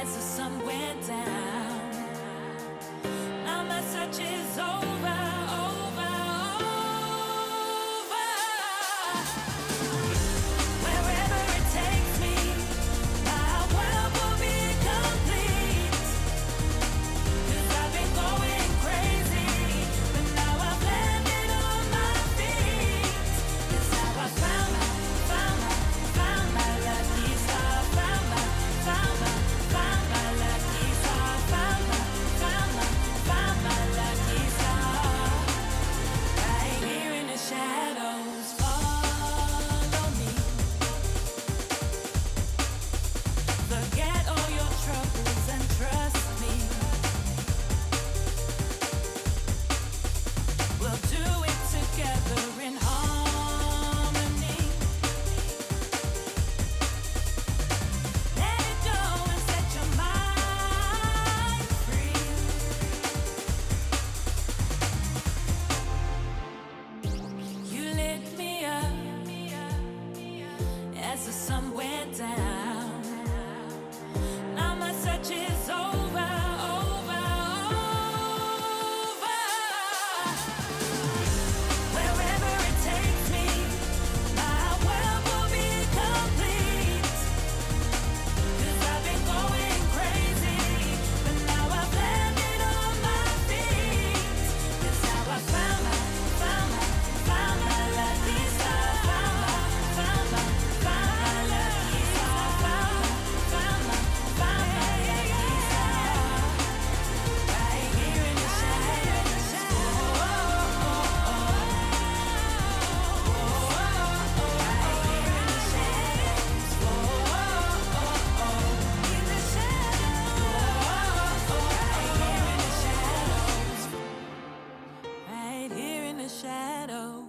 as the sun went down. Now my search is over, over, over. Wherever it takes me, my world will be complete. 'Cause I've been going crazy, but now I've landed on my feet. 'Cause now I found my lucky star, found my lucky star, found my lucky star. Right here in the shadows, follow me. Forget all your troubles and trust me. We'll do it together in harmony. Let it go and set your mind free. You lit me up as the sun went down. Now my search is over, over, over. Wherever it takes me, my world will be complete. 'Cause I've been going crazy, but now I've landed on my feet. 'Cause now I found my lucky star, found my lucky star, found my lucky star. Right here in the shadows, right here in the shadows, in the shadows, right here in the shadows.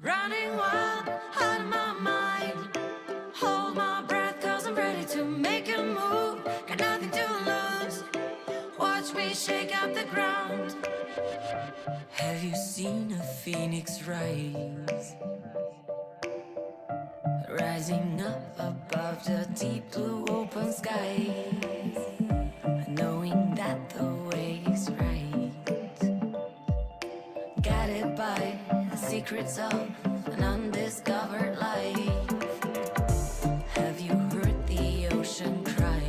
Running wild out of my mind. Hold my breath 'cause I'm ready to make a move. Got nothing to lose. Watch me shake up the ground. Have you seen a phoenix rise? Rising up above the deep blue open skies, knowing that the way is right, guided by the secrets of an undiscovered life. Have you heard the ocean cry?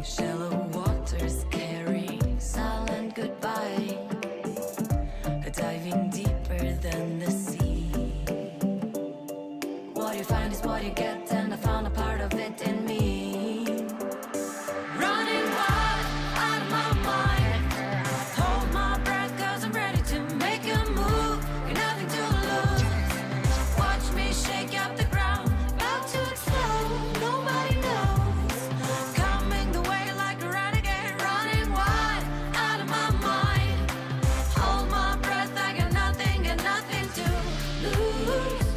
Shallow waters carry silent goodbye, diving deeper than the sea. What you find is what you get, and I found a part of it in me. Running wild out of my mind. Hold my breath 'cause I'm ready to make a move. Got nothing to lose. Watch me shake up the ground. About to explode, nobody knows. Coming the way like a renegade. Running wild out of my mind. Hold my breath, I got nothing to lose.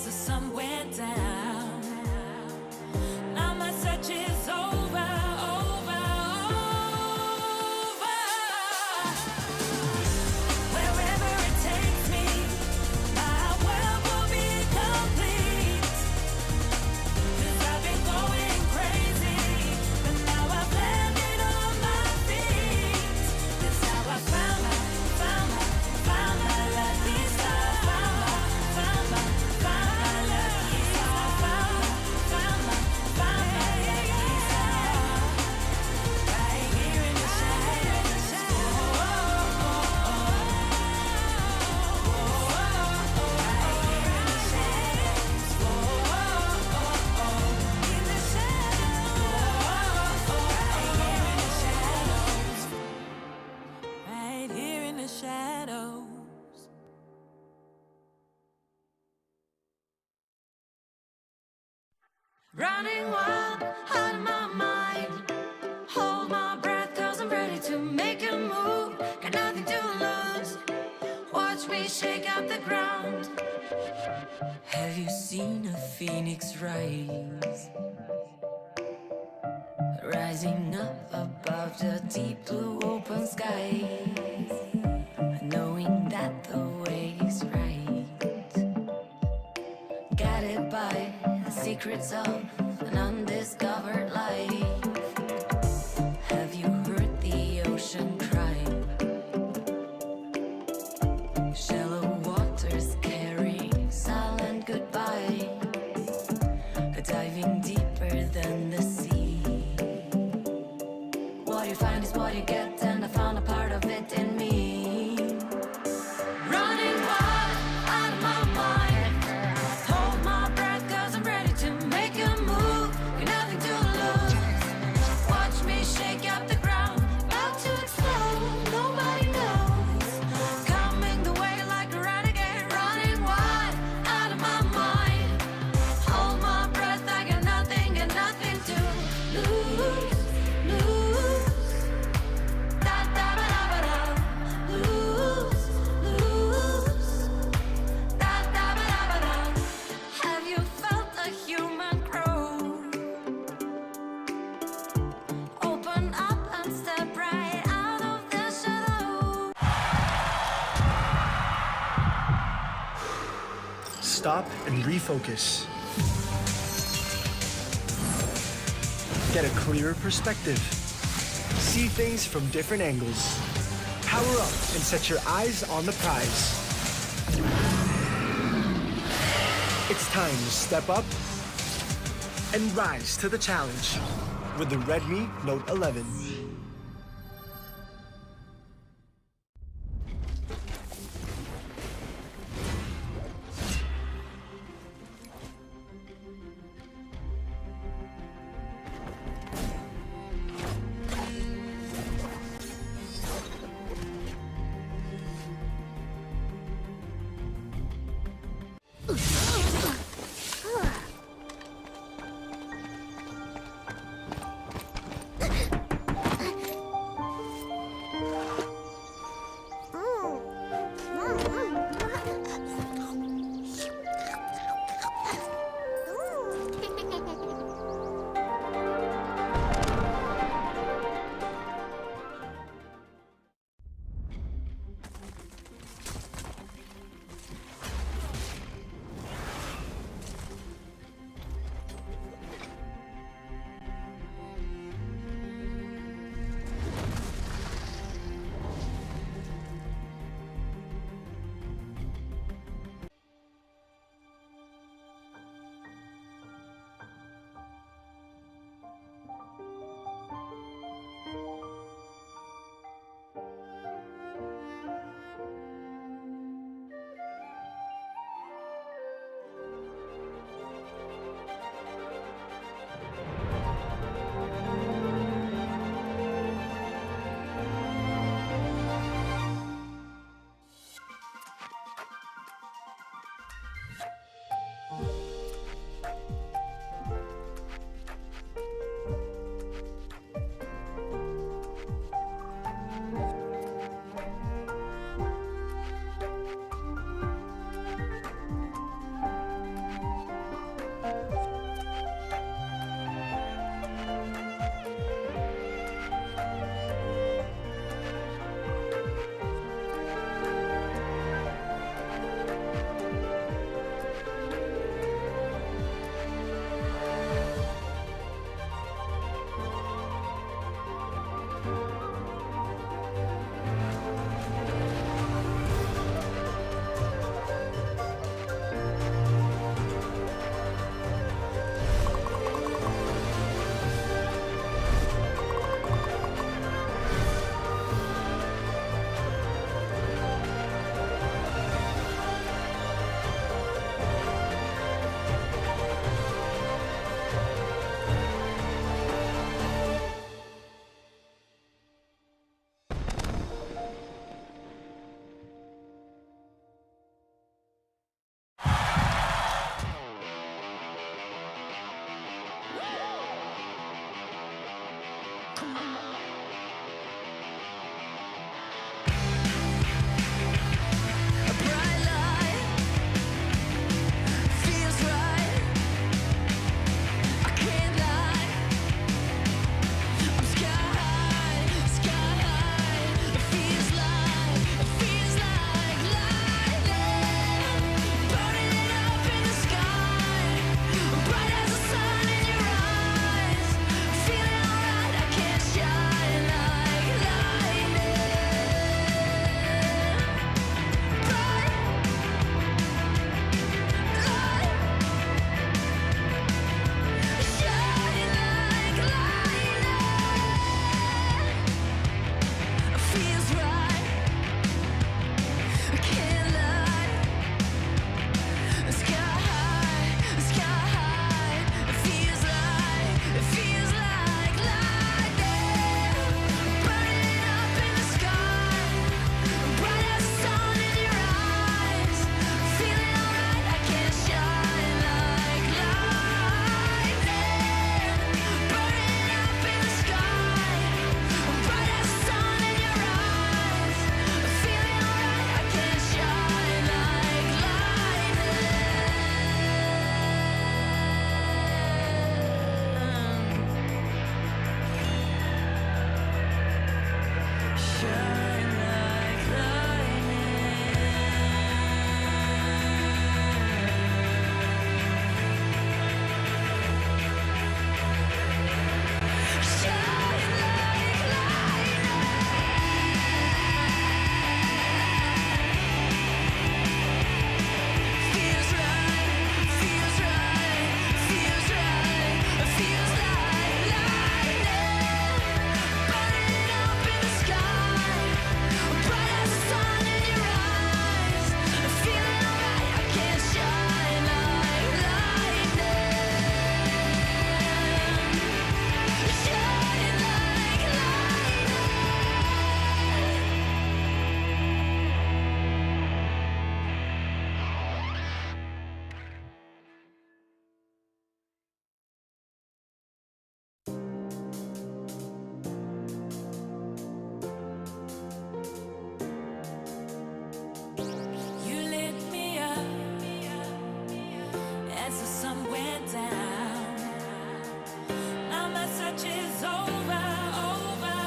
the sun went down. Now my search is over, over, over. Wherever it takes me, my world will be complete. 'Cause I've been going crazy, but now I've landed on my feet. That's how I found my lucky star. Found my lucky star. Found my lucky star. Right here in the shadows. Right here in the shadows. In the shadows. Right here in the shadows. Running wild out of my mind. Hold my breath 'cause I'm ready to make a move. Got nothing to lose. Watch me shake up the ground. Have you seen a phoenix rise? Rising up above the deep blue open skies. Knowing that the way is right. Guided by the secrets of an undiscovered life. Have you heard the ocean cry? Shallow waters carrying silent goodbye. Diving deeper than the sea. What you find is what you get, and I found a part of it in me. Running wild out of my mind. Hold my breath 'cause I'm ready to make a move. Got nothing to lose. Watch me shake up the ground. About to explode, nobody knows. Coming the way like a renegade. Running wild out of my mind. Hold my breath, I got nothing to lose. Lose. Da da ba da ba da. Lose. Lose. Da da ba da ba da. Have you felt a human grow? Open up and step right out of the shadow. Stop and refocus. Get a clearer perspective. See things from different angles. Power up and set your eyes on the prize. It's time to step up and rise to the challenge with the Redmi Note 11. down. Now my search is over, over,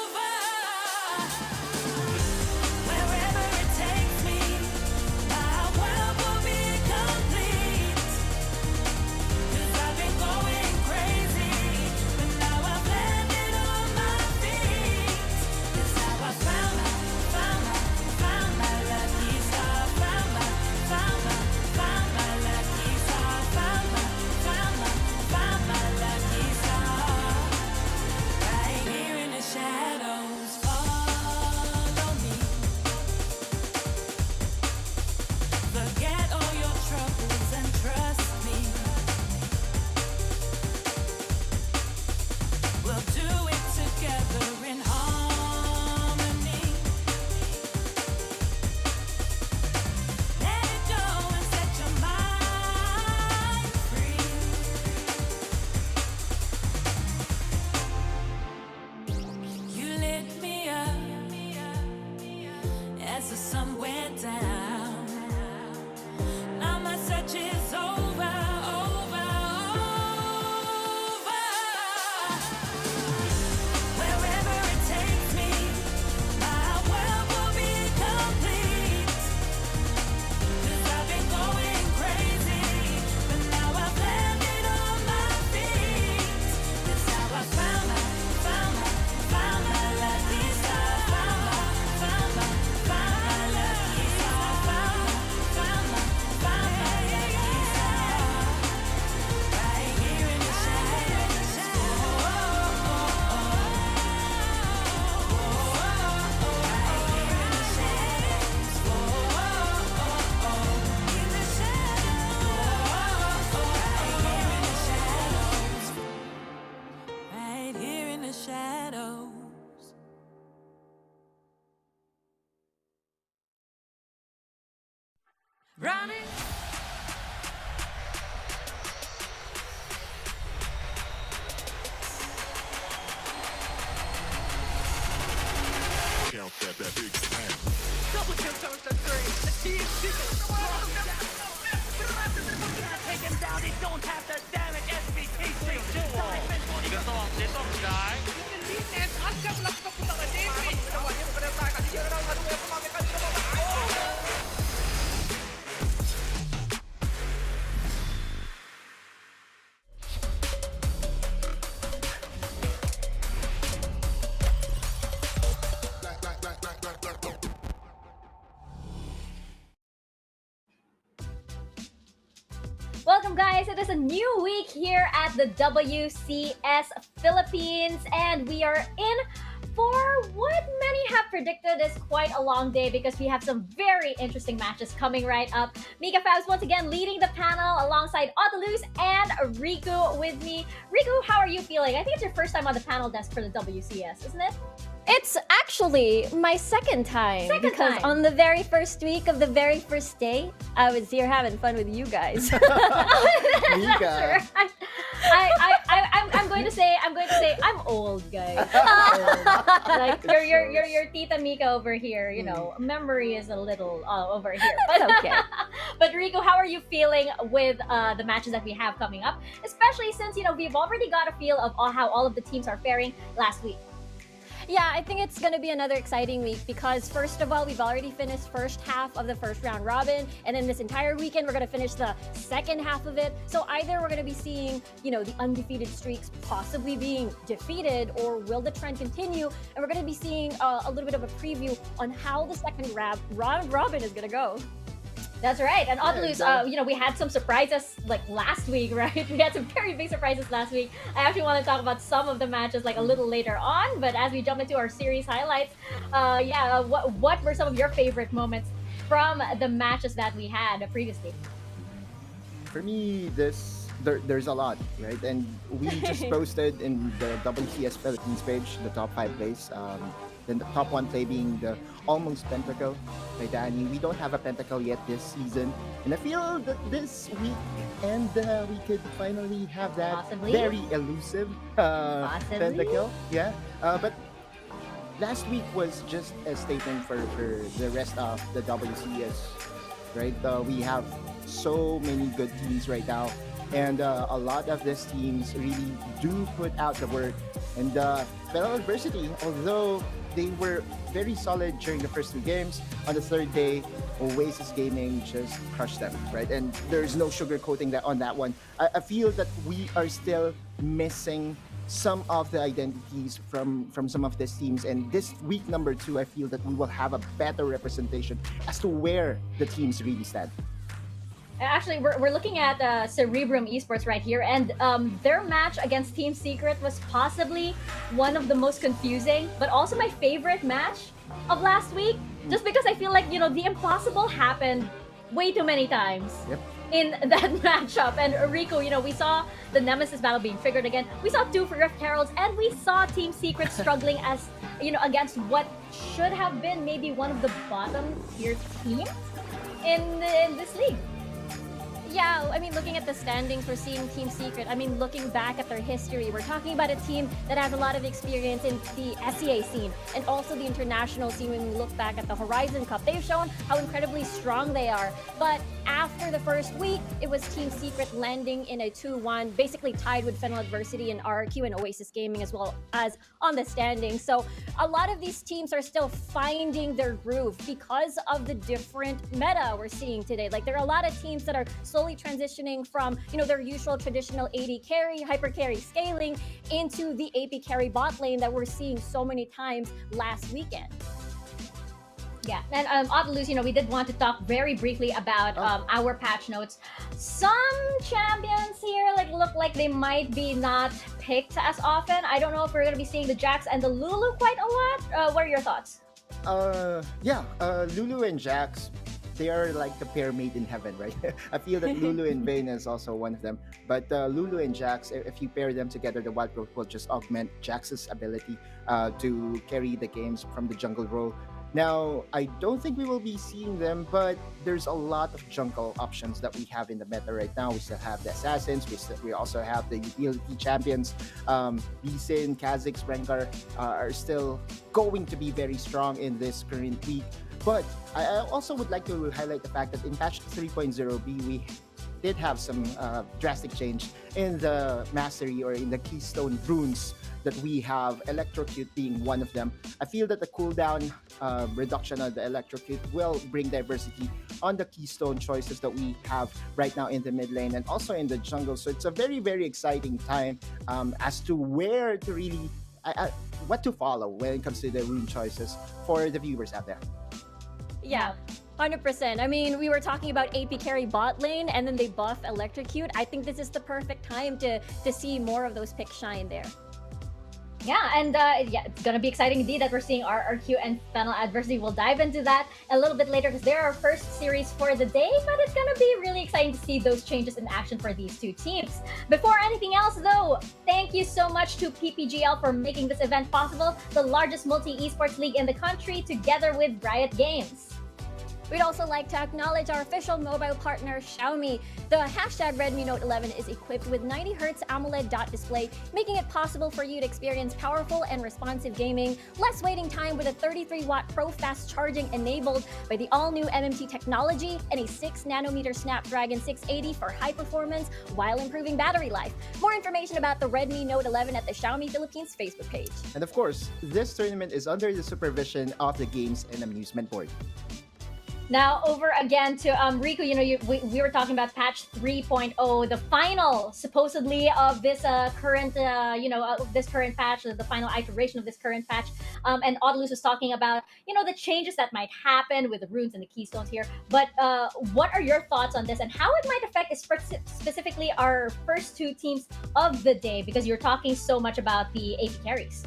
over. Wherever it takes me, my world will be complete. 'Cause I've been going crazy, but now I've landed on my feet. 'Cause now I found my lucky star, found my lucky star, found my lucky star. Right here in the shadows, follow me. Forget all your troubles and trust me. We'll do it together in harmony. Let it go and set your mind free. You lit me up as the sun went down. Now my search is over, over, over. Wherever it takes me, my world will be complete. 'Cause I've been going crazy, but now I've landed on my feet. 'Cause now I found my lucky star, found my lucky star, found my lucky star. Right here in the shadows, right here in the shadows, in the shadows, right here in the shadows. Running. Count that big slam. Double kill turns to 3. The team secret. Take him down, they don't have the damage. SVP 3-2. 一个送，直接送起来。 Welcome, guys. It is a new week here at the WCS Philippines, and we are in for what many have predicted is quite a long day because we have some very interesting matches coming right up. Mika Fabs once again leading the panel alongside Otalus and Riku with me. Riku, how are you feeling? I think it's your first time on the panel desk for the WCS, isn't it? It's actually my second time. Because on the very first week of the very first day, I was here having fun with you guys. Mika. I'm going to say I'm old, guys. Like your Tita Mika over here, you know, memory is a little over here. But okay. But Riku, how are you feeling with the matches that we have coming up? Especially since, you know, we've already got a feel of how all of the teams are faring last week. Yeah, I think it's going to be another exciting week because first of all, we've already finished first half of the first round robin, and then this entire weekend we're going to finish the second half of it. So either we're going to be seeing, you know, the undefeated streaks possibly being defeated, or will the trend continue? And we're going to be seeing a little bit of a preview on how the second round robin is going to go. That's right. And Otalus, you know, we had some surprises like last week, right? We had some very big surprises last week. I actually want to talk about some of the matches like a little later on. But as we jump into our series highlights, what were some of your favorite moments from the matches that we had previously? For me, there's a lot, right? And we just posted in the WCS Philippines page the top 5 plays. Then the top 1 play being the almost pentacle by Danny. We don't have a pentacle yet this season, and I feel that this week and we could finally have that very elusive pentacle. Yeah, but last week was just a statement for the rest of the WCS, right? We have so many good teams right now, and a lot of these teams really do put out the work. And Fennel Adversity, although they were very solid during the first two games, on the third day, Oasis Gaming just crushed them, right? And there's no sugarcoating that on that one. I feel that we are still missing some of the identities from some of these teams, and this week number 2, I feel that we will have a better representation as to where the teams really stand. Actually, we're looking at Cerebrum Esports right here, and their match against Team Secret was possibly one of the most confusing, but also my favorite match of last week, just because I feel like, you know, the impossible happened way too many times. Yep. In that matchup. And Rico, you know, we saw the Nemesis battle being triggered again. We saw 2 for Rift Heralds, and we saw Team Secret struggling as, you know, against what should have been maybe one of the bottom tier teams in this league. Yeah, I mean, looking at the standings, we're seeing Team Secret. I mean, looking back at their history, we're talking about a team that has a lot of experience in the SEA scene and also the international scene. When we look back at the Horizon Cup, they've shown how incredibly strong they are. But after the first week, it was Team Secret landing in a 2-1, basically tied with Fennel Adversity and RQ and Oasis Gaming as well as on the standings. So a lot of these teams are still finding their groove because of the different meta we're seeing today. Like, there are a lot of teams that are slowly transitioning from, you know, their usual traditional AD carry, hyper carry scaling into the AP carry bot lane that we're seeing so many times last weekend. Yeah, and Otilus, you know, we did want to talk very briefly about our patch notes. Some champions here look like they might be not picked as often. I don't know if we're going to be seeing the Jax and the Lulu quite a lot. What are your thoughts? Lulu and Jax, they are like the pair made in heaven, right? I feel that Lulu and Vayne is also one of them. But Lulu and Jax, if you pair them together, the Wildrift will just augment Jax's ability to carry the games from the jungle role. Now, I don't think we will be seeing them, but there's a lot of jungle options that we have in the meta right now. We still have the Assassins, we also have the utility champions. Lee Sin, Kha'Zix, Rengar are still going to be very strong in this current week. But I also would like to highlight the fact that in patch 3.0b, we did have some drastic change in the mastery or in the keystone runes that we have, Electrocute being one of them. I feel that the cooldown reduction of the Electrocute will bring diversity on the keystone choices that we have right now in the mid lane and also in the jungle. So it's a very, very exciting time as to where to really, what to follow when it comes to the rune choices for the viewers out there. Yeah. 100%. I mean, we were talking about AP carry bot lane and then they buff Electrocute. I think this is the perfect time to see more of those picks shine there. Yeah, and yeah, it's gonna be exciting indeed that we're seeing RRQ and Fennel Adversity. We'll dive into that a little bit later because they're our first series for the day, but it's gonna be really exciting to see those changes in action for these two teams. Before anything else though, thank you so much to PPGL for making this event possible, the largest multi-esports league in the country, together with Riot Games. We'd also like to acknowledge our official mobile partner, Xiaomi. The hashtag Redmi Note 11 is equipped with 90Hz AMOLED dot display, making it possible for you to experience powerful and responsive gaming, less waiting time with a 33-watt Pro Fast Charging enabled by the all-new MMT technology, and a 6nm Snapdragon 680 for high performance while improving battery life. More information about the Redmi Note 11 at the Xiaomi Philippines Facebook page. And of course, this tournament is under the supervision of the Games and Amusement Board. Now over again to Rico, you know, we were talking about patch 3.0, the final supposedly of this current this current patch, the final iteration of this current patch, and Otilus was talking about, you know, the changes that might happen with the runes and the keystones here. But what are your thoughts on this and how it might affect specifically our first two teams of the day, because you're talking so much about the AP carries?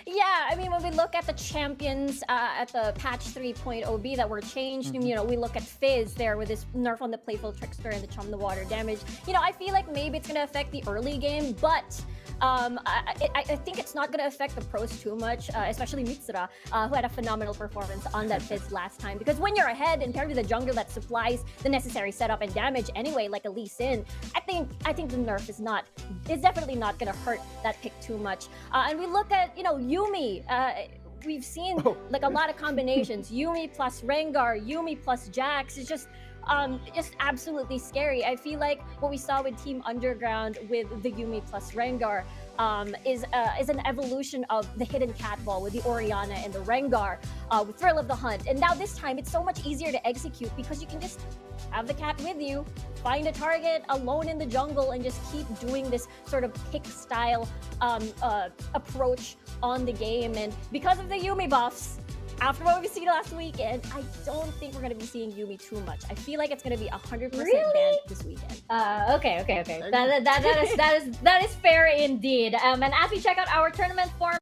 Yeah, I mean, when we look at the champions at the patch 3.0b that were changed, you know, we look at Fizz there with this nerf on the Playful Trickster and the Chum the Water damage. You know, I feel like maybe it's going to affect the early game, but I think it's not going to affect the pros too much, especially Mitsura, who had a phenomenal performance on that Fizz last time. Because when you're ahead and paired with a jungler that supplies the necessary setup and damage anyway, like a Lee Sin, I think the nerf is definitely not going to hurt that pick too much. And we look at, you know, Yuumi. We've seen like a lot of combinations. Yuumi plus Rengar, Yuumi plus Jax. It's just just absolutely scary. I feel like what we saw with Team Underground with the Yumi plus Rengar is an evolution of the hidden cat ball with the Orianna and the Rengar, with Thrill of the Hunt. And now this time it's so much easier to execute because you can just have the cat with you, find a target alone in the jungle, and just keep doing this sort of pick style approach on the game. And because of the Yumi buffs, after what we've seen last weekend, I don't think we're going to be seeing Yumi too much. I feel like it's going to be 100% banned this weekend. Okay. That is fair indeed. And as we check out our tournament form,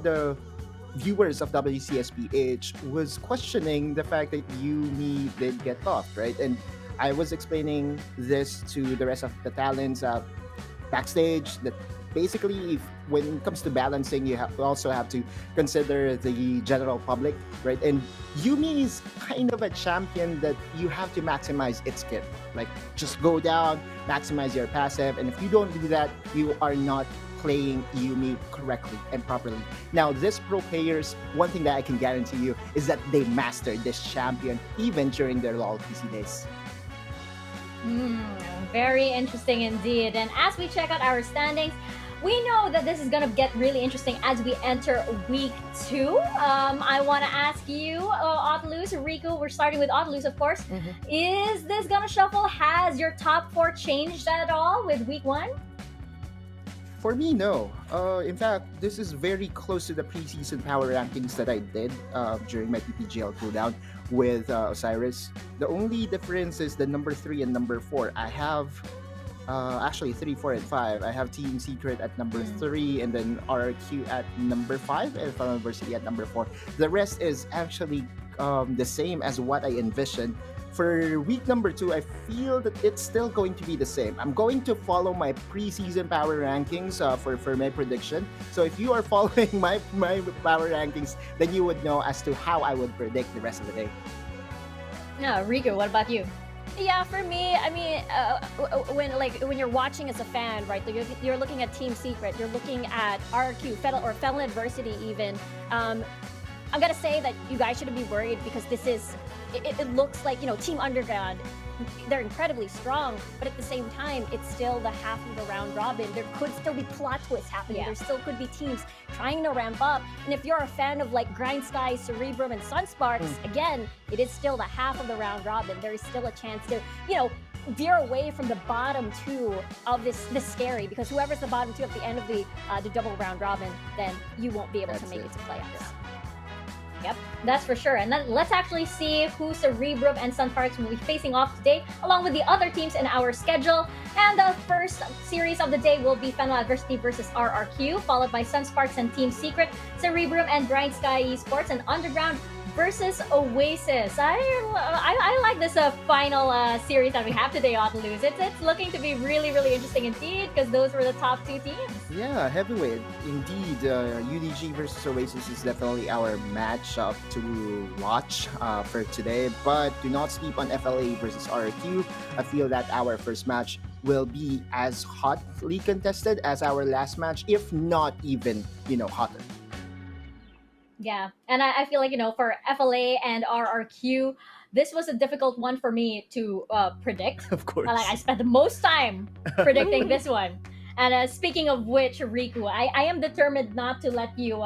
the viewers of WCSPH was questioning the fact that Yumi did get buffed, right? And I was explaining this to the rest of the talents backstage that basically, when it comes to balancing, you also have to consider the general public, right? And Yumi is kind of a champion that you have to maximize its kit. Like, just go down, maximize your passive, and if you don't do that, you are not playing Yumi correctly and properly. Now, this pro players, one thing that I can guarantee you is that they mastered this champion even during their LoL PC days. Very interesting indeed. And as we check out our standings, we know that this is going to get really interesting as we enter week 2. I want to ask you, Otlus, Riku, we're starting with Otlus, of course. Is this going to shuffle? Has your top 4 changed at all with week 1? For me, no. In fact, this is very close to the preseason power rankings that I did during my PPGL cooldown with Osiris. The only difference is the number 3 and number 4. I have actually 3, 4, and 5. I have Team Secret at number 3 and then RRQ at number 5 and Fennel University at number 4. The rest is actually the same as what I envisioned. For week number 2, I feel that it's still going to be the same. I'm going to follow my preseason power rankings for my prediction. So if you are following my power rankings, then you would know as to how I would predict the rest of the day. No, Riku, what about you? Yeah, for me, I mean, when you're watching as a fan, right? You're looking at Team Secret, you're looking at RQ, Fennel Adversity even. I'm gonna say that you guys shouldn't be worried because this is. It looks like, Team Underground, they're incredibly strong, but at the same time, it's still the half of the round robin. There could still be plot twists happening. Yeah. There still could be teams trying to ramp up. And if you're a fan of like Grindsky, Cerebrum, and Sunsparks, again, it is still the half of the round robin. There is still a chance to, veer away from the bottom 2 of this scary, because whoever's the bottom 2 at the end of the double round robin, then you won't be able to make it to playoffs. Yep, that's for sure. And then let's actually see who Cerebrum and Sunsparks will be facing off today, along with the other teams in our schedule. And the first series of the day will be Fennel Adversity versus RRQ, followed by Sunsparks and Team Secret, Cerebrum and Grindsky Esports, and Underground versus Oasis. I like this final series that we have today, Otlus. It's looking to be really, really interesting indeed, because those were the top 2 teams. Yeah, heavyweight. Indeed, UDG versus Oasis is definitely our matchup to watch for today. But do not sleep on FLA versus RQ. I feel that our first match will be as hotly contested as our last match, if not even, hotter. Yeah, and I feel like, for FLA and RRQ, this was a difficult one for me to predict. Of course. I spent the most time predicting this one. And speaking of which, Riku, I am determined not to let you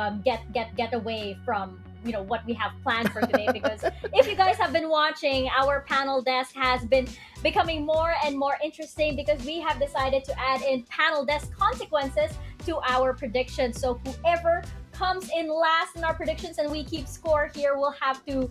get away from what we have planned for today, because if you guys have been watching, our panel desk has been becoming more and more interesting, because we have decided to add in panel desk consequences to our predictions. So whoever comes in last in our predictions and we keep score here will have to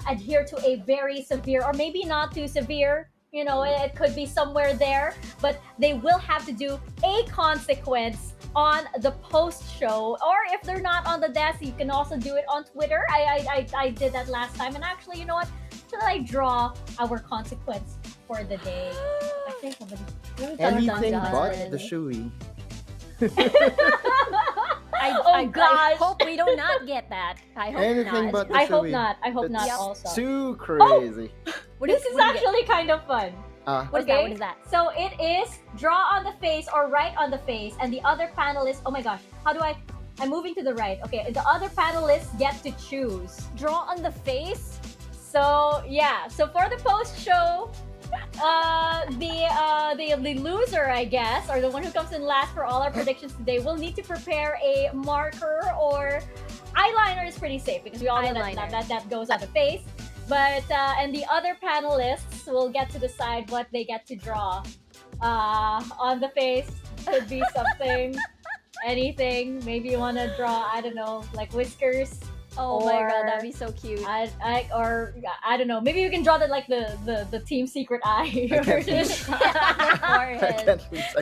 adhere to a very severe, or maybe not too severe, it could be somewhere there, but they will have to do a consequence on the post show. Or if they're not on the desk, you can also do it on Twitter. I did that last time, and actually, you know what, should I draw our consequence for the day? I think somebody anything but the shoey. Oh, I gosh. hope we do not get that. I hope Anything not. but the I hope Shui. not. I hope not That's also. too crazy. This is actually kind of fun. What is that? What is that? So it is draw on the face or write on the face, and the other panelists. Oh my gosh, how do I? I'm moving to the right. Okay, the other panelists get to choose. Draw on the face. So yeah, so for the post show, the loser, I guess, or the one who comes in last for all our predictions today, will need to prepare a marker or eyeliner is pretty safe because we all know that goes on the face. But and the other panelists will get to decide what they get to draw on the face. Could be something, anything. Maybe you want to draw, I don't know, like whiskers. Oh my god, that'd be so cute. I don't know. Maybe you can draw the team secret eye. I can't please. I can't please.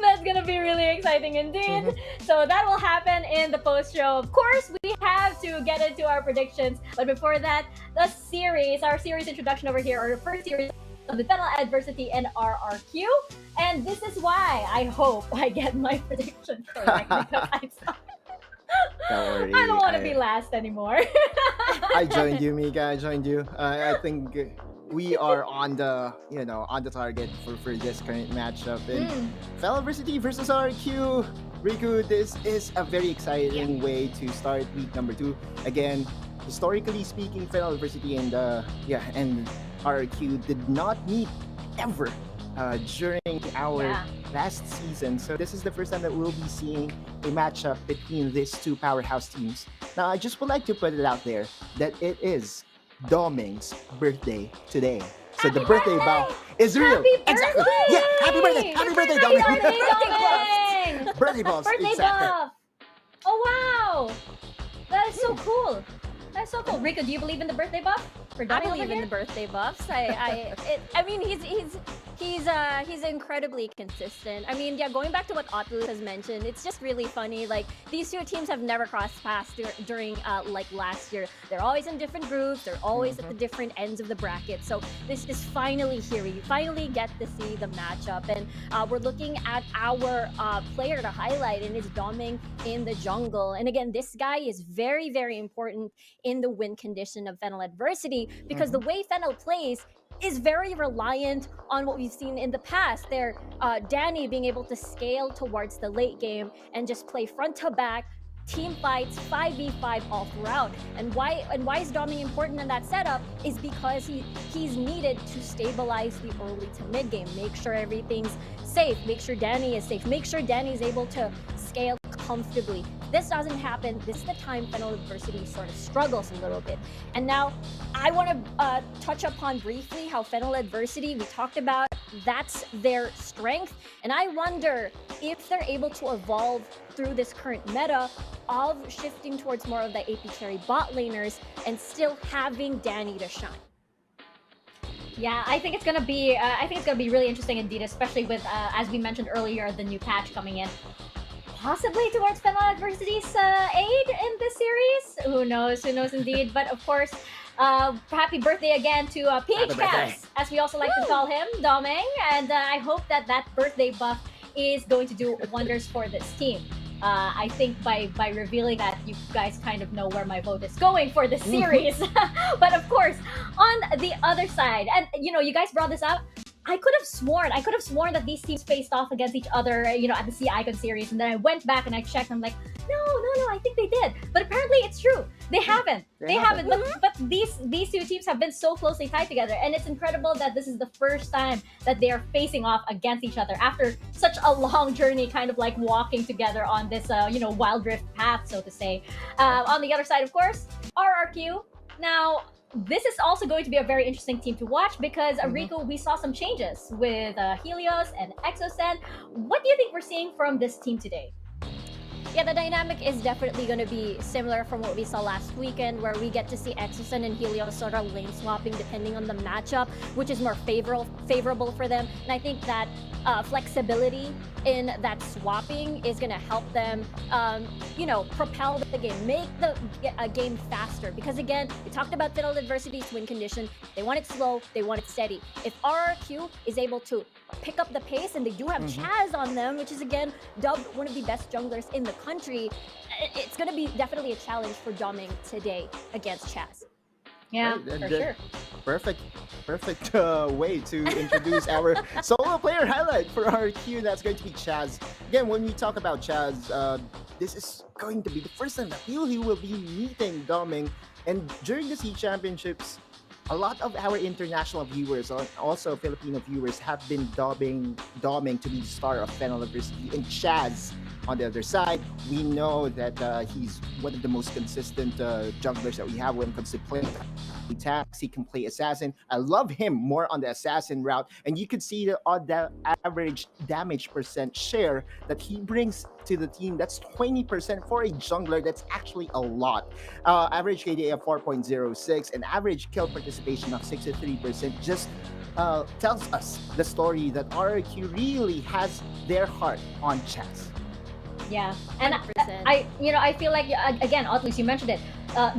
That's gonna be really exciting indeed. So that will happen in the post show. Of course, we have to get into our predictions, but before that, our series introduction over here, our first series of the Fennel Adversity and RRQ. And this is why I hope I get my prediction correct because I'm sorry. Don't worry. I don't want to be last anymore. I joined you, Mika. I joined you. I think we are on the target for this current matchup. And Fennel Adversity versus RRQ. Riku, this is a very exciting way to start week number 2. Again, historically speaking, Fennel Adversity and RRQ did not meet ever during our last season. So this is the first time that we'll be seeing a matchup between these two powerhouse teams. Now, I just would like to put it out there that it is Doming's birthday today. So the birthday bow is real. Happy Exactly. birthday! Yeah, happy birthday. Happy birthday, Doming. Doming! Birthday buffs. Birthday Exactly. buff! Oh wow! That is so cool. That's so cool. Rico, do you believe in the birthday buff? For I Doming believe over in here? the birthday buffs. I mean, he's incredibly consistent. I mean, yeah, going back to what Otlu has mentioned, it's just really funny. Like, these two teams have never crossed paths during like last year. They're always in different groups. They're always at the different ends of the bracket. So this is finally here. You finally get to see the matchup, and we're looking at our player to highlight, and it's Doming in the jungle. And again, this guy is very, very important in the win condition of Fennel Adversity because the way Fennel plays is very reliant on what we've seen in the past. They're Danny being able to scale towards the late game and just play front to back, team fights, 5v5 all throughout. And why is Doming important in that setup is because he's needed to stabilize the early to mid game, make sure everything's safe, make sure Danny is safe, make sure Danny's able to scale comfortably. This doesn't happen. This is the time Fennel Adversity sort of struggles a little bit. And now I want to touch upon briefly how Fennel Adversity, we talked about, that's their strength. And I wonder if they're able to evolve through this current meta of shifting towards more of the AP carry bot laners and still having Danny to shine. Yeah, I think it's gonna be really interesting indeed, especially with as we mentioned earlier, the new patch coming in. Possibly towards Fennel Adversity's aid in this series. Who knows? Who knows indeed. But of course, happy birthday again to PH Caps, as we also like to call him, Doming. And I hope that birthday buff is going to do wonders for this team. I think by revealing that, you guys kind of know where my vote is going for the series. But of course, on the other side, and you guys brought this up, I could have sworn that these teams faced off against each other, at the Sea Icon series, and then I went back and I checked, and I'm like, no, I think they did. But apparently it's true. They haven't. They haven't. But these two teams have been so closely tied together, and it's incredible that this is the first time that they are facing off against each other after such a long journey, kind of like walking together on this, Wildrift path, so to say. On the other side, of course, RRQ. Now, this is also going to be a very interesting team to watch because, Rico, we saw some changes with Helios and Exocen. What do you think we're seeing from this team today? Yeah, the dynamic is definitely going to be similar from what we saw last weekend, where we get to see Exosen and Helios sort of lane swapping depending on the matchup, which is more favorable for them. And I think that flexibility in that swapping is going to help them, propel the game, make the game faster. Because again, we talked about Fennel Adversity's win condition. They want it slow, they want it steady. If RRQ is able to pick up the pace, and they do have Chaz on them, which is again dubbed one of the best junglers in the country, it's going to be definitely a challenge for Doming today against Chaz. Yeah, Right, for sure. Perfect way to introduce our solo player highlight for our queue. That's going to be Chaz. Again, when we talk about Chaz, this is going to be the first time that he will be meeting Doming. And during the SEA Championships, a lot of our international viewers, also Filipino viewers, have been dubbing Doming to be the star of Fennel Adversity. And Chaz, on the other side, we know that he's one of the most consistent junglers that we have when it comes to playing attacks. He can play assassin. I love him more on the assassin route, and you could see the average damage percent share that he brings to the team. That's 20% for a jungler. That's actually a lot. Average KDA of 4.06 and average kill participation of 63% just tells us the story that RRQ really has their heart on Chaz. Yeah, and 100%. I feel like again, at least you mentioned it.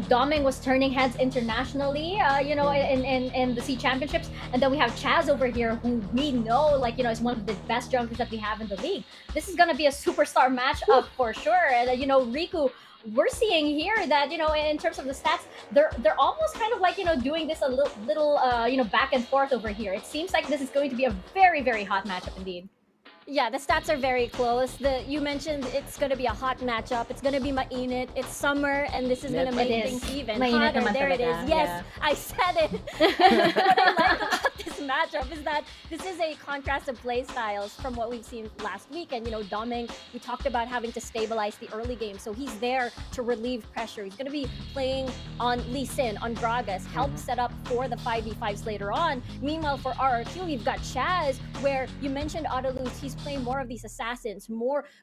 Doming was turning heads internationally, in the SEA Championships, and then we have Chaz over here, who we know, is one of the best junglers that we have in the league. This is gonna be a superstar matchup for sure. And Riku, we're seeing here that in terms of the stats, they're almost kind of doing this a little back and forth over here. It seems like this is going to be a very, very hot matchup indeed. Yeah, the stats are very close. You mentioned it's going to be a hot matchup. It's going to be mainit. It's summer, and this is going to make things even Mainit hotter. naman There it is. talaga, Yes, yeah. I said it. What I like about this matchup is that this is a contrast of play styles from what we've seen last week. And, Doming, we talked about having to stabilize the early game. So he's there to relieve pressure. He's going to be playing on Lee Sin, on Gragas, help set up for the 5v5s later on. Meanwhile, for RRQ, we've got Chaz, where you mentioned Autolus. He's playing more of these assassins.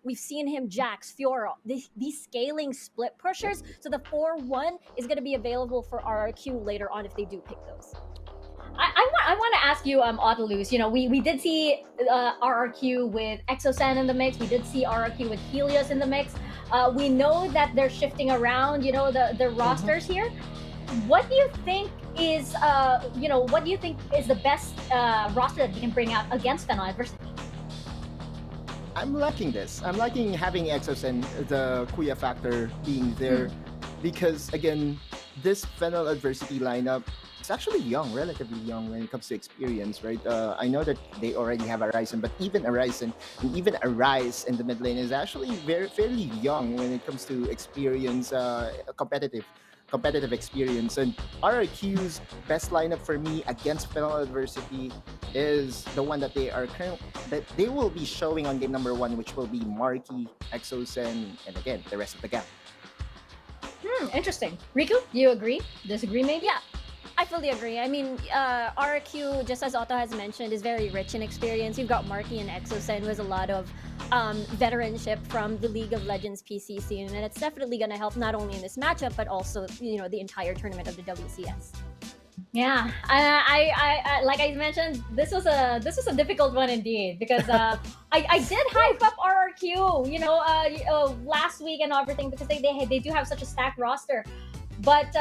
We've seen him Jax, Fiora, these scaling split pushers. So the 4-1 is going to be available for RRQ later on if they do pick those. I want to ask you, Autolus. We did see RRQ with Exosen in the mix. We did see RRQ with Helios in the mix. We know that they're shifting around, the rosters here. What do you think is, the best roster that we can bring out against Fennel Adversity? I'm liking this. I'm liking having Exos and the Kuya factor being there because, again, this Fennel Adversity lineup is actually young, relatively young when it comes to experience, right? I know that they already have Arise, but even Arise and even Arise in the mid lane is actually fairly young when it comes to experience, competitive experience. And RRQ's best lineup for me against Fennel Adversity is the one that they will be showing on game number 1, which will be Marky, Exosen, and again the rest of the gang. Interesting. Riku, do you agree? Disagree maybe? Yeah, I fully agree. I mean, RRQ, just as Otto has mentioned, is very rich in experience. You've got Marky and Exosen, who has a lot of veteranship from the League of Legends PC scene, and it's definitely going to help not only in this matchup but also the entire tournament of the WCS. Yeah, I like I mentioned, this was a difficult one indeed because I did hype up RRQ, last week and everything because they do have such a stacked roster, but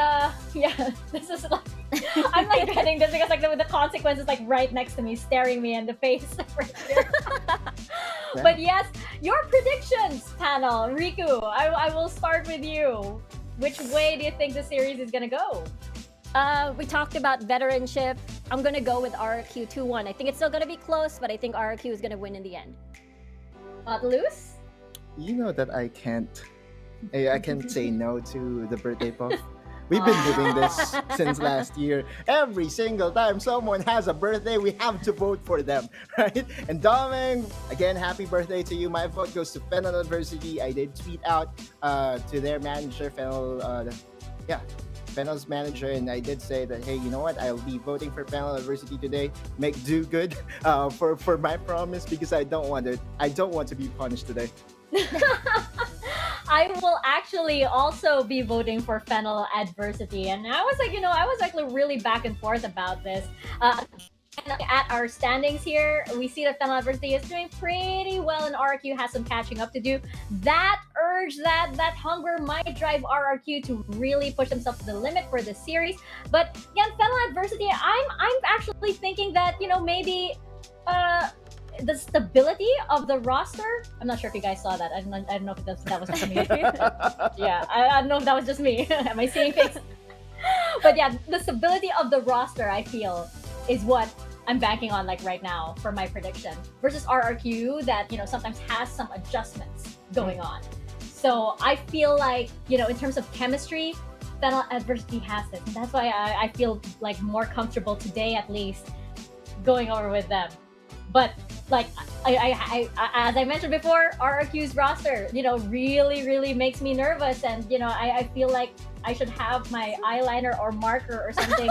yeah, this is like I'm like dreading this because the consequence is right next to me, staring me in the face right here. But yes, your predictions, panel. Riku, I will start with you. Which way do you think the series is gonna go? We talked about veteranship. I'm going to go with RRQ 2-1. I think it's still going to be close, but I think RRQ is going to win in the end. Loose? You know that I can't say no to the birthday puff. We've been doing this since last year. Every single time someone has a birthday, we have to vote for them, right? And Doming, again, happy birthday to you. My vote goes to Fennel Adversity. I did tweet out to their manager, Fennel's manager, and I did say that, hey, you know what? I'll be voting for Fennel Adversity today. Do good for my promise because I don't want to be punished today. I will actually also be voting for Fennel Adversity. And I was like, I was actually really back and forth about this. At our standings here, we see that Fennel Adversity is doing pretty well, and RRQ has some catching up to do. That urge, that hunger might drive RRQ to really push themselves to the limit for this series. But again, Fennel Adversity, I'm actually thinking that maybe the stability of the roster. I'm not sure if you guys saw that. I don't know if that was just me. Yeah, I don't know if that was just me. Am I seeing things? But yeah, the stability of the roster, I feel, is what I'm banking on like right now for my prediction. Versus RRQ that, sometimes has some adjustments going on. So I feel like, in terms of chemistry, Fennel Adversity has this. And that's why I feel like more comfortable today at least going over with them. But like I as I mentioned before, RRQ's roster, really, really makes me nervous, and I feel like I should have my eyeliner or marker or something.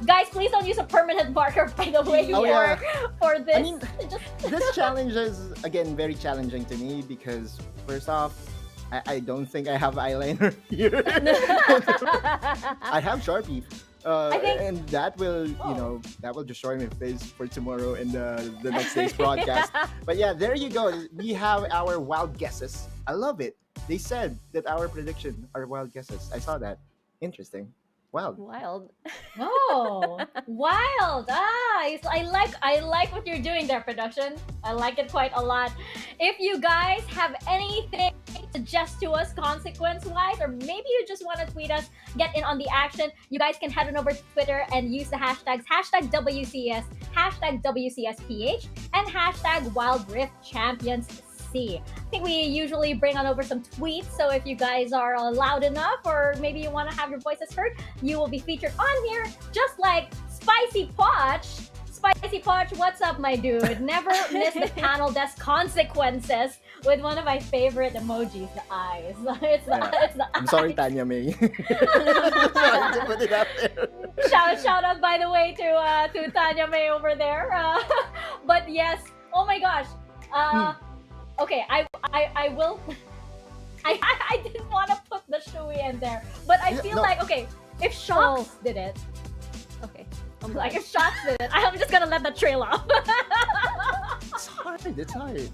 Guys, please don't use a permanent marker, by the way, for this. I mean, this challenge is again very challenging to me because first off, I don't think I have eyeliner here. I have Sharpie. I think, and that will, that will destroy my face for tomorrow and the next day's broadcast. But yeah, there you go. We have our wild guesses. I love it. They said that our prediction are wild guesses. I saw that. Interesting. Wild. Oh, wild. I like what you're doing there, production. I like it quite a lot. If you guys have anything to suggest to us consequence-wise, or maybe you just want to tweet us, get in on the action, you guys can head on over to Twitter and use the hashtags #WCS, #WCSPH, and #WildriftChampions. I think we usually bring on over some tweets, so if you guys are loud enough or maybe you want to have your voices heard, you will be featured on here, just like Spicy Potch. Spicy Potch, what's up, my dude? Never miss the panel desk consequences with one of my favorite emojis, the eyes. It's the I'm sorry, eyes. Tanya May. Sorry to put it out there. Shout out, by the way, to Tanya May over there. But yes, oh my gosh. Okay, I will. I didn't want to put the Shui in there, but I feel like, okay, if Shox did it, Okay. like if Shox did it, I'm just gonna let that trail off. It's hard. It's hard. It's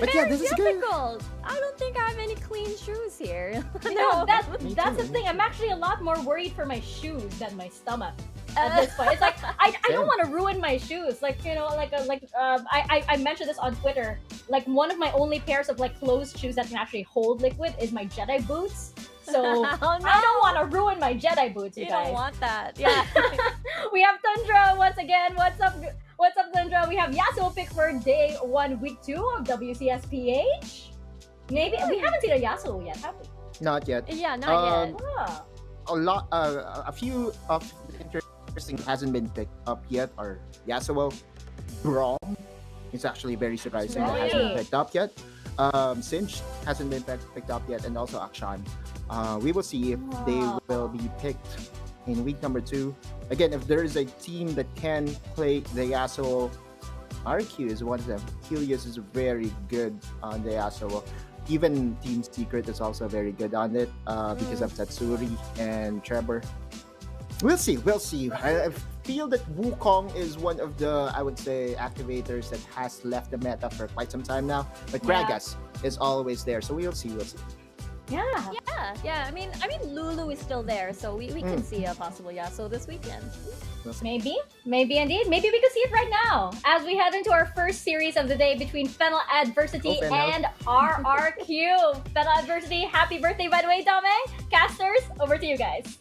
But very yeah, this is good. difficult. I don't think I have any clean shoes here. No, that's Me the too. thing. I'm actually a lot more worried for my shoes than my stomach at this point. It's like I don't want to ruin my shoes. Like I mentioned this on Twitter. Like one of my only pairs of like closed shoes that can actually hold liquid is my Jedi boots. So Oh, no. I don't want to ruin my Jedi boots, you You guys. don't want that. Yeah. We have Tundra once again. What's up? What's up, Tundra? We have Yasuo pick for day 1, week 2 of WCSPH. Maybe we haven't seen a Yasuo yet, have we? Not yet. Yeah, not yet. Ah. A few of the interesting hasn't been picked up yet are Yasuo, Braum. It's actually very surprising that hasn't been Right. picked up yet. Sinch hasn't been picked up yet, and also Akshan. We will see if they will be picked in week number 2. Again, if there is a team that can play the Yasuo, RQ is one of them. Helios is very good on the Yasuo. Even Team Secret is also very good on it because of Tatsuri and Trevor. We'll see. I feel that Wukong is one of the, I would say, activators that has left the meta for quite some time now. But Gragas is always there, so we'll see. Yeah. Yeah. I mean, Lulu is still there, so we can see a possible Yasuo this weekend. Maybe indeed. Maybe we could see it right now as we head into our first series of the day between Fennel Adversity Oh, Fennel. and RRQ. Fennel Adversity, happy birthday, by the way, Dame. Casters, over to you guys.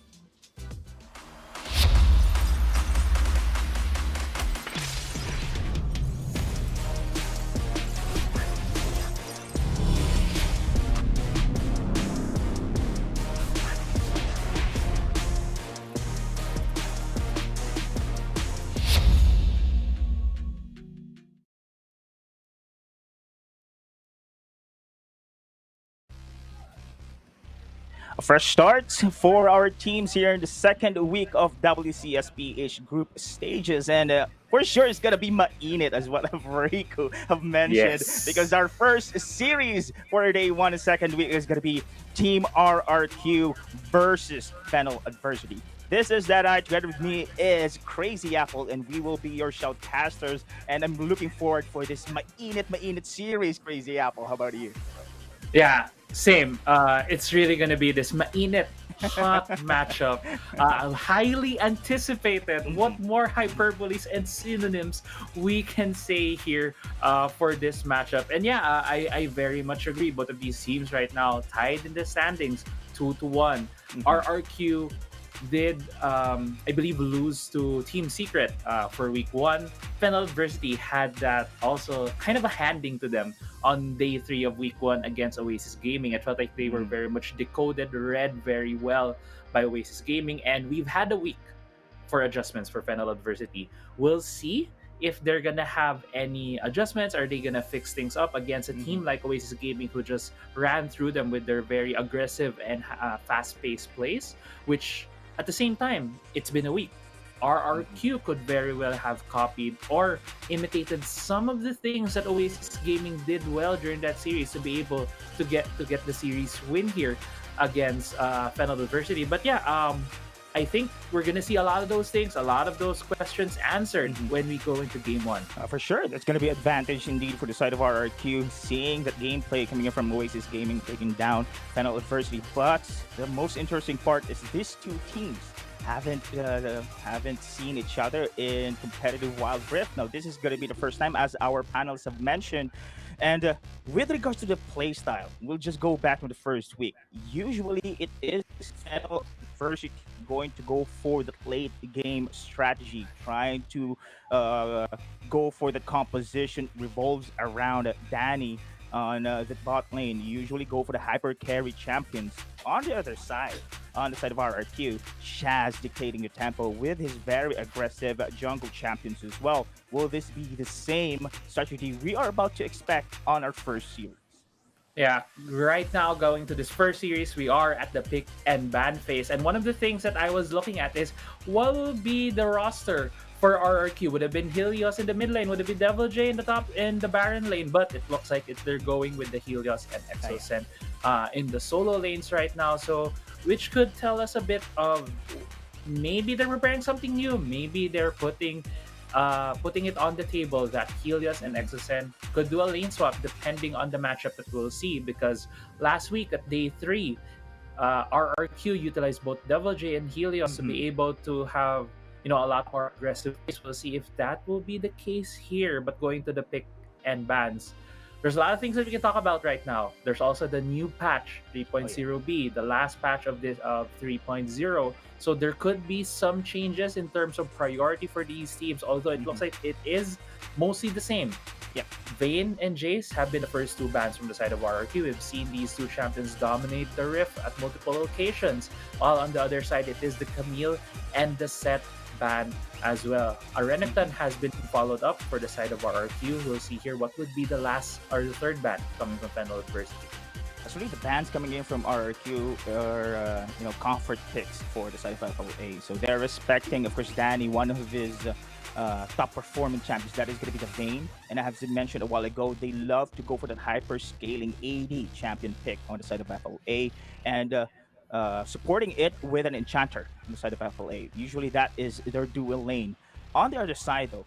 A fresh start for our teams here in the second week of WCSPH group stages. And of for sure it's gonna be mainit as what Rico have mentioned Yes. because our first series for day 1 and 2 week is gonna be Team RRQ versus Fennel Adversity. This is that I together with me is Crazy Apple, and we will be your shoutcasters. And I'm looking forward for this mainit series. Crazy Apple, how about you? Yeah, same. It's really gonna be this mainit hot matchup. Highly anticipated. What more hyperboles and synonyms we can say here for this matchup? And yeah, I very much agree. Both of these teams right now tied in the standings, 2-1. RRQ did I believe lose to Team Secret for week 1. Fennel Adversity had that also kind of a handing to them on day 3 of week 1 against Oasis Gaming. I felt like they were very much decoded, read very well by Oasis Gaming, and we've had a week for adjustments for Fennel Adversity. We'll see if they're gonna have any adjustments. Are they gonna fix things up against a team like Oasis Gaming, who just ran through them with their very aggressive and fast-paced plays, which at the same time, it's been a week. RRQ could very well have copied or imitated some of the things that Oasis Gaming did well during that series to be able to get the series win here against Fennel Adversity. But yeah, I think we're gonna see a lot of those things, a lot of those questions answered when we go into game 1. For sure, that's going to be advantage indeed for the side of RRQ, seeing that gameplay coming in from Oasis Gaming, taking down Fennel Adversity. But the most interesting part is these two teams haven't seen each other in competitive Wildrift. Now, this is going to be the first time, as our panelists have mentioned. And with regards to the playstyle, we'll just go back to the first week. Usually, it is Fennel Adversity going to go for the late game strategy, trying to go for the composition revolves around Danny on the bot lane. Usually go for the hyper carry champions. On the other side, on the side of RRQ, Shaz dictating the tempo with his very aggressive jungle champions as well. Will this be the same strategy we are about to expect on our first series? Yeah, right now going to this first series, we are at the pick and ban phase. And one of the things that I was looking at is what will be the roster for RRQ? Would have been Helios in the mid lane, would have been Devil J in the top in the Baron lane, but it looks like they're going with the Helios and Exocen in the solo lanes right now. So which could tell us a bit of maybe they're preparing something new, maybe they're putting it on the table that Helios and Exocen could do a lane swap depending on the matchup that we'll see. Because last week at day 3, RRQ utilized both Devil J and Helios to be able to have a lot more aggressive plays. We'll see if that will be the case here. But going to the pick and bans, there's a lot of things that we can talk about right now. There's also the new patch 3.0b, the last patch of this 3.0. So there could be some changes in terms of priority for these teams, although it looks like it is mostly the same. Yeah, Vayne and Jace have been the first 2 bans from the side of RRQ. We've seen these 2 champions dominate the Rift at multiple locations, while on the other side it is the Camille and the Set ban as well. A Renekton has been followed up for the side of RRQ. We'll see here what would be the last or the third ban coming from Fennel Adversity. Actually, the bans coming in from RRQ are, comfort picks for the side of FLA. So they're respecting, of course, Danny, one of his top performing champions. That is going to be the Vayne. And as I mentioned a while ago, they love to go for that hyper scaling AD champion pick on the side of FLA. And supporting it with an enchanter on the side of FLA. Usually that is their dual lane. On the other side, though,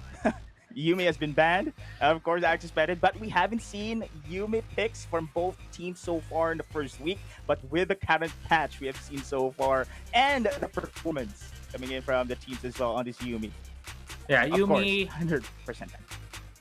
Yuumi has been banned, of course, as expected, but we haven't seen Yuumi picks from both teams so far in the first week. But with the current patch we have seen so far and the performance coming in from the teams as well on this Yuumi. Yeah, Of Yuumi, course, 100%.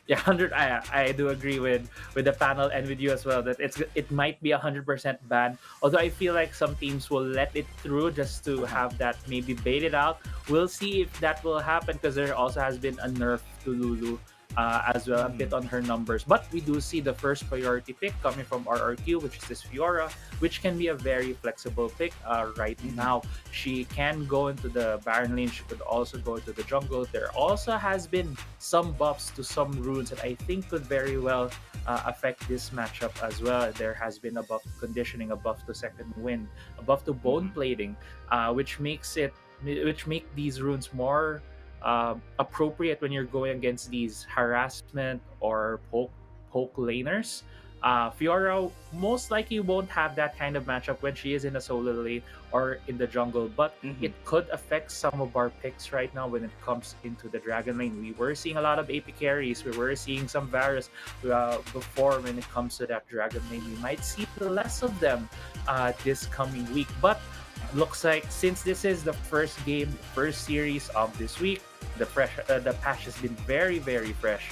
yeah, 100. I do agree with the panel and with you as well that it might be 100% ban. Although I feel like some teams will let it through just to have that maybe bait it out. We'll see if that will happen because there also has been a nerf to Lulu as well, a bit on her numbers. But we do see the first priority pick coming from RRQ, which is this Fiora, which can be a very flexible pick right now. She can go into the Baron lane. She could also go into the jungle. There also has been some buffs to some runes that I think could very well affect this matchup as well. There has been a buff to conditioning, a buff to second wind, a buff to bone plating, which make these runes more appropriate when you're going against these harassment or poke laners. Fiora most likely won't have that kind of matchup when she is in a solo lane or in the jungle, but it could affect some of our picks right now when it comes into the Dragon lane. We were seeing a lot of AP carries, we were seeing some Varus before when it comes to that Dragon lane. We might see less of them this coming week, but looks like since this is the first game, first series of this week, the patch has been very, very fresh.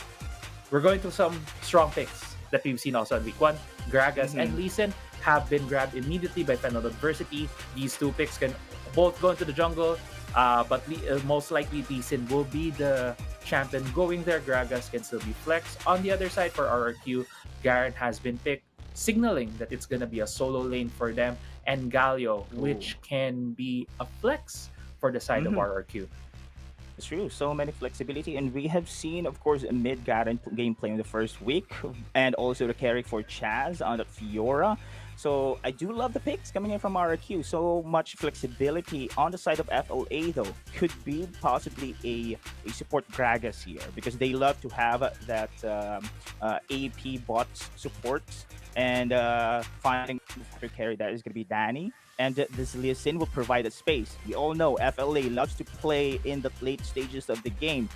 We're going to some strong picks that we've seen also in week 1. Gragas and Lee Sin have been grabbed immediately by Fennel Adversity. These two picks can both go into the jungle, but most likely Lee Sin will be the champion going there. Gragas can still be flex. On the other side for RRQ, Garen has been picked, signaling that it's going to be a solo lane for them, and Galio, which can be a flex for the side of RRQ. It's true, so many flexibility, and we have seen, of course, a mid-Garen gameplay in the first week, and also the carry for Chaz on the Fiora. So I do love the picks coming in from RRQ. So much flexibility on the side of FLA, though. Could be possibly a support Gragas here, because they love to have that AP bot support, and finding the carry that is going to be Danny. And this Lee Sin will provide a space. We all know FLA loves to play in the late stages of the game.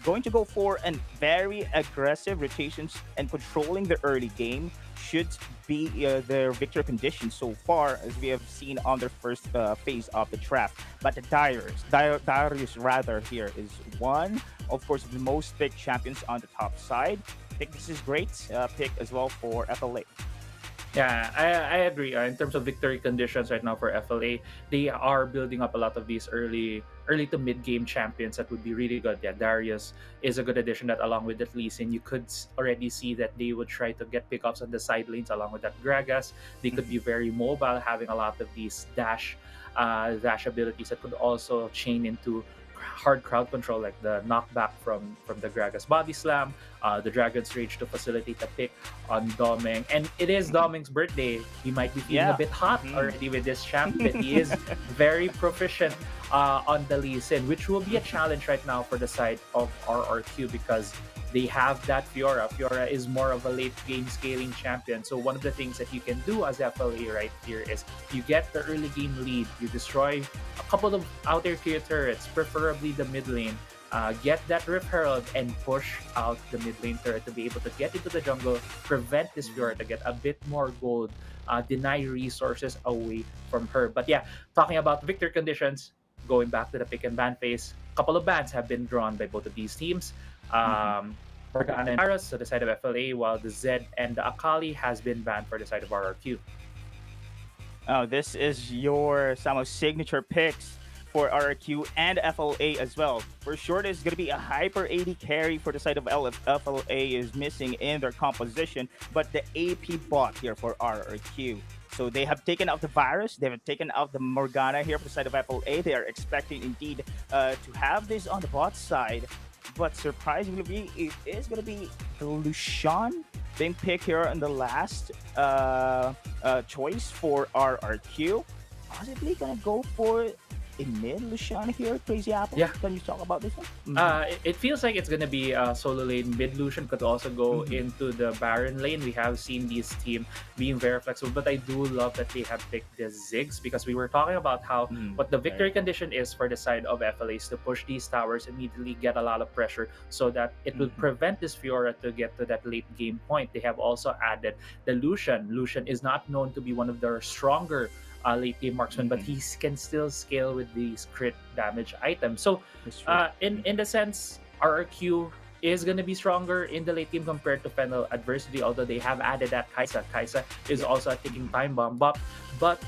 Going to go for a very aggressive rotations and controlling the early game should be their victory condition so far, as we have seen on their first phase of the draft. But the Darius rather here is one, of course, the most picked champions on the top side. I think this is great pick as well for FLA. Yeah, I agree. In terms of victory conditions right now for FLA, they are building up a lot of these early to mid game champions that would be really good. Yeah, Darius is a good addition. That along with that Lee Sin, you could already see that they would try to get pickups on the side lanes along with that Gragas. They could be very mobile, having a lot of these dash abilities that could also chain into hard crowd control, like the knockback from the Gragas body slam, the Dragon's Rage to facilitate the pick on Doming. And it is Doming's birthday. He might be feeling a bit hot already with this champion. He is very proficient on the Lee Sin, which will be a challenge right now for the side of RRQ, because they have that Fiora. Fiora is more of a late game scaling champion. So one of the things that you can do as FLA right here is you get the early game lead, you destroy a couple of outer tier turrets, preferably the mid lane, get that Rift Herald and push out the mid lane turret to be able to get into the jungle, prevent this Fiora to get a bit more gold, deny resources away from her. But yeah, talking about victory conditions, going back to the pick and ban phase, a couple of bans have been drawn by both of these teams. Morgana and Paras to the side of FLA, while the Zed and the Akali has been banned for the side of RRQ. Oh, this is your some of signature picks for RRQ and FLA as well. For sure, there's going to be a hyper AD carry for the side of FLA is missing in their composition, but the AP bot here for RRQ. So they have taken out the Virus, they have taken out the Morgana here for the side of FLA. They are expecting indeed to have this on the bot side, but surprisingly, it is going to be the Lucian being picked here in the last choice for RRQ. Possibly going to go for a mid Lucian here, Crazy Apple. Yeah. Can you talk about this one? It feels like it's going to be a solo lane. Mid Lucian could also go into the Baron lane. We have seen this team being very flexible, but I do love that they have picked the Ziggs, because we were talking about how what the victory condition is for the side of FLA is to push these towers, immediately get a lot of pressure so that it will prevent this Fiora to get to that late game point. They have also added the Lucian. Lucian is not known to be one of their stronger late game marksman, but he can still scale with these crit damage items. So in the sense, RRQ is going to be stronger in the late game compared to Fennel Adversity, although they have added that Kaisa. Kaisa is also a ticking time bomb, but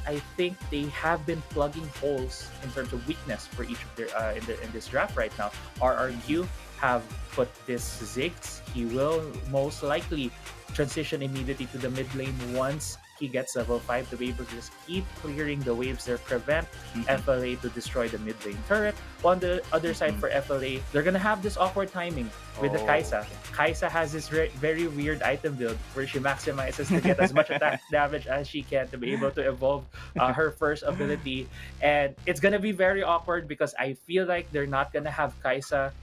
I think they have been plugging holes in terms of weakness for each of their in this draft right now. RRQ have put this Ziggs. He will most likely transition immediately to the mid lane once he gets level 5 to be able to just keep clearing the waves there, prevent FLA to destroy the mid lane turret. On the other side for FLA, they're gonna have this awkward timing with the Kai'Sa. Kai'Sa has this very weird item build where she maximizes to get as much attack damage as she can to be able to evolve her first ability. And it's gonna be very awkward because I feel like they're not gonna have Kai'Sa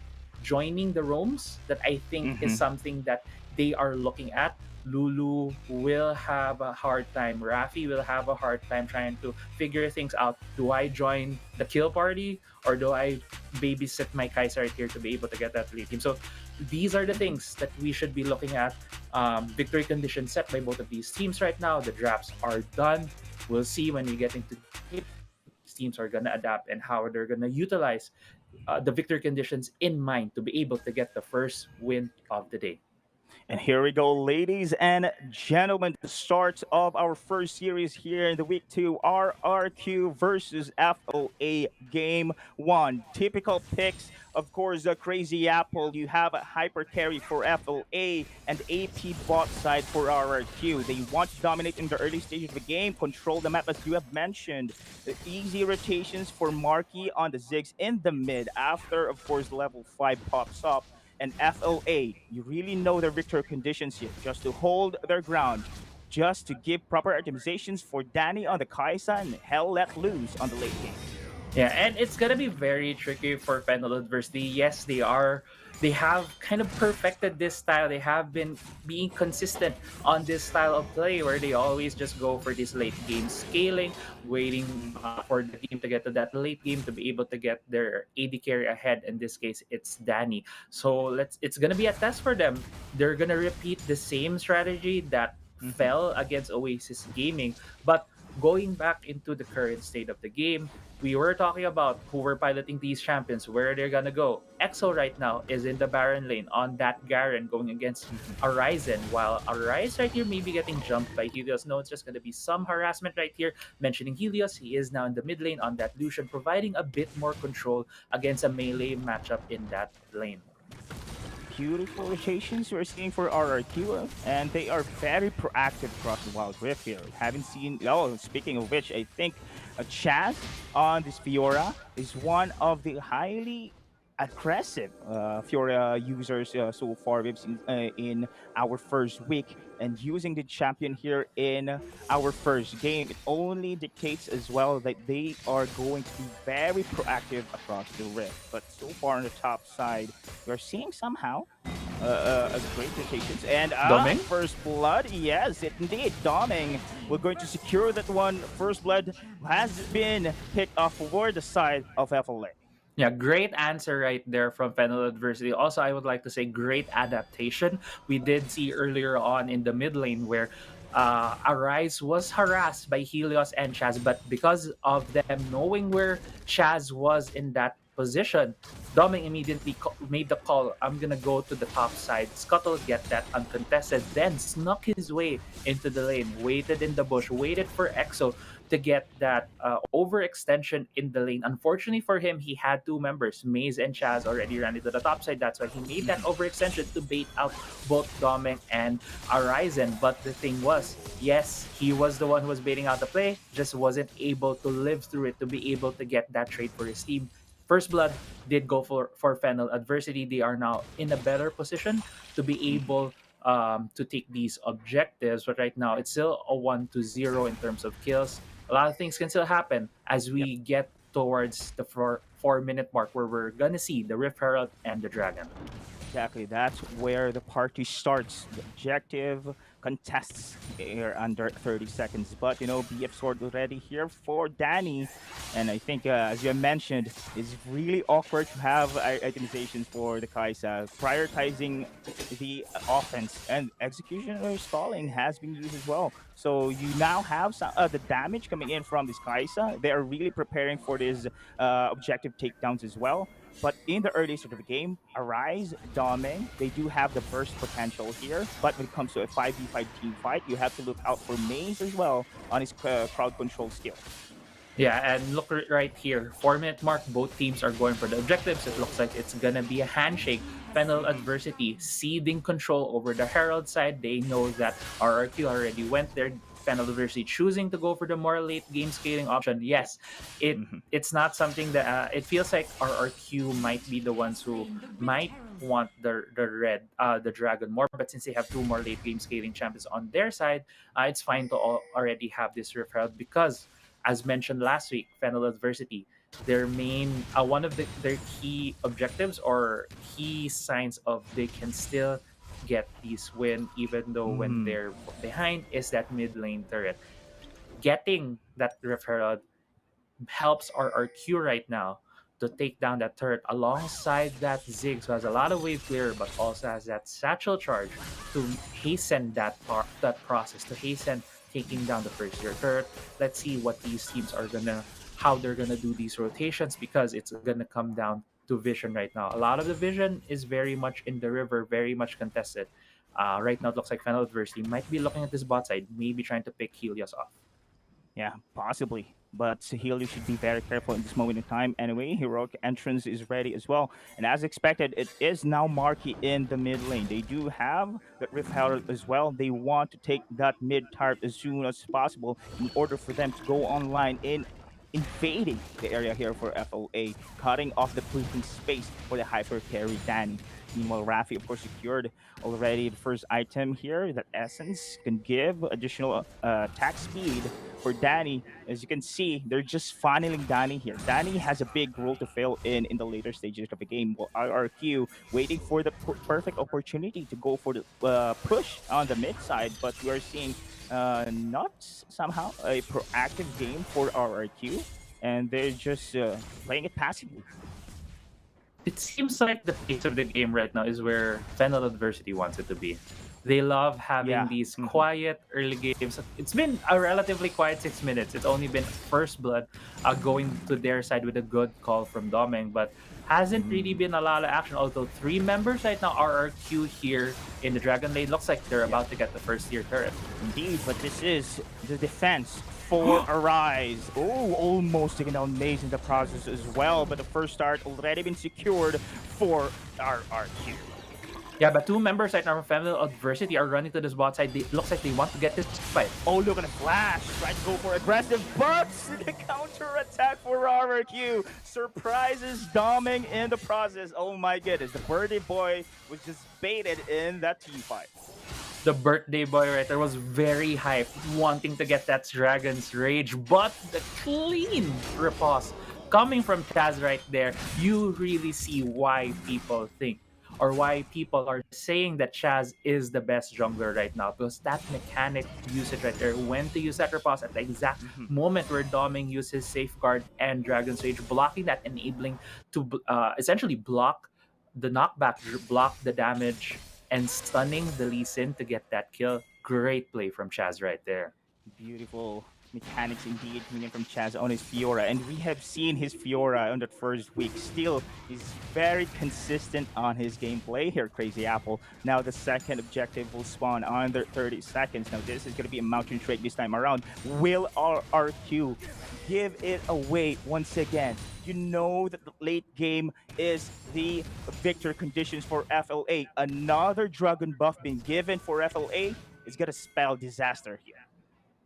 joining the roams. That I think is something that they are looking at. Lulu will have a hard time. Rafi will have a hard time trying to figure things out. Do I join the kill party or do I babysit my Kai'Sa right here to be able to get that lead team? So these are the things that we should be looking at. Victory conditions set by both of these teams right now. The drafts are done. We'll see when we get into if these teams are gonna adapt and how they're gonna utilize the victory conditions in mind to be able to get the first win of the day. And here we go, ladies and gentlemen, the start of our first series here in the week 2, RRQ versus FOA game 1. Typical picks, of course, the Crazy Apple. You have a hyper carry for FOA and AP bot side for RRQ. They want to dominate in the early stages of the game, control the map as you have mentioned. The easy rotations for Marky on the Ziggs in the mid after, of course, level 5 pops up. And FOA, you really know their victory conditions here, just to hold their ground, just to give proper optimizations for Danny on the Kai'Sa and hell let loose on the late game. Yeah, and it's gonna be very tricky for Fennel Adversity. Yes, they have kind of perfected this style. They have been being consistent on this style of play where they always just go for this late game scaling, waiting for the team to get to that late game to be able to get their AD carry ahead. In this case, it's Danny. So it's gonna be a test for them. They're gonna repeat the same strategy that fell against Oasis Gaming, but going back into the current state of the game, we were talking about who were piloting these champions, where they're gonna go. EXO right now is in the Baron lane on that Garen going against Horizon, while Arise right here may be getting jumped by Helios. No, it's just gonna be some harassment right here. Mentioning Helios, he is now in the mid lane on that Lucian, providing a bit more control against a melee matchup in that lane. Beautiful rotations we're seeing for RRQ, and they are very proactive across the Wildrift here. Haven't seen, oh, speaking of which, I think Chaz on this Fiora is one of the highly aggressive Fiora users so far we've seen in our first week, and using the champion here in our first game, it only dictates as well that they are going to be very proactive across the rift. But so far on the top side, we're seeing somehow a great rotations. And Doming? first blood, yes, indeed, Doming. We're going to secure that one. First blood has been picked off for the side of FLA. Yeah, great answer right there from Fennel Adversity. Also, I would like to say great adaptation. We did see earlier on in the mid lane where Arise was harassed by Helios and Chaz, but because of them knowing where Chaz was in that position, Doming immediately made the call, I'm gonna go to the top side, scuttle, get that uncontested, then snuck his way into the lane, waited in the bush, waited for EXO to get that overextension in the lane. Unfortunately for him, he had two members, Maze and Chaz, already ran into the top side. That's why he made that overextension to bait out both Doming and Horizon. But the thing was, yes, he was the one who was baiting out the play, just wasn't able to live through it to be able to get that trade for his team. First Blood did go for Fennel Adversity. They are now in a better position to be able to take these objectives. But right now, it's still a 1-0 in terms of kills. A lot of things can still happen as we get towards the 4-minute mark where we're gonna see the Rift Herald and the Dragon. Exactly, that's where the party starts. The objective contests here under 30 seconds. But, you know, BF Sword already here for Danny. And I think, as you mentioned, it's really awkward to have itemizations for the Kai'Sa. Prioritizing the offense and execution or stalling has been used as well. So you now have some, the damage coming in from this Kai'Sa. They are really preparing for this objective takedowns as well. But in the early sort of the game, Arise, Doming, they do have the burst potential here. But when it comes to a 5v5 team fight, you have to look out for Maze as well on his crowd control skill. Yeah, and look right here, 4-minute mark, both teams are going for the objectives. It looks like it's gonna be a handshake. Fennel Adversity ceding control over the Herald side. They know that RRQ already went there. Fennel University choosing to go for the more late game scaling option, yes, it's not something that it feels like RRQ might be the ones who might want the dragon more, but since they have two more late game scaling champions on their side, it's fine to already have this referral because, as mentioned last week, Fennel Adversity, their main one of their key objectives or key signs of they can still get these win even though when they're behind is that mid lane turret. Getting that referral helps RRQ right now to take down that turret alongside that Ziggs who has a lot of wave clear but also has that satchel charge to hasten that process, to hasten taking down the first tier turret. Let's see what these teams are gonna how they're gonna do these rotations because it's gonna come down to vision right now. A lot of the vision is very much in the river, very much contested. Right now it looks like Fennel Adversity might be looking at this bot side, maybe trying to pick Helios off. Yeah, possibly. But Sahili should be very careful in this moment in time. Anyway, Heroic Entrance is ready as well. And as expected, it is now Marky in the mid lane. They do have that Rift Herald as well. They want to take that mid turret as soon as possible in order for them to go online in invading the area here for FOA, cutting off the breathing space for the hyper carry Danny. Meanwhile, Rafi, of course, secured already the first item here. That Essence can give additional attack speed for Danny. As you can see, they're just funneling Danny here. Danny has a big role to fill in the later stages of the game. While RRQ waiting for the perfect opportunity to go for the push on the mid side, but we are seeing not somehow a proactive game for RRQ, and they're just playing it passively. It seems like the pace of the game right now is where Fennel Adversity wants it to be. They love having these quiet early games. It's been a relatively quiet 6 minutes. It's only been First Blood going to their side with a good call from Domeng, but hasn't really been a lot of action. Although 3 members right now are RRQ here in the Dragon Lane. Looks like they're about to get the first tier turret. Indeed, but this is the defense for Arise. Oh, almost taking down Maze in the process as well, but the first start already been secured for RRQ. Yeah, but 2 members right now from Fennel Adversity are running to this bot side. It looks like they want to get this fight. Oh, look at the flash. Trying to go for aggressive, but the counter attack for RRQ surprises Doming in the process. Oh my goodness, the birthday boy was just baited in that team fight. The birthday boy right there was very hyped, wanting to get that Dragon's Rage, but the clean riposte coming from Chaz right there, you really see why people think or why people are saying that Chaz is the best jungler right now, because that mechanic usage right there, when to use that riposte at the exact moment where Doming uses Safeguard and Dragon's Rage, blocking that, enabling to essentially block the knockback, block the damage, and stunning the Lee Sin to get that kill. Great play from Chaz right there. Beautiful mechanics indeed coming in from Chaz on his Fiora, and we have seen his Fiora on that first week. Still, he's very consistent on his gameplay here, Crazy Apple. Now the second objective will spawn under 30 seconds. Now this is going to be a mountain trade this time around. Will RRQ give it away once again? You know that the late game is the victor conditions for FLA. Another dragon buff being given for FLA is going to spell disaster here.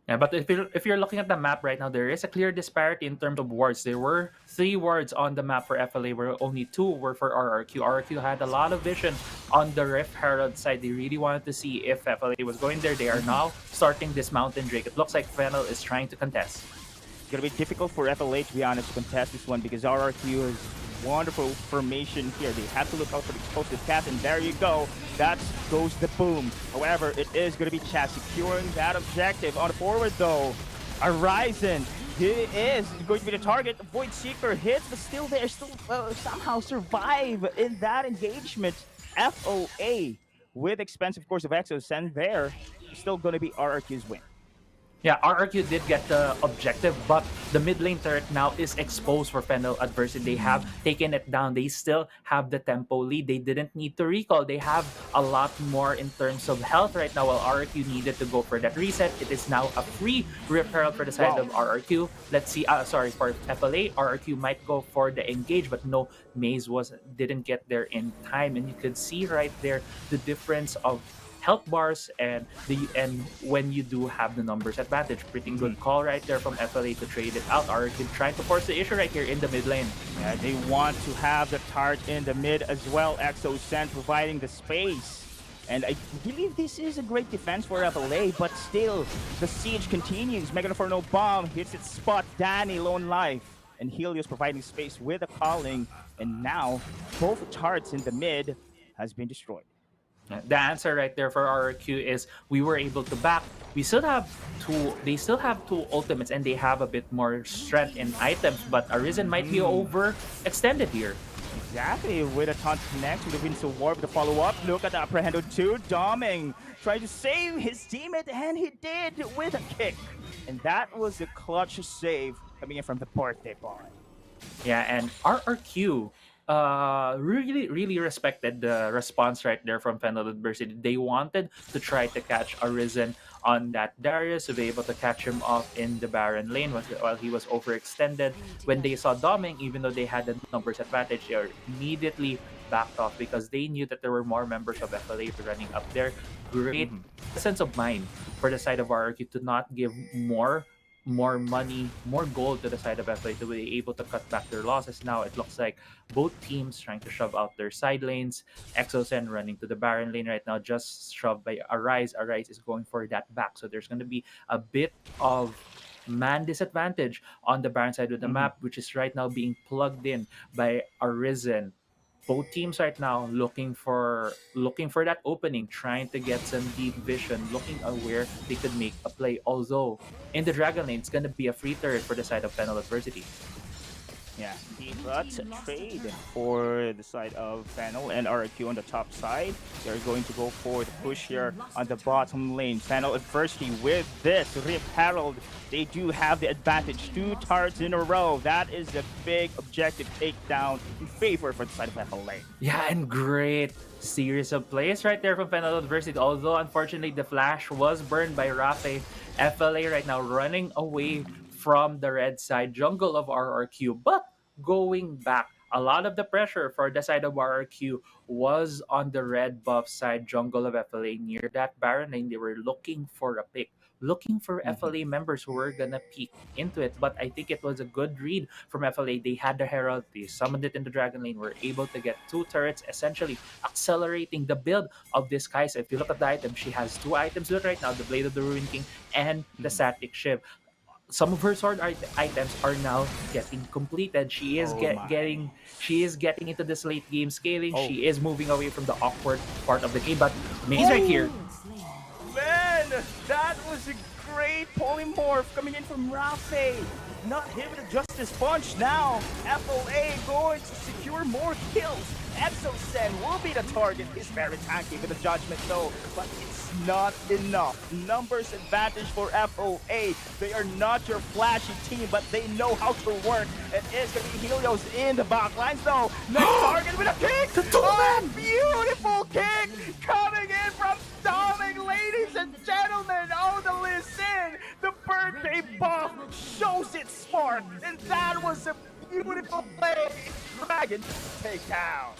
Yeah, but if you're looking at the map right now, there is a clear disparity in terms of wards. There were 3 wards on the map for FLA, where only 2 were for RRQ. RRQ had a lot of vision on the Rift Herald side. They really wanted to see if FLA was going there. They are now starting this Mountain Drake. It looks like Fennel is trying to contest. It's going to be difficult for FLA, to be honest, to contest this one because RRQ is wonderful formation here. They have to look out for the explosive cat, and there you go. That goes the boom. However, it is going to be Chaz securing that objective. On the forward, though, Horizon, he is going to be the target. Void Seeker hits, but still there, still somehow survive in that engagement. FOA with expensive course of Exos, and there, still going to be RRQ's win. Yeah, RRQ did get the objective, but the mid lane turret now is exposed for Fennel Adversity. They have taken it down. They still have the tempo lead. They didn't need to recall. They have a lot more in terms of health right now, while RRQ needed to go for that reset. It is now a free Rift Herald for the side of RRQ. Let's see, sorry, for FLA, RRQ might go for the engage, but no, Maze didn't get there in time. And you could see right there the difference of health bars and when you do have the numbers advantage. Pretty good call right there from FLA to trade it out. RRQ trying to force the issue right here in the mid lane. Yeah, they want to have the tart in the mid as well. Exocent providing the space. And I believe this is a great defense for FLA, but still, the siege continues. Megan for no bomb hits its spot. Danny lone life. And Helios providing space with a calling. And now, both tarts in the mid has been destroyed. The answer right there for RRQ is we were able to back. We still have they still have two ultimates and they have a bit more strength in items, but Arisen might be overextended here. Exactly, with a taunt connect, would have been so warped to follow up. Look at the apprehended two, Doming trying to save his teammate, and he did with a kick. And that was a clutch save coming in from the birthday boy. Yeah, and RRQ really respected the response right there from Fennel Adversity. They wanted to try to catch Arisen on that Darius to be able to catch him off in the Baron lane while he was overextended. When they saw Doming, even though they had the numbers advantage, they immediately backed off because they knew that there were more members of FLA running up there. Great sense of mind for the side of RRQ to not give more money, more gold to the side of FLA to be able to cut back their losses. Now it looks like both teams trying to shove out their side lanes. Exocen running to the Baron lane right now, just shoved by Arise. Arise is going for that back, so there's going to be a bit of man disadvantage on the Baron side of the map, which is right now being plugged in by Arisen. Both teams right now looking for that opening, trying to get some deep vision, looking at where they could make a play. Although in the Dragon lane, it's gonna be a free turret for the side of Fennel Adversity. Yeah, but trade for the side of Fennel and RRQ on the top side. They're going to go for the push here on the bottom lane. Fennel Adversity with this Rip Herald. They do have the advantage. 2 targets in a row. That is a big objective takedown in favor for the side of FLA. Yeah, and great series of plays right there from Fennel Adversity. Although unfortunately the flash was burned by Rafe. FLA right now running away from the red side jungle of RRQ, but going back, a lot of the pressure for the side of RRQ was on the red buff side jungle of FLA. Near that Baron lane, they were looking for a pick, looking for FLA members who were gonna peek into it. But I think it was a good read from FLA. They had the Herald, they summoned it in the Dragon lane, were able to get 2 turrets, essentially accelerating the build of this Kai'Sa. If you look at the item, she has 2 items with right now, the Blade of the Ruin King and the Static Shiv. Some of her sword items are now getting completed. She is getting into this late game scaling. She is moving away from the awkward part of the game. But Maze right here. Man, that was a great polymorph coming in from Rafe. Not hit with a Justice Punch now. FLA going to secure more kills. Exocen will be the target. He's very tanky with the judgment though, but it's not enough. Numbers advantage for FOA. They are not your flashy team, but they know how to work. It is going to be Helios in the back lines though. Next target with a kick. Oh, beautiful kick coming in from Doming, ladies and gentlemen. Oh, the listen. The birthday buff shows its spark, and that was a beautiful play. Dragon takedown.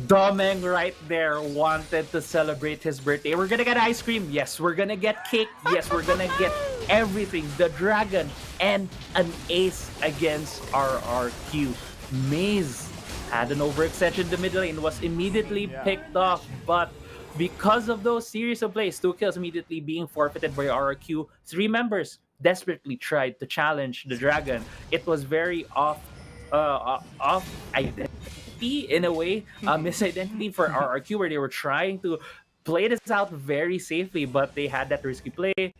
Domeng right there wanted to celebrate his birthday. We're gonna get ice cream. Yes, we're gonna get cake. Yes, we're gonna get everything. The Dragon and an ace against RRQ. Maze had an overextension in the middle lane, was immediately picked off, but because of those series of plays, 2 kills immediately being forfeited by RRQ, 3 members desperately tried to challenge the Dragon. It was very off identity in a way, misidentity for RRQ, where they were trying to play this out very safely, but they had that risky play.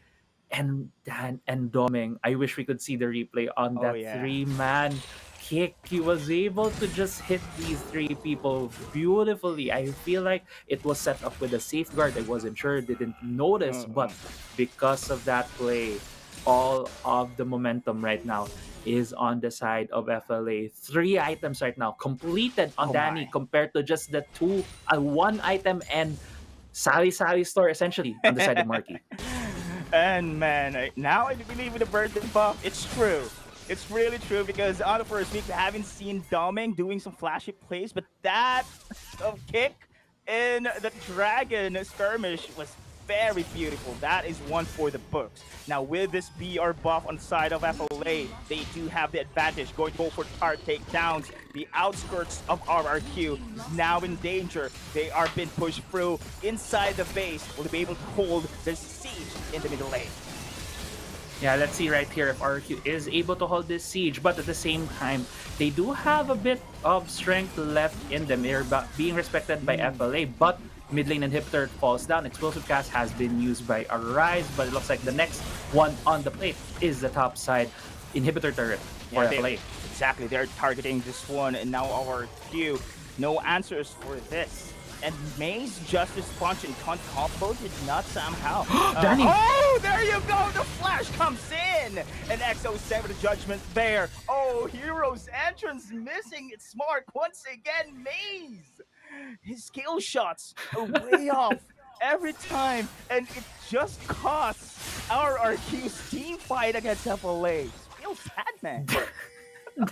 And Doming, I wish we could see the replay on that 3-man kick. He was able to just hit these 3 people beautifully. I feel like it was set up with a safeguard. I wasn't sure, didn't notice, but because of that play, all of the momentum right now is on the side of FLA. 3 items right now completed on Danny compared to just the 1 item and Sally store essentially on the side of Marky. And man, now I believe with the birthday buff, it's true. It's really true because on the first week, we haven't seen Doming doing some flashy plays, but that kick in the Dragon skirmish was Very beautiful. That is one for the books. Now, with this BR buff on the side of FLA, they do have the advantage. Going to go for hard takedowns. The outskirts of RRQ is now in danger. They are being pushed through inside the base. Will they be able to hold the siege in the middle lane? Yeah, let's see right here if RQ is able to hold this siege, but at the same time, they do have a bit of strength left in them. They're being respected by FLA, but mid lane inhibitor falls down. Explosive cast has been used by Arise, but it looks like the next one on the plate is the top side inhibitor turret for FLA. Exactly, they're targeting this one, and now our Q. No answers for this. And May's just response and taunt combo did not somehow. Danny! Oh, there you go! The flash comes in! And XO7 the judgment there. Oh, Hero's entrance missing. It's smart. Once again, Maze! His skill shots are way off every time, and it just costs our RQ's team fight against FLA. Feels sad, man.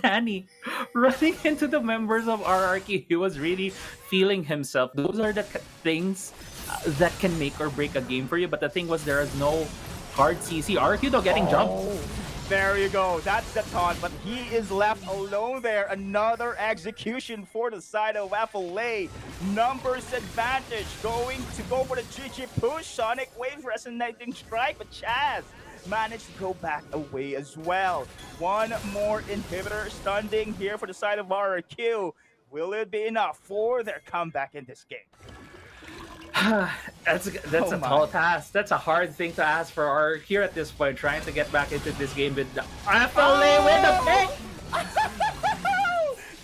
Danny running into the members of RRQ. He was really feeling himself. Those are the things that can make or break a game for you. But the thing was, there is no hard CC. RRQ though getting jumped. There you go. That's the taunt, but he is left alone there. Another execution for the side of FLA. Numbers advantage going to go for the GG push. Sonic Wave resonating strike, but Chaz managed to go back away as well. One more inhibitor stunning here for the side of RRQ. Will it be enough for their comeback in this game? That's a tall task. That's a hard thing to ask for RRQ at this point, trying to get back into this game with the FLA with the pick.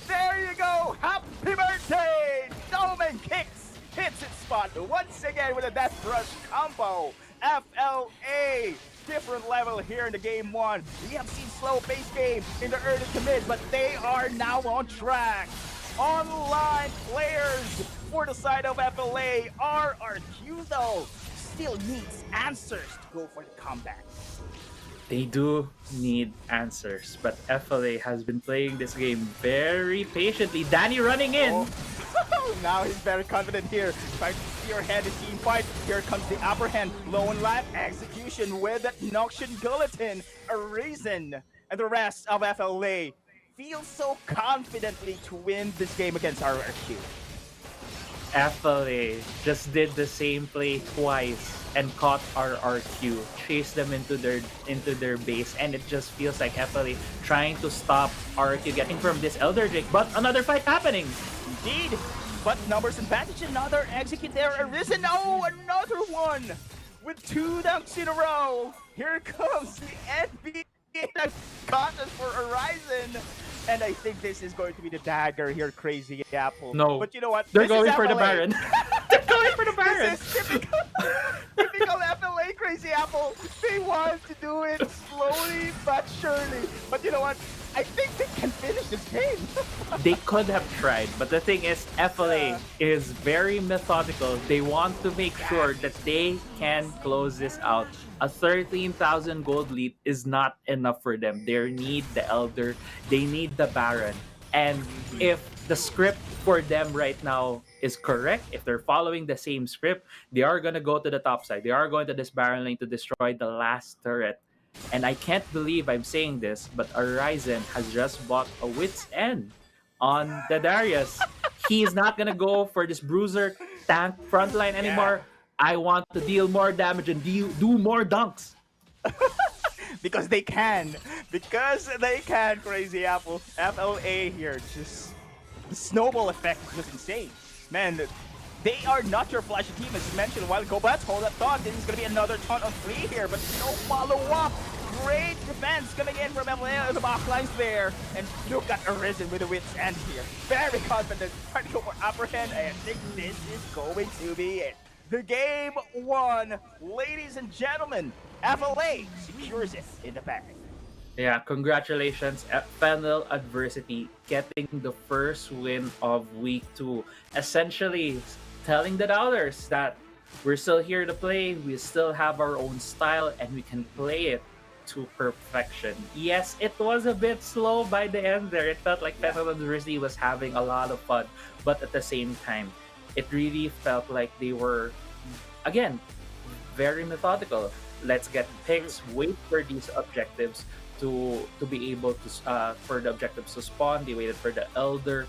There you go. Happy birthday. Doman kicks, hits its spot once again with a Death Rush combo. FLA, different level here in the game one. We have seen slow base game in the early to mid, but they are now on track. Online players for the side of FLA. RRQ though still needs answers to go for the comeback. They do need answers, but FLA has been playing this game very patiently. Danny running in. Now he's very confident here. Trying to spearhead the team fight. Here comes the upper hand. Lone life execution with that Noxian Guillotine. Arisen and the rest of FLA feel so confidently to win this game against RRQ. FLA just did the same play twice and caught RRQ, chased them into their base, and it just feels like FLA trying to stop RRQ getting from this Elder Drake, but another fight happening. Indeed, but numbers advantage, another execute there, Arisen, oh, another one with 2 dunks in a row. Here comes the NBA contest for Horizon. And I think this is going to be the dagger here, Crazy Apple. No. But you know what? They're going for the Baron. They're going for the Baron. This is typical FLA, Crazy Apple. They want to do it slowly but surely. But you know what? I think they can finish this game. They could have tried, but the thing is, FLA is very methodical. They want to make sure that they can close this out. A 13,000 gold lead is not enough for them. They need the Elder, they need the Baron. And if the script for them right now is correct, if they're following the same script, they are going to go to the top side. They are going to this Baron lane to destroy the last turret. And I can't believe I'm saying this, but Horizon has just bought a Wit's End on the Darius. He's not going to go for this bruiser tank frontline anymore. I want to deal more damage and do more dunks. Because they can. Because they can, Crazy Apple. FLA here, just the snowball effect is just insane. Man, they are not your flashy team, as you mentioned a while ago, but hold that thought. This is going to be another ton on 3 here, but no follow-up. Great defense coming in from FLA. The back lines there. And look at Arisen with the Wit's End here. Very confident. Trying to go for upper hand. I think this is going to be it. The game won. Ladies and gentlemen, FLA secures it in the bag. Yeah, congratulations at Fennel Adversity getting the first win of week 2. Essentially telling the doubters that we're still here to play, we still have our own style, and we can play it to perfection. Yes, it was a bit slow by the end there. It felt like Fennel Adversity was having a lot of fun, but at the same time, it really felt like they were, again, very methodical. Let's get picks, wait for these objectives to be able to for the objectives to spawn. They waited for the Elder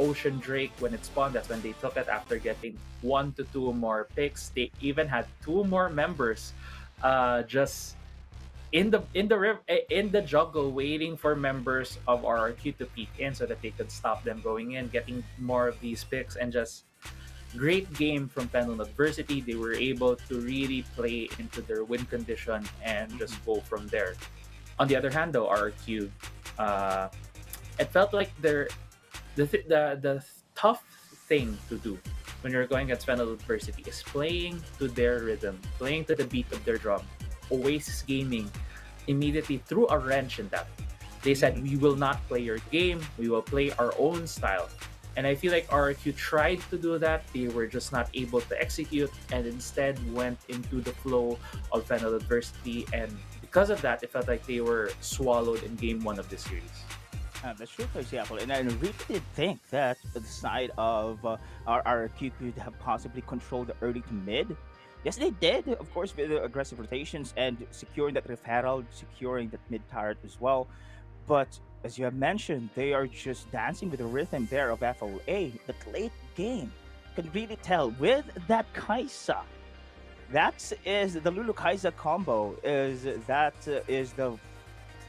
Ocean Drake when it spawned. That's when they took it after getting 1 to 2 more picks. They even had 2 more members just in the jungle waiting for members of RRQ to peek in so that they could stop them going in, getting more of these picks, and just great game from Fennel Adversity. They were able to really play into their win condition and just go from there. On the other hand, though, RRQ, it felt like the tough thing to do when you're going against Fennel Adversity is playing to their rhythm, playing to the beat of their drum. Oasis Gaming immediately threw a wrench in that. They said, we will not play your game, we will play our own style. And I feel like RRQ tried to do that. They were just not able to execute and instead went into the flow of Fennel Adversity. And because of that, it felt like they were swallowed in game 1 of the series. That's true, for example. And I really did think that the side of our RRQ could have possibly controlled the early to mid. Yes, they did, of course, with the aggressive rotations and securing that referral, securing that mid turret as well. But as you have mentioned, they are just dancing with the rhythm there of FLA. That late game can really tell with that Kaisa. That is the Lulu Kaisa combo. Is the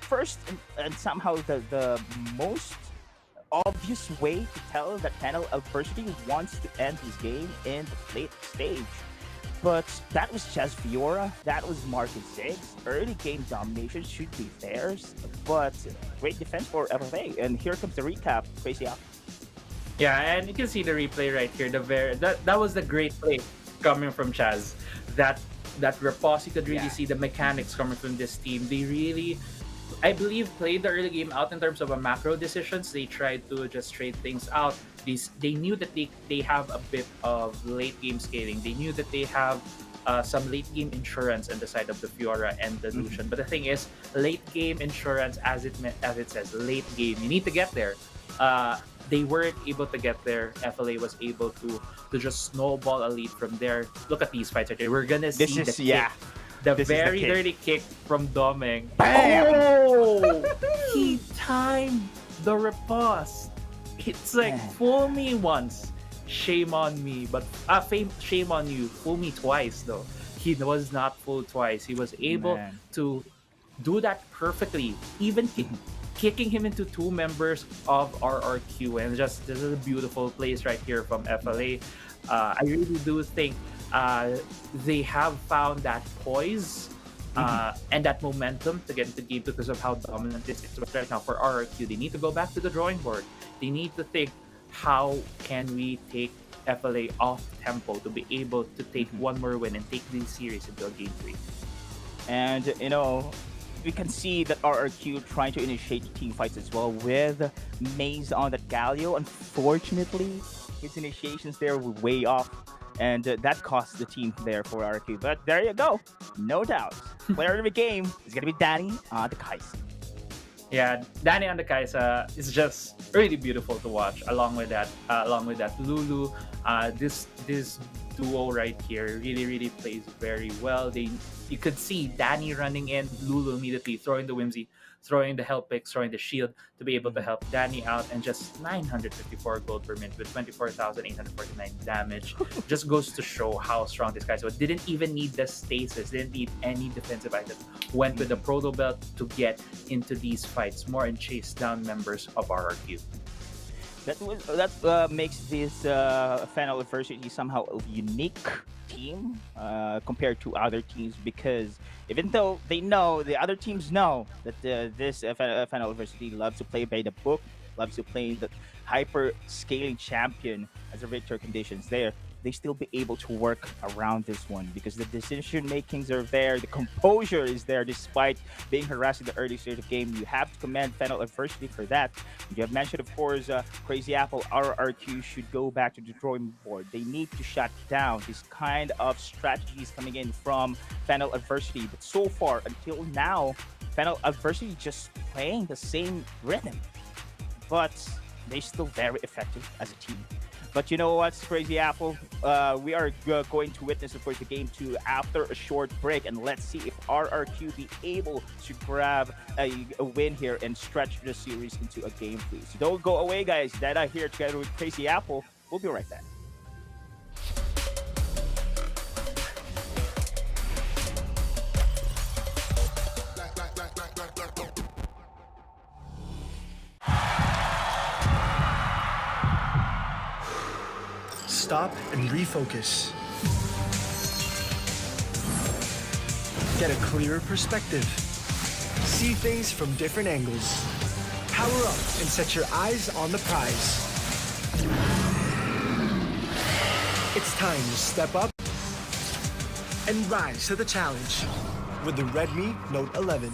first and somehow the most obvious way to tell that Fennel Adversity wants to end his game in the late stage. But that was Chaz Fiora, that was Marcus Ziggs. Early game domination should be theirs, but great defense for FFA. And here comes the recap, Crazy Up. Yeah, and you can see the replay right here. That was the great play coming from Chaz. That riposte, you could really see the mechanics coming from this team. They really, I believe, played the early game out in terms of a macro decisions. They tried to just trade things out. They knew that they have a bit of late game scaling. They knew that they have some late game insurance on the side of the Fiora and the Lucian. But the thing is, late game insurance, as it says, late game. You need to get there. They weren't able to get there. FLA was able to just snowball a lead from there. Look at these fights right here. We're gonna see the very dirty kick from Doming. Bam! Oh, he timed the riposte. It's like, fool me once, shame on me. But shame on you, fool me twice though. He was not fooled twice. He was able to do that perfectly, even kicking him into 2 members of RRQ. And this is a beautiful place right here from FLA. I really do think they have found that poise and that momentum to get into the game because of how dominant this is right now for RRQ. They need to go back to the drawing board. They need to think, how can we take FLA off tempo to be able to take one more win and take this series into a game 3? And, you know, we can see that RRQ trying to initiate team fights as well with Maze on that Galio. Unfortunately, his initiations there were way off. And that cost the team there for RRQ. But there you go. No doubt. Player of the game is going to be Danny on the Kaisa. Yeah, Danny on the Kaisa is just really beautiful to watch. Along with that Lulu, this duo right here really plays very well. You could see Danny running in, Lulu immediately throwing the Whimsy, throwing the help pick, throwing the shield to be able to help Danny out, and just 954 gold per minute with 24,849 damage. Just goes to show how strong this guy is. So didn't even need the stasis, didn't need any defensive item. Went with the Proto Belt to get into these fights more and chase down members of RRQ. That makes this Fennel Adversity somehow a unique team compared to other teams, because even though they know, the other teams know that this Fennel Adversity loves to play by the book, loves to play the hyper scaling champion as a victor conditions there, they still be able to work around this one because the decision makings are there, the composure is there despite being harassed in the early stage of the game. You have to commend Fennel Adversity for that. You have mentioned, of course, Crazy Apple, RRQ should go back to the drawing board. They need to shut down this kind of strategies coming in from Fennel Adversity. But so far, until now, Fennel Adversity just playing the same rhythm. But they're still very effective as a team. But you know what's crazy, Apple? We are going to witness, of course, the game 2 after a short break, and let's see if RRQ be able to grab a win here and stretch the series into a game 3. So don't go away, guys. Dada here together with Crazy Apple. We'll be right back. Stop and refocus. Get a clearer perspective. See things from different angles. Power up and set your eyes on the prize. It's time to step up and rise to the challenge with the Redmi Note 11.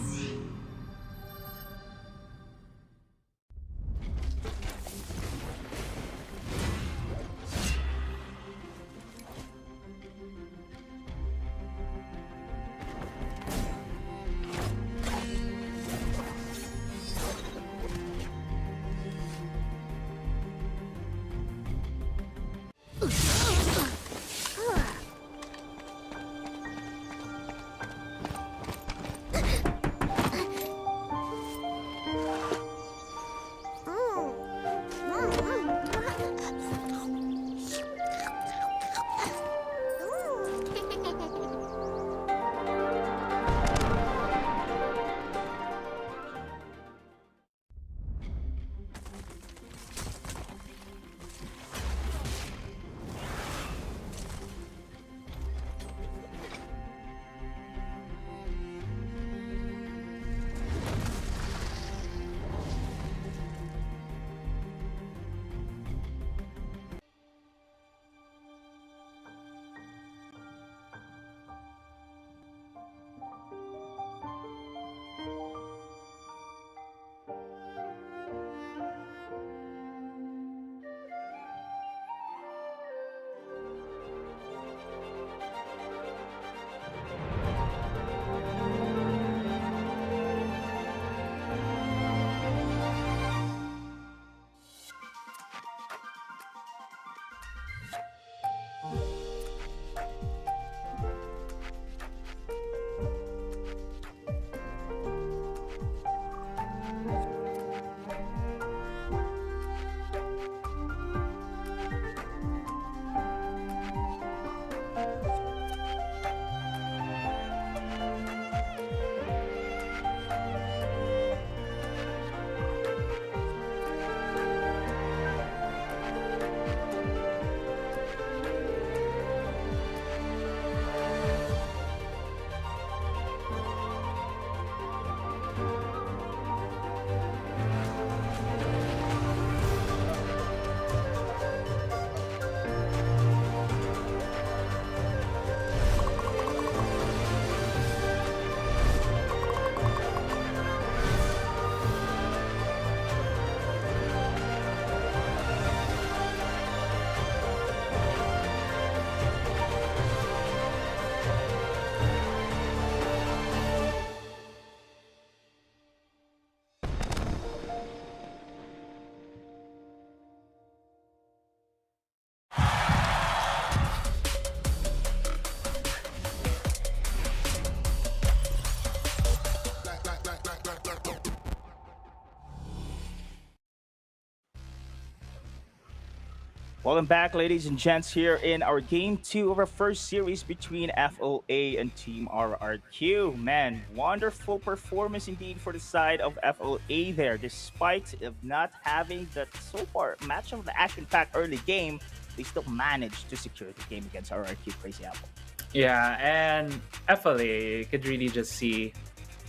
Welcome back, ladies and gents, here in our game 2 of our first series between FLA and Team RRQ. Man, wonderful performance indeed for the side of FLA there. Despite of not having that so far match of the action-packed early game, they still managed to secure the game against RRQ. Crazy Apple. Yeah, and FLA could really just see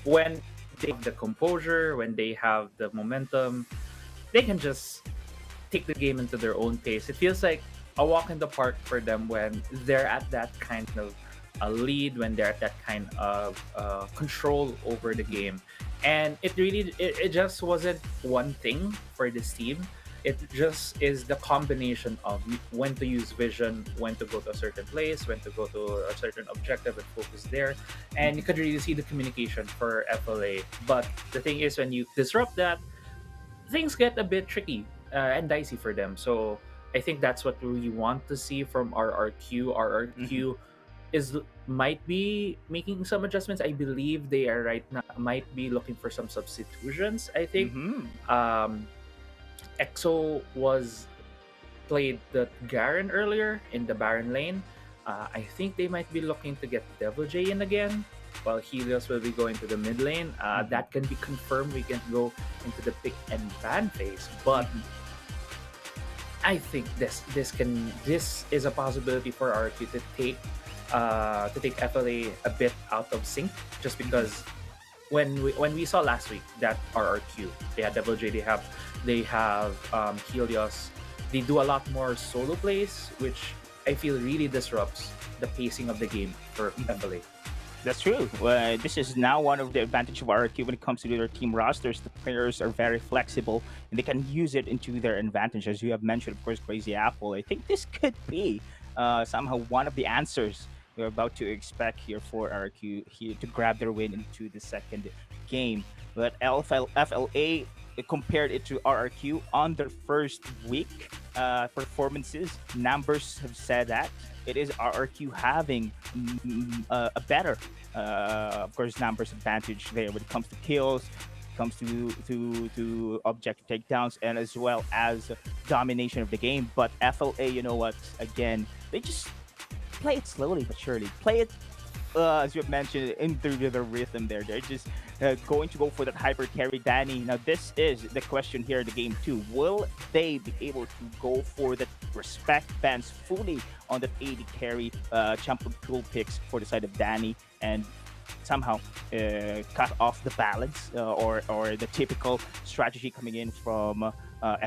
when they have the composure, when they have the momentum, they can just take the game into their own pace. It feels like a walk in the park for them when they're at that kind of a lead, when they're at that kind of control over the game. And it just wasn't one thing for this team. It just is the combination of when to use vision, when to go to a certain place, when to go to a certain objective and focus there. And you could really see the communication for FLA. But the thing is, when you disrupt that, things get a bit tricky and dicey for them. So I think that's what we want to see from RRQ. RRQ is might be making some adjustments. I believe they are right now might be looking for some substitutions. I think EXO was played the Garen earlier in the Baron lane. I think they might be looking to get Devil J in again, while Helios will be going to the mid lane. That can be confirmed. We can go into the pick and ban phase, but I think this is a possibility for RRQ to take FLA a bit out of sync, just because when we saw last week that RRQ, they had Devil J, they have Helios, they do a lot more solo plays, which I feel really disrupts the pacing of the game for FLA. That's true. This is now one of the advantage of RRQ when it comes to their team rosters. The players are very flexible and they can use it into their advantage. As you have mentioned, of course, Crazy Apple. I think this could be somehow one of the answers we're about to expect here for RRQ here to grab their win into the second game. But FLA compared it to RRQ on their first week performances. Numbers have said that it is RRQ having a better, of course, numbers advantage there when it comes to kills, comes to objective takedowns, and as well as domination of the game. But FLA, you know what? Again, they just play it slowly but surely. Play it, as you have mentioned, into the rhythm there. They're just going to go for that hyper carry Danny. Now, this is the question here in the game too. Will they be able to go for that respect bans fully on that AD carry champion pool picks for the side of Danny and somehow cut off the balance or the typical strategy coming in from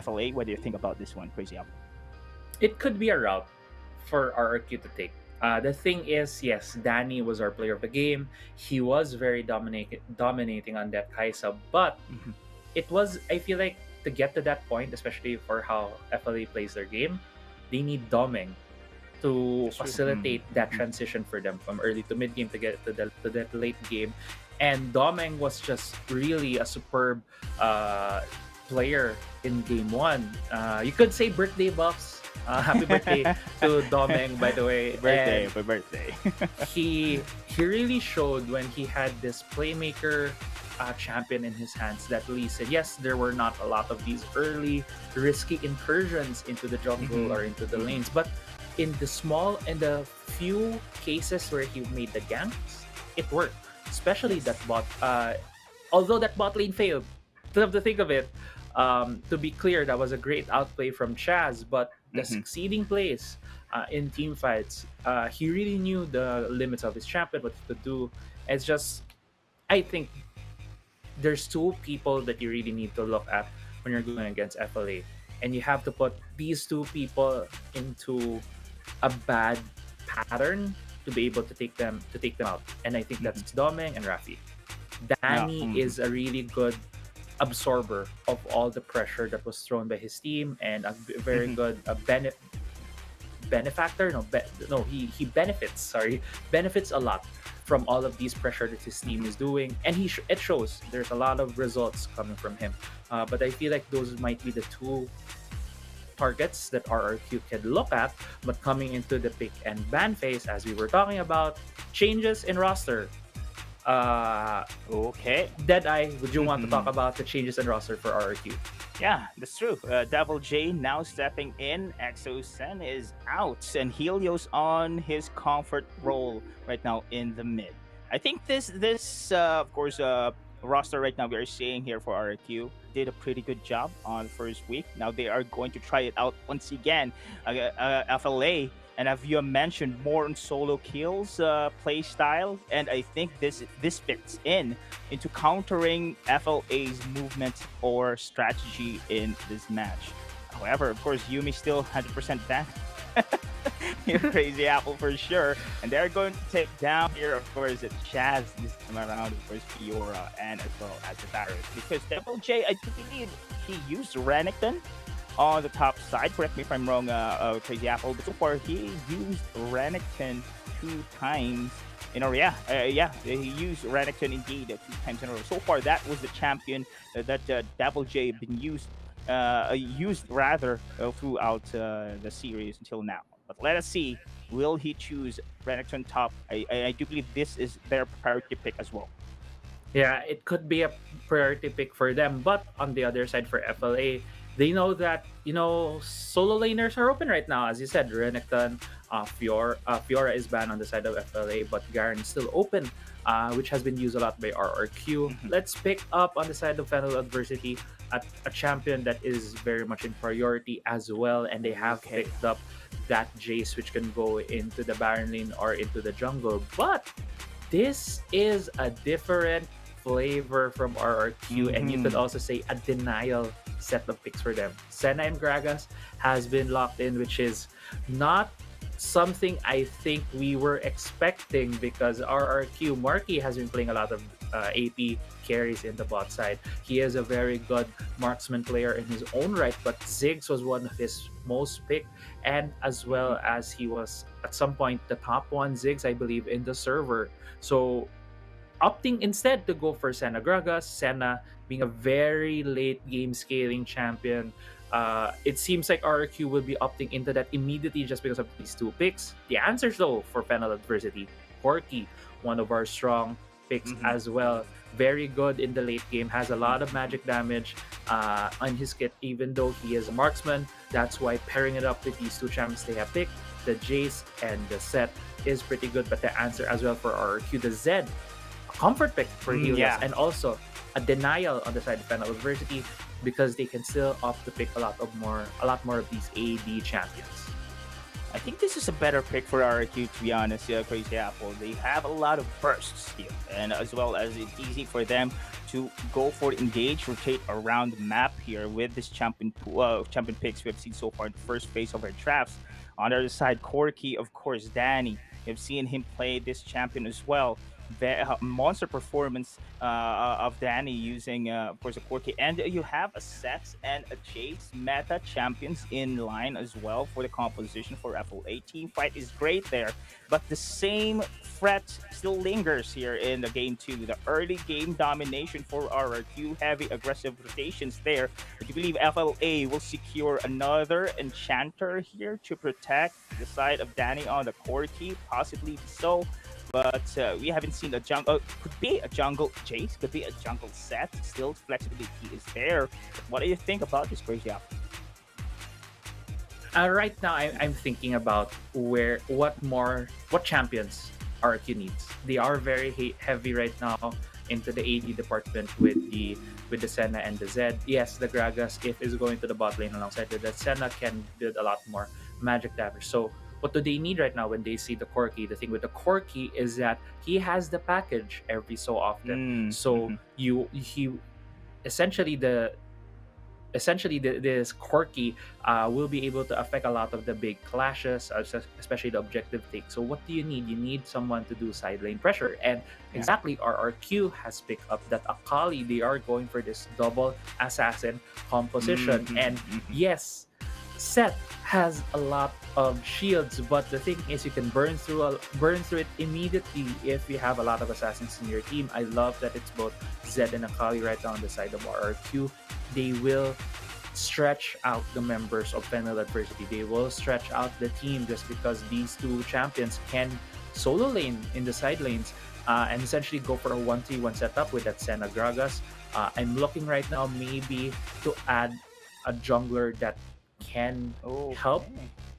FLA? What do you think about this one, Crazy Apple? It could be a route for RRQ to take. The thing is, yes, Danny was our player of the game. He was very dominating on that Kaisa, but it was, I feel like, to get to that point, especially for how FLA plays their game, they need doming to facilitate that transition for them from early to mid game to get to that late game. And Domeng was just really a superb player in game one. You could say birthday buffs. Happy birthday to Domeng, by the way. Happy birthday. he really showed when he had this playmaker champion in his hands that Lee said, yes, there were not a lot of these early risky incursions into the jungle or into the lanes, but in the few cases where he made the ganks, it worked. Especially that bot, although that bot lane failed. To have to think of it, to be clear, that was a great outplay from Chaz, but the succeeding plays in team fights, he really knew the limits of his champion, what he could do. It's just, I think there's two people that you really need to look at when you're going against FLA, and you have to put these two people into a bad pattern to be able to take them out. And I think that's Domeng and Rafi. Danny is a really good absorber of all the pressure that was thrown by his team, and a very good benefactor. He benefits a lot from all of these pressure that his team is doing, and it shows. There's a lot of results coming from him. But I feel like those might be the two targets that RRQ can look at. But coming into the pick and ban phase, as we were talking about, changes in roster. Okay. Deadeye, would you want to talk about the changes in roster for RRQ? Yeah, that's true. Devil J now stepping in. Exo Sen is out, and Helios on his comfort role right now in the mid. I think this of course roster right now we are seeing here for RRQ did a pretty good job on the first week. Now they are going to try it out once again. FLA, and as you mentioned, more on solo kills play style, and I think this fits into countering FLA's movement or strategy in this match. However, of course, Yumi still 100% back. You're Crazy Apple for sure, and they're going to take down here, of course, Chaz this time around, of course, Fiora, and as well as the Barrett, because Devil J, I believe he used Renekton on the top side. Correct me if I'm wrong, Crazy Apple, but so far he used Renekton 2 times in a row. He used Renekton indeed 2 times in a row. So far, that was the champion that Devil J been used used rather throughout the series until now. But let us see, will he choose Renekton top? I do believe this is their priority pick as well. Yeah, it could be a priority pick for them, but on the other side for FLA, they know that solo laners are open right now. As you said, Renekton, Fiora is banned on the side of FLA, but Garen is still open, which has been used a lot by RRQ. Let's pick up on the side of Fennel Adversity at a champion that is very much in priority as well, and they have picked up that Jace, which can go into the Baron lane or into the jungle, but this is a different flavor from RRQ, and you could also say a denial set of picks for them. Senna and Gragas has been locked in, which is not something I think we were expecting, because RRQ Marky has been playing a lot of AP carries in the bot side. He is a very good marksman player in his own right, but Ziggs was one of his most picked, and as well as he was at some point the top one Ziggs, I believe, in the server. So opting instead to go for Senna Gragas, Senna being a very late game scaling champion. It seems like RRQ will be opting into that immediately just because of these two picks. The answers though for Fennel Adversity, Corki, one of our strong picks as well. Very good in the late game, has a lot of magic damage on his kit, even though he is a marksman. That's why pairing it up with these two champions they have picked, the Jace and the Set, is pretty good. But the answer as well for RRQ, the Zed, a comfort pick for Helios, and also a denial on the side of Fennel Adversity, because they can still opt to pick a lot more of these AD champions. I think this is a better pick for RRQ, to be honest, Crazy Apple. They have a lot of bursts here, and as well as it's easy for them to go for engage, rotate around the map here with this champion picks we have seen so far in the first phase of our drafts. On the other side, Corki, of course, Danny. You've seen him play this champion as well. Monster performance of Danny using, of course, a Corki. And you have a Set and a Chase meta champions in line as well for the composition for FLA. Team fight is great there, but the same threat still lingers here in the game 2. The early game domination for RRQ, heavy aggressive rotations there. But you believe FLA will secure another Enchanter here to protect the side of Danny on the Corki? Possibly so. But we haven't seen a jungle. Could be a jungle Jace, could be a jungle Set. Still, flexibility is there. What do you think about this, Crazy Apple? Right now, I'm thinking about what champions RRQ needs. They are very heavy right now into the AD department with the Senna and the Zed. Yes, the Gragas, if is going to the bot lane alongside the Senna, can build a lot more magic damage. So what do they need right now when they see the Corki? The thing with the Corki is that he has the package every so often. So he essentially this Corki will be able to affect a lot of the big clashes, especially the objective take. So what do you need? You need someone to do side lane pressure, and exactly RRQ has picked up that Akali. They are going for this double assassin composition, and yes, Set has a lot of shields, but the thing is you can burn through it immediately if you have a lot of assassins in your team. I love that it's both Zed and Akali right now on the side of RRQ. They will stretch out the members of Fennel Adversity. They will stretch out the team just because these two champions can solo lane in the side lanes and essentially go for a 1-3-1 setup with that Senna Gragas. I'm looking right now maybe to add a jungler that can help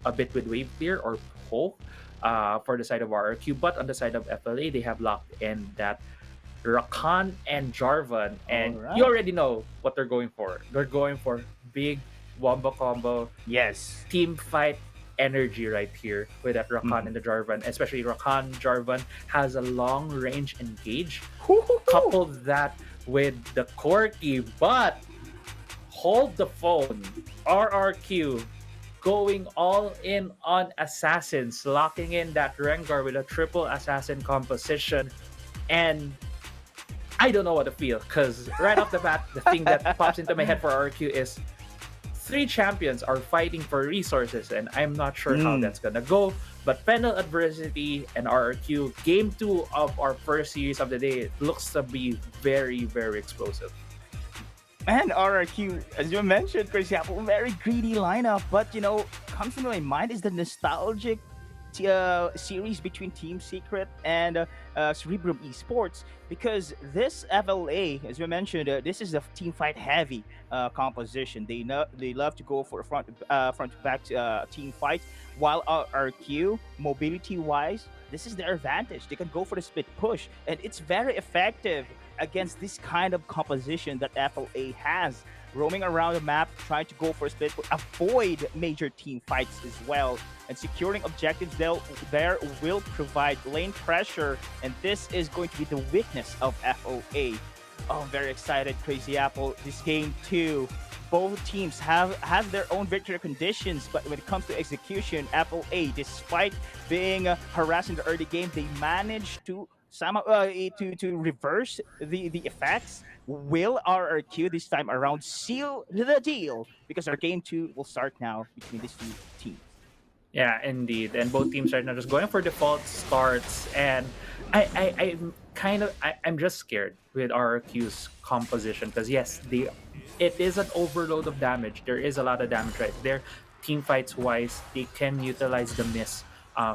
a bit with wave clear or poke for the side of RRQ, but on the side of FLA, they have locked in that Rakan and Jarvan, and you already know what they're going for. They're going for big wombo combo, team fight energy right here with that Rakan and the Jarvan. Especially Rakan Jarvan has a long range engage. Couple that with the Corki, but hold the phone. RRQ going all in on assassins, locking in that Rengar with a triple assassin composition. And I don't know what to feel, because right off the bat, the thing that pops into my head for RRQ is 3 champions are fighting for resources, and I'm not sure how that's gonna go. But Fennel Adversity and RRQ, game 2 of our first series of the day, looks to be very, very explosive. And RRQ, as you mentioned, Chris Apple, very greedy lineup. But comes to my mind is the nostalgic series between Team Secret and Cerebrum Esports, because this FLA, as we mentioned, this is a team fight heavy composition. They love to go for front to back team fights, while RQ mobility wise, this is their advantage. They can go for the split push, and it's very effective against this kind of composition that FLA has. Roaming around the map, trying to go for a split, avoid major team fights as well, and securing objectives there will provide lane pressure, and this is going to be the weakness of FOA. Oh, I'm very excited, Crazy Apple. This game too. Both teams have their own victory conditions, but when it comes to execution, FOA, despite being harassed in the early game, they managed to somehow to reverse the effects. Will RRQ this time around seal the deal? Because our game 2 will start now between these two teams. Yeah, indeed. And both teams right now just going for default starts. And I'm just scared with RRQ's composition, because yes, it is an overload of damage. There is a lot of damage right there. Team fights wise, they can utilize the miss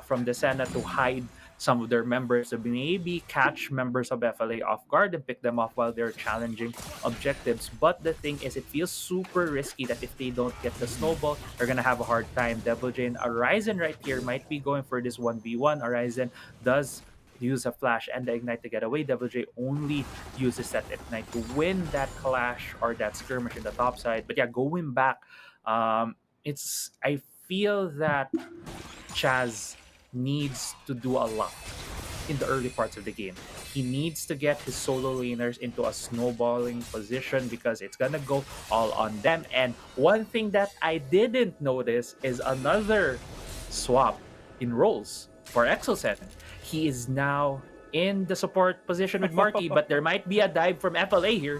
from the Senna to hide some of their members, to maybe catch members of FLA off guard and pick them off while they're challenging objectives. But the thing is, it feels super risky that if they don't get the snowball, they're gonna have a hard time. Devil J and Horizon right here might be going for this 1v1. Horizon does use a flash and the ignite to get away. Devil J only uses that ignite to win that clash or that skirmish in the top side. But yeah, going back, I feel that Chaz needs to do a lot in the early parts of the game. He needs to get his solo laners into a snowballing position, because it's gonna go all on them. And one thing that I didn't notice is another swap in roles for Exocet. He is now in the support position with Marky, but there might be a dive from FLA here.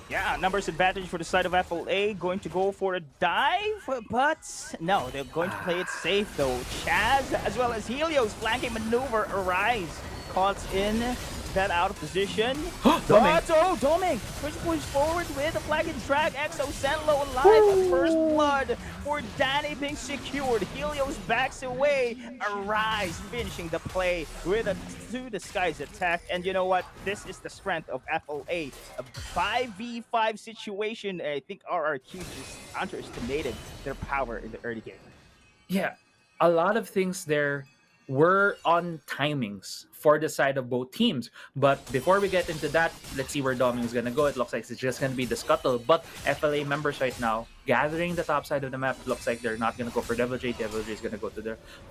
Yeah, numbers advantage for the side of FLA, going to go for a dive, but no, they're going to play it safe though. Chaz as well as Helios flanking maneuver arise, caught in that out of position. Doming push forward with a flag and drag. Exo Senlo alive. First blood for Danny being secured. Helios backs away. Arise finishing the play with a to the skies attack. And you know what? This is the strength of FLA. A 5v5 situation. I think RRQ just underestimated their power in the early game. Yeah, a lot of things there were on timings for the side of both teams. But before we get into that, let's see where Doming is going to go. It looks like it's just going to be the scuttle. But FLA members right now, gathering the top side of the map, looks like they're not going to go for Devil J. Devil J is going to go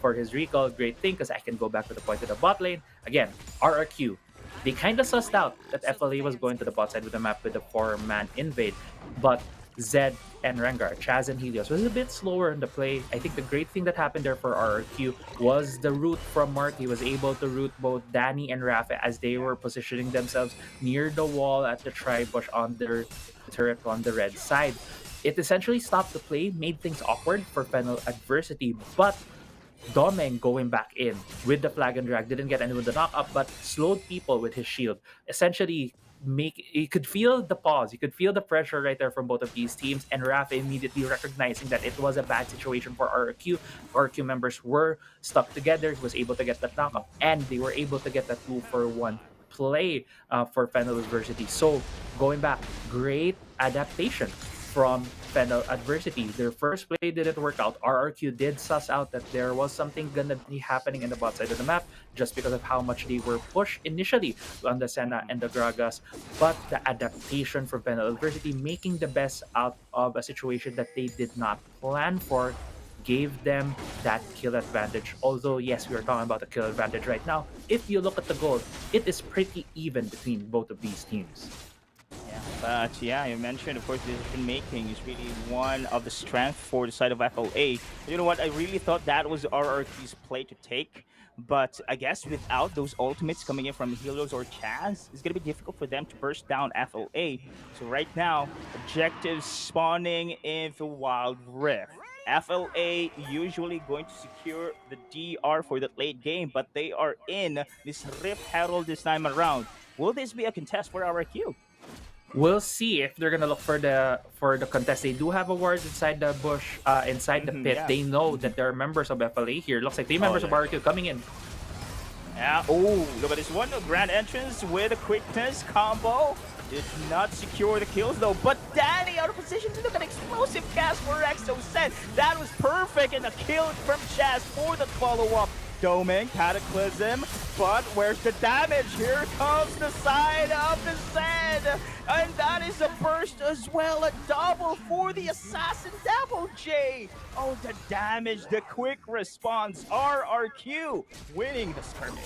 for his recall. Great thing, because I can go back to the point of the bot lane. Again, RRQ. They kind of sussed out that FLA was going to the bot side of the map with a 4-man invade. But Zed and Rengar, Chaz and Helios was a bit slower in the play. I think the great thing that happened there for RRQ was the route from Mark. He was able to route both Danny and Rafa as they were positioning themselves near the wall at the tri-bush on their turret on the red side. It essentially stopped the play, made things awkward for Fennel adversity, but Domeng going back in with the flag and drag didn't get anyone to knock up, but slowed people with his shield. Essentially, you could feel the pause, you could feel the pressure right there from both of these teams, and Rafa immediately recognizing that it was a bad situation for RRQ. RRQ members were stuck together, he was able to get that knockup, and they were able to get that 2-for-1 play for Fennel Adversity. So going back, great adaptation from Fennel Adversity. Their first play didn't work out. RRQ did suss out that there was something gonna be happening in the bot side of the map just because of how much they were pushed initially on the Senna and the Gragas. But the adaptation from Fennel Adversity, making the best out of a situation that they did not plan for, gave them that kill advantage. Although, yes, we are talking about the kill advantage right now. If you look at the gold, it is pretty even between both of these teams. But yeah, you mentioned, of course, decision making is really one of the strengths for the side of FLA. You know what? I really thought that was RRQ's play to take. But I guess without those ultimates coming in from Helios or Chaz, it's going to be difficult for them to burst down FLA. So right now, objectives spawning into Wildrift. FLA usually going to secure the DR for the late game, but they are in this Rift Herald this time around. Will this be a contest for RRQ? We'll see if they're gonna look for the contest. They do have awards inside the bush, inside the pit. Yeah. They know that there are members of FLA here. Looks like 3 members of yeah. RQ coming in. Yeah. Oh, look at this one. Grand entrance with a quickness combo. Did not secure the kills though, but Danny out of position to look at explosive cast for Exo said that was perfect and a kill from Chaz for the follow-up. Doming, Cataclysm, but where's the damage? Here comes the side of the Zed, and that is a burst as well, a double for the Assassin Double J. Oh, the damage, the quick response, RRQ winning the skirmish.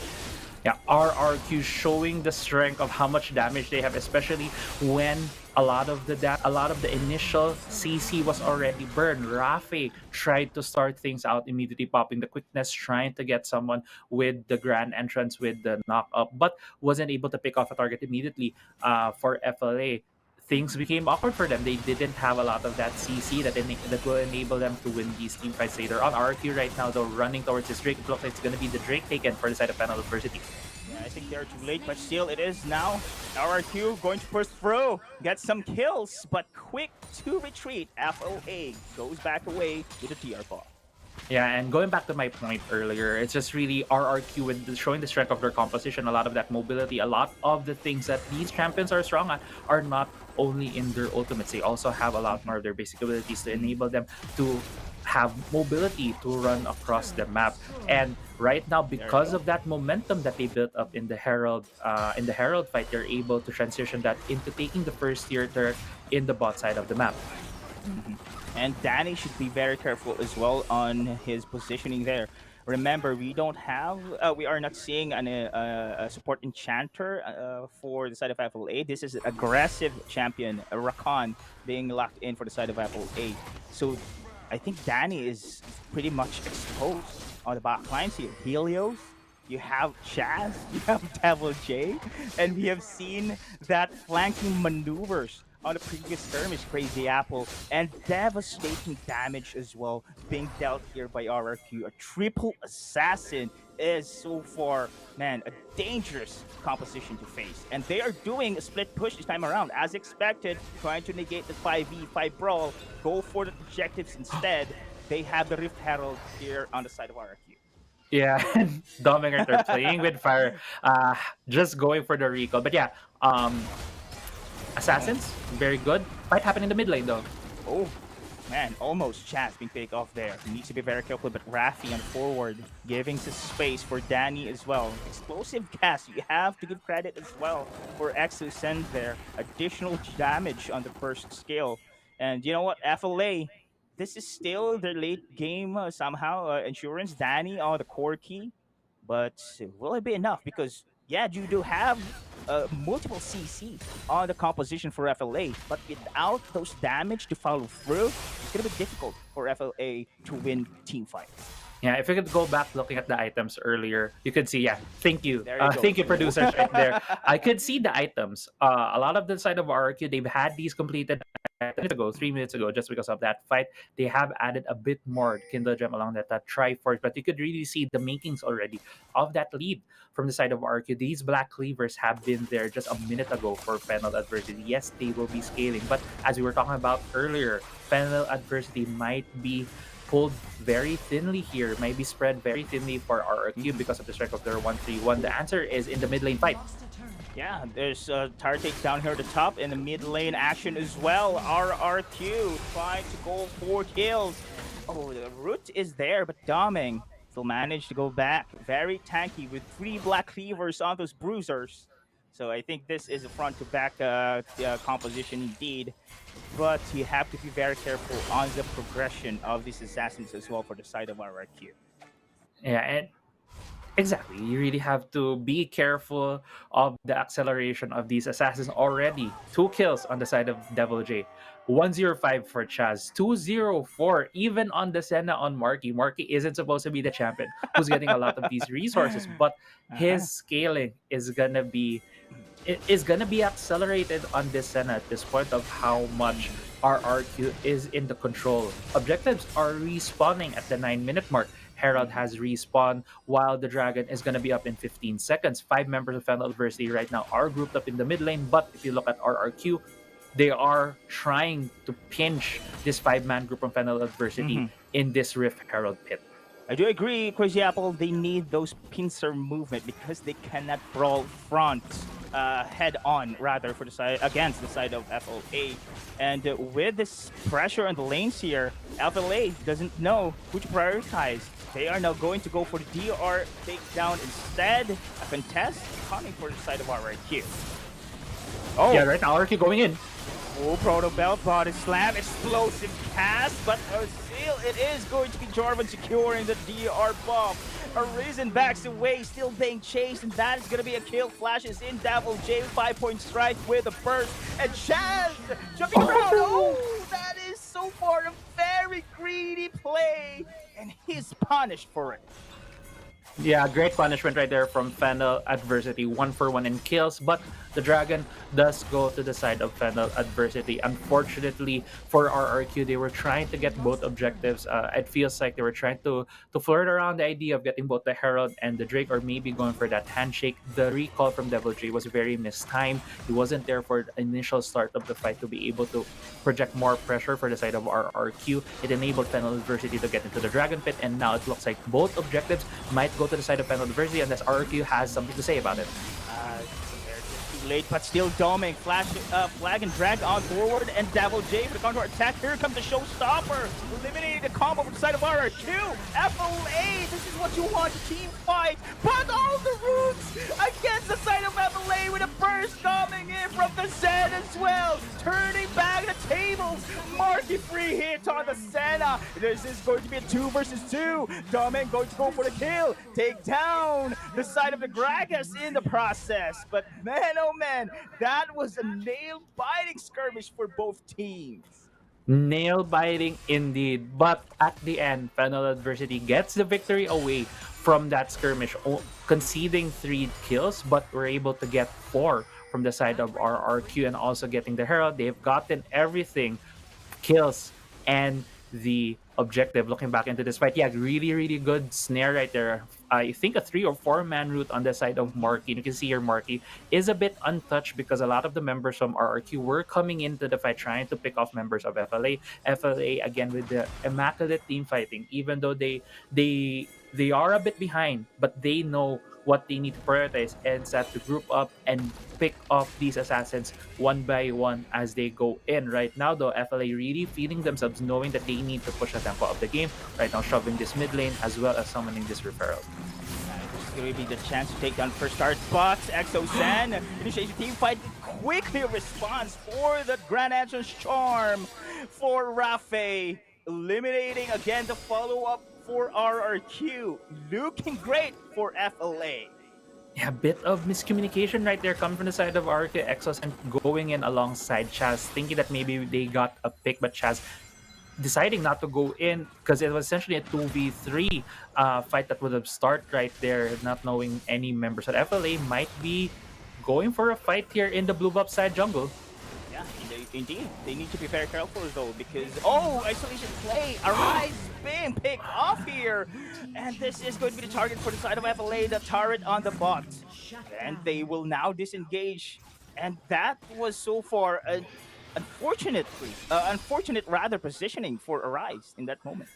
Yeah, RRQ showing the strength of how much damage they have, especially when a lot of the initial CC was already burned. Rafe tried to start things out, immediately popping the quickness, trying to get someone with the grand entrance with the knock up, but wasn't able to pick off a target immediately for FLA. Things became awkward for them. They didn't have a lot of that CC that will enable them to win these team fights later on. RQ right now, though, running towards this Drake. It looks like it's going to be the Drake taken for the side of Fennel University. Yeah, I think they're too late, but still it is now. RRQ going to push through, get some kills, but quick to retreat. FLA goes back away with a TR ball. Yeah, and going back to my point earlier, it's just really RRQ with showing the strength of their composition, a lot of that mobility, a lot of the things that these champions are strong at are not only in their ultimates. They also have a lot more of their basic abilities to enable them to have mobility to run across the map. And right now, because of that momentum that they built up in the Herald fight, they're able to transition that into taking the first tier turret in the bot side of the map. And Danny should be very careful as well on his positioning there. Remember, we are not seeing a support enchanter for the side of FLA. This is an aggressive champion, a Rakan, being locked in for the side of FLA. So I think Danny is pretty much exposed on the back lines here. Helios, you have Chaz, you have Devil J, and we have seen that flanking maneuvers on the previous skirmish, Crazy Apple, and devastating damage as well being dealt here by RRQ. A triple assassin is so far, man, a dangerous composition to face. And they are doing a split push this time around, as expected, trying to negate the 5v5 brawl, go for the objectives instead. They have the Rift Herald here on the side of RRQ. Yeah, Dominger, they're playing with fire, just going for the recall. But yeah, Assassins, very good. Might happen in the mid lane though. Oh, man, almost Chaz being picked off there. He needs to be very careful, but Rafi on forward, giving some space for Danny as well. Explosive cast, you have to give credit as well for Exo send there. Additional damage on the first skill. And you know what, FLA, this is still their late game somehow. Insurance, Danny on the core key. But will it be enough? Because, yeah, you do have multiple CC on the composition for FLA, but without those damage to follow through, it's going to be difficult for FLA to win team fights. Yeah, if we could go back looking at the items earlier, you could see, yeah, thank you. Go. Thank you, producers, right there. I could see the items. A lot of the side of RQ, they've had these completed 3 minutes ago, just because of that fight. They have added a bit more Kindle Gem along that Triforce, but you could really see the makings already of that lead from the side of RQ. These black cleavers have been there just a minute ago for Fennel Adversity. Yes, they will be scaling, but as we were talking about earlier, Fennel Adversity might be pulled very thinly here, might be spread very thinly for RRQ because of the strength of their 1-3-1. The answer is in the mid lane fight. Yeah, there's tower takes down here at the top in the mid lane action as well. RRQ trying to go for kills. Oh, the root is there, but Doming still managed to go back. Very tanky with 3 black cleavers on those bruisers. So I think this is a front-to-back composition indeed. But you have to be very careful on the progression of these assassins as well for the side of RRQ. Yeah, and exactly. You really have to be careful of the acceleration of these assassins already. 2 kills on the side of Devil J. 105 for Chaz. 204 even on the Senna on Marky. Marky isn't supposed to be the champion who's getting a lot of these resources, but his scaling is gonna be accelerated on this Senna at this point of how much RRQ is in the control. Objectives are respawning at the 9-minute mark. Herald has respawned while the Dragon is going to be up in 15 seconds. 5 members of Fennel Adversity right now are grouped up in the mid lane, but if you look at RRQ, they are trying to pinch this 5-man group from Fennel Adversity in this Rift Herald pit. I do agree, Crazy Apple. They need those pincer movement because they cannot brawl front head on, rather, for the side against the side of FLA. And with this pressure on the lanes here, FLA doesn't know who to prioritize. They are now going to go for the DR takedown instead. A contest coming for the side of RRQ. Oh, yeah, right now RRQ going in. Oh, Proto Bell body slam, explosive cast, but still it is going to be Jarvan securing the DR buff. Arisen backs away, still being chased, and that is going to be a kill. Flashes in Devil J, 5-point strike with a burst, and Chaz jumping around. Oh, that is so far a very greedy play, and he's punished for it. Yeah, great punishment right there from Fennel Adversity. 1-for-1 in kills, but the Dragon does go to the side of Fennel Adversity. Unfortunately for RRQ, they were trying to get both objectives. It feels like they were trying to flirt around the idea of getting both the Herald and the Drake, or maybe going for that handshake. The recall from Devil J was very mistimed. He wasn't there for the initial start of the fight to be able to project more pressure for the side of RRQ. It enabled Fennel Adversity to get into the Dragon Pit, and now it looks like both objectives might go to the side of Fennel Adversity, unless RRQ has something to say about it. Too late, but still doming. Flash, flag and drag on forward, and Devil J for the counter attack. Here comes the showstopper, eliminating the combo from the side of RRQ. FLA, this is what you want, a team fight, but all the roots against the side of FLA with a burst coming in from the Zen as well, turning back the tables. Marky free hit on the Senna. This is going to be a 2 versus 2. Domin going to go for the kill, take down the side of the Gragas in the process. But man, oh man, that was a nail-biting skirmish for both teams. Nail-biting indeed, but at the end, Fennel Adversity gets the victory away from that skirmish, conceding 3 kills, but were able to get 4 from the side of RRQ, and also getting the Herald. They've gotten everything, kills and the objective. Looking back into this fight, yeah, really good snare right there. I think a 3 or 4 man route on the side of Marky. You can see here Marky is a bit untouched because a lot of the members from RRQ were coming into the fight trying to pick off members of FLA. FLA again with the immaculate team fighting, even though they are a bit behind, but they know what they need to prioritize and set to group up and pick off these assassins one by one as they go in. Right now though, FLA really feeling themselves, knowing that they need to push the tempo of the game. Right now shoving this mid lane as well as summoning this referral. This is going to be the chance to take down first start spots. Exo Zen initiates the team fight, quickly responds for the Grand Entrance Charm for Rafe, eliminating again the follow-up for RRQ. Looking great for FLA. Yeah, a bit of miscommunication right there coming from the side of RRQ. Exos and going in alongside Chaz, thinking that maybe they got a pick, but Chaz deciding not to go in because it was essentially a 2v3 fight that would have started right there, not knowing any members of FLA might be going for a fight here in the blue buff side jungle. Yeah, indeed. They need to be very careful though, because isolation play, Arise being picked off here, and this is going to be the target for the side of FLA, the turret on the bot, and they will now disengage, and that was so far an unfortunate positioning for Arise in that moment.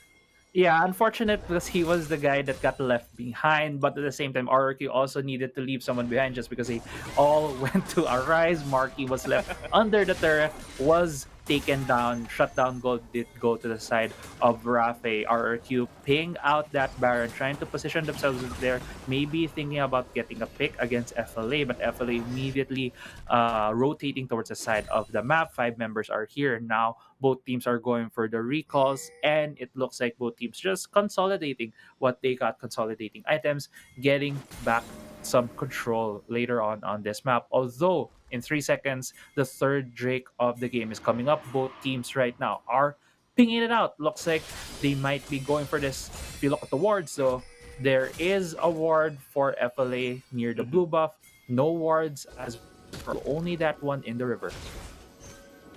Yeah, unfortunate because he was the guy that got left behind, but at the same time, RRQ also needed to leave someone behind just because they all went to Arise. Marky was left under the turret, was taken down. Shutdown gold did go to the side of Rafe. RRQ ping out that Baron, trying to position themselves there, maybe thinking about getting a pick against FLA, but FLA immediately rotating towards the side of the map. 5 members are here now. Both teams are going for the recalls, and it looks like both teams just consolidating what they got, consolidating items, getting back some control later on this map. Although in 3 seconds, the third Drake of the game is coming up. Both teams right now are pinging it out. Looks like they might be going for this. If you look at the wards though, there is a ward for FLA near the blue buff. No wards as for only that one in the river.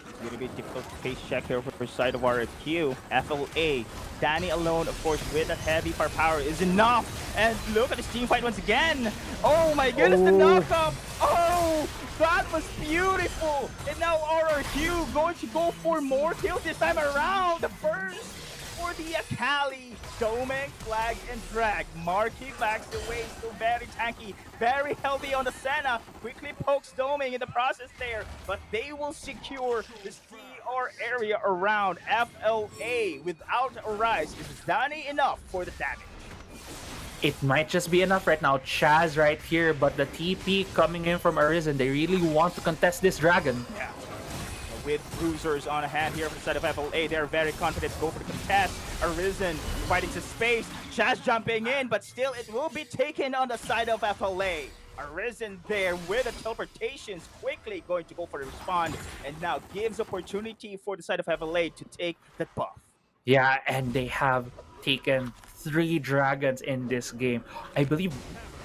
It's going to be a difficult face check here for the side of RFQ. FLA, Danny alone, of course, with that heavy firepower is enough. And look at this team fight once again. Oh my goodness, the knockup. Oh Oh, that was beautiful. And now RRQ going to go for more kills this time around. The first for the Akali. Doming, flag, and drag. Marky backs away, still very tanky, very healthy on the Senna. Quickly pokes Doming in the process there, but they will secure the CR area around FLA without a rise. Is Danny enough for the damage? It might just be enough right now. Chaz right here, but the TP coming in from Arisen. They really want to contest this dragon. Yeah. With bruisers on hand here from the side of FLA, they're very confident to go for the contest. Arisen fighting to space. Chaz jumping in, but still it will be taken on the side of FLA. Arisen there with the teleportations, quickly going to go for the respond, and now gives opportunity for the side of FLA to take that buff. Yeah, and they have taken 3 dragons in this game. I believe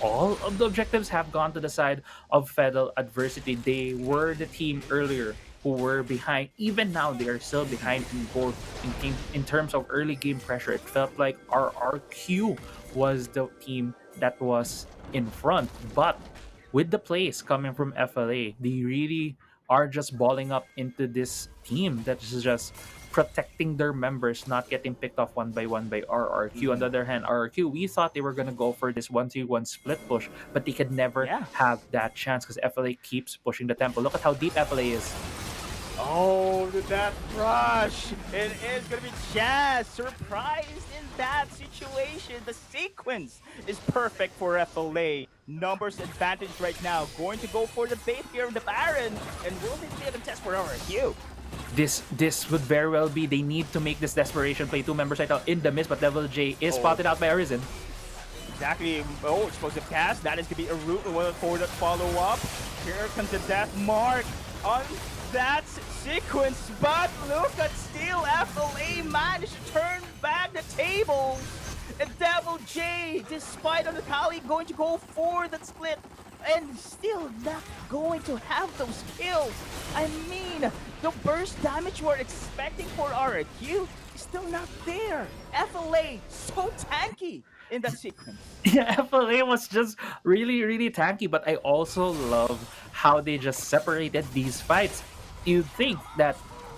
all of the objectives have gone to the side of Fennel Adversity. They were the team earlier who were behind. Even now, they are still behind in both in terms of early game pressure. It felt like RRQ was the team that was in front, but with the plays coming from FLA, they really are just balling up into this team that is just protecting their members, not getting picked off one by RRQ. On the other hand, RRQ, we thought they were going to go for this 1-2-1 split push, but they could never have that chance because FLA keeps pushing the tempo. Look at how deep FLA is. Oh, that rush! It is going to be Jazz surprised in that situation. The sequence is perfect for FLA. Numbers advantage right now. Going to go for the bait here in the Baron, and will this be a contest for RRQ? This would very well be. They need to make this desperation play. 2 members right now in the miss, but Devil J is spotted out by Arisen. Exactly. Oh, explosive cast. That is going to be a route for the follow-up. Here comes the death mark on that sequence, but look at still FLA managed to turn back the tables. And Devil J, despite on the Kali going to go for the split, and still not going to have those kills. I mean, the burst damage we're expecting for RRQ is still not there. FLA, so tanky in that sequence. Yeah, FLA was just really, really tanky, but I also love how they just separated these fights. You'd think that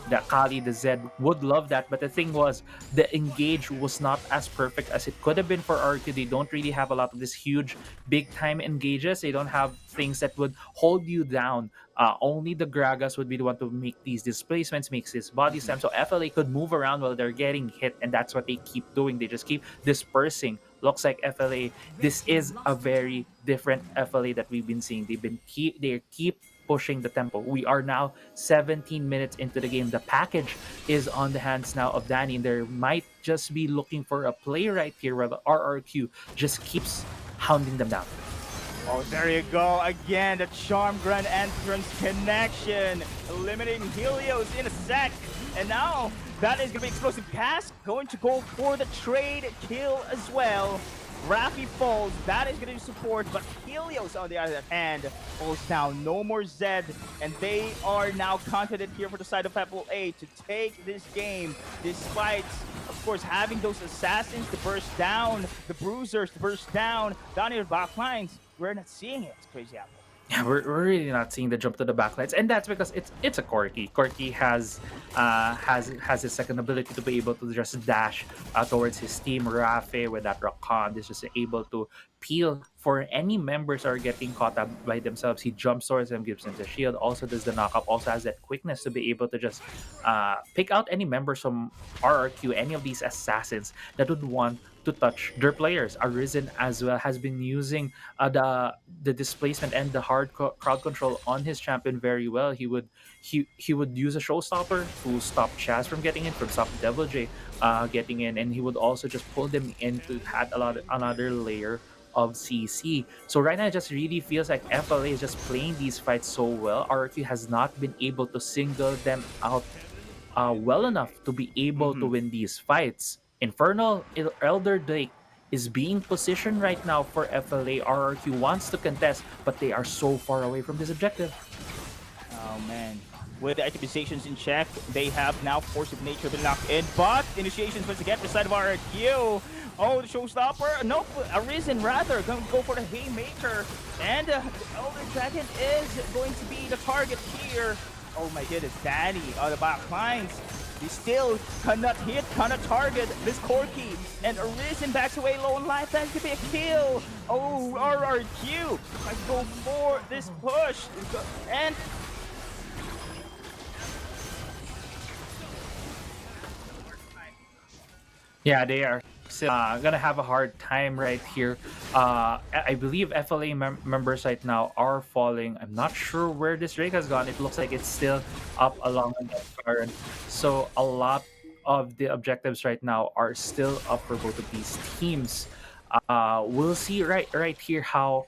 the Kali, the Zed would love that, but the thing was, the engage was not as perfect as it could have been for RRQ. They don't really have a lot of this huge, big-time engages. They don't have things that would hold you down. Only the Gragas would be the one to make these displacements, makes this body slam, so FLA could move around while they're getting hit, and that's what they keep doing. They just keep dispersing. Looks like FLA, this is a very different FLA that we've been seeing. They keep pushing the tempo. We are now 17 minutes into the game. The package is on the hands now of Danny, and there might just be looking for a play right here where the RRQ just keeps hounding them down. Oh, there you go. Again, the Charm Grand Entrance connection. Eliminating Helios in a sec. And now, that is going to be Explosive Cast. Going to go for the trade kill as well. Rafi falls, that is going to be support, but Helios on the other hand falls down. No more Zed, and they are now confident here for the side of FLA to take this game, despite, of course, having those assassins to burst down, the bruisers to burst down in the back lines. We're not seeing it, Crazy Apple. Yeah, we're really not seeing the jump to the backlines, and that's because it's a Corki. Corki has his second ability to be able to just dash towards his team. Rafe with that Rakan is just able to peel for any members are getting caught up by themselves. He jumps towards them, gives them the shield, also does the knockup, also has that quickness to be able to just pick out any members from RRQ, any of these assassins that would want to touch their players. Arisen as well has been using the displacement and the hard crowd control on his champion very well. He would use a showstopper to stop Chaz from getting in, from stop Devil J getting in, and he would also just pull them in to add another layer of CC. So right now it just really feels like FLA is just playing these fights so well. RRQ has not been able to single them out well enough to be able to win these fights. Infernal Elder Drake is being positioned right now for FLA. RRQ wants to contest, but they are so far away from this objective. Oh man. With the activations in check, they have now Force of Nature been locked in, but initiations once again for the side of RRQ. Oh, the showstopper. Nope, Arisen rather. Going to go for the Haymaker. And the Elder Dragon is going to be the target here. Oh my goodness, Danny on the back lines. He still cannot hit, cannot target this Corki. And Arisen backs away low on life. That could be a kill. Oh, RRQ. Let's go for this push. And Yeah, they are still gonna have a hard time right here. I believe FLA members right now are falling. I'm not sure where this Drake has gone. It looks like it's still up along that current. So a lot of the objectives right now are still up for both of these teams. We'll see right here how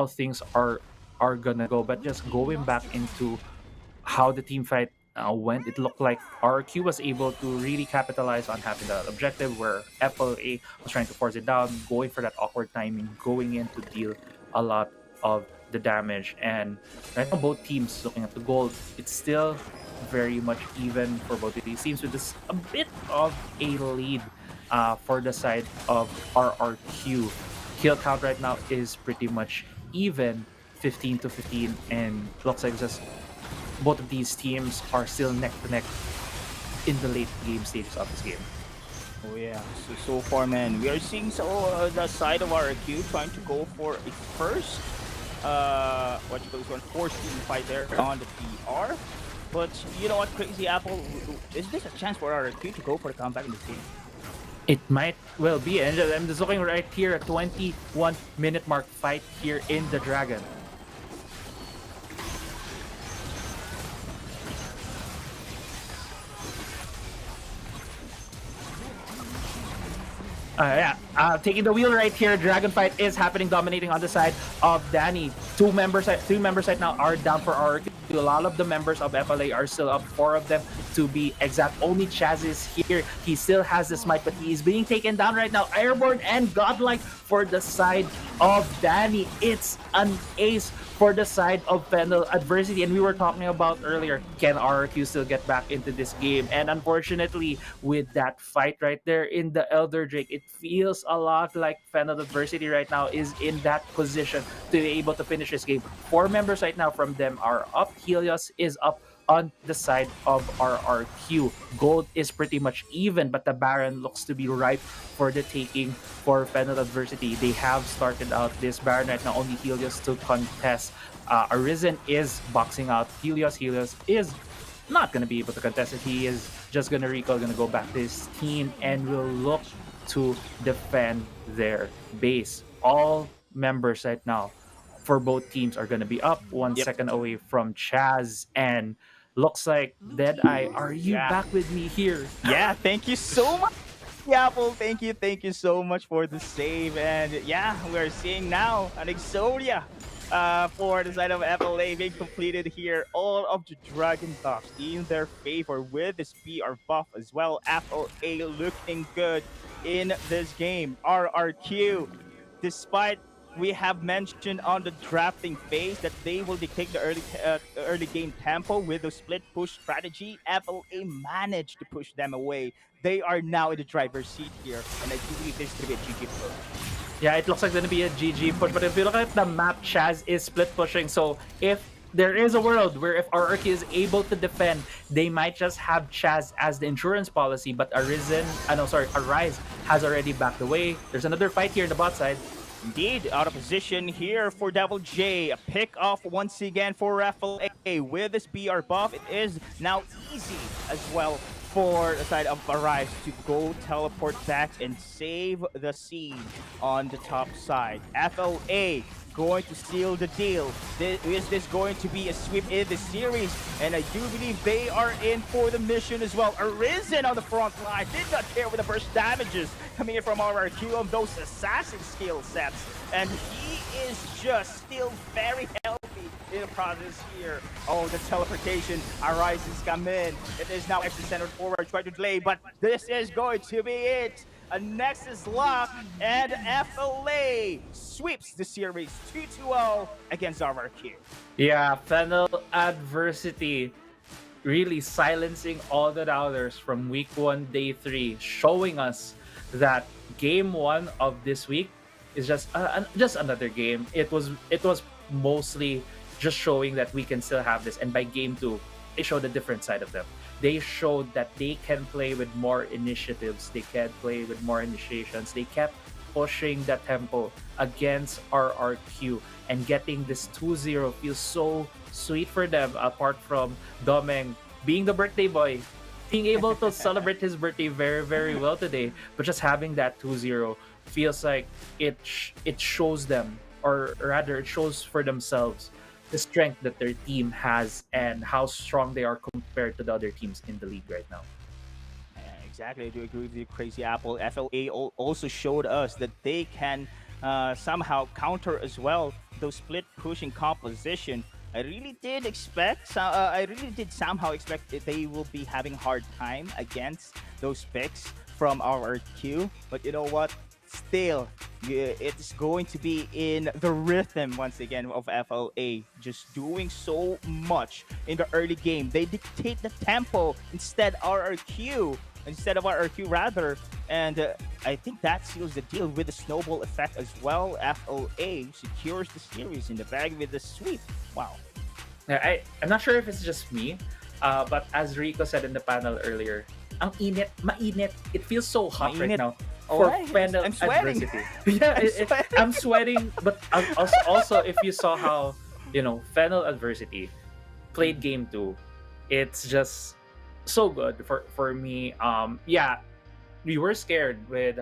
things are gonna go. But just going back into how the team fight went, it looked like RQ was able to really capitalize on having that objective where FLA was trying to force it down, going for that awkward timing, going in to deal a lot of the damage. And right now, both teams looking at the gold, it's still very much even for both of these teams, with just a bit of a lead for the side of RRQ. Kill count right now is pretty much even, 15 to 15, and looks like just both of these teams are still neck to neck in the late game stages of this game. oh yeah, so far, man, we are seeing the side of RQ trying to go for a first, what you call this one, force team fight there on the PR. But you know what, Crazy Apple, is this a chance for RQ to go for the comeback in this game? It might well be, and I'm just looking right here at 21-minute mark fight here in the Dragon. Taking the wheel right here. Dragon fight is happening, dominating on the side of Danny. Three members right now are down for RQ. A lot of the members of FLA are still up, 4 of them to be exact. Only Chaz is here. He still has the smite, but he is being taken down right now. Airborne and Godlike for the side of Danny. It's an ace for the side of Fennel adversity. And we were talking about earlier, can RQ still get back into this game? And unfortunately, with that fight right there in the Elder Drake, it feels a lot like Fennel adversity right now is in that position to be able to finish this game. 4 members right now from them are up. Helios is up on the side of RRQ. Gold is pretty much even, but the Baron looks to be ripe for the taking for Fennel adversity. They have started out this Baron right now, only Helios to contest. Arisen is boxing out Helios. Helios is not going to be able to contest it. He is just going to recall, going to go back to his team, and will look to defend their base. All members right now for both teams are going to be up, 1 second away from Chaz, and looks like Deadeye, are you back with me here? Yeah, thank you so much, Apple. Thank you so much for the save. And yeah, we're seeing now an Exodia for the side of FLA being completed here. All of the Dragon buffs in their favor with this PR buff as well. FLA looking good in this game. RRQ, despite we have mentioned on the drafting phase that they will dictate the early game tempo with the split push strategy. FLA managed to push them away. They are now in the driver's seat here, and I do believe this is going to be a GG push. Yeah, it looks like it's going to be a GG push, but if you look at the map, Chaz is split pushing, so if there is a world where if RRQ is able to defend, they might just have Chaz as the insurance policy, but Arise has already backed away. There's another fight here in the bot side. Indeed, out of position here for Devil J. A pick off once again for FLA. With this PR buff, it is now easy as well for the side of Arise to go teleport back and save the siege on the top side. FLA going to seal the deal. Is this going to be a sweep in the series? And I do believe they are in for the mission as well. Arisen on the front line did not care with the burst damages coming in from RRQ on those assassin skill sets. And he is just still very healthy in the process here. Oh, the teleportation. Arise has come in. It is now extra centered forward, trying to delay, but this is going to be it. A Nexus lock, and FLA sweeps the series 2-0 against RRQ. Yeah, Fennel adversity really silencing all the doubters from week 1, day 3, showing us that game one of this week is just another game. It was mostly just showing that we can still have this, and by game two, they showed a different side of them. They showed that they can play with more initiatives, they can play with more initiations. They kept pushing the tempo against RRQ, and getting this 2-0 feels so sweet for them, apart from Domeng being the birthday boy, being able to celebrate his birthday very, very well today. But just having that 2-0 feels like it shows them, or rather it shows for themselves, the strength that their team has and how strong they are compared to the other teams in the league right now. Yeah, exactly. I do agree with you, Crazy Apple. FLA also showed us that they can somehow counter as well those split pushing composition. I really did somehow expect that they will be having a hard time against those picks from our queue. But you know what? Still, it's going to be in the rhythm once again of FLA, just doing so much in the early game. They dictate the tempo instead of RRQ rather, and I think that seals the deal with the snowball effect as well. FLA secures the series in the bag with the sweep. Wow. I'm not sure if it's just me, but as Rico said in the panel earlier, ang init, mainit. It feels so hot right now. For Fennel I'm sweating. Adversity. Yeah, I'm sweating. But also, if you saw how, Fennel Adversity played game 2, it's just so good for me. We were scared I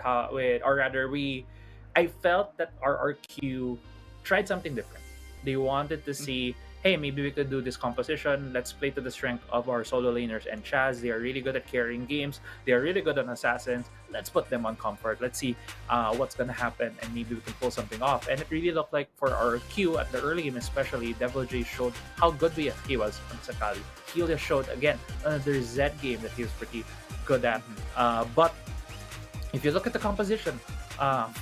felt that RRQ tried something different. They wanted to see, hey, maybe we could do this composition. Let's play to the strength of our solo laners and Chaz. They are really good at carrying games. They are really good on assassins. Let's put them on comfort. Let's see what's going to happen, and maybe we can pull something off. And it really looked like for our queue at the early game especially, Devil J showed how good he was on Sakali. Helios showed, again, another Z game that he was pretty good at. But if you look at the composition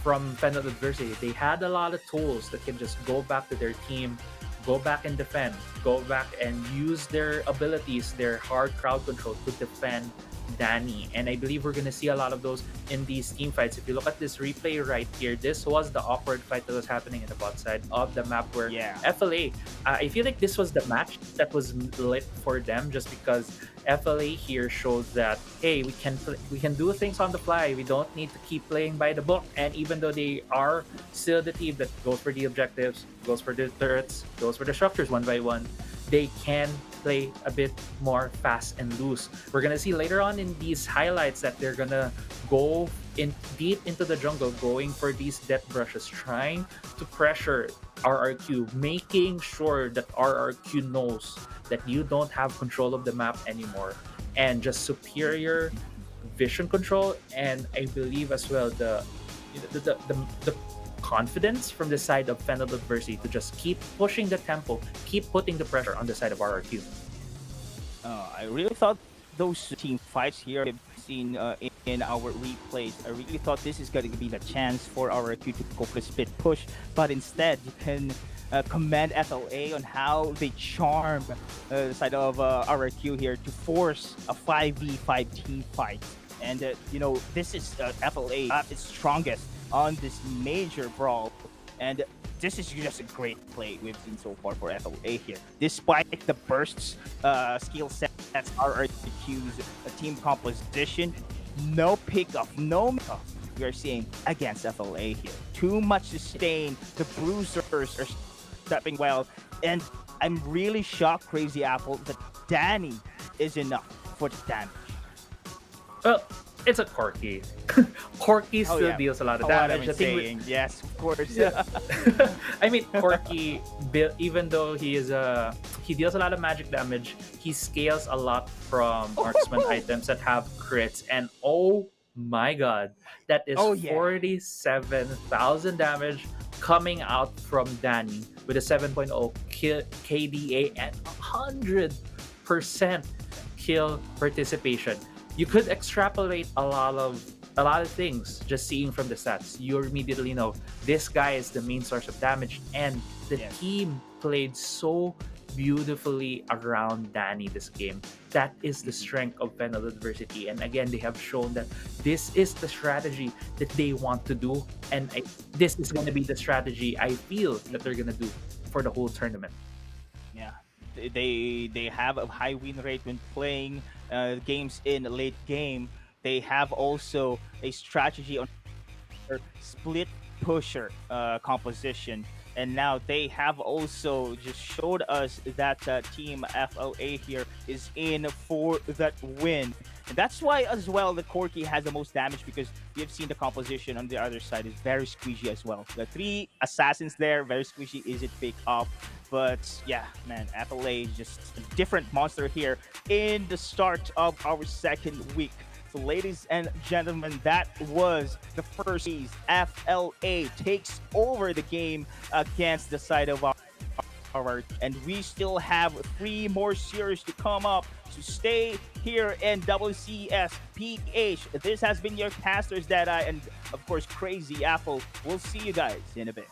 from Fennel Adversity, they had a lot of tools that can just go back to their team, go back and defend, go back and use their abilities, their hard crowd control to defend Danny. And I believe we're going to see a lot of those in these team fights. If you look at this replay right here, this was the awkward fight that was happening in the bot side of the map where FLA, I feel like this was the match that was lit for them, just because FLA here showed that, hey, we can do things on the fly. We don't need to keep playing by the book. And even though they are still the team that goes for the objectives, goes for the turrets, goes for the structures one by one, they can play a bit more fast and loose. We're gonna see later on in these highlights that they're gonna go deep into the jungle, going for these death brushes, trying to pressure RRQ, making sure that RRQ knows that you don't have control of the map anymore, and just superior vision control, and I believe as well the confidence from the side of Fennel Adversity to just keep pushing the tempo, keep putting the pressure on the side of RRQ. I really thought those team fights here we've seen in our replays, I really thought this is going to be the chance for RRQ to go for the split push, but instead you can commend FLA on how they charm the side of RRQ here to force a 5v5 team fight. And this is FLA at its strongest on this major brawl, and this is just a great play we've seen so far for FLA here. Despite the bursts, skill sets, RRQ's team composition, no pickup, no makeup we are seeing against FLA here. Too much sustain, the bruisers are stepping well, and I'm really shocked, Crazy Apple, that Danny is enough for the damage. Well, it's a Corki. Corki still deals a lot of damage. Yes, of course. Yeah. I mean, Corki, even though he deals a lot of magic damage, he scales a lot from marksman items that have crits. And oh my god, that is 47,000 damage coming out from Danny with a 7.0 KDA and 100% kill participation. You could extrapolate a lot of things just seeing from the stats. You immediately know this guy is the main source of damage, and the team played so beautifully around Danny this game. That is the strength of Fennel Adversity. And again, they have shown that this is the strategy that they want to do. And this is going to be the strategy I feel that they're going to do for the whole tournament. Yeah, they have a high win rate when playing games in late game. They have also a strategy on their split pusher composition, and now they have also just showed us that team FLA here is in for that win. And that's why as well the Corki has the most damage, because we've seen the composition on the other side is very squishy as well. The 3 assassins there, very squishy, easy to pick up. But yeah, man, FLA is just a different monster here in the start of our second week. So ladies and gentlemen, that was the first series. FLA takes over the game against the side of our, and we still have 3 more series to come up. So stay here in WCSPH. This has been your casters that and of course Crazy Apple. We'll see you guys in a bit.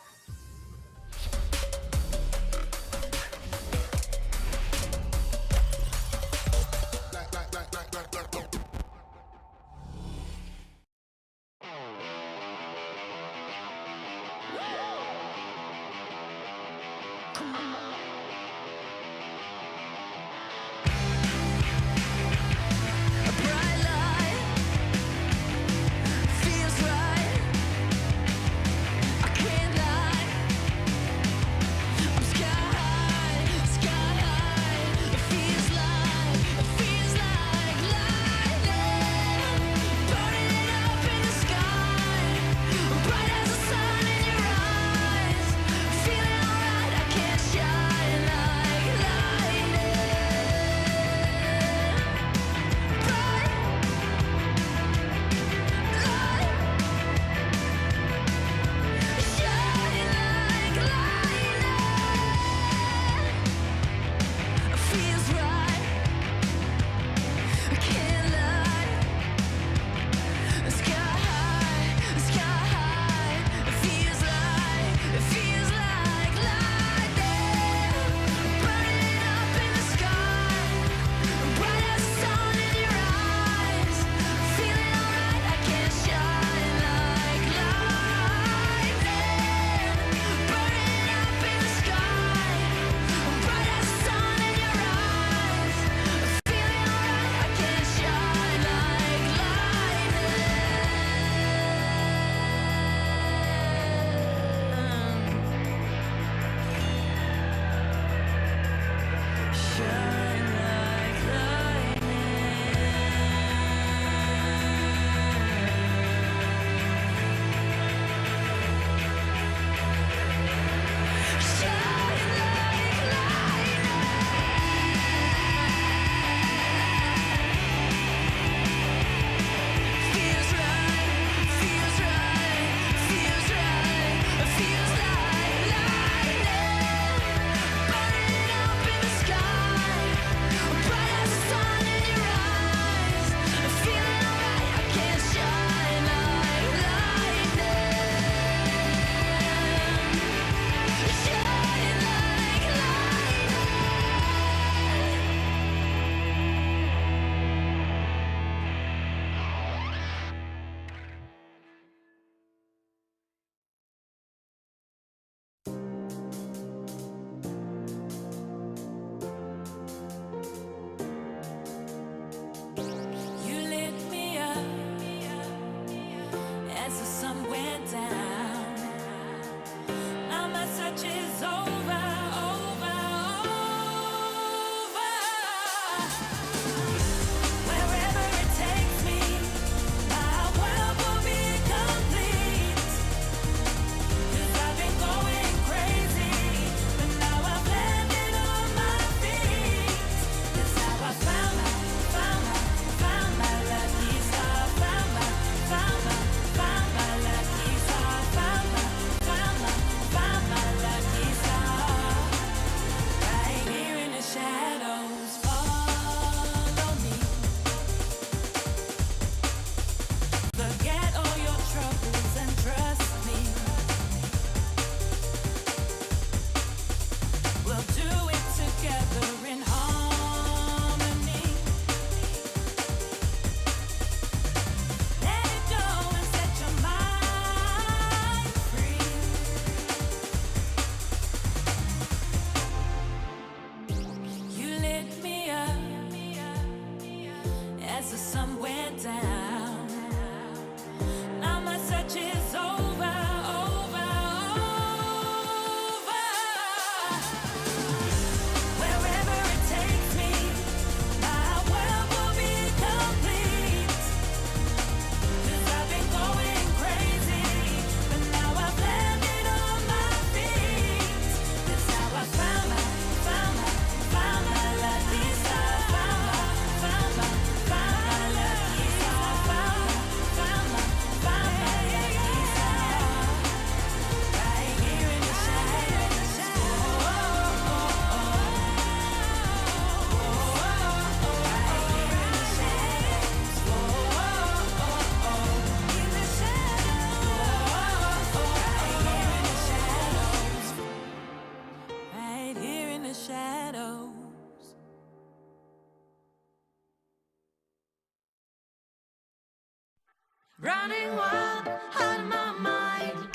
Running wild, out of my mind.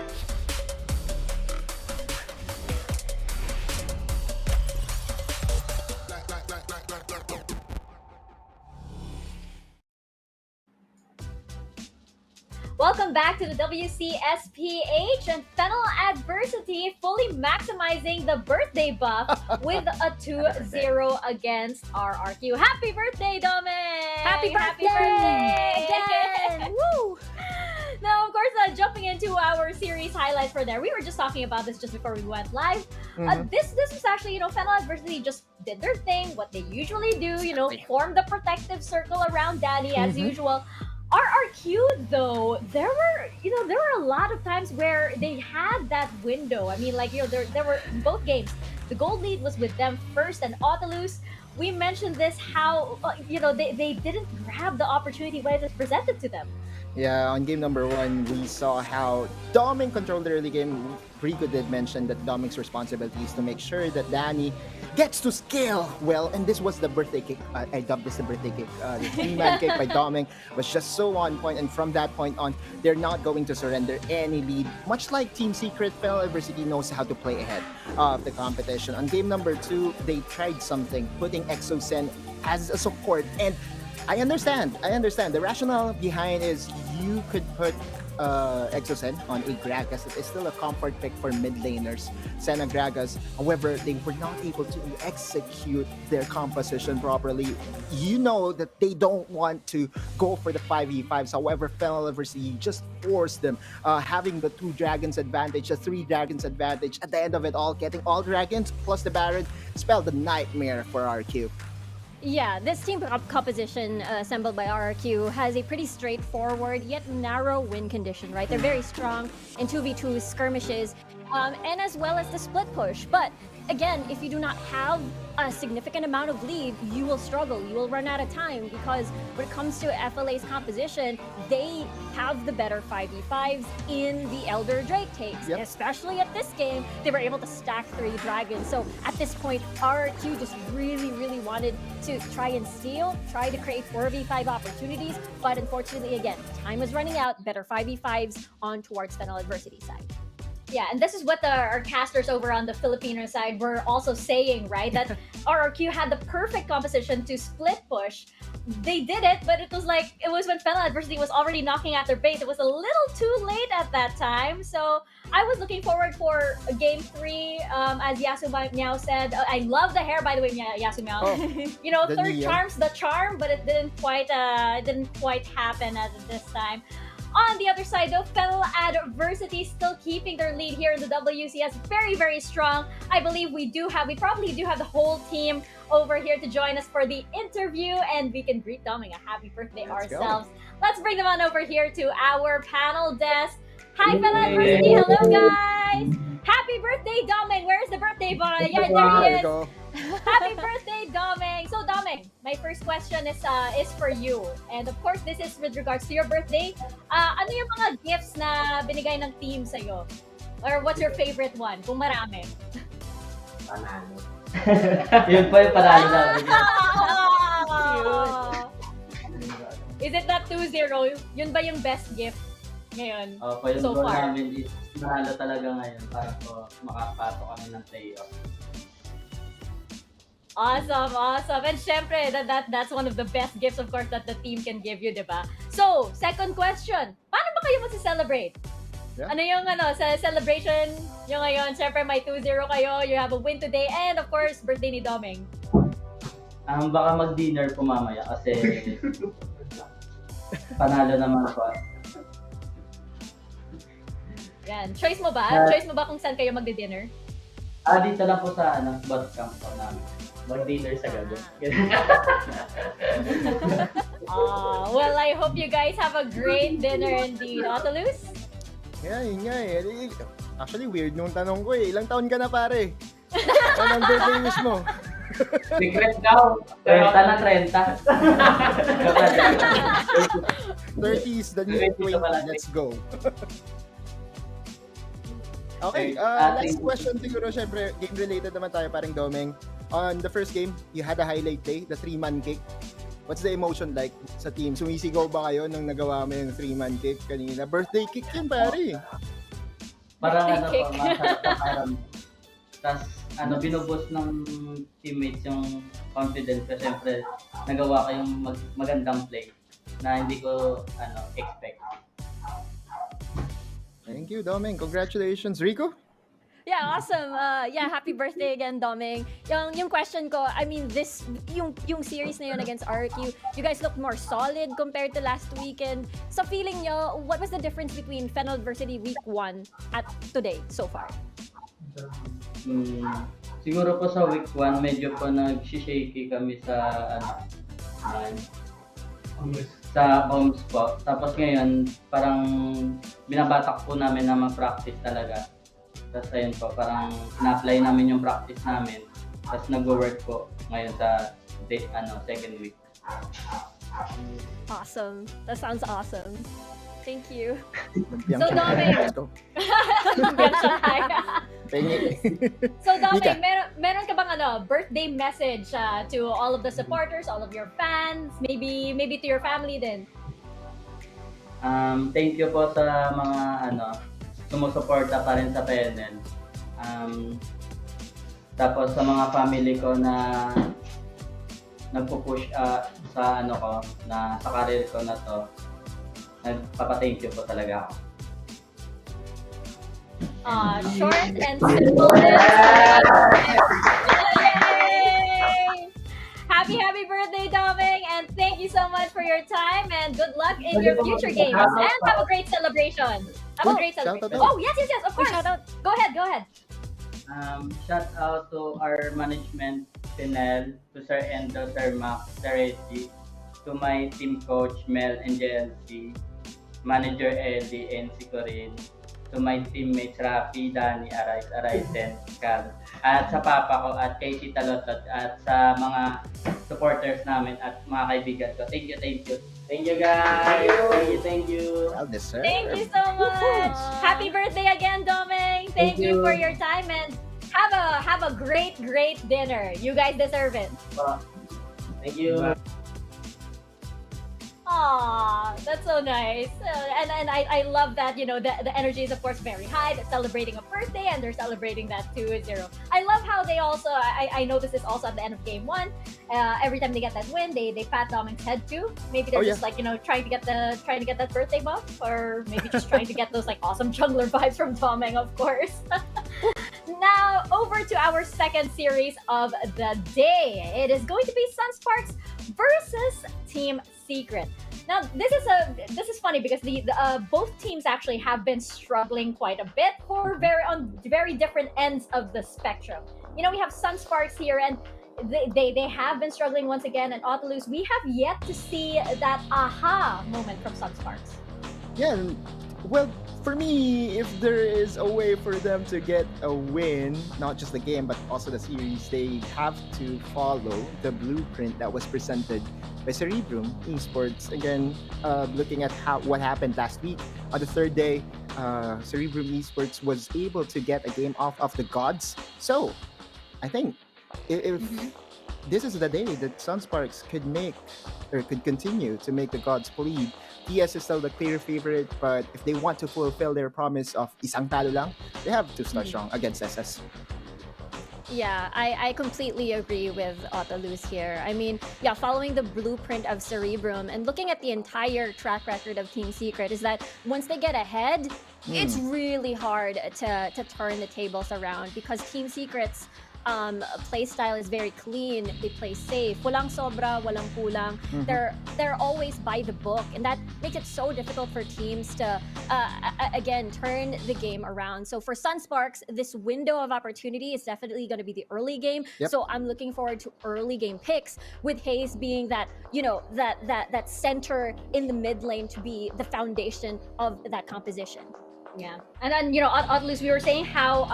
Welcome back to the WCSPH and Fennel Adversity fully maximizing the birthday buff with a 2-0 against RRQ. Happy birthday, Dominic! Happy birthday! Again! Woo! Now, of course, jumping into our series highlights for there, we were just talking about this just before we went live. This was actually, Fennel Adversity just did their thing, what they usually do, form the protective circle around Danny as usual. RRQ though, there were a lot of times where they had that window. I mean, there were both games. The gold lead was with them first, and Autolus. We mentioned this how they didn't grab the opportunity when it was presented to them. Yeah, on game number 1, we saw how Doming controlled the early game. Rico did mention that Doming's responsibility is to make sure that Danny gets to scale well, and this was the birthday kick. I dubbed this the birthday kick. The 3-man kick by Doming was just so on point, and from that point on, they're not going to surrender any lead. Much like Team Secret, Fennel Adversity knows how to play ahead of the competition. On game number 2, they tried something, putting Exosen as a support, and I understand. The rationale behind is you could put Exosen on a Gragas. It is still a comfort pick for mid laners, Senna Gragas. However, they were not able to execute their composition properly. You know that they don't want to go for the 5v5s. However, Fennel Adversity just forced them, having the 2 dragons advantage, the 3 dragons advantage. At the end of it all, getting all dragons plus the Baron spelled the nightmare for RQ. Yeah, this team composition assembled by RRQ has a pretty straightforward yet narrow win condition, right? They're very strong in 2v2 skirmishes, and as well as the split push. But again, if you do not have a significant amount of lead, you will struggle. You will run out of time because when it comes to FLA's composition, they have the better 5v5s in the Elder Drake takes. Yep. Especially at this game, they were able to stack 3 dragons. So at this point, RRQ just really wanted to try and steal, try to create 4v5 opportunities. But unfortunately, again, time was running out. Better 5v5s on towards Fennel Adversity side. Yeah, and this is what our casters over on the Filipino side were also saying, right? That RRQ had the perfect composition to split push. They did it, but it was when Fennel Adversity was already knocking at their base. It was a little too late at that time. So I was looking forward for game 3, as Yasu Meow said. I love the hair, by the way, Yasu Meow. Oh, third charm's the charm, but it didn't quite happen at this time. On the other side, though, Fennel Adversity still keeping their lead here in the WCS. Very strong. I believe we probably do have the whole team over here to join us for the interview, and we can greet Doming a happy birthday ourselves. Let's bring them on over here to our panel desk. Hi, Fennel Adversity. Hello, guys. Happy birthday, Doming. Where's the birthday boy? Yeah, there he is. Happy birthday, Doming. So, Doming, my first question is for you. And of course, this is with regards to your birthday. Ano yung mga gifts na binigay ng team sa'yo? Or what's your favorite one? Kung marami. Panalo. Yun po yung panalo namin. Is it that 2-0? Yun ba yung best gift ngayon Yung so goal far? namin is manalo talaga ngayon para po makapasok kami ng playoff. Awesome. And syempre, that's one of the best gifts, of course, that the team can give you, diba? So, second question. Paano ba kayo mag-celebrate? Yeah. Ano yung sa celebration yung ngayon? Syempre, may 2-0 kayo. You have a win today. And, of course, birthday ni Doming. Baka mag-dinner po mamaya kasi panalo naman po. Yan. Choice mo ba? Choice mo ba kung saan kayo magdi-dinner? Dito lang po sa bus camp po namin. Mag-dinner sa gabi. Well, I hope you guys have a great dinner indeed. Autolus? Yeah, yun nga eh. Actually, weird nung tanong ko eh. Ilang taon ka na pare? Anong birthday wish mo? Secret daw. 30 na 30. 30 is the new 20. Let's go. Okay, last question siguro, syempre, game-related naman tayo, parang Doming. On the first game, you had a highlight play, the 3-man kick. What's the emotion like sa team? Sumisigaw ba kayo nung nagawa mo yung 3-man kick kanina? Birthday kick yun, pare. Parang ano Kick. po, masarap pa parang. Tapos binuboost ng teammates yung confidence kasi syempre nagawa ko yung magandang play na hindi ko expect. Thank you, Doming. Congratulations. Rico? Yeah, awesome. Yeah, happy birthday again, Doming. Yung question ko, I mean, yung series na yun against RQ, you guys look more solid compared to last weekend. So feeling nyo, what was the difference between Fennel Varsity Week 1 at today so far? Siguro po sa week 1, medyo po nag-shaky kami sa sa homes po. Tapos ngayon, parang binabatak po namin na mag-practice talaga. Tapos ayun po, parang na-apply namin yung practice namin. Tapos nag-work po ngayon sa second week. Awesome. That sounds awesome. Thank you. So, Doming. Let's go. So, Doming, Mika. meron ka bang birthday message to all of the supporters, all of your fans, maybe to your family din? Thank you po sa mga sumusuporta pa rin sa PNL. Tapos sa mga family ko na nagpo-push sa sa career ko na to, nagpapa-thank you po talaga ako. Short and simple. Yay! Happy birthday, Doming, and thank you so much for your time and good luck in your future games. And have a great celebration. Have a great celebration. shout out. Oh, yes, of course. Shout out. Go ahead. Shout out to our management, Fennel, to Sir Endo, Sir Max, Sir Reggie, to my team coach, Mel and JLC, manager Eddie and si Corinne, to my teammates, Rafi, Danny, Araisen, Cal, at sa papa ko at kay Tita Lotot at sa mga supporters namin at mga kaibigan ko. Thank you. Thank you guys. Thank you. Well deserved. Thank you so much. Happy birthday again, Doming. Thank you for your time and have a great dinner. You guys deserve it. Thank you. Aw, that's so nice. And I love that, the energy is of course very high. They're celebrating a birthday and they're celebrating that 2-0. I love how they also, I noticed this also at the end of game 1. Every time they get that win, they pat Doming's head too. Maybe they're just trying to get that birthday buff, or maybe just trying to get those awesome jungler vibes from Doming, of course. Now over to our second series of the day. It is going to be Sunsparks versus Team Secret. Now this is funny because the both teams actually have been struggling quite a bit on very different ends of the spectrum. We have Sunsparks here and they have been struggling once again, and Autolus, we have yet to see that aha moment from Sunsparks. Yeah, well, for me, if there is a way for them to get a win, not just the game, but also the series, they have to follow the blueprint that was presented by Cerebrum Esports. Again, looking at what happened last week, on the third day, Cerebrum Esports was able to get a game off of the gods. So, I think if this is the day that Sunsparks could continue to make the gods bleed. TS is still the clear favorite, but if they want to fulfill their promise of isang talo lang, they have to start strong against SS. Yeah, I completely agree with Autolus here. I mean, yeah, following the blueprint of Cerebrum and looking at the entire track record of Team Secret is that once they get ahead, it's really hard to turn the tables around because Team Secret's play style is very clean. They play safe. Walang sobra, walang kulang. They're always by the book, and that makes it so difficult for teams to again turn the game around. So for Sunsparks, this window of opportunity is definitely going to be the early game. Yep. So I'm looking forward to early game picks, with Hayes being that that center in the mid lane to be the foundation of that composition. Yeah, and then Autolus, we were saying how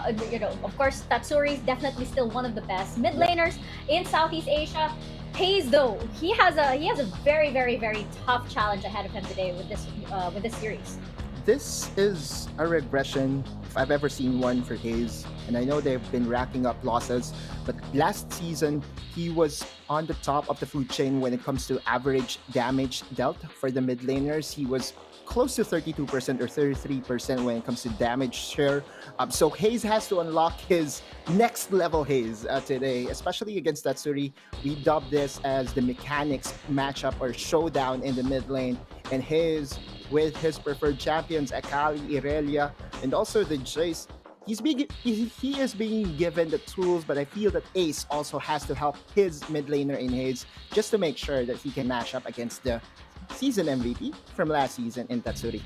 of course Tatsuri is definitely still one of the best mid laners in Southeast Asia. Hayes, though, he has a very, very, very tough challenge ahead of him today with this series. This is a regression I've ever seen one for Hayes. And I know they've been racking up losses, but last season he was on the top of the food chain when it comes to average damage dealt for the mid laners. He was close to 32% or 33% when it comes to damage share. So Hayes has to unlock his next level Hayes today, especially against Tatsuri. We dubbed this as the mechanics matchup or showdown in the mid lane. And Hayes, with his preferred champions, Akali, Irelia, and also the Jace, he is being given the tools, but I feel that Ace also has to help his mid laner in Hayes just to make sure that he can match up against the season MVP from last season in Tatsuri.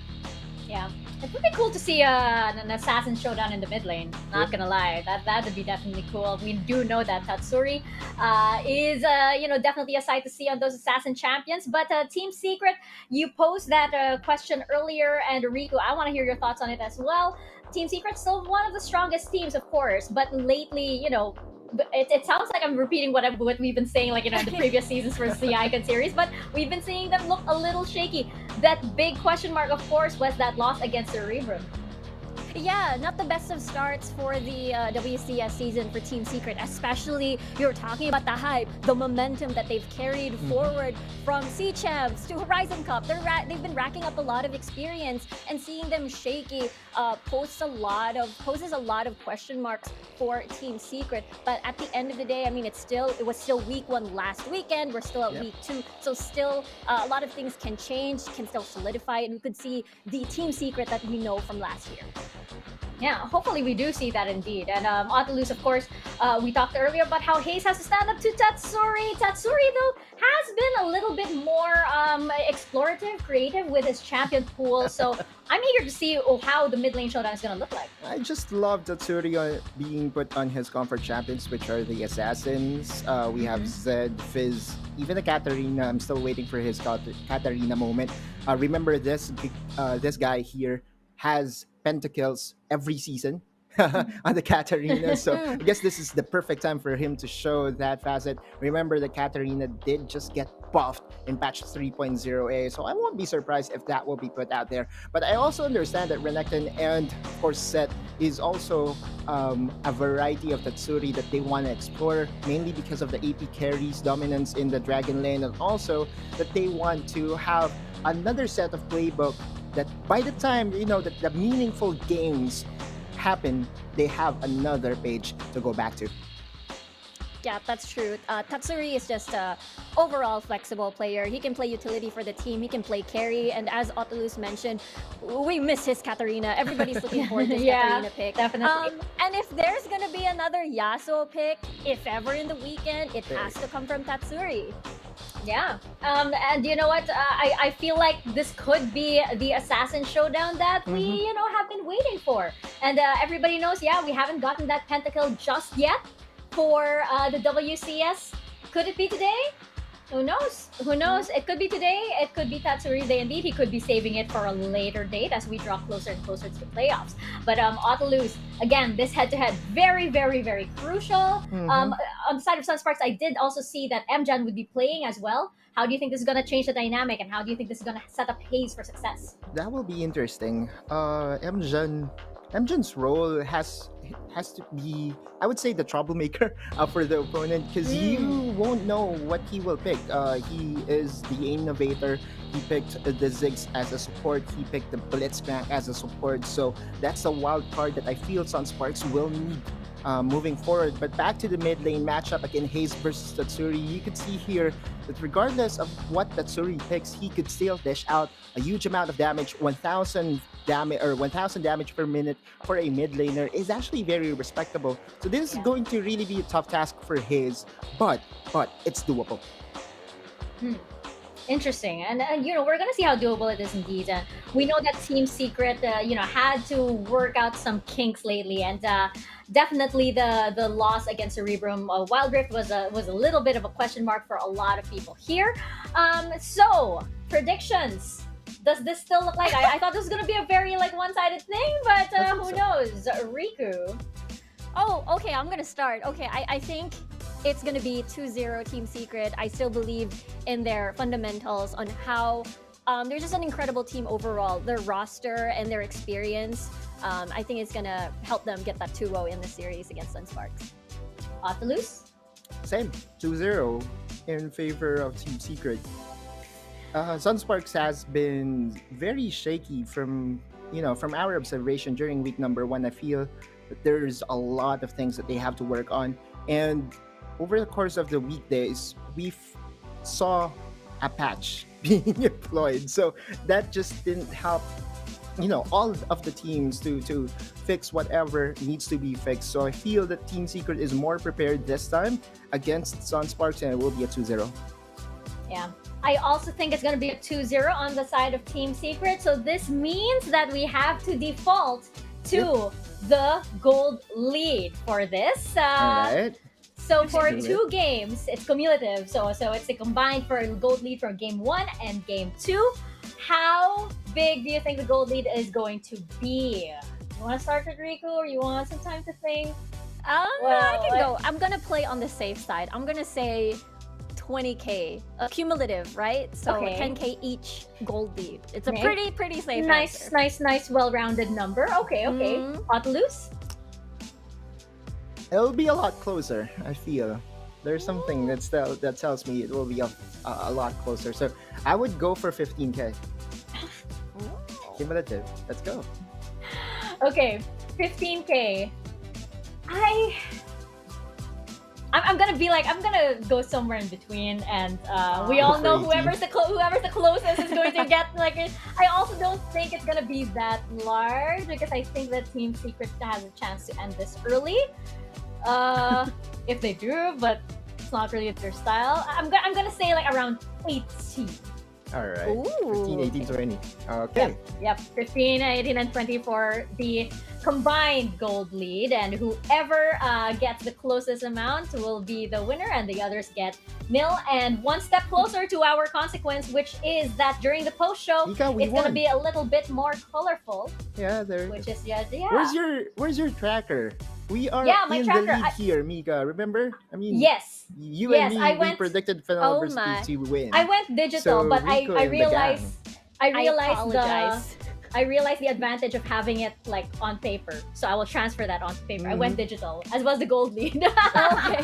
Yeah, it would be cool to see an assassin showdown in the mid lane. Not gonna lie, that would be definitely cool. We do know that Tatsuri is definitely a sight to see on those assassin champions. But Team Secret, you posed that question earlier, and Riku, I want to hear your thoughts on it as well. Team Secret's still one of the strongest teams, of course, but lately, it sounds like I'm repeating what we've been saying, in the previous seasons for the Icon series, but we've been seeing them look a little shaky. That big question mark, of course, was that loss against Cerebrum. Yeah, not the best of starts for the WCS season for Team Secret, especially you're talking about the hype, the momentum that they've carried forward from Sea Champs to Horizon Cup. They've been racking up a lot of experience, and seeing them shaky poses a lot of question marks for Team Secret. But at the end of the day, I mean, it was still week 1 last weekend. We're still at week 2, so still a lot of things can change, can still solidify, and we could see the Team Secret that we know from last year. Yeah, hopefully we do see that indeed. And Otilus, of course, we talked earlier about how Hayes has to stand up to Tatsuri. Tatsuri, though, has been a little bit more explorative, creative with his champion pool. So I'm eager to see how the mid lane showdown is going to look like. I just love Tatsuri being put on his comfort champions, which are the assassins. We have Zed, Fizz, even the Katarina. I'm still waiting for his Katarina moment. Remember this guy here has pentakills every season on the Katarina. So I guess this is the perfect time for him to show that facet. Remember, the Katarina did just get buffed in patch 3.0a, so I won't be surprised if that will be put out there. But I also understand that Renekton and, of course, Set is also a variety of Tatsuri that they want to explore, mainly because of the AP carries dominance in the Dragon lane, and also that they want to have another set of playbook that by the time that the meaningful games happen, they have another page to go back to. Yeah, that's true. Tatsuri is just a overall flexible player. He can play utility for the team. He can play carry. And as Otilus mentioned, we miss his Katarina. Everybody's looking forward to his Katarina pick. Definitely. And if there's going to be another Yasuo pick, if ever in the weekend, it has to come from Tatsuri. Yeah. And you know what? I feel like this could be the assassin showdown that we, have been waiting for. And everybody knows, we haven't gotten that pentakill just yet for the WCS. Could it be today? Who knows? Who knows? It could be today. It could be Tatsuri's day indeed. He could be saving it for a later date as we draw closer and closer to the playoffs. But Otilus, again, this head-to-head, very, very, very crucial. On the side of Sunsparks, I did also see that Mjan would be playing as well. How do you think this is going to change the dynamic, and how do you think this is going to set up Hayes for success? That will be interesting. Mjan's role has to be, I would say, the troublemaker for the opponent, because you won't know what he will pick. He is the innovator. He picked the Ziggs as a support. He picked the Blitzcrank as a support. So that's a wild card that I feel Sunsparks will need moving forward. But back to the mid lane matchup, again, Hayes versus Tatsuri. You could see here that regardless of what Tatsuri picks, he could still dish out a huge amount of damage. 1,000 damage per minute for a mid laner is actually very respectable. So this is going to really be a tough task for Hayes, but it's doable. Interesting. And we're gonna see how doable it is indeed. We know that Team Secret had to work out some kinks lately, and definitely the loss against Cerebrum, Wildrift was a little bit of a question mark for a lot of people here. So predictions. Does this still look like I thought this was gonna be a very one-sided thing, but who knows? Riku. Oh, okay, I'm gonna start. Okay, I think it's gonna be 2-0 Team Secret. I still believe in their fundamentals on how they're just an incredible team overall. Their roster and their experience I think it's gonna help them get that 2-0 in the series against Sunsparks. Oculus? Same, 2-0 in favor of Team Secret. Sunsparks has been very shaky from our observation during week number 1. I feel that there's a lot of things that they have to work on, and over the course of the weekdays, we saw a patch being employed, so that just didn't help all of the teams to fix whatever needs to be fixed. So I feel that Team Secret is more prepared this time against Sunsparks, and it will be a 2-0. Yeah. I also think it's going to be a 2-0 on the side of Team Secret. So this means that we have to default to the gold lead for this. All right. So for do it. 2 games, it's cumulative. So it's a combined for gold lead from game 1 and game 2. How big do you think the gold lead is going to be? You want to start with Riku, or you want some time to think? I can go. I'm gonna play on the safe side. I'm gonna say 20k cumulative, right? So Okay. 10k each gold lead. It's a Okay. pretty safe Nice, answer. nice, well-rounded number. Okay. Oculus? It'll be a lot closer, I feel. There's something that tells me it will be a lot closer. So I would go for 15k. Cumulative. Let's go. Okay, 15k. I'm gonna go somewhere in between, and we all know whoever's the closest is going to get like it. I also don't think it's gonna be that large, because I think that Team Secret has a chance to end this early. If they do, but it's not really their style. I'm gonna say like around 18. All right. Ooh. 15, 18, 20. Okay. Yep, 15, 18, and 20 for the combined gold lead, and whoever gets the closest amount will be the winner, and the others get nil. And one step closer to our consequence, which is that during the post show, Mika, we it's gonna won. be a little bit more colorful, Yeah, there. which is Where's your tracker? We are my in tracker. the lead here, Mika. Remember? I mean, Yes, you yes, and me, I we went- predicted Fennel Oh versus my. to win. I went digital, So but Rico I and the realized I apologize. I realized the advantage of having it like on paper, so I will transfer that onto paper. I went digital, as was the gold lead. Okay.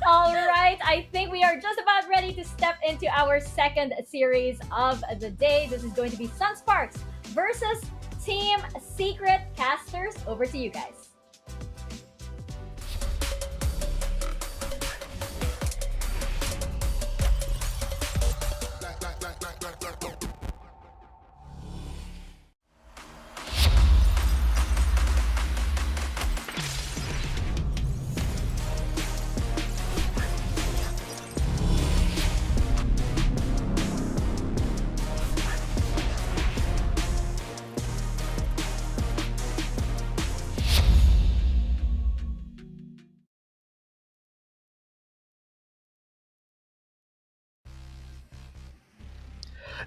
All right, I think we are just about ready to step into our second series of the day. This is going to be Sunsparks versus Team Secret. Casters, over to you guys.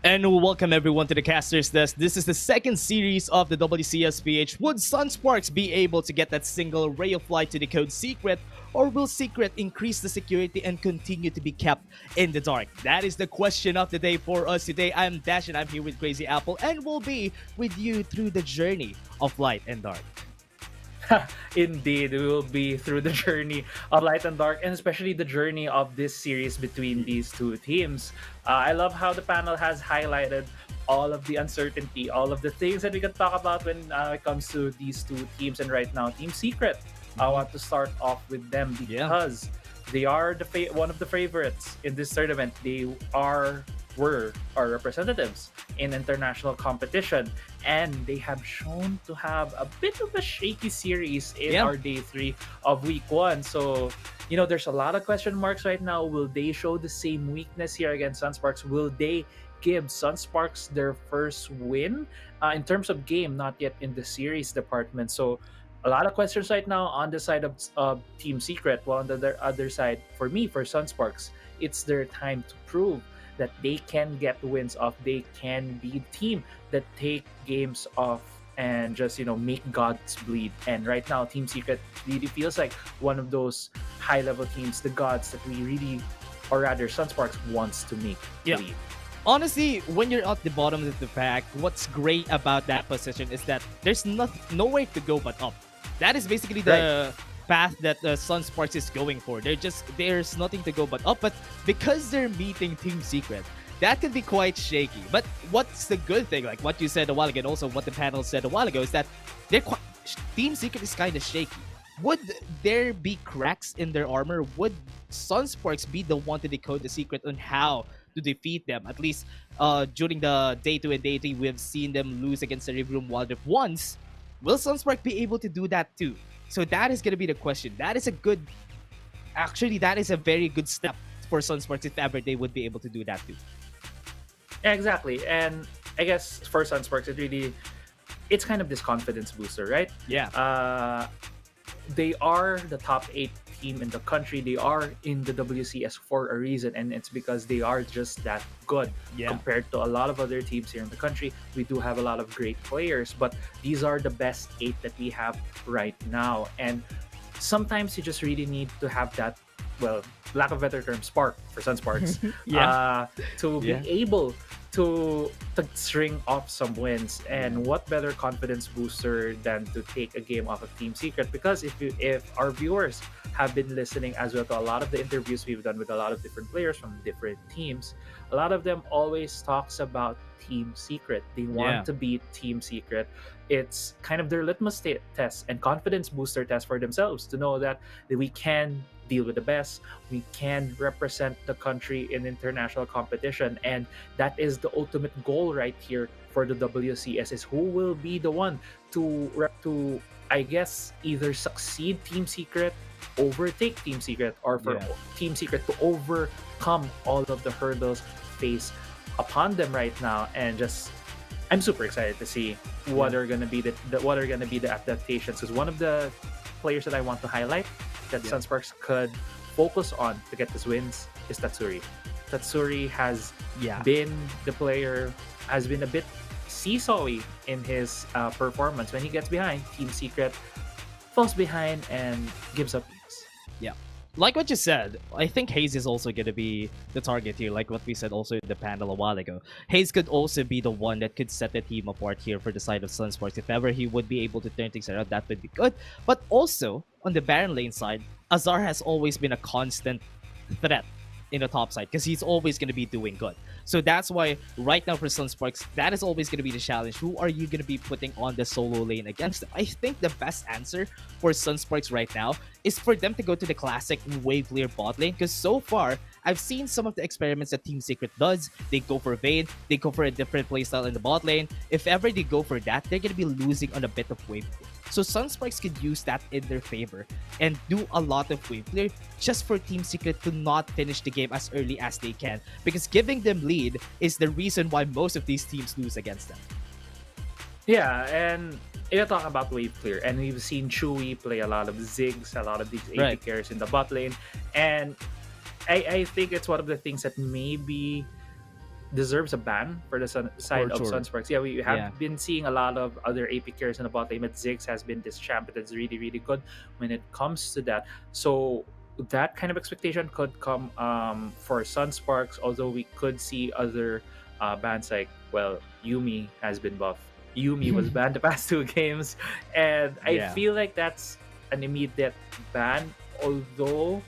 And welcome everyone to the Casters Desk. This is the second series of the WCSPH. Would Sunsparks be able to get that single ray of light to decode Secret, or will Secret increase the security and continue to be kept in the dark? That is the question of the day for us today. I'm Dash and I'm here with Crazy Apple, and we'll be with you through the journey of light and dark. Indeed, we will be through the journey of light and dark, and especially the journey of this series between these two teams. I love how the panel has highlighted all of the uncertainty, all of the things that we can talk about when it comes to these two teams. And right now, Team Secret, I want to start off with them because they are one of the favorites in this tournament. They were our representatives in international competition, and they have shown to have a bit of a shaky series in our day 3 of week 1. So there's a lot of question marks right now. Will they show the same weakness here against Sunsparks? Will they give Sunsparks their first win in terms of game, not yet in the series department? So a lot of questions right now on the side of Team Secret, while on the other side, for Sunsparks, it's their time to prove that they can get wins off. They can be the team that take games off and just make gods bleed. And right now, Team Secret really feels like one of those high level teams, the gods that we really, or rather Sunsparks wants to make bleed. honestly, when you're at the bottom of the pack, what's great about that position is that there's nowhere to go but up. That is basically the path that Sunsparks is going for. There's nothing to go but up. But because they're meeting Team Secret, that can be quite shaky. But what's the good thing, like what you said a while ago, and also what the panel said a while ago, is that Team Secret is kind of shaky. Would there be cracks in their armor? Would Sunsparks be the one to decode the secret on how to defeat them? At least during the day 2 and day 3, we've seen them lose against Cerebrum Wildrift once. Will Sunsparks be able to do that too? So that is going to be the question. That is a very good step for Sunsparks if ever they would be able to do that too. Yeah, exactly. And I guess for Sunsparks, it's kind of this confidence booster, right? Yeah. They are the top 8 team in the country. They are in the WCS for a reason, and it's because they are just that good compared to a lot of other teams here in the country. We do have a lot of great players, but these are the best 8 that we have right now. And sometimes you just really need to have that, well, lack of better term, spark for Sunsparks to be able to string off some wins. And what better confidence booster than to take a game off of Team Secret? Because if our viewers have been listening as well to a lot of the interviews we've done with a lot of different players from different teams, a lot of them always talks about Team Secret. They want to beat Team Secret. It's kind of their litmus test and confidence booster test for themselves to know that we can deal with the best, we can represent the country in international competition, and that is the ultimate goal right here for the WCS, is who will be the one to I guess either succeed Team Secret, overtake Team Secret, or for Team Secret to overcome all of the hurdles faced upon them right now. And just I'm super excited to see what are going to be the adaptations. Because one of the players that I want to highlight that Sunsparks could focus on to get these wins is Tatsuri. Tatsuri has been the player, has been a bit seesawy in his performance. When he gets behind, Team Secret falls behind and gives up games. Yeah. Like what you said, I think Hayes is also going to be the target here, like what we said also in the panel a while ago. Hayes could also be the one that could set the team apart here for the side of Sunsparks. If ever he would be able to turn things around, that would be good. But also, on the Baron lane side, Azar has always been a constant threat in the top side because he's always going to be doing good. So that's why right now for Sunsparks, that is always going to be the challenge. Who are you going to be putting on the solo lane against them? I think the best answer for Sunsparks right now is for them to go to the classic wave clear bot lane, because so far I've seen some of the experiments that Team Secret does. They go for Vayne, they go for a different playstyle in the bot lane. If ever they go for that, they're going to be losing on a bit of wave clear. So Sunsparks could use that in their favor and do a lot of wave clear just for Team Secret to not finish the game as early as they can, because giving them lead is the reason why most of these teams lose against them. Yeah, and you're talking about wave clear, and we've seen Chewy play a lot of Ziggs, a lot of these AP carries in the bot lane, and I think it's one of the things that maybe deserves a ban for the side of Sunsparks. Yeah, we have been seeing a lot of other AP carries in the bot lane, but Ziggs has been this champion that's really, really good when it comes to that. So that kind of expectation could come for Sunsparks, although we could see other bans like, well, Yuumi has been buffed. Yuumi was banned the past 2 games, and I feel like that's an immediate ban, although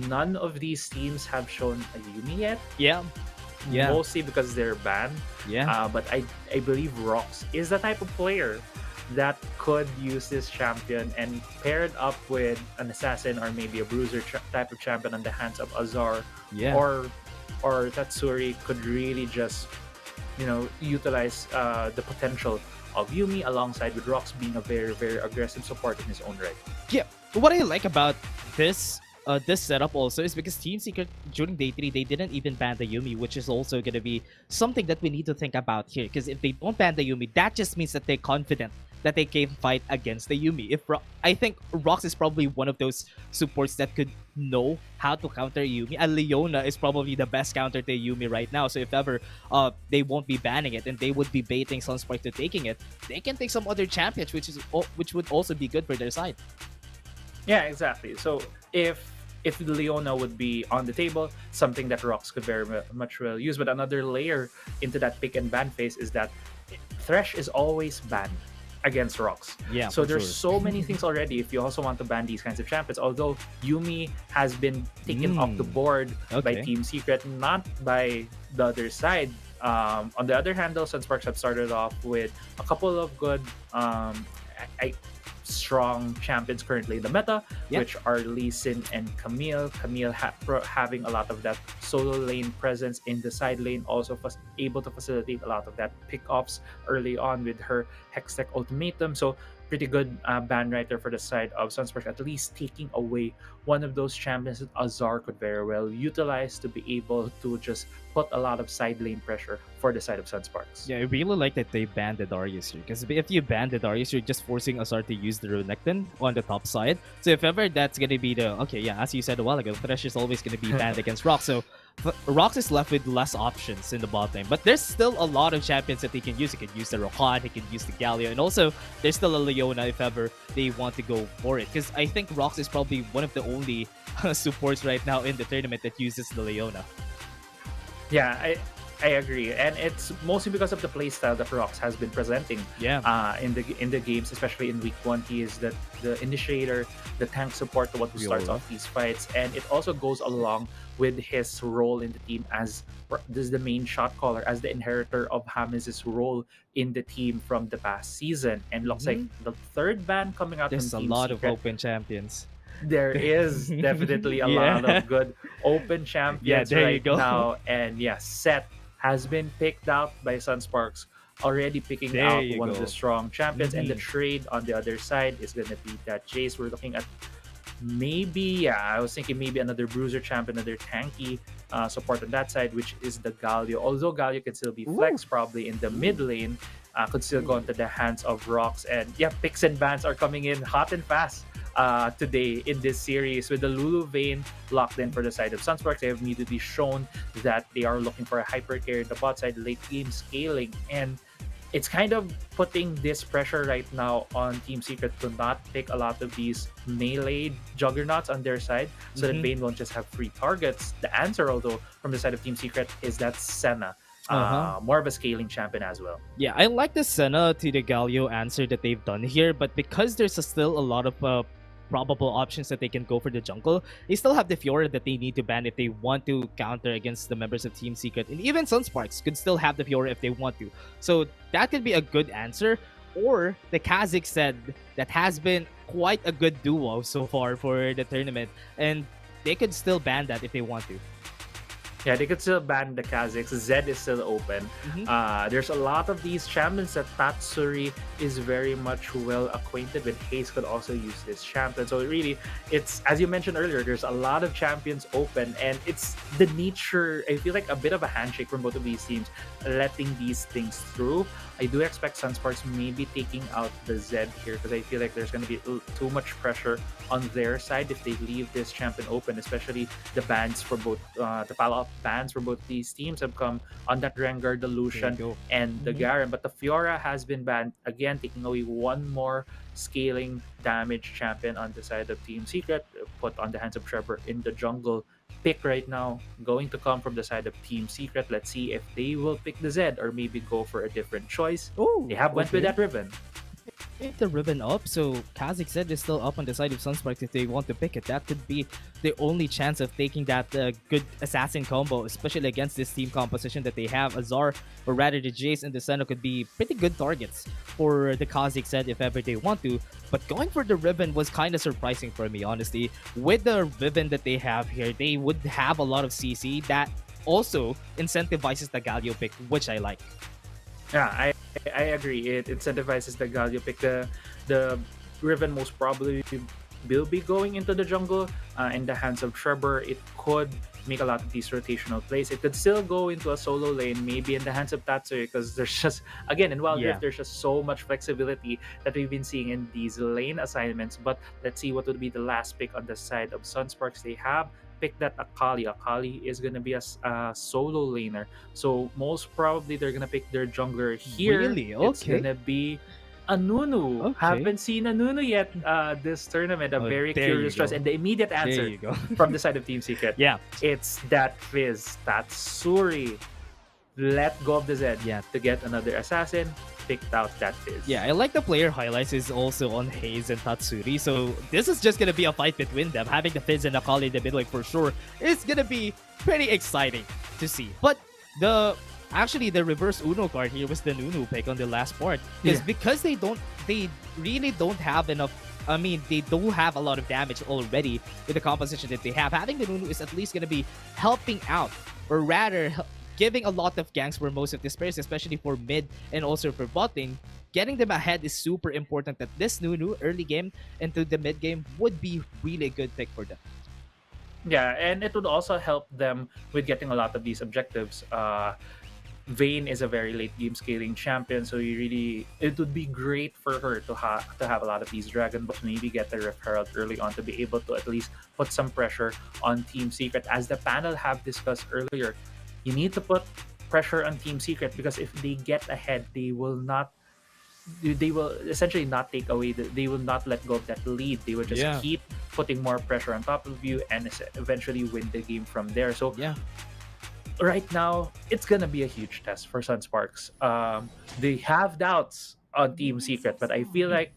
none of these teams have shown a Yuumi yet. Mostly because they're banned. But I believe Rox is the type of player that could use this champion, and paired up with an assassin or maybe a bruiser type of champion on the hands of Azar or Tatsuri could really just, you know, utilize the potential of Yuumi alongside with Rox being a very, very aggressive support in his own right. Yeah, what I like about this setup also is because Team Secret during day 3 they didn't even ban the Yuumi, which is also going to be something that we need to think about here, because if they don't ban the Yuumi, that just means that they're confident that they can fight against the Yuumi. I think Rox is probably one of those supports that could know how to counter Yuumi, and Leona is probably the best counter to Yuumi right now. So if ever they won't be banning it and they would be baiting Sunspark to taking it, they can take some other champions, which would also be good for their side. Yeah, exactly. So if if Leona would be on the table, something that Rox could very much well use. But another layer into that pick and ban phase is that Thresh is always banned against Rox. Yeah, So for there's sure. so many things already if you also want to ban these kinds of champions. Although Yumi has been taken off the board by Okay. Team Secret, not by the other side. On the other hand, though, Sunsparks have started off with a couple of good, strong champions currently in the meta, Yep. which are Lee Sin and Camille. Camille having a lot of that solo lane presence in the side lane, also able to facilitate a lot of that pick-offs early on with her Hextech ultimatum. So pretty good ban writer for the side of Sunsparks, at least taking away one of those champions that Azar could very well utilize to be able to just put a lot of side lane pressure for the side of Sunsparks. Yeah, I really like that they banned the Darius here. Because if you ban the Darius, you're just forcing Azar to use the Renekton on the top side. So if ever that's gonna be the as you said a while ago, Thresh is always gonna be banned against Rox. So Rox is left with less options in the bot lane. But there's still a lot of champions that he can use. He can use the Rohan, he can use the Galio, and also there's still a Leona if ever they want to go for it. Because I think Rox is probably one of the only supports right now in the tournament that uses the Leona. Yeah, I agree, and it's mostly because of the playstyle that Rox has been presenting. Yeah. In the games, especially in week one, he is the initiator, the tank support, the one who starts off these fights, and it also goes along with his role in the team as this is the main shot caller, as the inheritor of James' role in the team from the past season. And looks like the third ban coming out There's a from Team lot Secret. of open champions. There is definitely a Yeah. lot of good open champions there you right go. now. And yeah, Seth has been picked out by Sunsparks, already picking There out you one of go. the strong champions. And the Mhm. trade on the other side is going to be that Jace. We're looking at maybe, I was thinking maybe another bruiser champion, another tanky support on that side, which is the Galio. Although Galio can still be flexed probably in the mid lane, could still go into the hands of Rox. And yeah, picks and bans are coming in hot and fast today in this series, with the Lulu Vayne locked in for the side of Sunsparks. They have immediately shown that they are looking for a hyper carry in the bot side, late game scaling, and it's kind of putting this pressure right now on Team Secret to not pick a lot of these melee juggernauts on their side, so that Vayne won't just have free targets. The answer, although, from the side of Team Secret is that Senna. More of a scaling champion as well. Yeah, I like the Senna to the Galio answer that they've done here, but because there's still a lot of probable options that they can go for the jungle, they still have the Fiora that they need to ban if they want to counter against the members of Team Secret. And even Sunsparks could still have the Fiora if they want to. So that could be a good answer. Or the Kha'Zix said that has been quite a good duo so far for the tournament, and they could still ban that if they want to. Yeah, they could still ban the Kha'Zix. Zed is still open. There's a lot of these champions that Tatsuri is very much well acquainted with. Hayes could also use this champion. So really, it's, as you mentioned earlier, there's a lot of champions open, and it's the nature, I feel like a bit of a handshake from both of these teams, letting these things through. I do expect Sunsparks maybe taking out the Zed here, because I feel like there's going to be too much pressure on their side if they leave this champion open, especially the bans for both, the follow-up bans for both these teams have come on that Rengar, the Lucian, and the Garen. But the Fiora has been banned, again, taking away one more scaling damage champion on the side of Team Secret, put on the hands of Trevor in the jungle. Pick right now going to come from the side of Team Secret. Let's see if they will pick the Zed or maybe go for a different choice. They have went with that Riven. Pick the Riven up, so Kha'Zix said is still up on the side of Sunsparks if they want to pick it. That could be the only chance of taking that good assassin combo, especially against this team composition that they have. Azar, or rather the Jace and the Senna, could be pretty good targets for the Kha'Zix said if ever they want to. But going for the Riven was kind of surprising for me, honestly. With the Riven that they have here, they would have a lot of CC that also incentivizes the Galio pick, which I like. Yeah, I agree. It incentivizes the Galio pick. The Riven most probably will be going into the jungle in the hands of Trevor. It could make a lot of these rotational plays. It could still go into a solo lane, maybe in the hands of Tatsui, because there's just, again, in Wildrift, there's just so much flexibility that we've been seeing in these lane assignments. But let's see what would be the last pick on the side of Sunsparks. They have picked that Akali. Akali is going to be a solo laner. So most probably they're going to pick their jungler here. Really? It's Okay. going to be Anunu. Okay. Haven't seen Anunu yet this tournament. A Oh, very there you curious choice. go. And the immediate There answer you go. from the side of Team Secret. Yeah. It's that Fizz, Tatsuri. Let go of the Zed to get another assassin. Picked out that Fizz. Yeah, I like the player highlights is also on Haze and Tatsuri. So this is just gonna be a fight between them. Having the Fizz and Akali in the mid lane for sure is gonna be pretty exciting to see. But the reverse Uno card here was the Nunu pick on the last part. Because they really don't have enough. I mean, they do have a lot of damage already with the composition that they have. Having the Nunu is at least gonna be helping out, or rather giving a lot of ganks for most of these players, especially for mid and also for bot lane. Getting them ahead is super important. That this Nunu early game into the mid game would be really a good pick for them. Yeah, and it would also help them with getting a lot of these objectives. Vayne is a very late game scaling champion, so it would be great for her to have a lot of these dragon buffs, maybe get the Rift Herald early on to be able to at least put some pressure on Team Secret. As the panel have discussed earlier, you need to put pressure on Team Secret, because if they get ahead, they will essentially not take away they will not let go of that lead. They will just keep putting more pressure on top of you and eventually win the game from there. So right now, it's gonna be a huge test for Sunsparks. They have doubts on Team Secret, but I feel like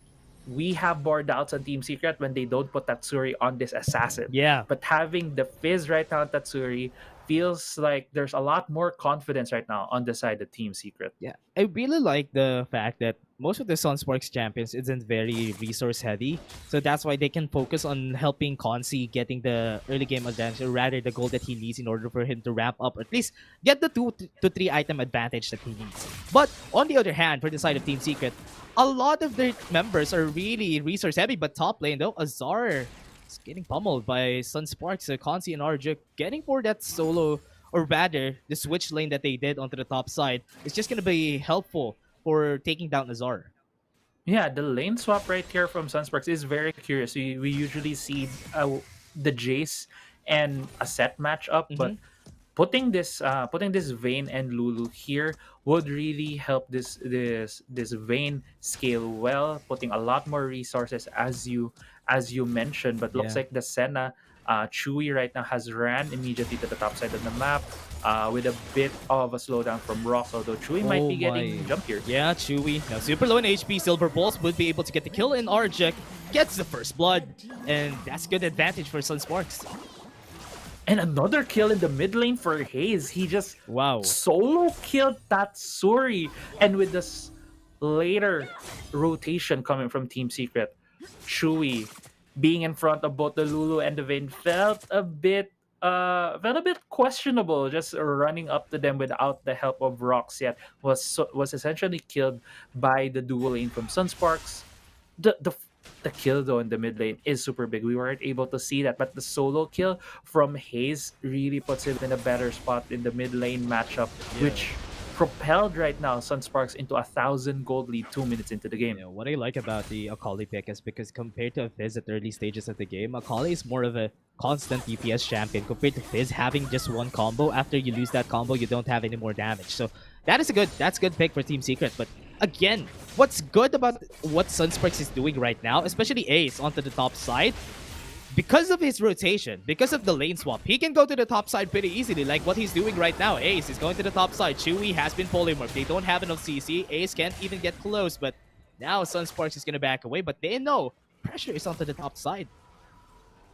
we have more doubts on Team Secret when they don't put Tatsuri on this assassin. Yeah. But having the Fizz right now on Tatsuri feels like there's a lot more confidence right now on the side of Team Secret. Yeah, I really like the fact that most of the Sunsparks champions isn't very resource heavy, so that's why they can focus on helping Consi getting the early game advantage, or rather the goal that he needs in order for him to ramp up, or at least get the 2 to 3 item advantage that he needs. But on the other hand, for the side of Team Secret, a lot of their members are really resource heavy, but top lane though, Azar is getting pummeled by Sunsparks, Consi and Arjuk getting for that solo, or rather the switch lane that they did onto the top side is just going to be helpful for taking down Azar. Yeah, the lane swap right here from Sunsparks is very curious. We usually see the Jace and a set matchup, but putting this Vayne and Lulu here would really help this Vayne scale well, putting a lot more resources as you mentioned. But looks like the Senna Chewy right now has ran immediately to the top side of the map with a bit of a slowdown from Rox, although Chewy might be getting jump here. Yeah, Chewy. Now super low in HP, Silver Balls would be able to get the kill, and Arjek gets the first blood. And that's good advantage for Sunsparks. And another kill in the mid lane for Haze. He just solo killed Tatsuri. And with this later rotation coming from Team Secret, Chewy being in front of both the Lulu and the Vayne felt a bit questionable. Just running up to them without the help of Rox yet was essentially killed by the dual lane from Sunsparks. The kill though in the mid lane is super big. We weren't able to see that, but the solo kill from Haze really puts him in a better spot in the mid lane matchup, which propelled right now Sunsparks into 1,000 gold lead 2 minutes into the game. Yeah, what I like about the Akali pick is because compared to Fizz at the early stages of the game, Akali is more of a constant DPS champion compared to Fizz having just one combo. After you lose that combo, you don't have any more damage. So that's good pick for Team Secret. But again, what's good about what Sunsparks is doing right now, especially Ace onto the top side, because of his rotation, because of the lane swap, he can go to the top side pretty easily, like what he's doing right now. Ace is going to the top side. Chewy has been polymorphed. They don't have enough CC. Ace can't even get close, but now Sunsparks is going to back away, but they know pressure is onto the top side.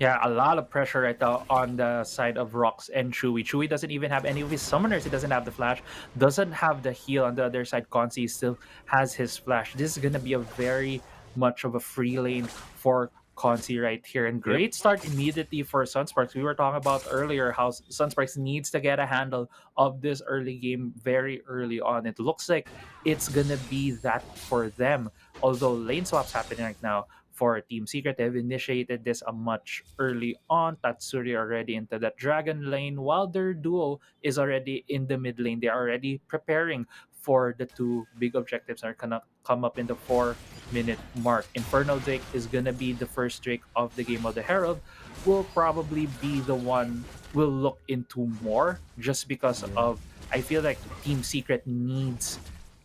Yeah, a lot of pressure right now on the side of Rox and Chewy. Chewy doesn't even have any of his summoners. He doesn't have the flash, doesn't have the heal on the other side. Consi still has his flash. This is going to be a very much of a free lane for Consi right here, and great start immediately for Sunsparks. We were talking about earlier how Sunsparks needs to get a handle of this early game very early on. It looks like it's gonna be that for them, although lane swaps happening right now for Team Secret. They've initiated this a much early on. Tatsuri already into that dragon lane, while their duo is already in the mid lane. They're already preparing for the two big objectives that are gonna come up in the 4-minute mark. Infernal Drake is gonna be the first Drake of the game of the Herald. Will probably be the one we'll look into more, just because of, I feel like Team Secret needs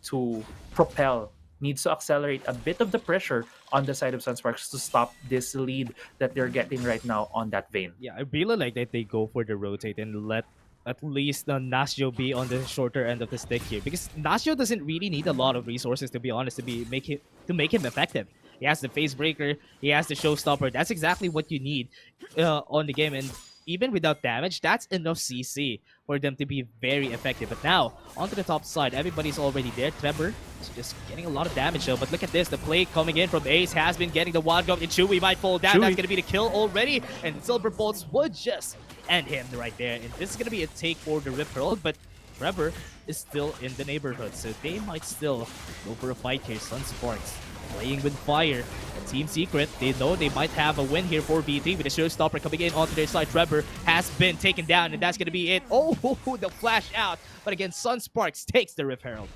to propel needs to accelerate a bit of the pressure on the side of Sunsparks to stop this lead that they're getting right now on that vein. Yeah, I really like that they go for the rotate and let at least Nasio be on the shorter end of the stick here, because Nasio doesn't really need a lot of resources, to be honest, to make him effective. He has the face breaker, he has the showstopper. That's exactly what you need on the game, and even without damage, that's enough CC for them to be very effective. But now, onto the top side, everybody's already there. Trevor is just getting a lot of damage though, but look at this, the play coming in from Ace has been getting the wild gun, and Chewy might fall down. That's going to be the kill already, and Silver Bolts would just end him right there. And this is going to be a take for the Rip Herald, but Trevor is still in the neighborhood, so they might still go for a fight here. Sunsparks playing with fire. And Team Secret, they know they might have a win here for V3 with a showstopper coming in onto their side. Trevor has been taken down, and that's going to be it. Oh, the flash out. But again, Sunsparks takes the Rift Herald.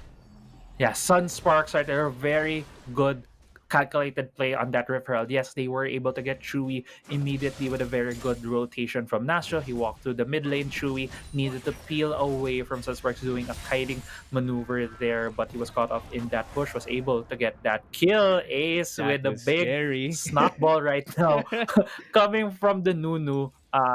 Yeah, Sunsparks right there, very good calculated play on that Rift Herald. Yes, they were able to get Chewy immediately with a very good rotation from Nastro. He walked through the mid lane. Chewy needed to peel away from Sunsparks, doing a kiting maneuver there, but he was caught up in that push, was able to get that kill. Ace That with the was big scary. snot ball right now coming from the Nunu.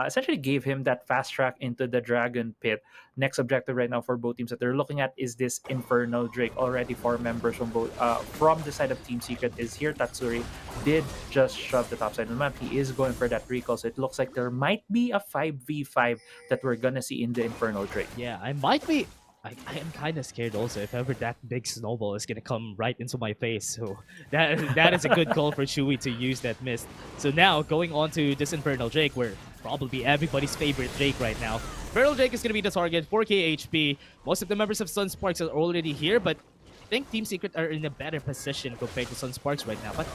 Essentially gave him that fast track into the Dragon Pit. Next objective right now for both teams that they're looking at is this Infernal Drake. Already 4 members from both from the side of Team Secret is here. Tatsuri did just shove the top side of the map. He is going for that recall, so it looks like there might be a 5v5 that we're gonna see in the Infernal Drake. Yeah, I might be. I am kind of scared also if ever that big snowball is gonna come right into my face. So that is a good call for Chewy to use that mist. So now going on to this Infernal Drake, where probably everybody's favorite Drake right now. Infernal Drake is gonna be the target, 4k HP. Most of the members of Sunsparks are already here, but I think Team Secret are in a better position compared to Sunsparks right now. But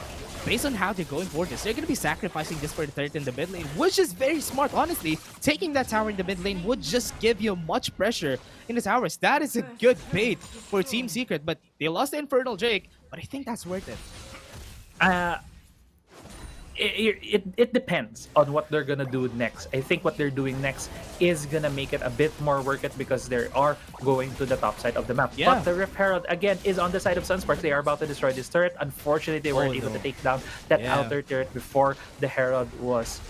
based on how they're going for this, they're going to be sacrificing this for the third in the mid lane, which is very smart, honestly. Taking that tower in the mid lane would just give you much pressure in the towers. That is a good bait for Team Secret, but they lost the Infernal Drake, but I think that's worth it. It depends on what they're gonna do next. I think what they're doing next is gonna make it a bit more worth it because they are going to the top side of the map. Yeah. But the Rift Herald again is on the side of Sunsparks. They are about to destroy this turret. Unfortunately, they weren't able to take down that outer turret before the Herald was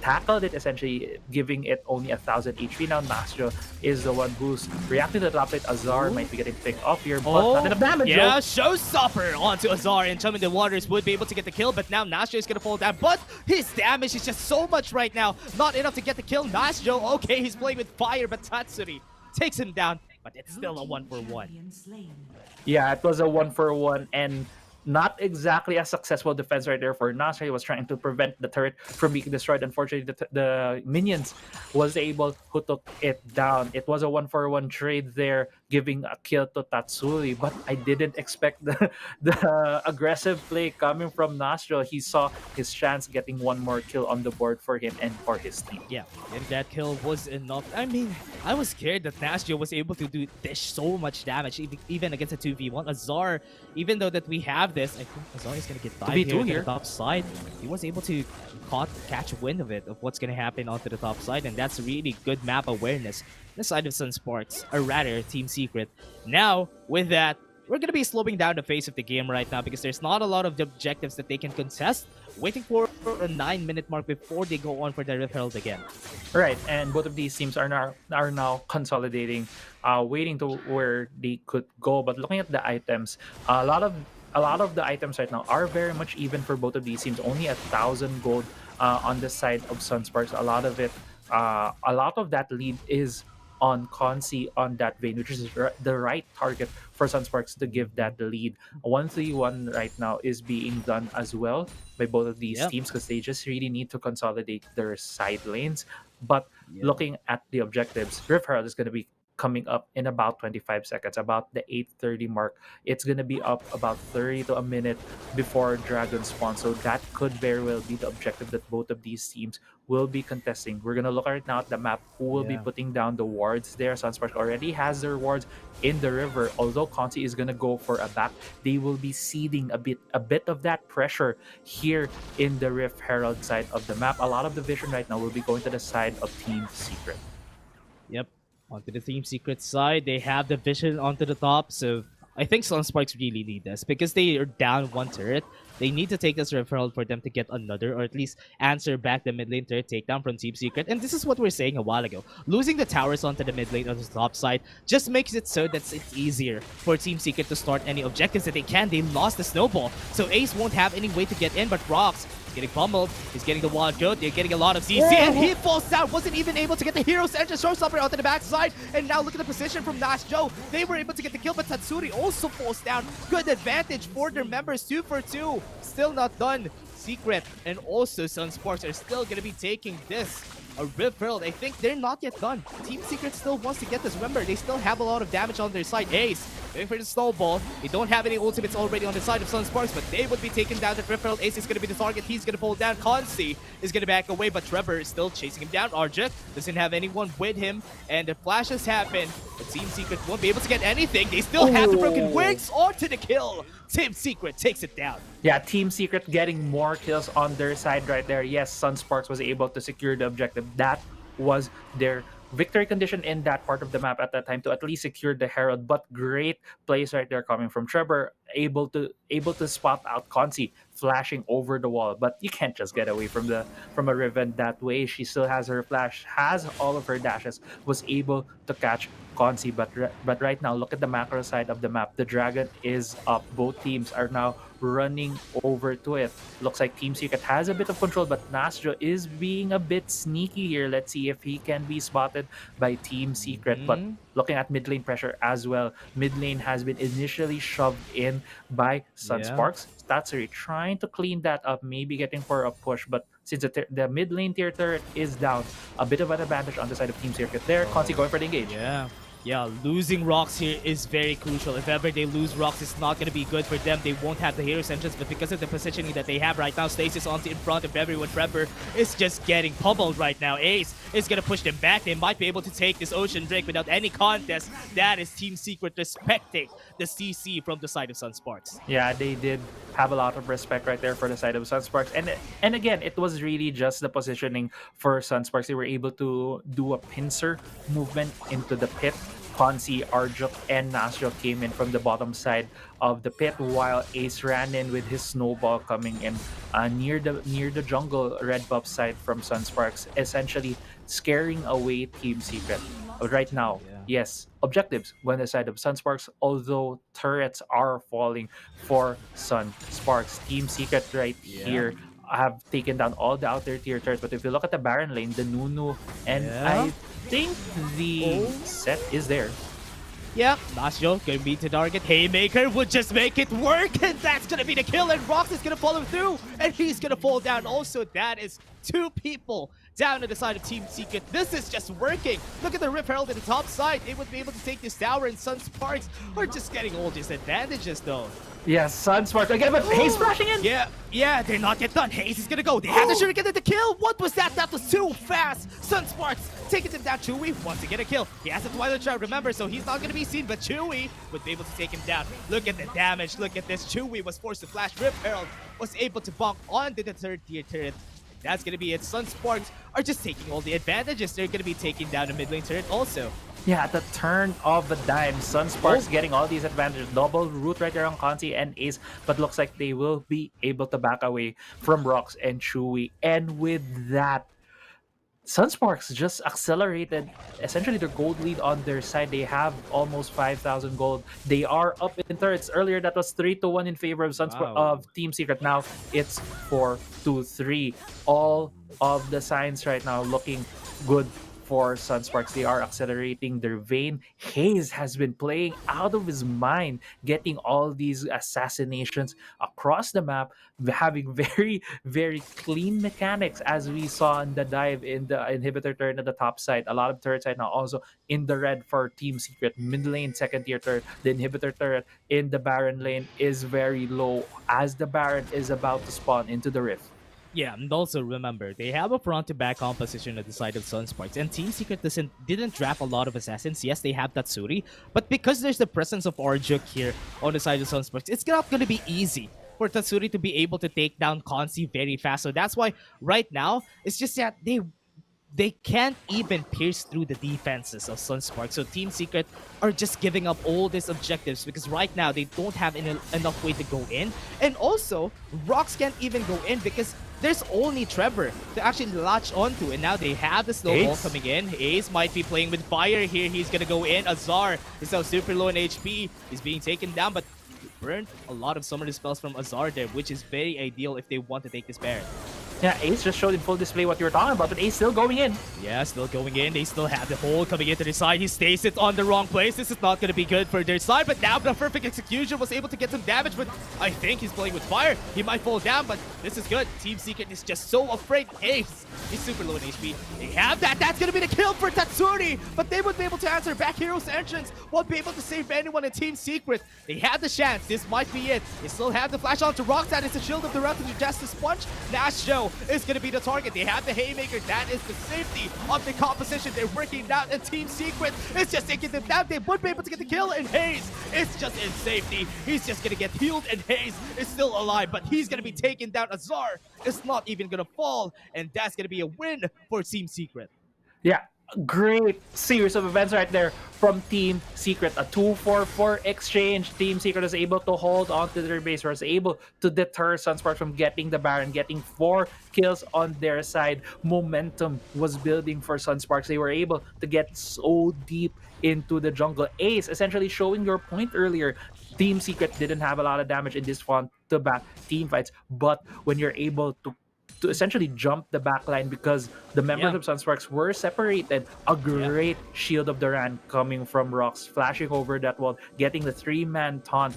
tackled. It essentially giving it only 1,000 HP. Now Nastro is the one who's reacting to the top side. Azar might be getting picked off here, but not enough damage. Yeah, showstopper onto Azar, and Chum in the Waters would be able to get the kill, but now Nastro is gonna fall down. But his damage is just so much right now. Not enough to get the kill. Nastro, okay, he's playing with fire, but Tatsuri takes him down. But it's still a 1-for-1. Yeah, it was a 1-for-1 and not exactly a successful defense right there for Nasser. He was trying to prevent the turret from being destroyed. Unfortunately, the minions was able who took it down. It was a 1-for-1 trade there, giving a kill to Tatsuri. But I didn't expect the aggressive play coming from Nasser. He saw his chance getting one more kill on the board for him and for his team. Yeah, and that kill was enough. I mean, I was scared that Nastro was able to dish so much damage, even against a 2v1. Azar, even though that we have this, I think Azar is going to get dive here to the top side. He was able to catch wind of it, of what's going to happen onto the top side, and that's really good map awareness on the side of Sunsparks, or rather Team Secret. Now, with that, we're going to be slowing down the pace of the game right now because there's not a lot of the objectives that they can contest, waiting for a 9-minute mark before they go on for the Rift Herald again. Right, and both of these teams are now consolidating, waiting to where they could go. But looking at the items, a lot of the items right now are very much even for both of these teams. Only 1,000 gold on the side of Sunsparks. A lot of that lead is on Consi on that vein, which is the right target for Sunsparks to give that lead. 1-3-1 right now is being done as well by both of these teams because they just really need to consolidate their side lanes. But looking at the objectives, Rift Herald is going to be coming up in about 25 seconds, about the 8:30 mark. It's going to be up about 30 to a minute before Dragon spawn. So that could very well be the objective that both of these teams will be contesting. We're going to look right now at the map who will be putting down the wards there. Sunsparks already has their wards in the river. Although Conti is going to go for a back, they will be ceding a bit of that pressure here in the Rift Herald side of the map. A lot of the vision right now will be going to the side of Team Secret. Yep. Onto the Team Secret side, they have the vision onto the top, so I think Sunsparks really need this because they are down one turret. They need to take this referral for them to get another, or at least answer back the mid lane turret takedown from Team Secret. And this is what we were saying a while ago. Losing the towers onto the mid lane on the top side just makes it so that it's easier for Team Secret to start any objectives that they can. They lost the snowball, so Ace won't have any way to get in, but Rox getting pummeled. He's getting the wild goat. They're getting a lot of CC, and he falls down. Wasn't even able to get the hero's engine showstopper onto the backside. And now look at the position from Nash Joe. They were able to get the kill, but Tatsuri also falls down. Good advantage for their members. 2 for 2. Still not done. Secret and also Sunsparks are still going to be taking this. A Rip World. I think they're not yet done. Team Secret still wants to get this. Remember, they still have a lot of damage on their side. Ace, going for the snowball. They don't have any ultimates already on the side of Sunsparks, but they would be taken down. That Rip World. Ace is going to be the target. He's going to pull down. Consi is going to back away, but Trevor is still chasing him down. Arjit doesn't have anyone with him, and the flashes happen. But Team Secret won't be able to get anything. They still have the broken wings onto the kill. Team Secret takes it down. Yeah, Team Secret getting more kills on their side right there. Yes, Sunsparks was able to secure the objective. That was their victory condition in that part of the map at that time, to at least secure the Herald. But great plays right there coming from Trevor, able to spot out Consi flashing over the wall. But you can't just get away from a Riven that way. She still has her flash, has all of her dashes, was able to catch Consi. But right now, look at the macro side of the map. The Dragon is up. Both teams are now running over to it. Looks like Team Secret has a bit of control, but Nastro is being a bit sneaky here. Let's see if he can be spotted by Team Secret. But looking at mid lane pressure as well, mid lane has been initially shoved in by Sunsparks. Statsuri trying to clean that up, maybe getting for a push, but since the mid lane tier turret is down, a bit of an advantage on the side of Team Secret there. Consi going for the engage. Yeah, losing Rox here is very crucial. If ever they lose Rox, it's not going to be good for them. They won't have the hero's entrance, but because of the positioning that they have right now, Stasis on in front of everyone. Trevor is just getting pummeled right now. Ace is going to push them back. They might be able to take this ocean drink without any contest. That is Team Secret respecting the CC from the side of Sunsparks. Yeah, they did have a lot of respect right there for the side of Sunsparks. And again, it was really just the positioning for Sunsparks. They were able to do a pincer movement into the pit. Consi, Arjuk, and Nasjo came in from the bottom side of the pit, while Ace ran in with his snowball coming in near the jungle red buff side from Sunsparks, essentially scaring away Team Secret. Right now, yes, objectives went the side of Sunsparks, although turrets are falling for Sunsparks. Team Secret right here have taken down all the outer tier turrets, but if you look at the Baron lane, the Nunu, and I think the set is there. Yeah, Nasjo gonna beat the target. Haymaker would just make it work, and that's gonna be the kill, and Rox is gonna follow through, and he's gonna fall down. Also, that is 2 people down to the side of Team Secret. This is just working. Look at the Rip Herald at the top side. They would be able to take this tower, and Sunsparks are just getting all these advantages though. Yes, Sunsparks again, but Haze flashing in. Yeah, they're not yet done. Haze is gonna go. They have the shuriken at the kill. What was that? That was too fast. Sunsparks taking him down. Chewy wants to get a kill. He has a Twilight Shroud, remember, so he's not gonna be seen, but Chewy would be able to take him down. Look at the damage. Look at this. Chewy was forced to flash. Rip Herald was able to bonk onto the 3rd tier turret. That's gonna be it. Sunsparks are just taking all the advantages. They're gonna be taking down the mid lane turret also. Yeah, at the turn of the dime, Sunsparks getting all these advantages. Double root right there on Conti and Ace, but looks like they will be able to back away from Rox and Chewy. And with that, Sunsparks just accelerated essentially their gold lead on their side. They have almost 5,000 gold. They are up in turrets. Earlier, that was 3-1 in favor of of Team Secret. Now it's 4-3. All of the signs right now looking good for Sunsparks. They are accelerating their vein. Haze has been playing out of his mind, getting all these assassinations across the map, having very, very clean mechanics, as we saw in the dive in the inhibitor turret at the top side. A lot of turrets right now also in the red for Team Secret. Mid lane, 2nd tier turret. The inhibitor turret in the Baron lane is very low as the Baron is about to spawn into the rift. Yeah, and also remember, they have a front-to-back composition at the side of Sunsparks, and Team Secret didn't draft a lot of assassins. Yes, they have Tatsuri, but because there's the presence of Arjuk here on the side of Sunsparks, it's not going to be easy for Tatsuri to be able to take down Consi very fast. So that's why right now, it's just that they can't even pierce through the defenses of Sunspark. So Team Secret are just giving up all these objectives because right now they don't have enough way to go in. And also, Rocks can't even go in because there's only Trevor to actually latch onto. And now they have the snowball Ace? coming in. Ace might be playing with fire here. He's gonna go in. Azar is now super low in HP. He's being taken down, but burned a lot of summoner spells from Azar there, which is very ideal if they want to take this Baron. Yeah, Ace just showed in full display what you were talking about, but Ace still going in. Yeah, still going in. They still have the hole coming into their side. He stays it on the wrong place. This is not going to be good for their side, but now the perfect execution was able to get some damage, but I think he's playing with fire. He might fall down, but this is good. Team Secret is just so afraid. Ace is super low in HP. They have that. That's going to be the kill for Tatsuri, but they would be able to answer. Back Hero's entrance won't be able to save anyone in Team Secret. They had the chance. This might be it. They still have the flash on to Rock. That is the shield of the Raptor to Justice Punch. Nash Joe is going to be the target. They have the Haymaker. That is the safety of the composition. They're working down, and Team Secret is just taking them down. They would be able to get the kill, and Hayes is just in safety. He's just going to get healed, and Hayes is still alive, but he's going to be taken down. Azar is not even going to fall, and that's going to be a win for Team Secret. Yeah, great series of events right there from Team Secret. A 2-4-4 exchange. Team Secret was able to hold on to their base, was able to deter Sunsparks from getting the Baron, getting 4 kills on their side. Momentum was building for Sunsparks. They were able to get so deep into the jungle. Ace, essentially showing your point earlier, Team Secret didn't have a lot of damage in this front-to-back team fights, but when you're able to essentially jump the backline because the members of Sunsparks were separated. A great Shield of the Rand coming from Rocks, flashing over that wall, getting the 3-man taunt.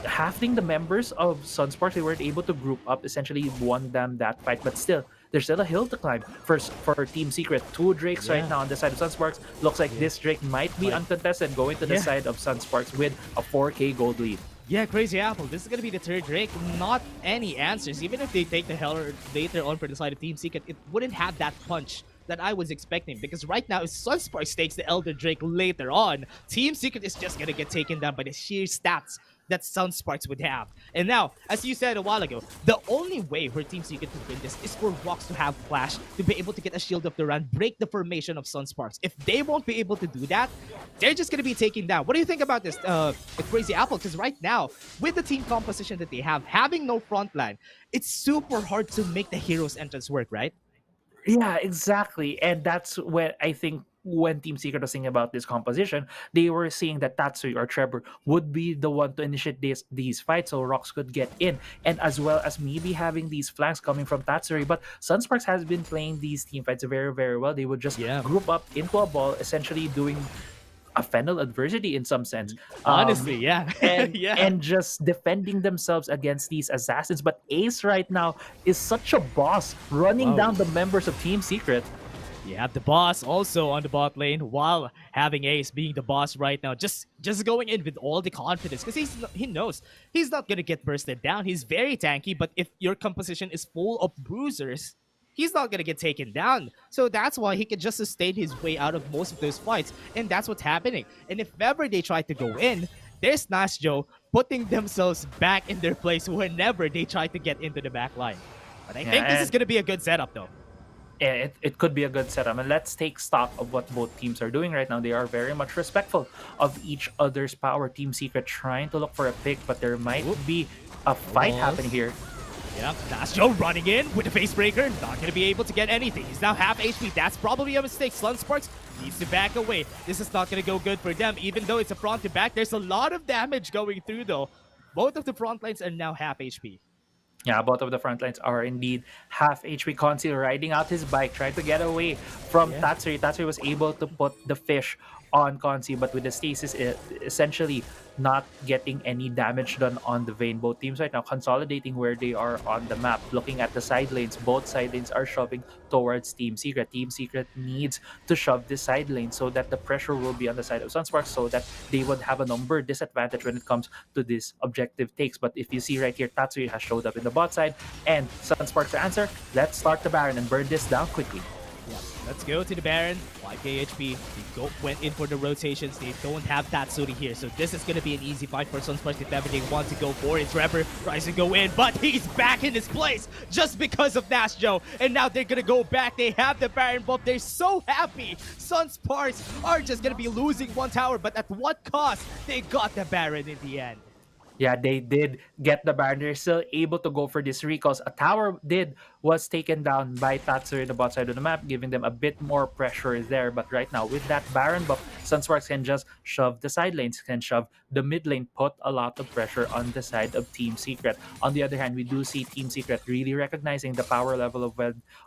Halving the members of Sunsparks, they weren't able to group up, essentially won them that fight, but still, there's still a hill to climb for Team Secret. 2 Drakes right now on the side of Sunsparks. Looks like this Drake might be uncontested, going to the side of Sunsparks with a 4K gold lead. Yeah, Crazy Apple. This is going to be the third Drake. Not any answers. Even if they take the Heller later on for the side of Team Secret, it wouldn't have that punch that I was expecting. Because right now, if Sunsparks takes the Elder Drake later on, Team Secret is just going to get taken down by the sheer stats that Sunsparks would have. And now, as you said a while ago, the only way for Team Secret to win this is for Rocks to have Flash, to be able to get a Shield of the Run, break the formation of Sunsparks. If they won't be able to do that, they're just going to be taken down. What do you think about this, Crazy Apple? Because right now, with the team composition that they have, having no front line, it's super hard to make the hero's entrance work, right? Yeah, exactly. And that's when I think when Team Secret was thinking about this composition, they were seeing that Tatsui or Trevor would be the one to initiate these fights so Rocks could get in, and as well as maybe having these flanks coming from Tatsui. But Sunsparks has been playing these team fights very, very well. They would just group up into a ball, essentially doing a Fennel adversity in some sense. Honestly, yeah. And, and just defending themselves against these assassins. But Ace right now is such a boss, running down the members of Team Secret. You have the boss also on the bot lane while having Ace being the boss right now. Just going in with all the confidence because he knows he's not going to get bursted down. He's very tanky, but if your composition is full of bruisers, he's not going to get taken down. So that's why he can just sustain his way out of most of those fights. And that's what's happening. And if ever they try to go in, there's Nash Joe putting themselves back in their place whenever they try to get into the back line. But I think this is going to be a good setup though. Yeah, it could be a good setup. And let's take stock of what both teams are doing right now. They are very much respectful of each other's power. Team Secret trying to look for a pick, but there might be a fight happening here. Yeah, Nastro running in with the face breaker, not going to be able to get anything. He's now half HP. That's probably a mistake. Sunsparks needs to back away. This is not going to go good for them, even though it's a front to back. There's a lot of damage going through, though. Both of the front lines are now half HP. Yeah, both of the front lines are indeed half HP. Conceal riding out his bike, trying to get away from Tatsuri. Tatsuri was able to put the fish on Conceal, but with the stasis, essentially not getting any damage done on the Vayne. Both teams right now consolidating where they are on the map. Looking at the side lanes, both side lanes are shoving towards Team Secret. Team Secret needs to shove this side lane so that the pressure will be on the side of Sunsparks, so that they would have a number disadvantage when it comes to this objective takes. But if you see right here, Tatsui has showed up in the bot side, and Sunsparks answer, let's start the Baron and burn this down quickly. Yeah. Let's go to the Baron. 5k HP. They went in for the rotations. They don't have Tatsuri here. So this is going to be an easy fight for Sunsparks if ever they want to go for it. Trevor tries to go in, but he's back in his place just because of Nash Joe. And now they're going to go back. They have the Baron buff. They're so happy. Sunsparks are just going to be losing one tower, but at what cost? They got the Baron in the end. Yeah, they did get the Baron. They're still able to go for these recalls. A tower was taken down by Tatsuri in the bot side of the map, giving them a bit more pressure there. But right now, with that Baron buff, Sunsparks can just shove the side lanes, can shove the mid lane, put a lot of pressure on the side of Team Secret. On the other hand, we do see Team Secret really recognizing the power level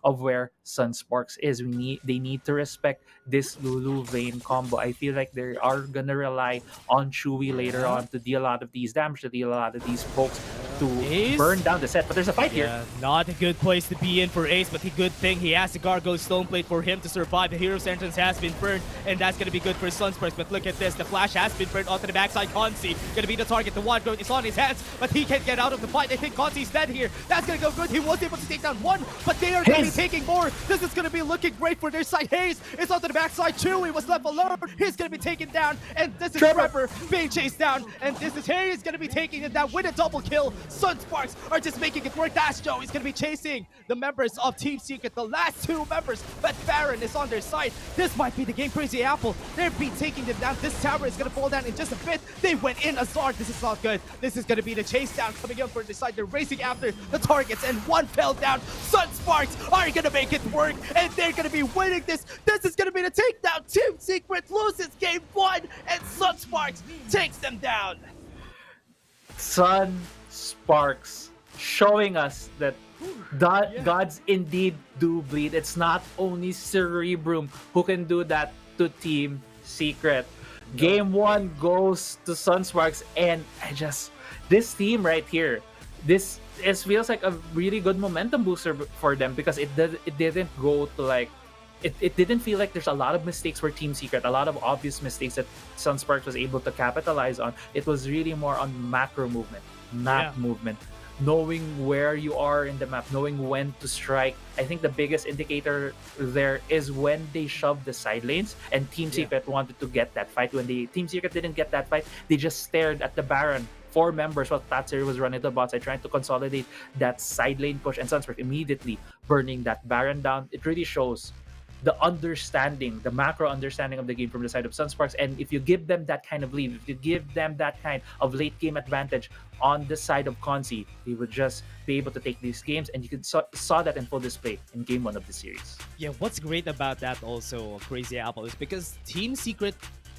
of where Sunsparks is. They need to respect this Lulu Vayne combo. I feel like they are gonna rely on Chewy later on to deal a lot of these damage, to deal a lot of these pokes, to burn down the set. But there's a fight here. Not a good place to be in for Ace, but the good thing he has the Gargoyle Stoneplate for him to survive. The hero's entrance has been burned, and that's gonna be good for Sunsparks. But look at this, the flash has been burned onto the backside. Konzi gonna be the target. The one is on his hands, but he can't get out of the fight. I think Konzi's dead here. That's gonna go good. He was able to take down one, but they are gonna be taking more. This is gonna be looking great for their side. Hayes is onto the backside. Chewy was left alone. He's gonna be taken down, and this is Trevor being chased down, and this is Hayes gonna be taking it down with a double kill. Sunsparks are just making it work. Dash Joe is gonna be chasing the members of Team Secret, the last two members, but Baron is on their side. This might be the game. Crazy Apple, they've been taking them down. This tower is gonna fall down in just a bit. They went in Azar. This is not good. This is gonna be the chase down coming up for the side. They're racing after the targets, and one fell down. Sunsparks are gonna make it work, and they're gonna be winning this. This is gonna be the takedown. Team Secret loses game 1, and Sunsparks takes them down. Sunsparks showing us that gods indeed do bleed. It's not only Cerebrum who can do that to Team Secret. Game 1 goes to Sunsparks, and this team right here, it feels like a really good momentum booster for them, because it didn't go to like it didn't feel like there's a lot of mistakes for Team Secret, a lot of obvious mistakes that Sunsparks was able to capitalize on. It was really more on macro movement, map movement, knowing where you are in the map, knowing when to strike. I think the biggest indicator there is when they shoved the side lanes, and Team Secret wanted to get that fight. When Team Secret didn't get that fight, they just stared at the Baron. 4 members while Tatsuri was running to the bot side, trying to consolidate that side lane push, and Sunsparks immediately burning that Baron down. It really shows the understanding, the macro understanding of the game from the side of Sunsparks. And if you give them that kind of lead, if you give them that kind of late game advantage on the side of Konzi, they would just be able to take these games, and you could saw that in full display in game 1 of the series. Yeah, what's great about that also, Crazy Apple, is because Team Secret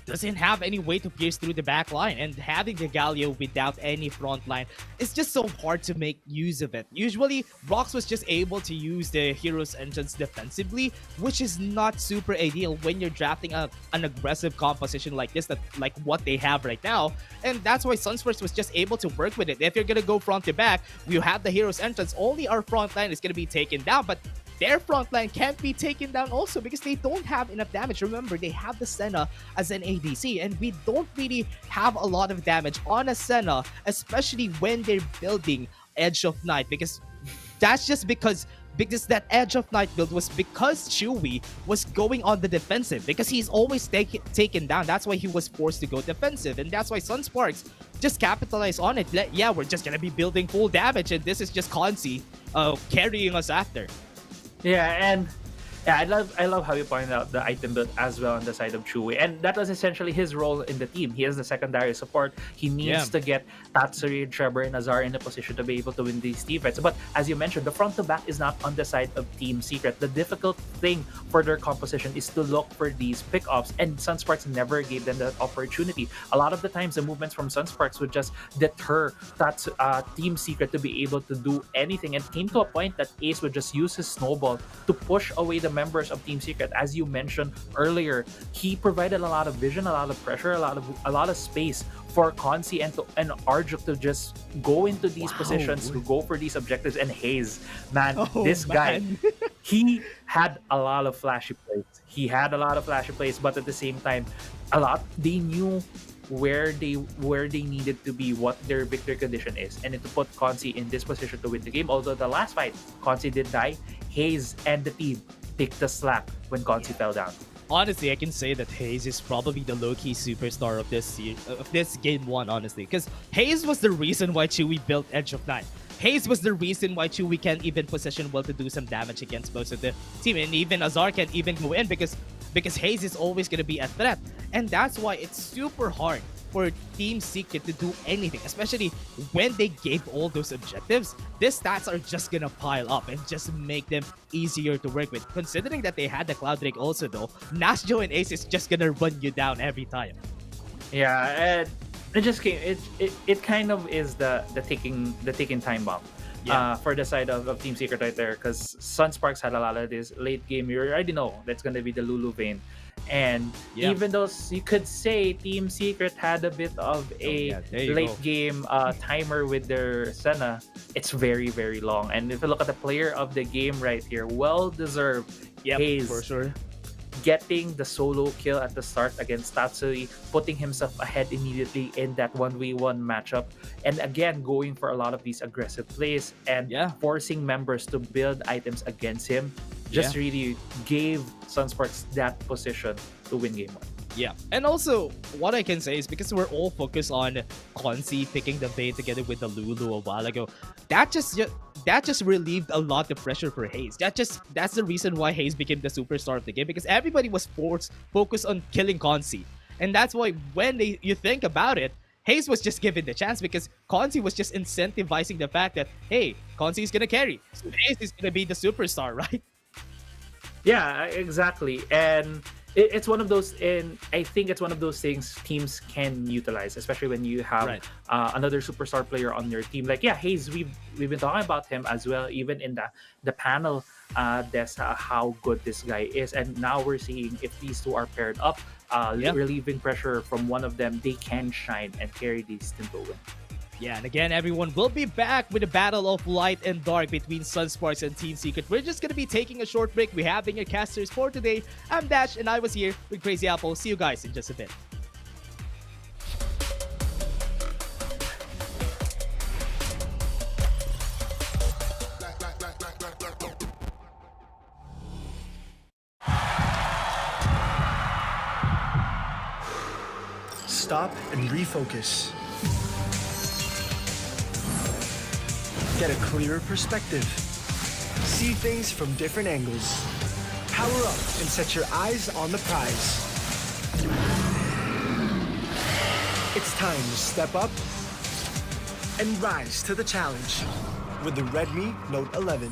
doesn't have any way to pierce through the back line, and having the Galio without any front line is just so hard to make use of it. Usually, Rox was just able to use the hero's entrance defensively, which is not super ideal when you're drafting an aggressive composition like this, like what they have right now. And that's why Sunsparks was just able to work with it. If you're gonna go front to back, we have the hero's entrance, only our front line is gonna be taken down, but their front line can't be taken down also because they don't have enough damage. Remember, they have the Senna as an ADC, and we don't really have a lot of damage on a Senna, especially when they're building Edge of Night, because that's just because that Edge of Night build was because Chewy was going on the defensive, because he's always taken down. That's why he was forced to go defensive, and that's why Sunsparks just capitalize on it. Yeah, we're just gonna be building full damage, and this is just Konzi carrying us after. Yeah, and I love how you pointed out the item build as well on the side of Chewy, and that was essentially his role in the team. He is the secondary support. He needs to get Tatsuri, Trevor, and Azar in a position to be able to win these team fights. But as you mentioned, the front to back is not on the side of Team Secret. The difficult thing for their composition is to look for these pickups, and Sunsparks never gave them that opportunity. A lot of the times, the movements from Sunsparks would just deter Team Secret to be able to do anything, and came to a point that Ace would just use his snowball to push away the members of Team Secret. As you mentioned earlier, he provided a lot of vision, a lot of pressure, a lot of space for Konzi and Arjuk to just go into these positions, to go for these objectives. And Hayes, guy, he had a lot of flashy plays. But at the same time, they knew where they needed to be, what their victory condition is, and to put Konzi in this position to win the game. Although the last fight, Konzi did die, Hayes and the team pick the slack when Consi fell down. Honestly, I can say that Hayes is probably the low-key superstar of this game one, honestly. Because Hayes was the reason why Chewy built Edge of Night. Hayes was the reason why Chewy can even position well to do some damage against most of the team. And even Azar can even go in because Hayes is always going to be a threat. And that's why it's super hard for Team Secret to do anything, especially when they gave all those objectives. These stats are just gonna pile up and just make them easier to work with. Considering that they had the Cloud Drake also though, Nashjo and Ace is just gonna run you down every time. Yeah, and it just came. It kind of is the ticking time bomb. Yeah. For the side of Team Secret right there, because Sunsparks had a lot of this late game. You already know that's gonna be the Lulu vein. And even though you could say Team Secret had a bit of a late game timer with their Senna, it's very, very long. And if you look at the player of the game right here, well-deserved Hayes for sure. getting the solo kill at the start against Tatsui, putting himself ahead immediately in that 1v1 matchup. And again, going for a lot of these aggressive plays and forcing members to build items against him. Just really gave Sunsparks that position to win game one. Yeah, and also what I can say is because we're all focused on Consi picking the bait together with the Lulu a while ago, that just relieved a lot of pressure for Hayes. That's the reason why Hayes became the superstar of the game, because everybody was focused on killing Consi, and that's why when you think about it, Hayes was just given the chance because Consi was just incentivizing the fact that hey, Consi is gonna carry, so Hayes is gonna be the superstar, right? Yeah, exactly. And it's one of those, and I think it's one of those things teams can utilize, especially when you have another superstar player on your team. Like, Hayes, we've been talking about him as well, even in the panel. That's how good this guy is. And now we're seeing if these two are paired up, relieving pressure from one of them, they can shine and carry these team to win. Yeah, and again, everyone, we'll be back with a battle of light and dark between Sunsparks and Team Secret. We're just going to be taking a short break. We have been your casters for today. I'm Dash, and I was here with Crazy Apple. See you guys in just a bit. Stop and refocus. Get a clearer perspective. See things from different angles. Power up and set your eyes on the prize. It's time to step up and rise to the challenge with the Redmi Note 11.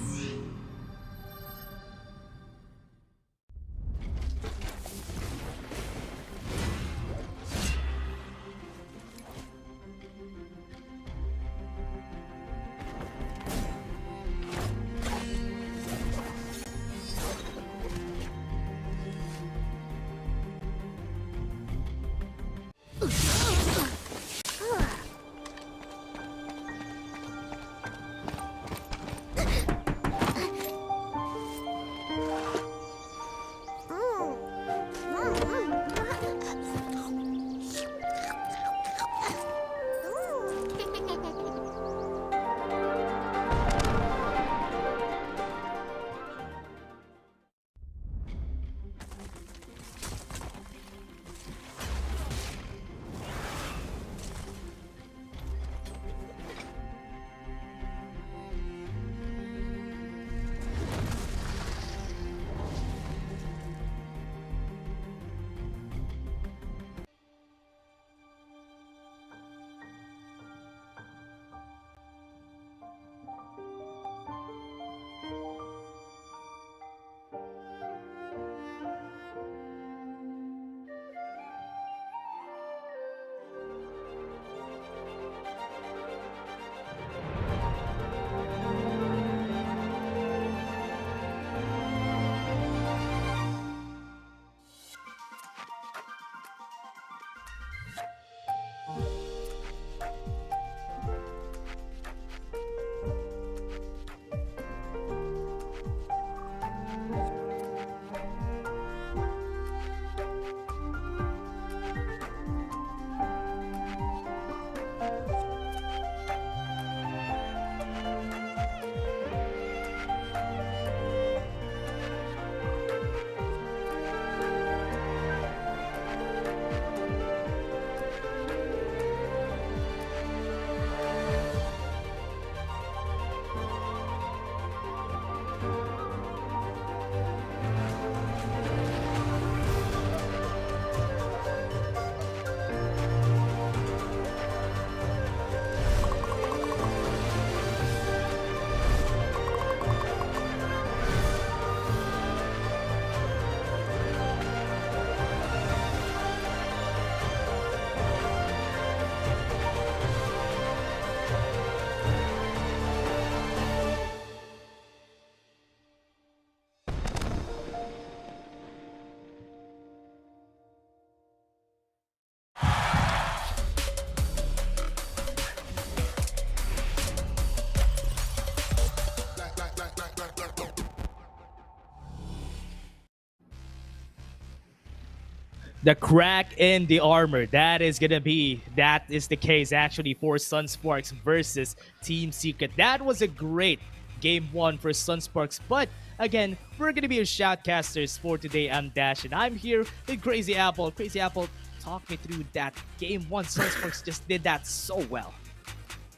The crack in the armor. That is the case actually for Sunsparks versus Team Secret. That was a great game one for Sunsparks, but again, we're gonna be your shoutcasters for today. I'm Dash, and I'm here with Crazy Apple. Crazy Apple, talk me through that game one. Sunsparks just did that so well.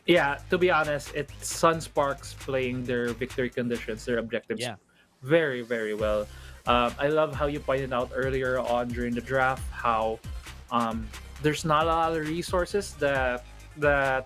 Yeah, to be honest, it's Sunsparks playing their victory conditions, their objectives very, very well. I love how you pointed out earlier on during the draft how there's not a lot of resources that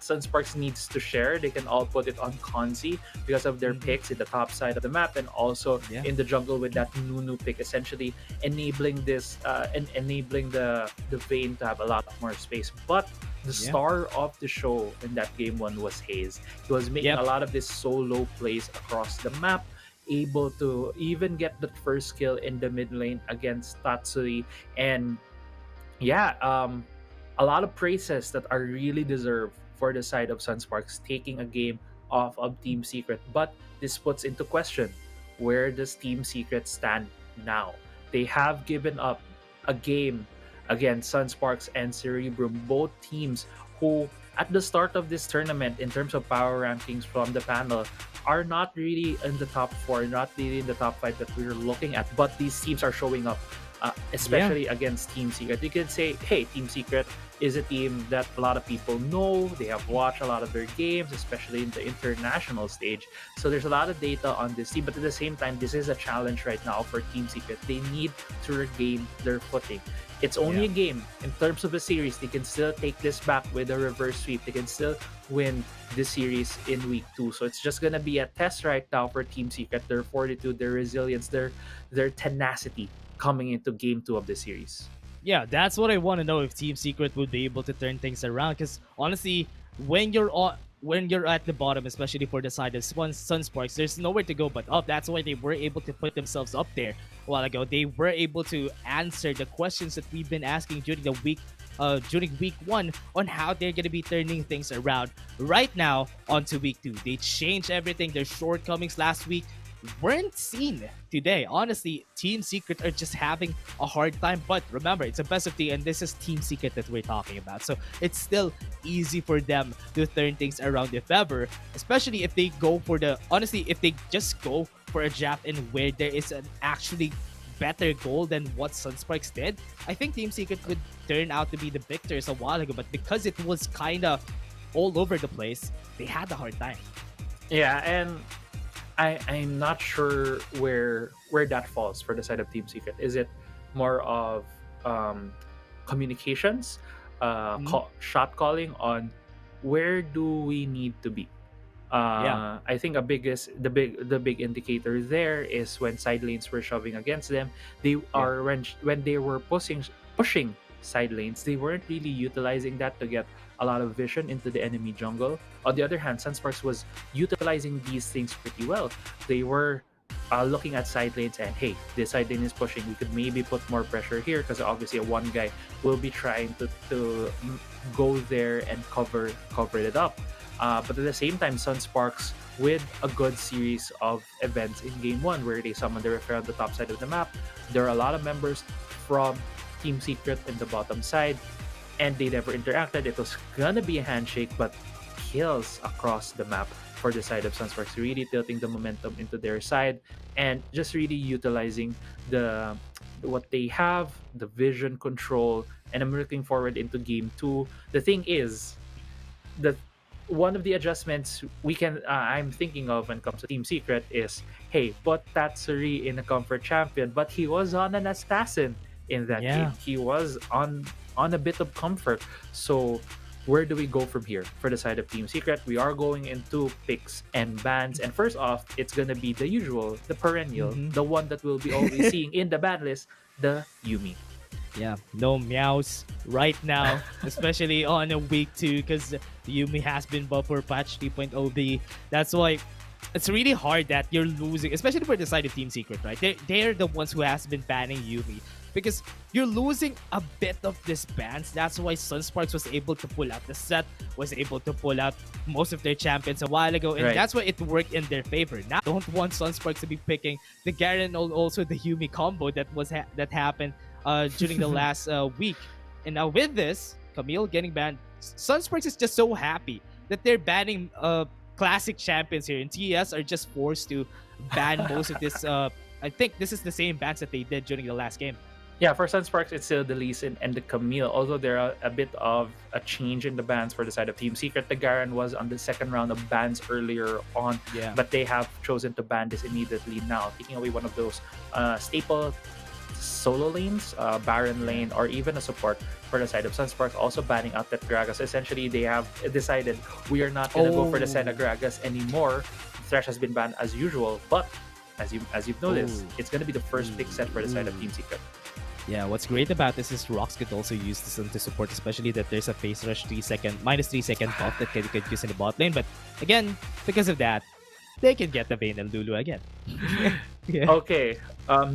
Sunsparks needs to share. They can all put it on Konzi because of their picks in the top side of the map and also in the jungle with that Nunu pick, essentially enabling this and enabling the Vayne to have a lot more space. But the star of the show in that game one was Hayes. He was making a lot of this solo plays across the map, able to even get the first kill in the mid lane against Tatsuri. And a lot of praises that are really deserved for the side of Sunsparks taking a game off of Team Secret. But this puts into question, where does Team Secret stand now? They have given up a game against Sunsparks and Cerebrum, both teams who at the start of this tournament in terms of power rankings from the panel are not really in the top 4, not really in the top 5 that we're looking at, but these teams are showing up, especially against Team Secret. You can say, hey, Team Secret is a team that a lot of people know. They have watched a lot of their games, especially in the international stage. So there's a lot of data on this team, but at the same time, this is a challenge right now for Team Secret. They need to regain their footing. It's only a game. In terms of a series, they can still take this back with a reverse sweep. They can still win the series in week 2. So it's just going to be a test right now for Team Secret, their fortitude, their resilience, their tenacity coming into game 2 of the series. Yeah, that's what I want to know, if Team Secret would be able to turn things around. Because honestly, when you're at the bottom, especially for the side of Sunsparks, there's nowhere to go but up. That's why they were able to put themselves up there a while ago. They were able to answer the questions that we've been asking during the week, during week 1 on how they're going to be turning things around. Right now, on to week 2. They changed everything. Their shortcomings last week weren't seen today. Honestly, Team Secret are just having a hard time. But remember, it's a best of 3, and this is Team Secret that we're talking about. So it's still easy for them to turn things around if ever, especially if they go for if they just go for a draft in where there is an actually better goal than what Sunsparks did. I think Team Secret could turn out to be the victors a while ago, but because it was kind of all over the place, they had a hard time. Yeah, and I'm not sure where that falls for the side of Team Secret. Is it more of communications, shot calling on where do we need to be? I think the big indicator there is when side lanes were shoving against them. When they were pushing side lanes, they weren't really utilizing that to get a lot of vision into the enemy jungle. On the other hand, Sunsparks was utilizing these things pretty well. They were looking at side lanes and, hey, this side lane is pushing. We could maybe put more pressure here because obviously one guy will be trying to go there and cover it up. But at the same time, Sunsparks, with a good series of events in game 1 where they summoned the referee on the top side of the map, there are a lot of members from Team Secret in the bottom side, and they never interacted. It was gonna be a handshake, but kills across the map for the side of Sunsparks, really tilting the momentum into their side and just really utilizing what they have, the vision control, and I'm looking forward into game 2. The thing is that one of the adjustments I'm thinking of when it comes to Team Secret is, hey, put Tatsuri in a comfort champion, but he was on an assassin in that game. He was on a bit of comfort. So where do we go from here for the side of Team Secret? We are going into picks and bans, and first off, it's gonna be the usual, the perennial, the one that we'll be always seeing in the ban list, the Yuumi. Yeah, no meows right now, especially on a week 2, because Yuumi has been buffed for patch 3.0b. That's why it's really hard that you're losing, especially for the side of Team Secret, right? They're the ones who has been banning Yuumi, because you're losing a bit of this bans. That's why Sunsparks was able to pull out the set, was able to pull out most of their champions a while ago, and that's why it worked in their favor. Now, don't want Sunsparks to be picking the Garen and also the Yuumi combo that happened during the last week. And now with this, Camille getting banned, Sunsparks is just so happy that they're banning classic champions here. And TES are just forced to ban most of this. I think this is the same bans that they did during the last game. Yeah, for Sunsparks, it's still the Lee Sin and the Camille. Although there are a bit of a change in the bans for the side of Team Secret. The Garen was on the second round of bans earlier on, but they have chosen to ban this immediately now, taking away one of those staple solo lanes, Baron lane, or even a support for the side of Sunsparks, also banning out that Gragas. Essentially, they have decided we are not going to go for the side of Gragas anymore. Thresh has been banned as usual, but as you've noticed, it's going to be the first pick set for the side of Team Secret. Yeah, what's great about this is Rox could also use this to support, especially that there's a phase rush minus 3 second buff that they could use in the bot lane. But again, because of that, they can get the Vayne and Lulu again. Okay,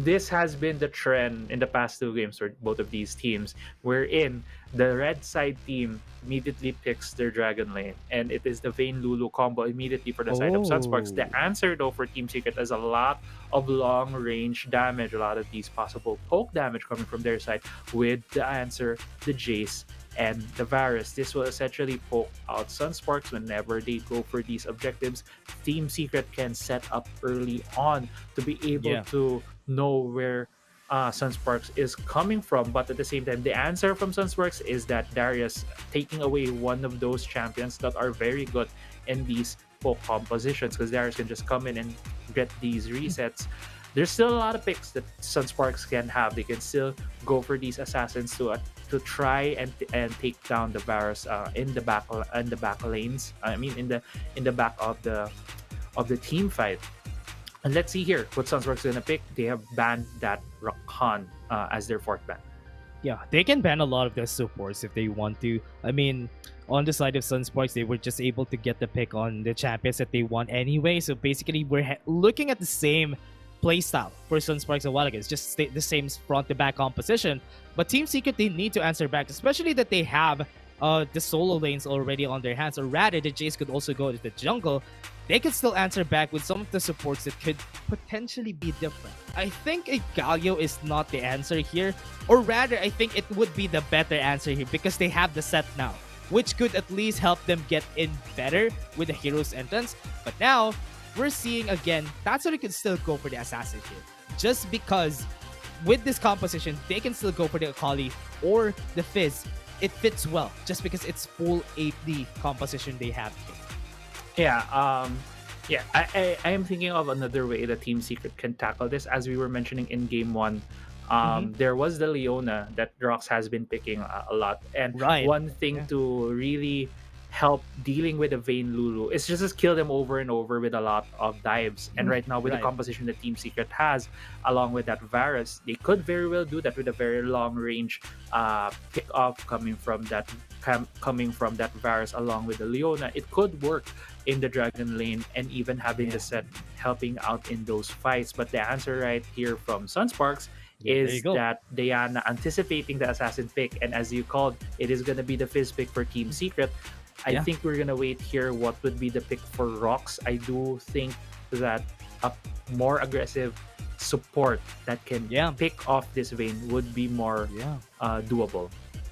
this has been the trend in the past 2 games for both of these teams, wherein the red side team immediately picks their Dragon lane, and it is the Vayne Lulu combo immediately for the side of Sunsparks. The answer though for Team Secret is a lot of long range damage, a lot of these possible poke damage coming from their side, with the answer, the Jace and the Varus. This will essentially poke out Sunsparks whenever they go for these objectives. Team Secret can set up early on to be able to know where Sunsparks is coming from, but at the same time, the answer from Sunsparks is that Darius taking away one of those champions that are very good in these poke compositions, because Darius can just come in and get these resets. There's still a lot of picks that Sunsparks can have. They can still go for these assassins to try and take down the Varus in the back lanes. I mean, in the back of the team fight. And let's see here what Sunsparks gonna pick. They have banned that Rakan as their 4th ban. Yeah, they can ban a lot of their supports if they want to. I mean, on the side of Sunsparks, they were just able to get the pick on the champions that they want anyway. So basically, we're looking at the same playstyle for Sunsparks a while ago. It's just the same front-to-back composition. But Team Secret, they need to answer back, especially that they have the solo lanes already on their hands. Or rather, the Jace could also go to the jungle. They could still answer back with some of the supports that could potentially be different. I think a Galio is not the answer here. Or rather, I think it would be the better answer here because they have the set now, which could at least help them get in better with the hero's entrance. But now, we're seeing again, Tatsuri can still go for the assassin here. Just because with this composition, they can still go for the Akali or the Fizz. It fits well, just because it's full 8D composition they have here. I am thinking of another way that Team Secret can tackle this. As we were mentioning in Game 1, there was the Leona that Rox has been picking a lot. And one thing to really help dealing with the Vayne Lulu is just to kill them over and over with a lot of dives. And right now, with the composition that Team Secret has, along with that Varus, they could very well do that with a very long range pick off coming from that Varus along with the Leona. It could work in the Dragon lane, and even having the set helping out in those fights. But the answer right here from Sunsparks is that Diana anticipating the assassin pick, and as you called, it is going to be the Fizz pick for Team Secret. I think we're going to wait here what would be the pick for Rox. I do think that a more aggressive support that can pick off this Vayne would be more doable.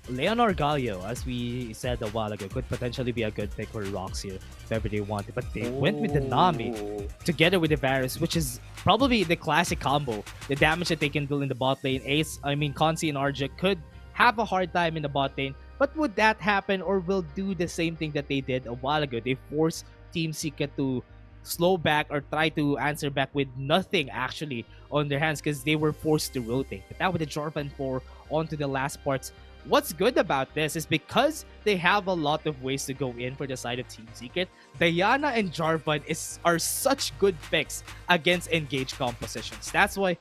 Leonor Galio, as we said a while ago, could potentially be a good pick for Rox here if ever they wanted. But they went with the Nami together with the Varus, which is probably the classic combo. The damage that they can do in the bot lane. Consi and Arja could have a hard time in the bot lane. But would that happen, or will do the same thing that they did a while ago? They forced Team Secret to slow back or try to answer back with nothing actually on their hands because they were forced to rotate. But now with the Jarvan 4 onto the last parts, what's good about this is because they have a lot of ways to go in for the side of Team Secret, Diana and Jarvan are such good picks against engaged compositions. That's why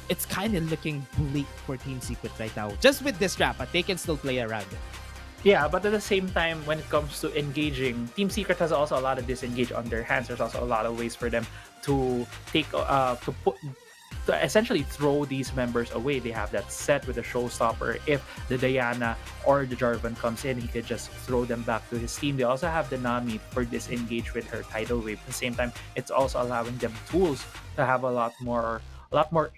it's kind of looking bleak for Team Secret right now. Just with this trap, but they can still play around it. Yeah, but at the same time, when it comes to engaging, Team Secret has also a lot of disengage on their hands. There's also a lot of ways for them to essentially throw these members away. They have that set with a showstopper. If the Diana or the Jarvan comes in, he could just throw them back to his team. They also have the Nami for disengage with her tidal wave. At the same time, it's also allowing them tools to have a lot more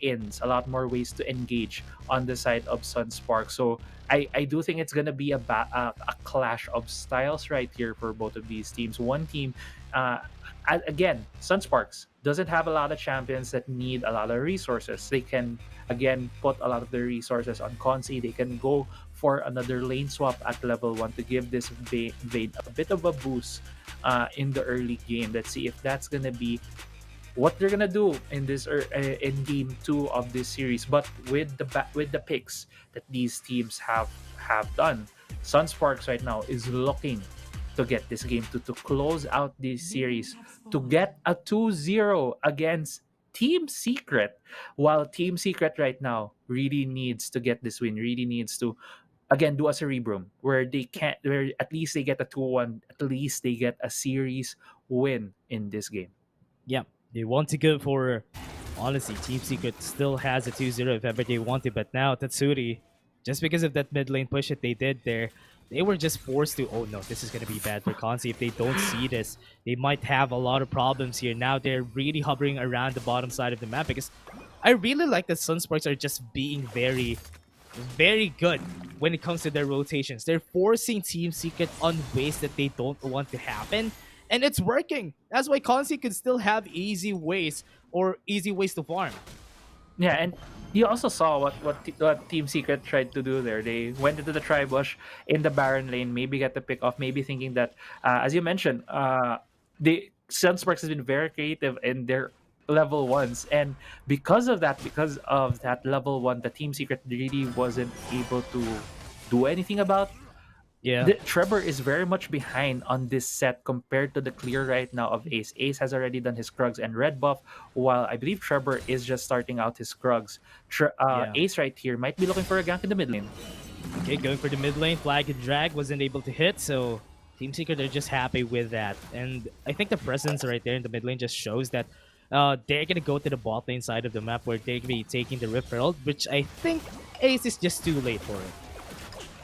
ins, a lot more ways to engage on the side of Sunspark. So I do think it's gonna be a clash of styles right here for both of these teams. One team, again, Sunsparks doesn't have a lot of champions that need a lot of resources. They can again put a lot of their resources on Consi. They can go for another lane swap at level 1 to give this Vayne a bit of a boost in the early game. Let's see if that's gonna be what they're gonna do in this in game 2 of this series. But with the picks that these teams have done, Sunsparks right now is looking to get this game to close out this series, to get a 2-0 against Team Secret, while Team Secret right now really needs to get this win, really needs to again do a Cerebrum where where at least they get a 2-1, at least they get a series win in this game. Yeah, they want to go for, honestly, Team Secret still has a 2-0 if ever they want to, but now Tatsuri, just because of that mid lane push that they did there, they were just forced to, oh no, this is going to be bad for Consi. If they don't see this, they might have a lot of problems here. Now they're really hovering around the bottom side of the map, because I really like that Sunsparks are just being very, very good when it comes to their rotations. They're forcing Team Secret on ways that they don't want to happen, and it's working. That's why Consi can still have easy ways to farm. Yeah, and you also saw what Team Secret tried to do there. They went into the Tribush in the Baron lane, maybe get the pick off, maybe thinking that, as you mentioned, the Sunsparks has been very creative in their level 1s, and because of that level 1, the Team Secret really wasn't able to do anything about. Yeah, Trevor is very much behind on this set compared to the clear right now of Ace. Ace has already done his Krugs and red buff, while I believe Trevor is just starting out his Krugs. Ace right here might be looking for a gank in the mid lane. Okay, going for the mid lane. Flag and drag wasn't able to hit, so Team Secret are just happy with that. And I think the presence right there in the mid lane just shows that they're gonna go to the bot lane side of the map where they're gonna be taking the Rift Herald, which I think Ace is just too late for it.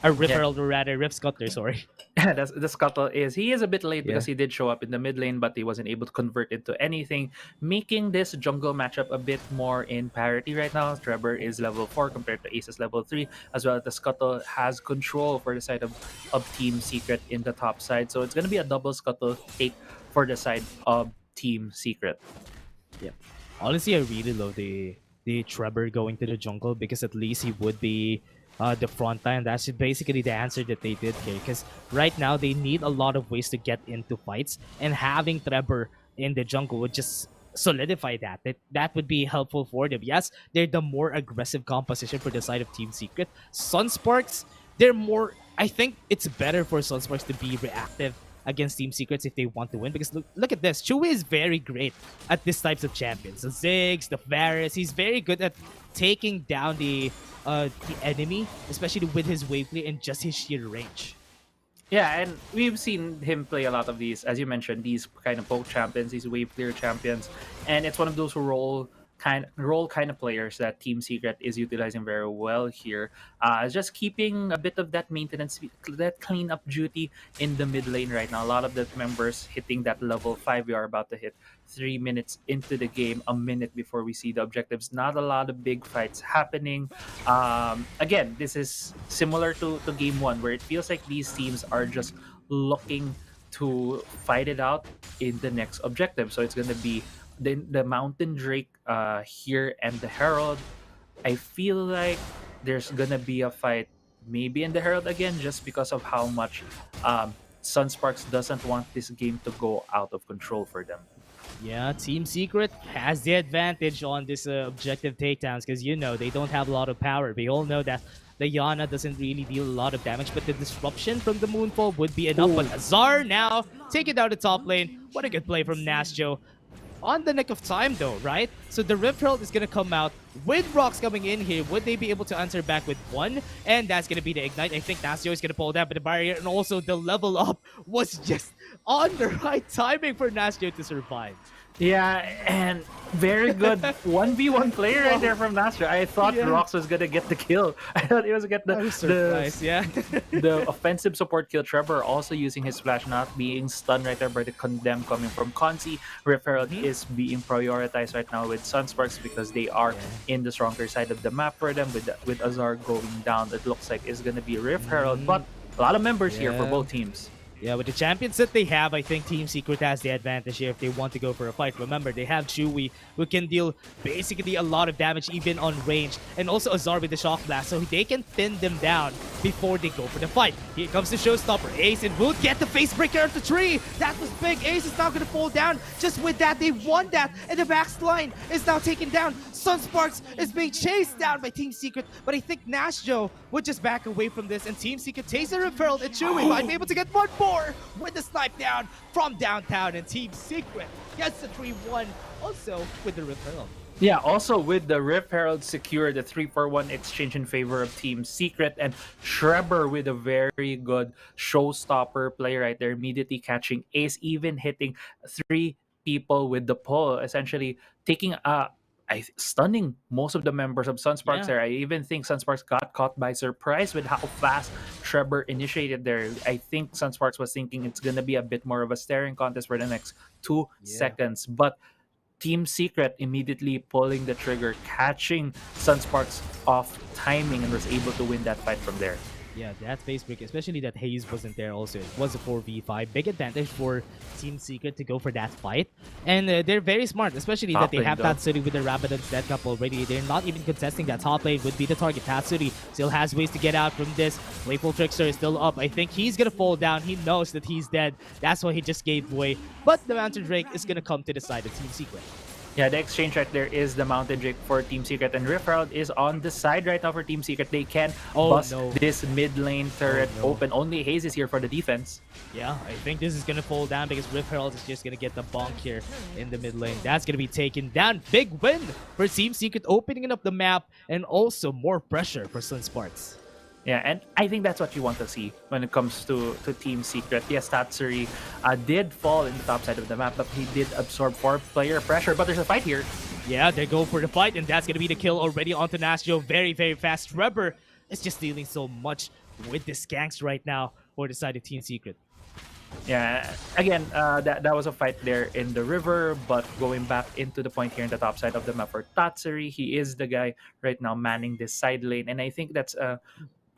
A Rift Herald, or rather Rift Scuttler, sorry. The Scuttle he is a bit late because he did show up in the mid lane, but he wasn't able to convert into anything, making this jungle matchup a bit more in parity right now. Trevor is level 4 compared to Ace's level 3, as well as the Scuttle has control for the side of Team Secret in the top side. So it's going to be a double Scuttle take for the side of Team Secret. Yeah. Honestly, I really love the Trevor going to the jungle, because at least he would be the front line. That's basically the answer that they did here, because right now they need a lot of ways to get into fights, and having Trevor in the jungle would just solidify that would be helpful for them. Yes, they're the more aggressive composition for the side of Team Secret. Sunsparks, they're more, I think it's better for Sunsparks to be reactive against Team Secrets if they want to win, because look at this. Chewy is very great at these types of champions. The Ziggs, the Varus, he's very good at taking down the enemy, especially with his wave clear and just his sheer range. Yeah, and we've seen him play a lot of these, as you mentioned, these kind of poke champions, these wave clear champions, and it's one of those role kind of players that Team Secret is utilizing very well here. Just keeping a bit of that maintenance, that cleanup duty in the mid lane right now. A lot of the members hitting that level 5. We are about to hit 3 minutes into the game, a minute before we see the objectives. Not a lot of big fights happening. Again, this is similar to game 1, where it feels like these teams are just looking to fight it out in the next objective. So it's going to be the Mountain Drake here and the Herald. I feel like there's gonna be a fight maybe in the Herald again, just because of how much Sunsparks doesn't want this game to go out of control for them. Yeah, Team Secret has the advantage on this objective takedowns, because they don't have a lot of power. We all know that the Yana doesn't really deal a lot of damage, but the disruption from the Moonfall would be enough. But Azar now taking down the top lane. What a good play from Nasjo. On the nick of time though, right? So the Rift Herald is gonna come out with rocks coming in here. Would they be able to answer back with one? And that's gonna be the Ignite. I think Nasio is gonna pull down the barrier, and also the level up was just on the right timing for Nasio to survive. Yeah, and very good 1v1 player right there from Nastra. I thought Yeah. Rox was gonna get the kill. I thought he was gonna get I was surprised, yeah. the offensive support kill. Trevor also using his flash, not being stunned right there by the condemn coming from Consi. Rift Herald is being prioritized right now with Sunsparks because they are in the stronger side of the map for them. With Azar going down, it looks like it's gonna be Rift Herald, but a lot of members here for Yeah. both teams. Yeah, with the champions that they have, I think Team Secret has the advantage here if they want to go for a fight. Remember, they have Chewy, who can deal basically a lot of damage even on range, and also Azar with the Shock Blast, so they can pin them down before they go for the fight. Here comes the showstopper. Ace and Wood get the face breaker of the tree. That was big. Ace is now going to fall down. Just with that, they won that, and the backline is now taken down. Sunsparks is being chased down by Team Secret, but I think Nashjo would just back away from this, and Team Secret takes a referral, and Chewy might be able to get one more with the snipe down from downtown, and Team Secret gets the 3-1 also with the referral. Yeah, also with the Rift Herald secure the 3-4-1 exchange in favor of Team Secret, and Schreber with a very good showstopper play right there, immediately catching Ace, even hitting 3 people with the pull, essentially taking stunning most of the members of Sunsparks there. I even think Sunsparks got caught by surprise with how fast Schreber initiated there. I think Sunsparks was thinking it's gonna be a bit more of a staring contest for the next 2 seconds, but Team Secret immediately pulling the trigger, catching Sunsparks off timing, and was able to win that fight from there. Yeah, that face break, especially that Haze wasn't there also. It was a 4v5. Big advantage for Team Secret to go for that fight. And they're very smart, especially that they have Tatsuri with the Rabadon's dead cup already. They're not even contesting that. Top lane would be the target. Tatsuri still has ways to get out from this. Playful Trickster is still up. I think he's going to fall down. He knows that he's dead. That's why he just gave way. But the Mountain Drake is going to come to the side of Team Secret. Yeah, the exchange right there is the Mountain Drake for Team Secret, and Rift Herald is on the side right now for Team Secret. They can bust this mid lane turret open. Only Haze is here for the defense. Yeah, I think this is going to fall down because Rift Herald is just going to get the bonk here in the mid lane. That's going to be taken down. Big win for Team Secret, opening up the map, and also more pressure for Sunsparks. Yeah, and I think that's what you want to see when it comes to Team Secret. Yes, Tatsuri did fall in the top side of the map, but he did absorb 4-player pressure. But there's a fight here. Yeah, they go for the fight, and that's going to be the kill already onto Nashjo. Very, very fast. Trevor is just dealing so much with the skanks right now for the side of Team Secret. Yeah, again, that was a fight there in the river, but going back into the point here in the top side of the map for Tatsuri, he is the guy right now manning this side lane, and I think that's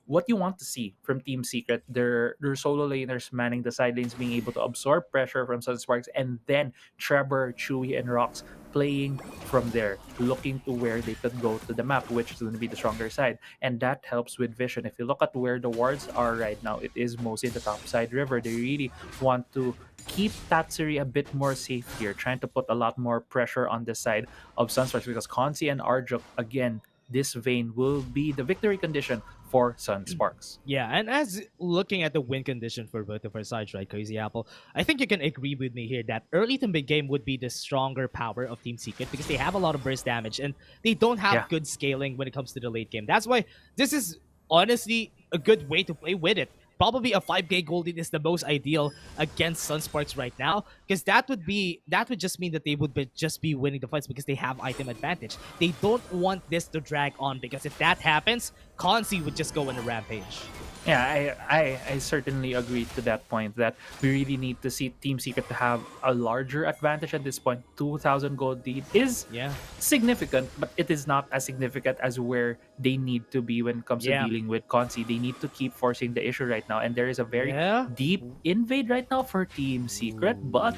what you want to see from Team Secret. Their solo laners manning the side lanes, being able to absorb pressure from Sunsparks, and then Trevor, Chewy, and Rox playing from there, looking to where they could go to the map, which is going to be the stronger side. And that helps with vision. If you look at where the wards are right now, it is mostly the top side river. They really want to keep Tatsuri a bit more safe here, trying to put a lot more pressure on the side of Sunsparks, because Consi and Arjuk, again, this vein will be the victory condition for Sunsparks. Yeah, and as looking at the win condition for both of our sides, right, Crazy Apple, I think you can agree with me here that early to mid-game would be the stronger power of Team Secret because they have a lot of burst damage and they don't have good scaling when it comes to the late game. That's why this is honestly a good way to play with it. Probably a 5k golden is the most ideal against Sunsparks right now, because that would just mean that they would just be winning the fights because they have item advantage. They don't want this to drag on, because if that happens, Consi would just go on a rampage. Yeah, I certainly agree to that point, that we really need to see Team Secret to have a larger advantage at this point. 2,000 gold lead is significant, but it is not as significant as where they need to be when it comes to dealing with Consi. They need to keep forcing the issue right now, and there is a very deep invade right now for Team Secret, but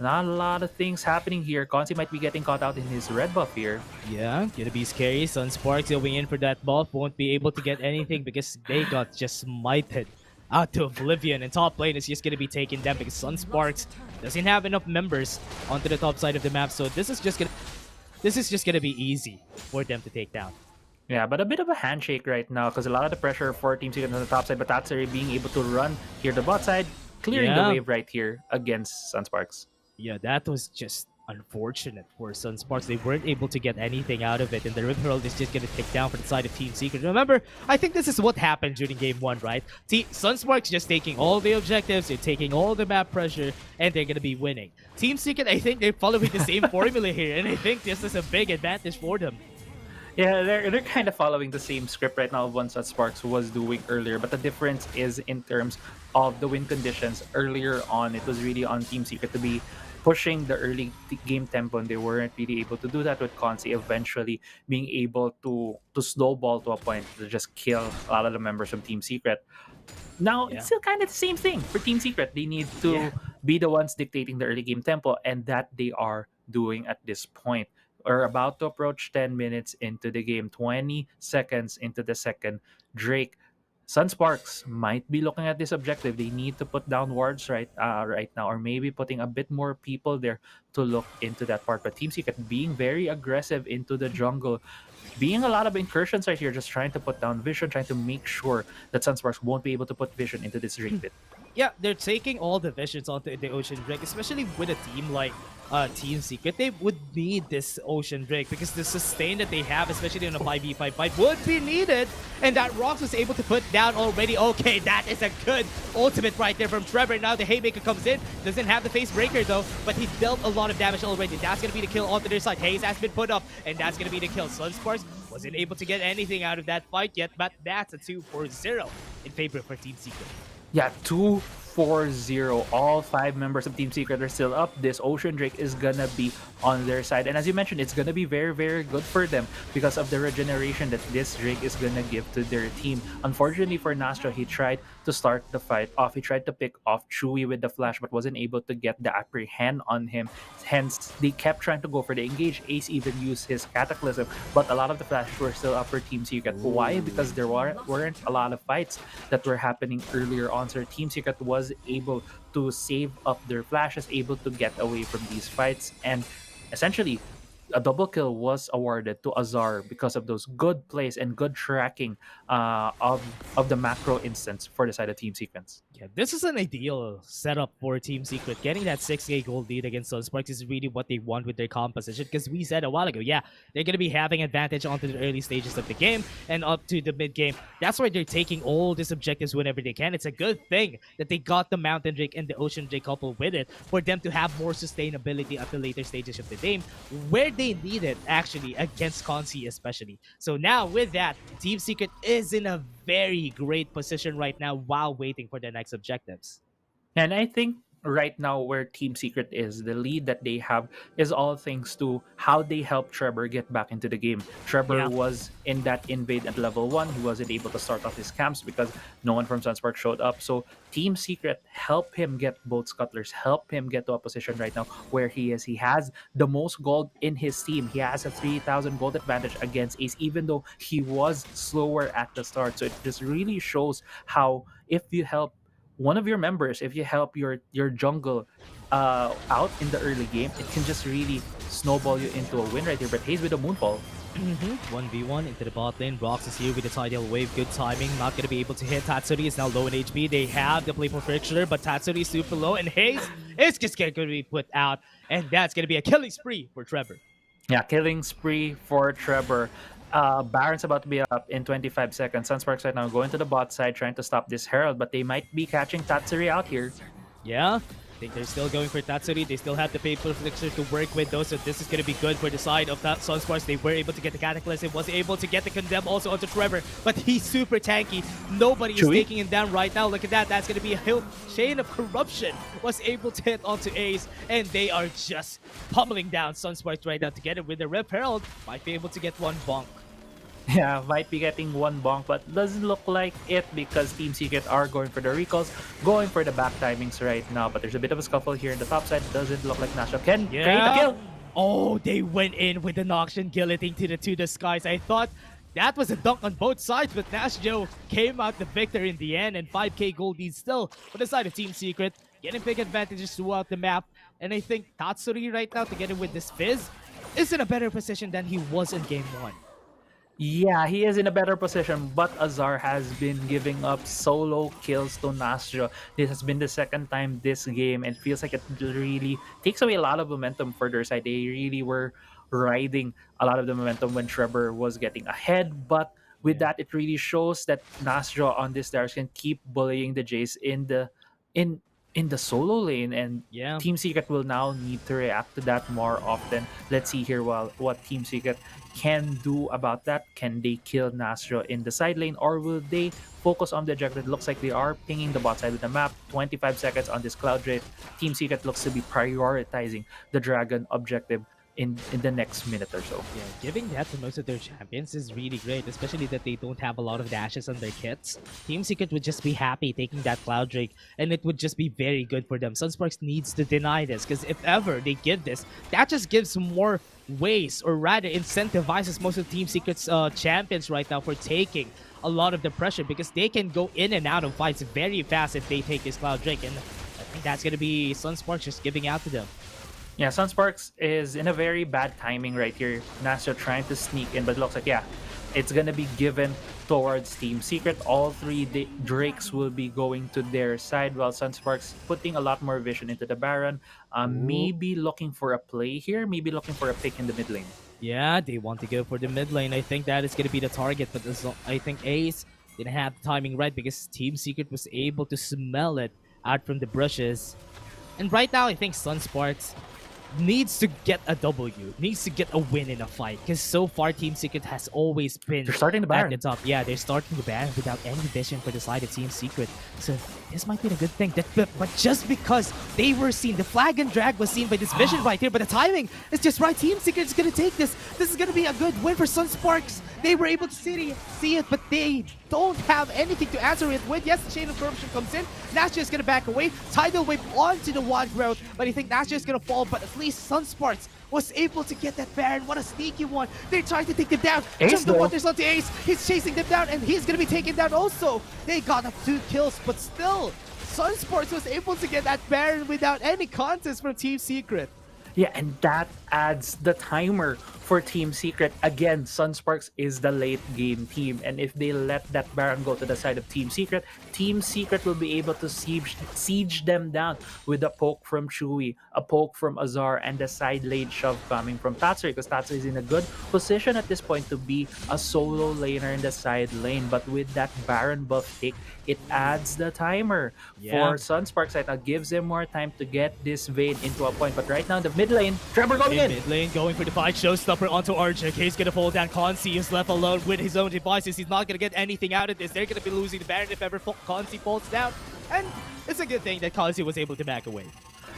not a lot of things happening here. Consi might be getting caught out in his red buff here. Yeah, gonna be scary. Sunsparks going in for that buff, won't be able to get anything because they got just smited out to oblivion, and top lane is just gonna be taking them because Sunsparks doesn't have enough members onto the top side of the map, so this is just gonna be easy for them to take down. Yeah, but a bit of a handshake right now because a lot of the pressure for Team Secret on the top side, but Tatsuri being able to run here the bot side, clearing the wave right here against Sunsparks. Yeah, that was just unfortunate for Sunsparks. They weren't able to get anything out of it, and the Rip Herald is just going to take down for the side of Team Secret. Remember, I think this is what happened during Game 1, right? Sunsparks just taking all the objectives, they're taking all the map pressure, and they're going to be winning. Team Secret, I think they're following the same formula here, and I think this is a big advantage for them. Yeah, they're kind of following the same script right now of what Sunsparks was doing earlier, but the difference is in terms of the win conditions. Earlier on, it was really on Team Secret to be pushing the early game tempo, and they weren't really able to do that with Consi eventually being able to snowball to a point to just kill a lot of the members from Team Secret. Now, it's still kind of the same thing for Team Secret. They need to be the ones dictating the early game tempo, and that they are doing at this point. We're about to approach 10 minutes into the game, 20 seconds into the second. Drake, Sunsparks might be looking at this objective. They need to put down wards right now, or maybe putting a bit more people there to look into that part. But Team Secret being very aggressive into the jungle, being a lot of incursions right here, just trying to put down vision, trying to make sure that Sunsparks won't be able to put vision into this Drake pit. Yeah, they're taking all the visions onto the Ocean Drake, especially with a team like Team Secret. They would need this Ocean Drake because the sustain that they have, especially in a 5v5 fight, would be needed. And that Rox was able to put down already. Okay, that is a good ultimate right there from Trevor. Now the Haymaker comes in. Doesn't have the face breaker though, but he dealt a lot of damage already. That's going to be the kill onto their side. Haze has been put up, and that's going to be the kill. Sunsparks wasn't able to get anything out of that fight yet, but that's a 2-4-0 in favor for Team Secret. Yeah, 2-4-0. All 5 members of Team Secret are still up. This Ocean Drake is gonna be on their side. And as you mentioned, it's gonna be very, very good for them because of the regeneration that this Drake is gonna give to their team. Unfortunately for Nastra, he tried to start the fight off. He tried to pick off Chewy with the flash, but wasn't able to get the apprehend on him. Hence, they kept trying to go for the engage. Ace even used his Cataclysm, but a lot of the flashes were still up for Team Secret. Why? Because there weren't a lot of fights that were happening earlier on. So Team Secret was able to save up their flashes, able to get away from these fights, and essentially a double kill was awarded to Azar because of those good plays and good tracking of the macro instance for the side of Team Sequence. Yeah, this is an ideal setup for Team Secret. Getting that 6k gold lead against Sunsparks is really what they want with their composition, because we said a while ago, yeah, they're going to be having advantage onto the early stages of the game and up to the mid game. That's why they're taking all these objectives whenever they can. It's a good thing that they got the Mountain Drake and the Ocean Drake coupled with it for them to have more sustainability at the later stages of the game, where they need it, actually, against Consi especially. So now with that, Team Secret is in a very great position right now while waiting for their next objectives. And I think right now where Team Secret is, the lead that they have is all thanks to how they helped Trevor get back into the game. Trevor was in that invade at level 1. He wasn't able to start off his camps because no one from Sunspark showed up. So Team Secret helped him get both scuttlers, help him get to a position right now where he is. He has the most gold in his team. He has a 3,000 gold advantage against Ace, even though he was slower at the start. So it just really shows how if you help one of your members, if you help your jungle out in the early game, it can just really snowball you into a win right here. But Haze with a Moonfall. 1v1 into the bot lane. Rox is here with the Tidal Wave. Good timing. Not going to be able to hit. Tatsuri is now low in HP. They have the Playful Frictioner, but Tatsuri is super low. And Haze is just going to be put out. And that's going to be a killing spree for Trevor. Yeah, killing spree for Trevor. Baron's about to be up in 25 seconds. Sunsparks right now going to the bot side trying to stop this Herald, but they might be catching Tatsuri out here. Yeah, I think they're still going for Tatsuri. They still have the Paper Flixer to work with, though, so this is going to be good for the side of that Sunsparks. They were able to get the Cataclysm, was able to get the Condemn also onto Trevor, but he's super tanky. Nobody is taking him down right now. Look at that. That's going to be a Chain of Corruption. Was able to hit onto Ace, and they are just pummeling down Sunsparks right now together with the Rip Herald. Might be able to get one bonk. Yeah, might be getting one bonk, but doesn't look like it because Team Secret are going for the recalls, going for the back timings right now. But there's a bit of a scuffle here in the top side. Doesn't look like Nasha can create a kill. Oh, they went in with the Noxian Guillotine to the skies. I thought that was a dunk on both sides, but Nashjo came out the victor in the end, and 5k gold lead still for the side of Team Secret, getting big advantages throughout the map. And I think Tatsuri right now, together with this Fizz, is in a better position than he was in Game 1. Yeah, he is in a better position, but Azar has been giving up solo kills to Nastro. This has been the second time this game, and feels like it really takes away a lot of momentum for their side. They really were riding a lot of the momentum when Trevor was getting ahead, but with Yeah. that, it really shows that Nastro on this stars can keep bullying the Jays in in the solo lane, and Yeah. Team Secret will now need to react to that more often. Let's see here what Team Secret can do about that. Can they kill Nastro in the side lane, or will they focus on the objective? It looks like they are pinging the bot side of the map. 25 seconds on this cloud rate. Team Secret looks to be prioritizing the dragon objective in the next minute or so. Yeah, giving that to most of their champions is really great, especially that they don't have a lot of dashes on their kits. Team Secret would just be happy taking that Cloud Drake, and it would just be very good for them. Sunsparks needs to deny this, because if ever they give this, that just gives more ways, or rather incentivizes most of Team Secret's champions right now for taking a lot of the pressure, because they can go in and out of fights very fast if they take this Cloud Drake, and I think that's going to be Sunsparks just giving out to them. Yeah, Sunsparks is in a very bad timing right here. Nastro trying to sneak in, but it looks like, yeah, it's gonna be given towards Team Secret. All three Drakes will be going to their side, while Sunsparks putting a lot more vision into the Baron. Maybe looking for a play here, maybe looking for a pick in the mid lane. Yeah, they want to go for the mid lane. I think that is going to be the target, but I think Ace didn't have the timing right, because Team Secret was able to smell it out from the bushes. And right now, I think Sunsparks needs to get a W, needs to get a win in a fight, because so far Team Secret has always been They're starting the at Baron. the top. Yeah, they're starting the Baron without any vision for the side of Team Secret. So this might be a good thing. But just because they were seen, the flag and drag was seen by this vision right here, but the timing is just right. Team Secret is going to take this. This is going to be a good win for Sunsparks. They were able to see it, but they don't have anything to answer it with. Yes, the Chain of Corruption comes in. Nastro is going to back away. Tidal Wave onto the Wildrift, but I think Nastro is going to fall, but at least Sunsparks was able to get that Baron. What a sneaky one. They tried to take them down. Ace, Just the though. waters onto Ace. He's chasing them down, and he's going to be taken down also. They got up 2 kills, but still, Sunsparks was able to get that Baron without any contest from Team Secret. Yeah, and that adds the timer for Team Secret. Again, Sunsparks is the late game team, and if they let that Baron go to the side of Team Secret will be able to siege them down with a poke from Chewy, a poke from Azar, and the side lane shove coming from Tatsuri, because Tatsuri is in a good position at this point to be a solo laner in the side lane. But with that Baron buff take, it adds the timer for Sunsparks right now, gives them more time to get this Vayne into a point. But right now, the mid lane, Trevor going in. Mid lane going for the fight, showstopper onto RJK. He's gonna fall down. Consi is left alone with his own devices. He's not gonna get anything out of this. They're gonna be losing the Baron if ever Consi falls down. And it's a good thing that Consi was able to back away.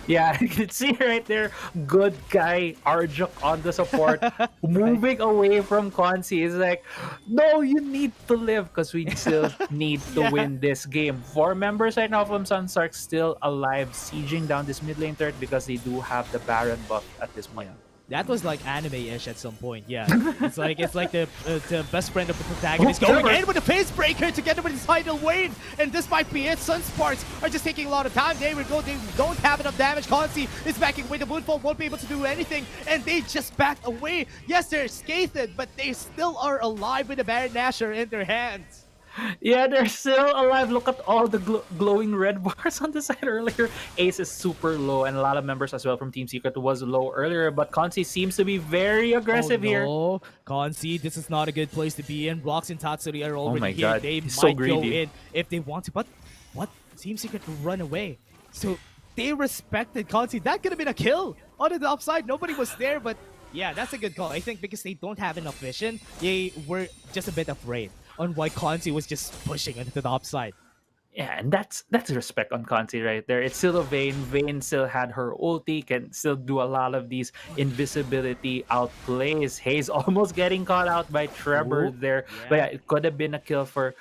Yeah, you can see right there, good guy Arjuk on the support, moving away from Consi. Is like, no, you need to live, because we still need to win this game. 4 members right now from Sunsparks still alive, sieging down this mid lane turret, because they do have the Baron buff at this point. That was like anime-ish at some point, yeah. It's like the best friend of the protagonist going in with the face breaker together with his Tidal Wave, and this might be it. Sunsparks are just taking a lot of time. They don't have enough damage. Consi is backing away. The Moonfall won't be able to do anything, and they just backed away. Yes, they're scathed, but they still are alive with the Baron Nashor in their hands. Yeah, they're still alive. Look at all the glowing red bars on the side earlier. Ace is super low, and a lot of members as well from Team Secret was low earlier, but Consi seems to be very aggressive here. Oh, Consi, this is not a good place to be in. Rocks and Tatsuri are already my here. God, They he's might so go greedy. in if they want to, but what? Team Secret will run away. So they respected Consi. That could have been a kill on the upside. Nobody was there, but yeah, that's a good call. I think because they don't have enough vision, they were just a bit afraid on why Consi was just pushing into the upside. Yeah, and that's respect on Conti right there. It's still a Vayne. Vayne still had her ulti, can still do a lot of these invisibility outplays. Hayes almost getting caught out by Trevor there. But yeah, it could have been a kill for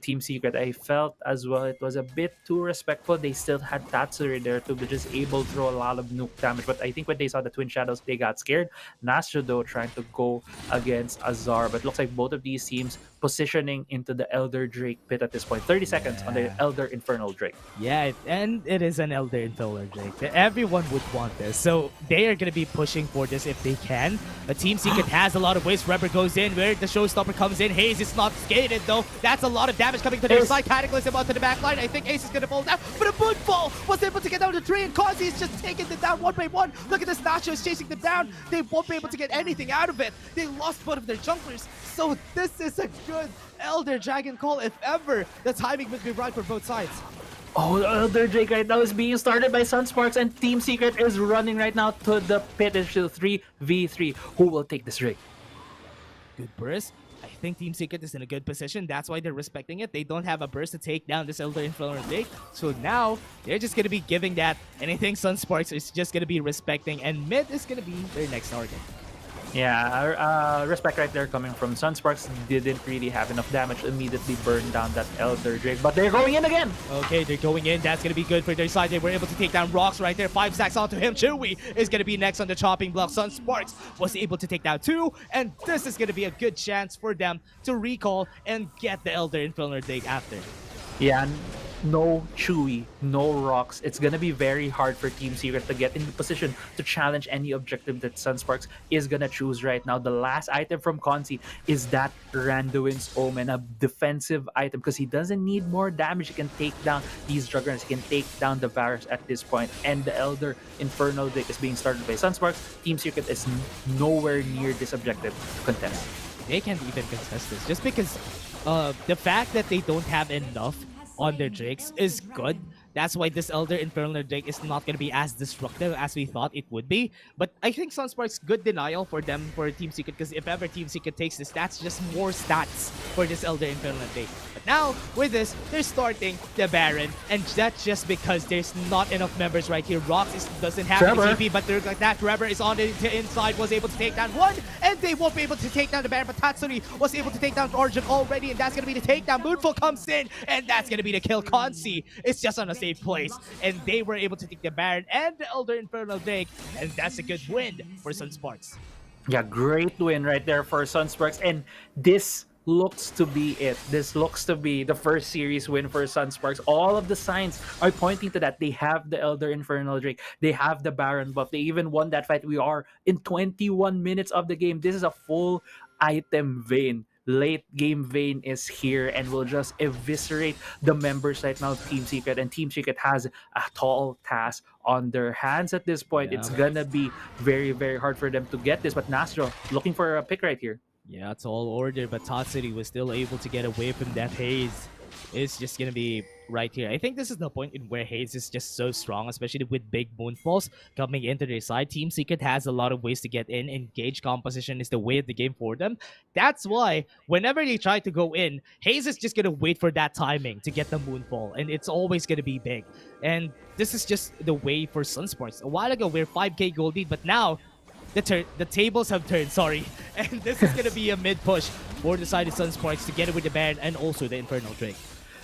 Team Secret. I felt as well it was a bit too respectful. They still had Tatsuri there to be just able to throw a lot of nuke damage. But I think when they saw the Twin Shadows, they got scared. Nastro though trying to go against Azar. But it looks like both of these teams positioning into the Elder Drake pit at this point. 30 seconds on the Elder Infernal Drake. Yeah, and it is an Elder Infernal Drake. Everyone would want this. So they are going to be pushing for this if they can. The Team Secret has a lot of ways. Rubber goes in where the Showstopper comes in. Haze is not skated though. That's a lot of damage coming to their side. Cataclysm onto the back line. I think Ace is going to fall down. But a Moonfall was able to get down the tree, and Kazi is just taking them down one by one. Look at this, Nacho is chasing them down. They won't be able to get anything out of it. They lost both of their junglers. So this is a good Elder Dragon call if ever. The timing would be right for both sides. Oh, Elder Drake right now is being started by Sunsparks, and Team Secret is running right now to the pit. It's still 3v3. Who will take this Drake? Good burst. I think Team Secret is in a good position. That's why they're respecting it. They don't have a burst to take down this Elder Infernal Drake. So now, they're just going to be giving that. And I think Sunsparks is just going to be respecting. And mid is going to be their next target. Yeah, respect right there coming from Sunsparks. Didn't really have enough damage to immediately burn down that Elder Drake, but they're going in again. Okay, they're going in. That's going to be good for their side. They were able to take down Rocks right there. 5 stacks onto him. Chewy is going to be next on the chopping block. Sunsparks was able to take down 2, and this is going to be a good chance for them to recall and get the Elder Infernal Drake after. Yeah, no Chewy, no Rocks. It's gonna be very hard for Team Secret to get in the position to challenge any objective that Sunsparks is gonna choose right now. The last item from Consi is that Randuin's Omen, a defensive item, because he doesn't need more damage. He can take down these Juggernauts. He can take down the Varus at this point. And the Elder Infernal Drake is being started by Sunsparks. Team Secret is nowhere near this objective to contest. They can't even contest this just because the fact that they don't have enough on their Drakes is good. That's why this Elder Infernal Drake is not going to be as destructive as we thought it would be. But I think Sunsparks good denial for them, for Team Secret, because if ever Team Secret takes this, that's just more stats for this Elder Infernal Drake. But now, with this, they're starting the Baron, and that's just because there's not enough members right here. Rox doesn't have any TP, but like that, Trevor is on the inside, was able to take down 1, and they won't be able to take down the Baron, but Tatsuri was able to take down Origin already, and that's going to be the takedown. Moonfall comes in, and that's going to be the kill. Consi is just on a safe place, and they were able to take the Baron and the Elder Infernal Drake, and that's a good win for Sunsparks. Yeah, great win right there for Sunsparks, and this looks to be it. This looks to be the first series win for Sunsparks. All of the signs are pointing to that. They have the Elder Infernal Drake. They have the Baron buff. They even won that fight. We are in 21 minutes of the game. This is a full item vein. Late game vein is here and will just eviscerate the members right now of Team Secret, and Team Secret has a tall task on their hands at this point. It's gonna be very, very hard for them to get this, but Nastro looking for a pick right here. Yeah, tall order, but Tatsuri was still able to get away from that Haze. It's just gonna be right here. I think this is the point in where Haze is just so strong, especially with big Moonfalls coming into their side. Team Secret has a lot of ways to get in. Engage composition is the way of the game for them. That's why whenever they try to go in, Haze is just gonna wait for that timing to get the Moonfall, and it's always gonna be big. And this is just the way for Sunsparks. A while ago, we're 5k gold lead, but now the tables have turned, sorry. And this is gonna be a mid push for the side of Sunsparks to get it with the Baron and also the Infernal Drake.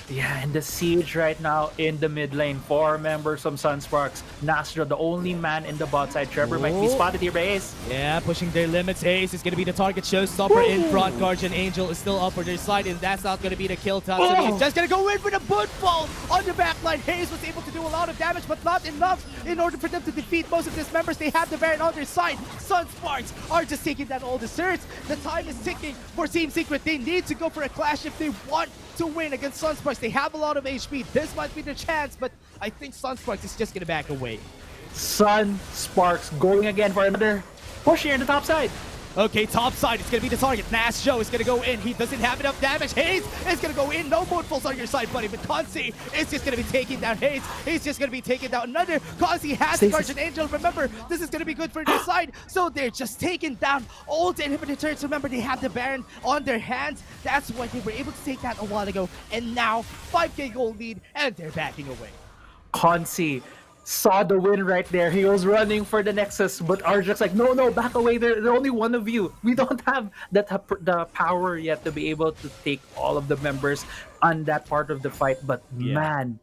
Yeah, and the siege right now in the mid lane. 4 members from Sunsparks. Nastro, the only man in the bot side. Trevor might be spotted here by Ace. Yeah, pushing their limits. Ace is going to be the target. Showstopper in front. Guardian Angel is still up for their side, and that's not going to be the kill. Tatsuri is just going to go in for the Moonfall on the backline. Hayes was able to do a lot of damage, but not enough in order for them to defeat most of these members. They have the Baron on their side. Sunsparks are just taking down all the certs. The time is ticking for Team Secret. They need to go for a clash if they want to win against Sunsparks. They have a lot of HP. This might be their chance, but I think Sunsparks is just going to back away. Sunsparks going again for another push here in the top side. Okay, top side, it's going to be the target. Nash Joe is going to go in. He doesn't have enough damage. Hayes is going to go in. No Moonfalls on your side, buddy. But Consi is just going to be taking down Hayes. He's just going to be taking down another. Consi has the Guardian Angel. Remember, this is going to be good for their side. So they're just taking down all the inhibitor turrets. Remember, they have the Baron on their hands. That's why they were able to take that a while ago. And now, 5k gold lead, and they're backing away. Consi saw the win right there. He was running for the Nexus, but Arjax's like, no, back away. There's only one of you. We don't have the power yet to be able to take all of the members on that part of the fight. But man,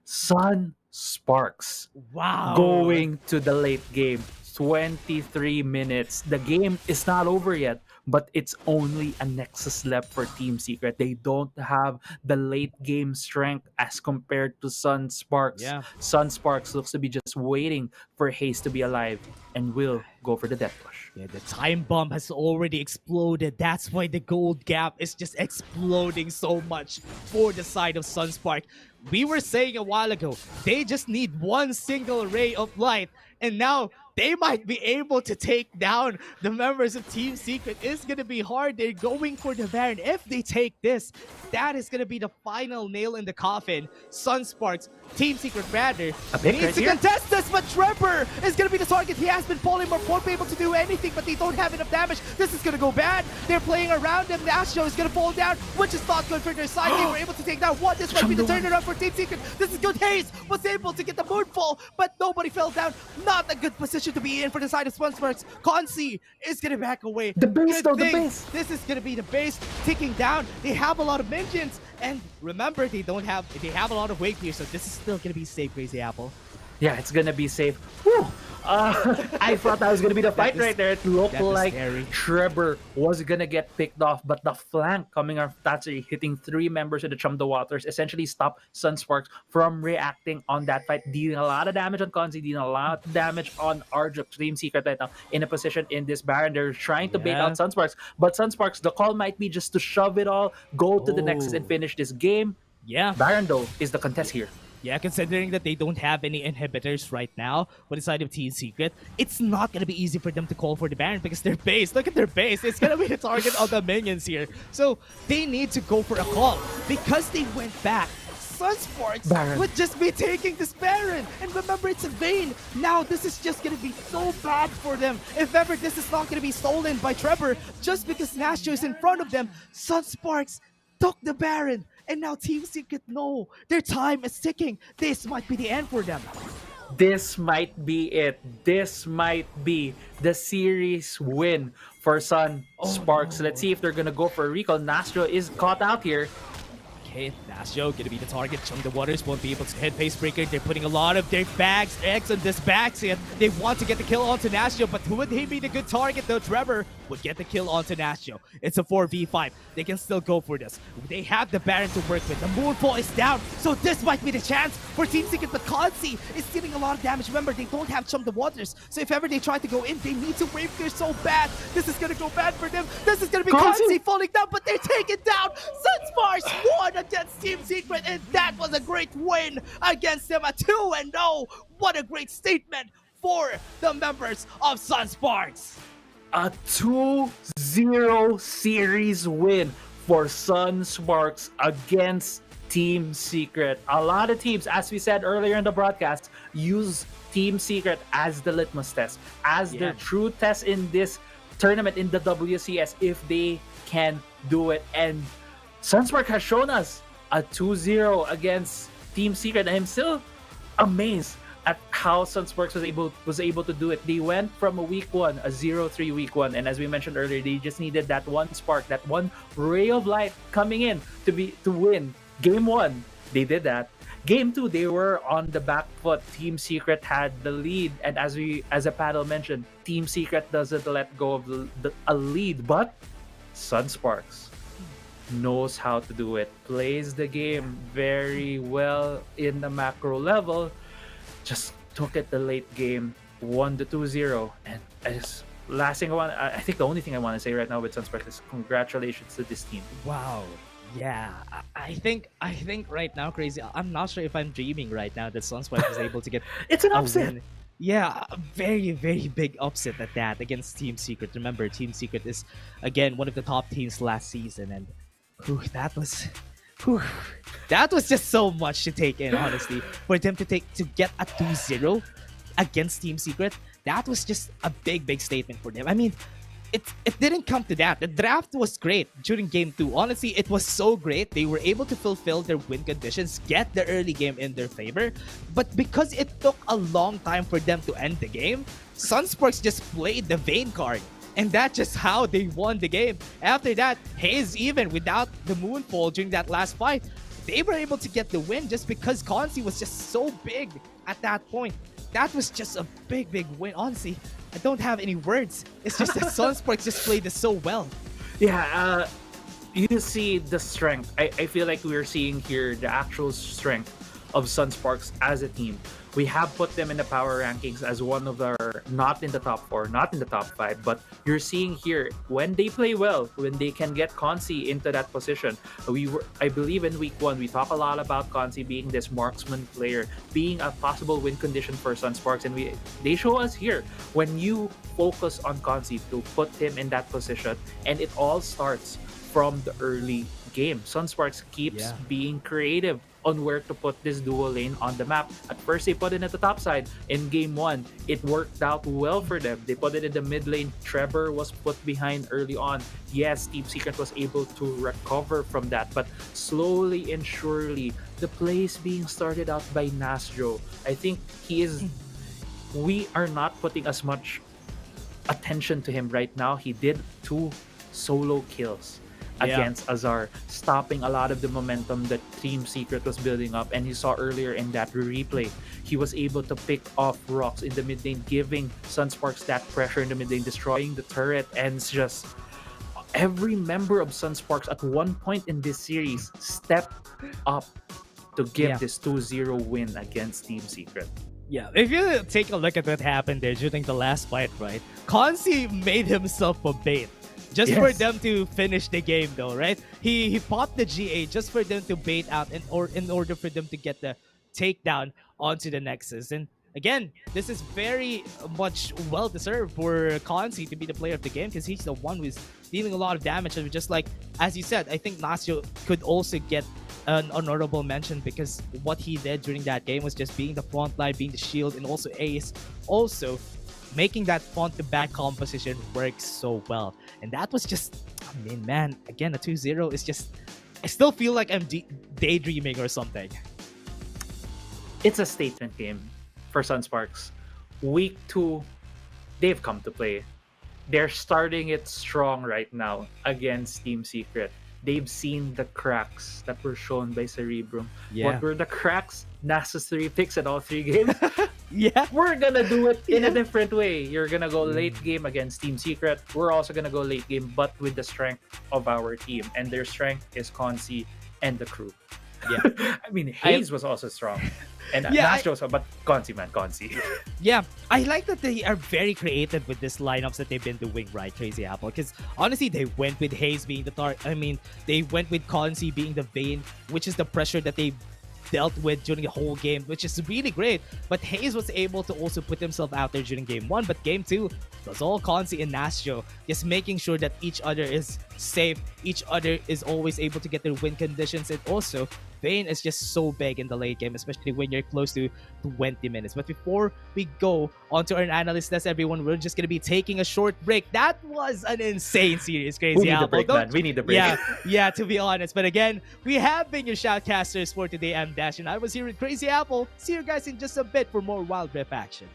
Sunsparks, wow, going to the late game. 23 minutes. The game is not over yet, but it's only a Nexus left for Team Secret. They don't have the late game strength as compared to Sunsparks. Yeah. Sunsparks looks to be just waiting for Haze to be alive and will go for the death push. Yeah, the time bomb has already exploded. That's why the gold gap is just exploding so much for the side of Sunspark. We were saying a while ago, they just need one single ray of light, and now they might be able to take down the members of Team Secret. It's going to be hard. They're going for the Baron. If they take this, that is going to be the final nail in the coffin. Sunsparks, Team Secret rather, needs to contest this, but Trevor is going to be the target. He has been polymorph, won't be able to do anything, but they don't have enough damage. This is going to go bad. They're playing around them. The Astro is going to fall down, which is not good for their side. They were able to take down one. This might be the turnaround for Team Secret. This is good. Haze was able to get the moonfall, but nobody fell down. Not a good position to be in for the side of Sunsparks. Consi is gonna back away. The base Good though, the thing. base. This is gonna be the base ticking down. They have a lot of minions, and remember, they have a lot of weight here, so this is still gonna be safe, Crazy Apple. Yeah, it's gonna be safe. Whew. I thought that was gonna be the fight right there. It looked like scary. Trevor was gonna get picked off, but the flank coming off Tatsuri, hitting 3 members of the Chum the Waters, essentially stopped Sunsparks from reacting on that fight, dealing a lot of damage on Konzi, dealing a lot of damage on Arjuk. Team Secret right now in a position in this Baron. They're trying to bait out Sunsparks, but Sunsparks, the call might be just to shove it all, go to the Nexus and finish this game. Yeah. Baron though is the contest here. Yeah, considering that they don't have any inhibitors right now on the side of Team Secret, it's not going to be easy for them to call for the Baron because their base, look at their base, it's going to be the target of the minions here. So they need to go for a call because they went back. Sunsparks would just be taking this Baron. And remember, it's a Vayne. Now, this is just going to be so bad for them. If ever this is not going to be stolen by Trevor, just because Nashjo is in front of them, Sunsparks took the Baron. And now Team Secret know their time is ticking. This might be the end for them. This might be it. This might be the series win for Sunsparks. Let's see if they're gonna go for a recall. Nastro is caught out here. Okay, Nastro gonna be the target. Chung the Waters won't be able to hit Facebreaker. They're putting a lot of their eggs on this backseat. They want to get the kill onto Nastro, but would he be the good target though? Trevor would get the kill onto Nastro. It's a 4v5. They can still go for this. They have the Baron to work with. The Moonfall is down, so this might be the chance for Team Secret, but Konsi is dealing a lot of damage. Remember, they don't have Chum the Waters, so if ever they try to go in, they need to wave clear so bad. This is gonna go bad for them. This is gonna be Konsi falling down, but they're taken down. Sunsparks won against Team Secret, and that was a great win against them. A 2-0. What a great statement for the members of Sunsparks. A 2-0 series win for Sunsparks against Team Secret. A lot of teams, as we said earlier in the broadcast, use Team Secret as the litmus test, as their true test in this tournament in the WCS, if they can do it. And Sunspark has shown us a 2-0 against Team Secret, and I'm still amazed at how Sunsparks was able to do it. They went from a week 1, a 0-3 week 1, and as we mentioned earlier, they just needed that one spark, that one ray of light coming in to win. Game 1, they did that. Game 2, they were on the back foot. Team Secret had the lead, and as a panel mentioned, Team Secret doesn't let go of a lead, but Sunsparks knows how to do it, plays the game very well in the macro level, just took it the late game, won the 2-0. And last thing I think the only thing I want to say right now with Sunsparks is congratulations to this team. Wow. Yeah, I think right now, Crazy, I'm not sure if I'm dreaming right now that Sunsparks was able to get it's an upset. Win. Yeah, a very, very big upset at that against Team Secret. Remember, Team Secret is, again, one of the top teams last season, and that was just so much to take in, honestly. For them to get a 2-0 against Team Secret, that was just a big statement for them. I mean, it didn't come to that. The draft was great during Game 2. Honestly, it was so great. They were able to fulfill their win conditions, get the early game in their favor. But because it took a long time for them to end the game, Sunsparks just played the Vayne card. And that's just how they won the game. After that, Haze, even without the Moonfall during that last fight, they were able to get the win just because Konsi was just so big at that point. That was just a big win. Honestly, I don't have any words. It's just that Sunsparks just played this so well. Yeah, you see the strength. I feel like we're seeing here the actual strength of Sunsparks as a team. We have put them in the power rankings as one of our, not in the top 4, not in the top 5, but you're seeing here when they play well, when they can get Consi into that position. I believe in week 1, we talk a lot about Consi being this marksman player, being a possible win condition for Sunsparks, and they show us here when you focus on Consi to put him in that position, and it all starts from the early game. Sunsparks keeps being creative on where to put this duo lane on the map. At first, they put it at the top side. In game 1, it worked out well for them. They put it in the mid lane. Trevor was put behind early on. Yes, Team Secret was able to recover from that, but slowly and surely, the play is being started out by Nasjo. I think we are not putting as much attention to him right now. He did 2 solo kills against Azar, stopping a lot of the momentum that Team Secret was building up. And you saw earlier in that replay, he was able to pick off rocks in the mid lane, giving Sunsparks that pressure in the mid lane, destroying the turret, and it's just every member of Sunsparks at one point in this series stepped up to give this 2-0 win against Team Secret. Yeah, if you take a look at what happened there during the last fight, right? Consi made himself a bait. Just for them to finish the game though, right? He popped the GA just for them to bait out in order for them to get the takedown onto the Nexus. And again, this is very much well-deserved for Consi to be the player of the game because he's the one who's dealing a lot of damage. And just like, as you said, I think Nasio could also get an honorable mention because what he did during that game was just being the front line, being the shield, and also Ace. Also, making that front-to-back composition work so well. And that was just, I mean, man, again, a 2-0 is just, I still feel like I'm daydreaming or something. It's a statement game for Sunsparks. Week 2, they've come to play. They're starting it strong right now against Team Secret. They've seen the cracks that were shown by Cerebrum. What were the cracks? Nasus 3 picks at all 3 games. We're gonna do it in a different way. You're gonna go late game against Team Secret. We're also gonna go late game, but with the strength of our team. And their strength is Consi and the crew. I mean, Hayes was also strong. And Nash also, but Consi. I like that they are very creative with these lineups that they've been doing, right, Crazy Apple? Because honestly, they went with Hayes being the target. I mean, they went with Consi being the Vayne, which is the pressure that they dealt with during the whole game, which is really great. But Hayes was able to also put himself out there during game 1, but game 2 was all Consi and Nastro, just making sure that each other is safe, each other is always able to get their win conditions, and also Vayne is just so big in the late game, especially when you're close to 20 minutes. But before we go on to our analyst test, everyone, we're just going to be taking a short break. That was an insane series, Crazy We need Apple. a break, man. We need a break. Yeah, to be honest. But again, we have been your shoutcasters for today. I'm Dash, and I was here with Crazy Apple. See you guys in just a bit for more Wildrift action.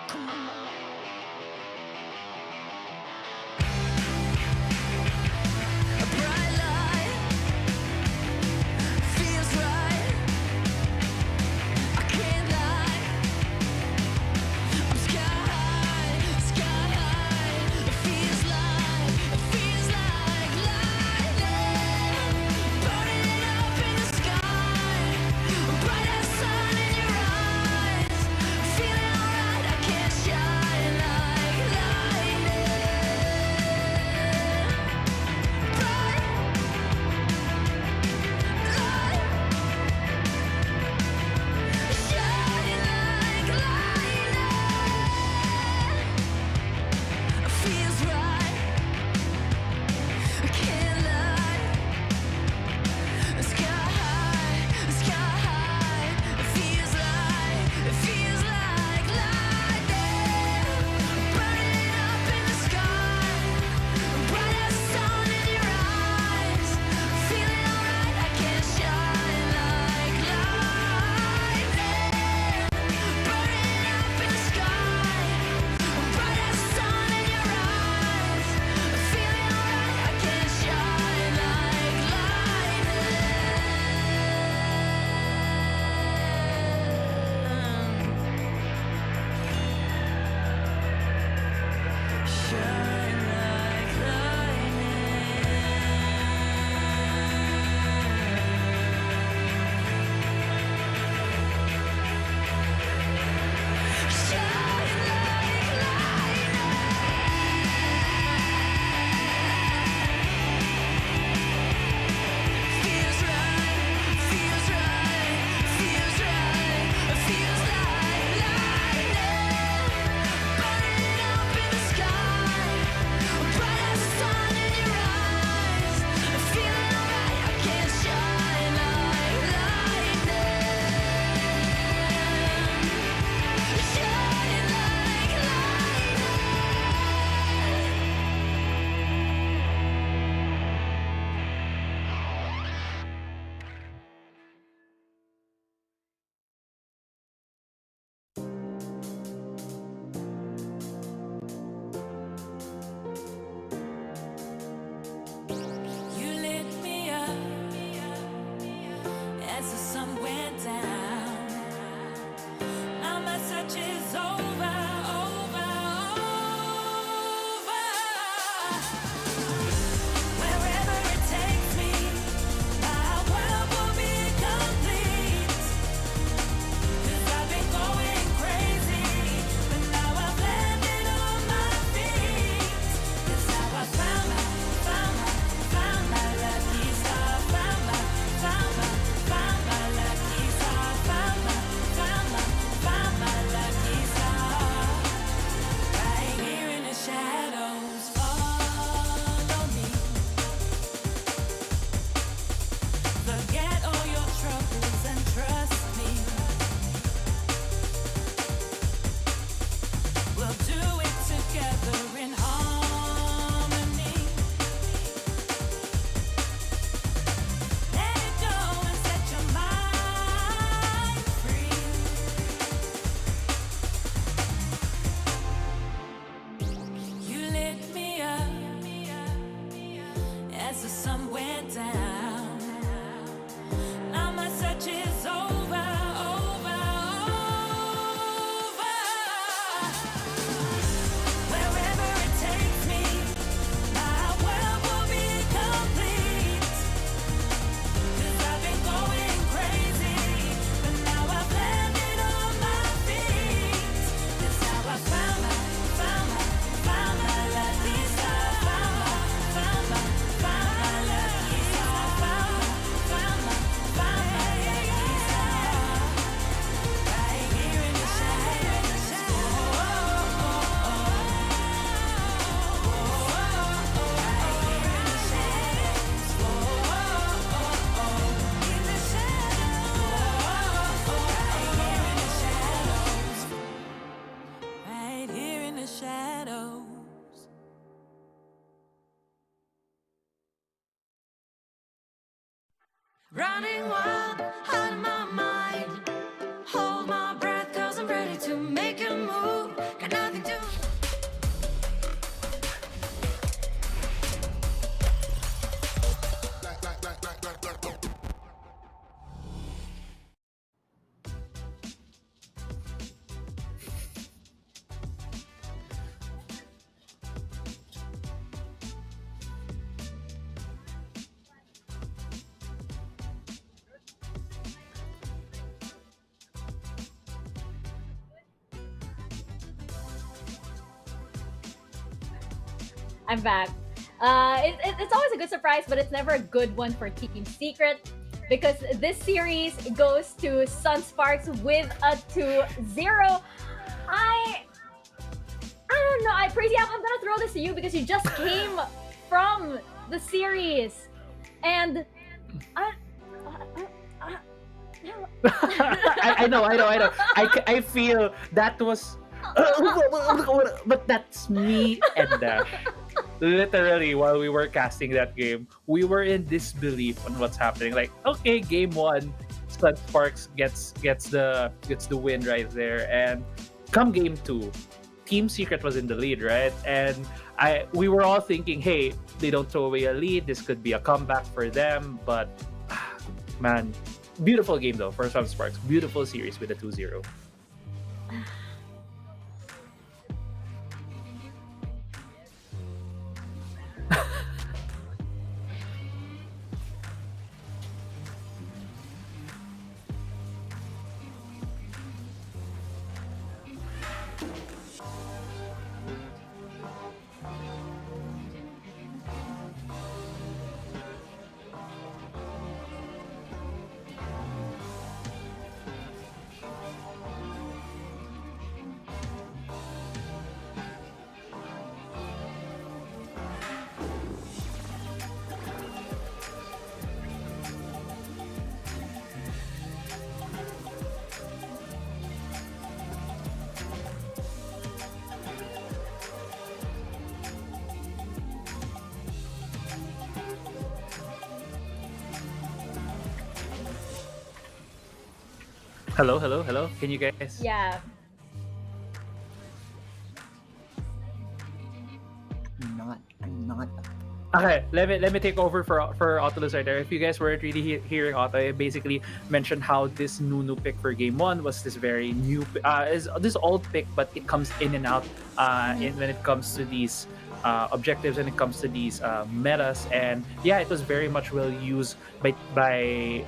A bright light feels right. I can't lie. I'm sky high, sky high. It feels like lightning burning up in the sky. Bright as sun in your eyes. Feeling alright, I can't shine like lightning. Feels right. I can't lie. Sky high, sky high. It feels like lightning burning up in the sky. Bright as sun in your eyes. Feeling alright, I can't shine like lightning burning up in the sky. Bright as sun in your eyes. Feeling alright, I can't shine like lightning. Shine like lightning. Shine like feels right, feels right, feels right. It feels like lightning burning up in the sky. Bright as the sun in your eyes. Feeling alright, I can't shine like lightning. Shine like you lit me up as the sun went down. Now my search is over, over, over. Wherever it takes me, my world will be complete. 'Cause I've been going crazy, but now I've landed on my feet. 'Cause now I found my lucky star. Found my lucky star. Found my lucky star. Right here in the shadows, follow me. Forget all your troubles and trust me. We'll do it together in harmony. Let it go and set your mind free. You lit me up as the sun went down. Now my search is over, over, over. Wherever it takes me, my world will be complete. 'Cause I've been going crazy, but now I've landed on my feet. 'Cause now I found my lucky star. Found my lucky star. Found my lucky star. Right here in the shadows. Right here in the shadows. In the shadows. Right here in the shadows. Running wild out of my mind. Hold my breath 'cause I'm ready to make a move. Got nothing to I'm back. It's always a good surprise, but it's never a good one for Team Secret because this series goes to Sunsparks with a 2-0. I don't know. Praisey, I'm gonna throw this to you because you just came from the series, and I know. I feel that was, but that's me and Dash. Literally, while we were casting that game, we were in disbelief on what's happening. Like, okay, game one, Sunsparks gets the win right there, and come game two, Team Secret was in the lead, right? And we were all thinking, hey, they don't throw away a lead. This could be a comeback for them. But man, beautiful game though for Sunsparks. Beautiful series with a 2-0. Hello. Can you guys? yeah. I'm not. Okay, let me take over for Autolus right there. If you guys weren't really hearing Otto, I basically mentioned how this Nunu pick for game one was this very new, is this old pick, but it comes in and out when it comes to these objectives, when it comes to these metas, and yeah, it was very much well used by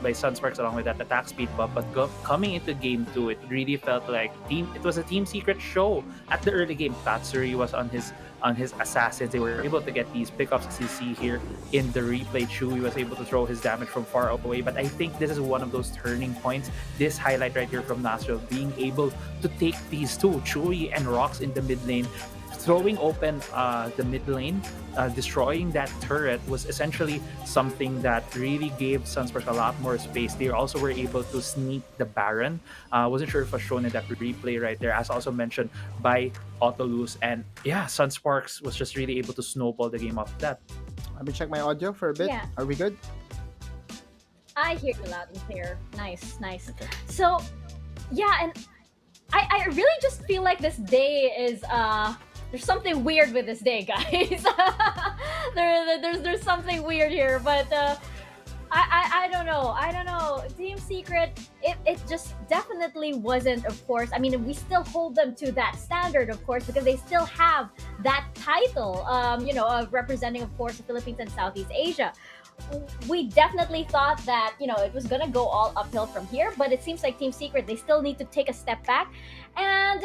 Sunsparks along with that attack speed buff. But coming into game two, it really felt like it was a Team Secret show at the early game. Tatsuri was on his assassins. They were able to get these pickups, as you see here in the replay. Chewy was able to throw his damage from far away, but I think this is one of those turning points. This highlight right here from Nastro, being able to take these two, Chewy and Rocks in the mid lane, throwing open the mid lane, destroying that turret was essentially something that really gave Sunsparks a lot more space. They also were able to sneak the Baron. Wasn't sure if it was shown in that replay right there, as also mentioned by Autolus. And yeah, Sunsparks was just really able to snowball the game off that. Let me check my audio for a bit. Yeah. Are we good? I hear you loud and clear. Nice. So, yeah, and I really just feel like this day is there's something weird with this day, guys. there's something weird here, but I don't know. Team Secret, it just definitely wasn't, of course. I mean, we still hold them to that standard, of course, because they still have that title, of representing, of course, the Philippines and Southeast Asia. We definitely thought that, it was gonna go all uphill from here, but it seems like Team Secret, they still need to take a step back and,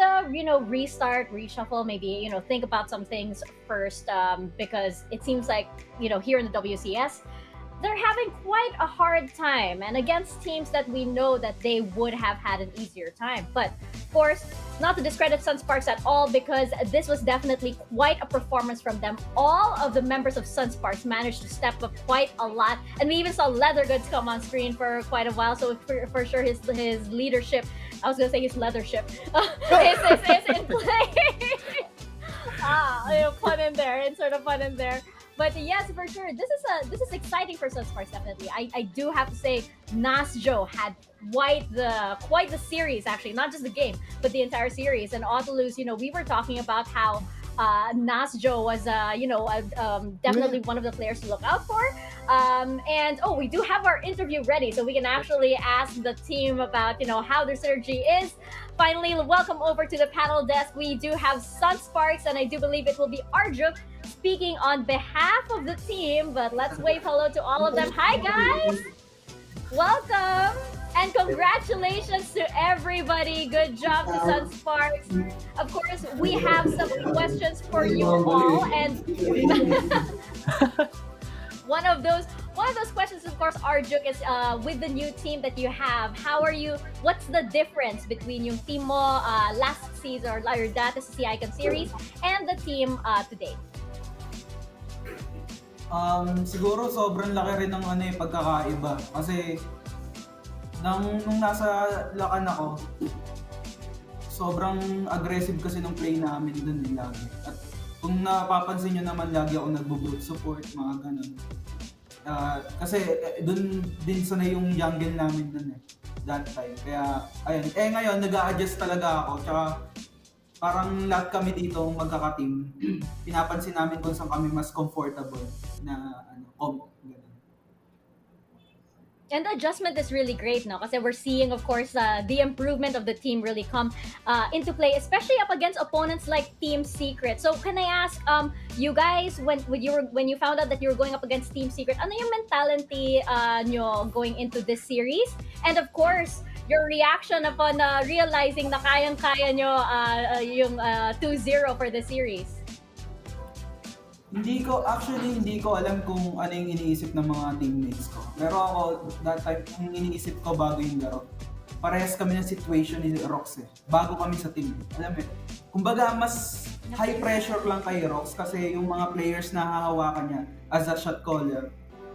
restart, reshuffle, maybe, think about some things first, because it seems like, here in the WCS, they're having quite a hard time, and against teams that we know that they would have had an easier time. But of course, not to discredit Sunsparks at all, because this was definitely quite a performance from them. All of the members of Sunsparks managed to step up quite a lot, and we even saw Leather Goods come on screen for quite a while. So for sure, his leadership, I was gonna say his leathership, is in play. Pun in there, insert a pun in there. But yes, for sure, this is exciting for Sunsparks. Definitely, I do have to say, Nasjo had quite the series, actually, not just the game, but the entire series. And Autolus, we were talking about how Nasjo was, definitely one of the players to look out for. And we do have our interview ready, so we can actually ask the team about, how their synergy is. Finally, welcome over to the panel desk. We do have Sunsparks, and I do believe it will be Arjuk speaking on behalf of the team. But let's wave hello to all of them. Hi, guys! Welcome! And congratulations to everybody. Good job to Sunsparks. Of course, we have some questions for you all. And one of those questions, of course, Arjuk, is with the new team that you have. How are you? What's the difference between yung team mo last season or dati sa CI Icon series and the team today? Siguro sobrang laki rin ng pagkakaiba. Kasi nung nasa Lakan ako, sobrang aggressive kasi ng play namin dun lagi. At kung napapansin nyo naman, lagi ako nagbo-brute support, mga ganun. Kasi dun din sanay yung jungle namin dun that time. Kaya, ayun. Ngayon, nag-a-adjust talaga ako. Tsaka, parang lahat kami dito magkaka-team, pinapansin namin kung saan kami mas comfortable na ganun. And the adjustment is really great, no? Kasi we're seeing, of course, the improvement of the team really come into play, especially up against opponents like Team Secret. So, can I ask, you guys, when you found out that you were going up against Team Secret, ano yung mentality nyo going into this series? And of course, your reaction upon realizing na kayang-kaya nyo yung 2-0 for the series? Hindi ko alam kung ano yung iniisip ng mga teammates ko. Pero ako, that time, yung iniisip ko bago yung laro, parehas kami ng situation ni Rox bago kami sa team. Alam mo, kumbaga mas high pressure lang kay Rox kasi yung mga players na hahawakan niya as a shot caller,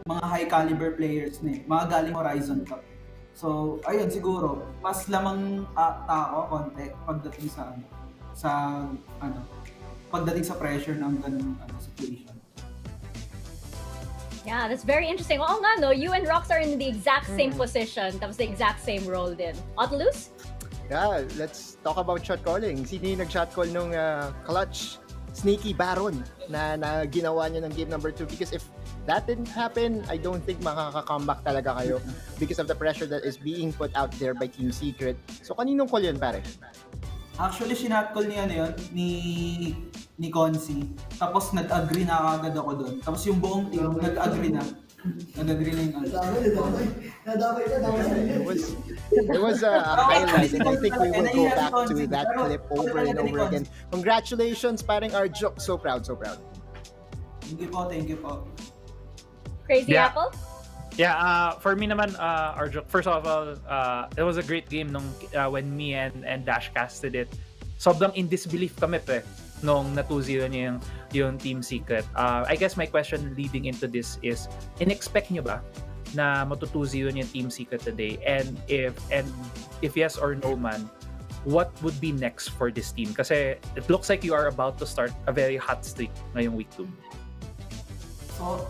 mga high caliber players mga galing Horizon Cup. So, ayun siguro, mas lamang tao konti pagdating sa pressure ng ganung situation. Yeah, that's very interesting. Oo nga, no? You and Rox are in the exact same position, tapos the exact same role din. Autolus? Yeah, let's talk about shot calling. Sino yung nag-shot call nung clutch sneaky Baron na ginawa niyo ng game number 2? Because if that didn't happen, I don't think makaka-comeback talaga kayo because of the pressure that is being put out there by Team Secret. So, kaninong call yun, pare? Actually, sinat call ni Consi. Tapos nag-agree na agad ako doon. Tapos yung buong team nag-agree na. Nag-agree na yung It was a highlight, and I think we will go back to that clip over and over again. Congratulations, paring Arjuk. So proud, so proud. Thank you po. Crazy Apple? Yeah, for me naman, Arjuk, first of all, it was a great game when me and Dash casted it. Sobrang in disbelief kami nung na-2-0 niya yung Team Secret. I guess my question leading into this is, in-expect nyo ba na matu-2-0 niya yung Team Secret today? And if yes or no man, what would be next for this team? Kasi it looks like you are about to start a very hot streak ngayong week 2. So,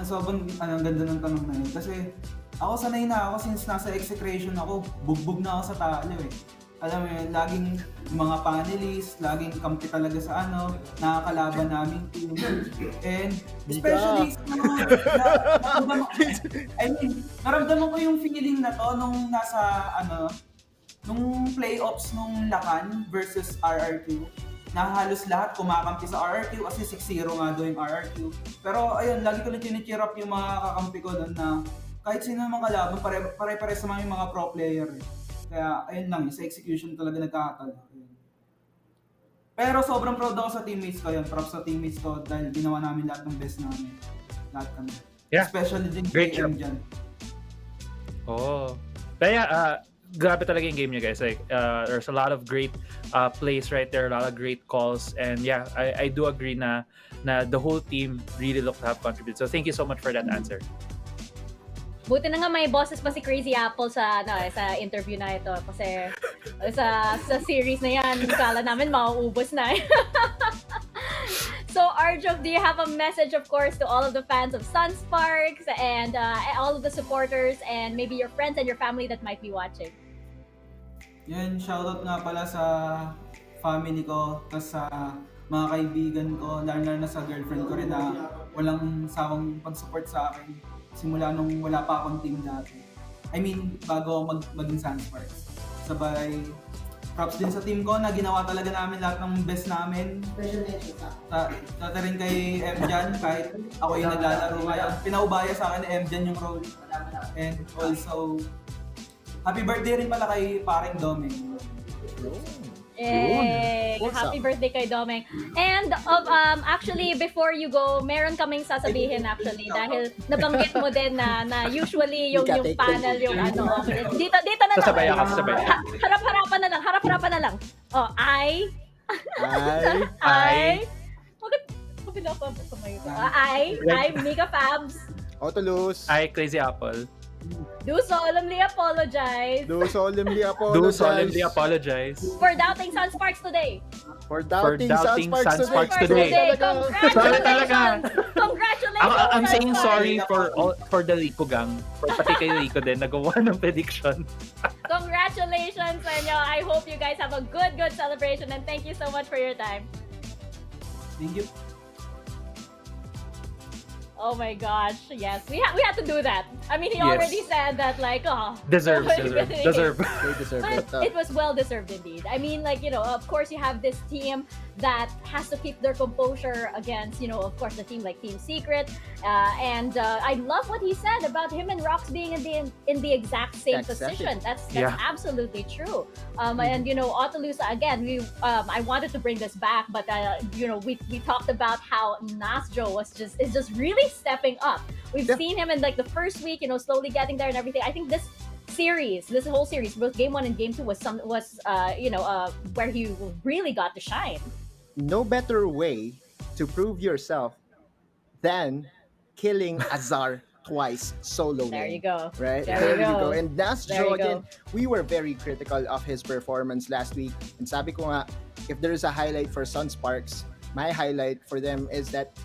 sobrang ganda ng tanong na yun. Kasi ako sanay na ako since nasa execration ako, bugbog na ako sa talo Alam mo yun, laging mga panelists, laging kampi talaga sa nakakalaban namin team. And especially naramdaman ko yung feeling na to nung nasa nung playoffs nung Lakan versus RRQ. Na halos lahat kumakampi sa RRQ kasi 6-0 nga daw yung RRQ. Pero ayun, lagi ko lang chine-cheer up yung mga kakampi ko doon na kahit sino naman kalaban, pare-pare sa mga pro player Kaya ayun lang, sa execution talaga nagkakatalo. Pero sobrang proud ako sa teammates ko Props sa teammates ko dahil ginawa namin lahat ng best namin. Lahat kami. Yeah. Especially din great Qeon dyan. Oh. Kaya grabe talaga yung game niya, guys. Like, there's a lot of great plays right there, a lot of great calls, and yeah, I do agree na the whole team really looked to have contributed. So thank you so much for that answer. Buti na nga may bosses pa si Crazy Apple sa interview na ito kasi sa series na yan, kala namin mauubos na So, Arjok, do you have a message, of course, to all of the fans of Sunsparks and all of the supporters and maybe your friends and your family that might be watching? Yun, shoutout nga pala sa family ko, tas sa mga kaibigan ko, lalo na sa girlfriend ko rin na walang sawang pag-support sa akin simula nung wala pa akong team dati. I mean, bago maging Sunsparks. Sabay, props din sa team ko na ginawa talaga namin lahat ng best namin. Special mention sa rin kay Emjan, kahit ako yung naglalaro ngayon. Pinaubaya sa akin ni Emjan yung role. And also, happy birthday rin pala kay paring Domeng. Yay! Happy birthday kay Domeng. And actually, before you go, meron kaming sasabihin actually dahil nabanggit mo din na usually yung panel yung ano. Dito na lang. Sasabay ako, sasabay. Harap-harapan na lang. Oh, I. Bakit kabila pa sa may I, Mika Fabs. Otolus. I, Crazy Apple. Do solemnly apologize Do solemnly apologize. for doubting Sunsparks today. For doubting Sunsparks today. Congratulations! Congratulations! I'm saying Sunsparks! sorry for the Rico gang. For pati kay Rico din, nagawa ng prediction. Congratulations sa inyo. I hope you guys have a good celebration and thank you so much for your time. Thank you. Oh my gosh, yes. We had to do that. I mean, he already said that, like, Deserve. They deserve it. But it was well deserved indeed. I mean, like, of course you have this team that has to keep their composure against, of course, the team like Team Secret. And I love what he said about him and Rox being in the exact same position. That's absolutely true. And Otolus, again, I wanted to bring this back, but we talked about how Nasjo is just really stepping up. We've seen him in like the first week, slowly getting there and everything. I think this whole series, both game 1 and game 2 was where he really got to shine. No better way to prove yourself than killing Azar twice solo. There you go. Right? There you go. And Nasjo, again, we were very critical of his performance last week. And sabi ko nga, if there is a highlight for Sunsparks, my highlight for them is that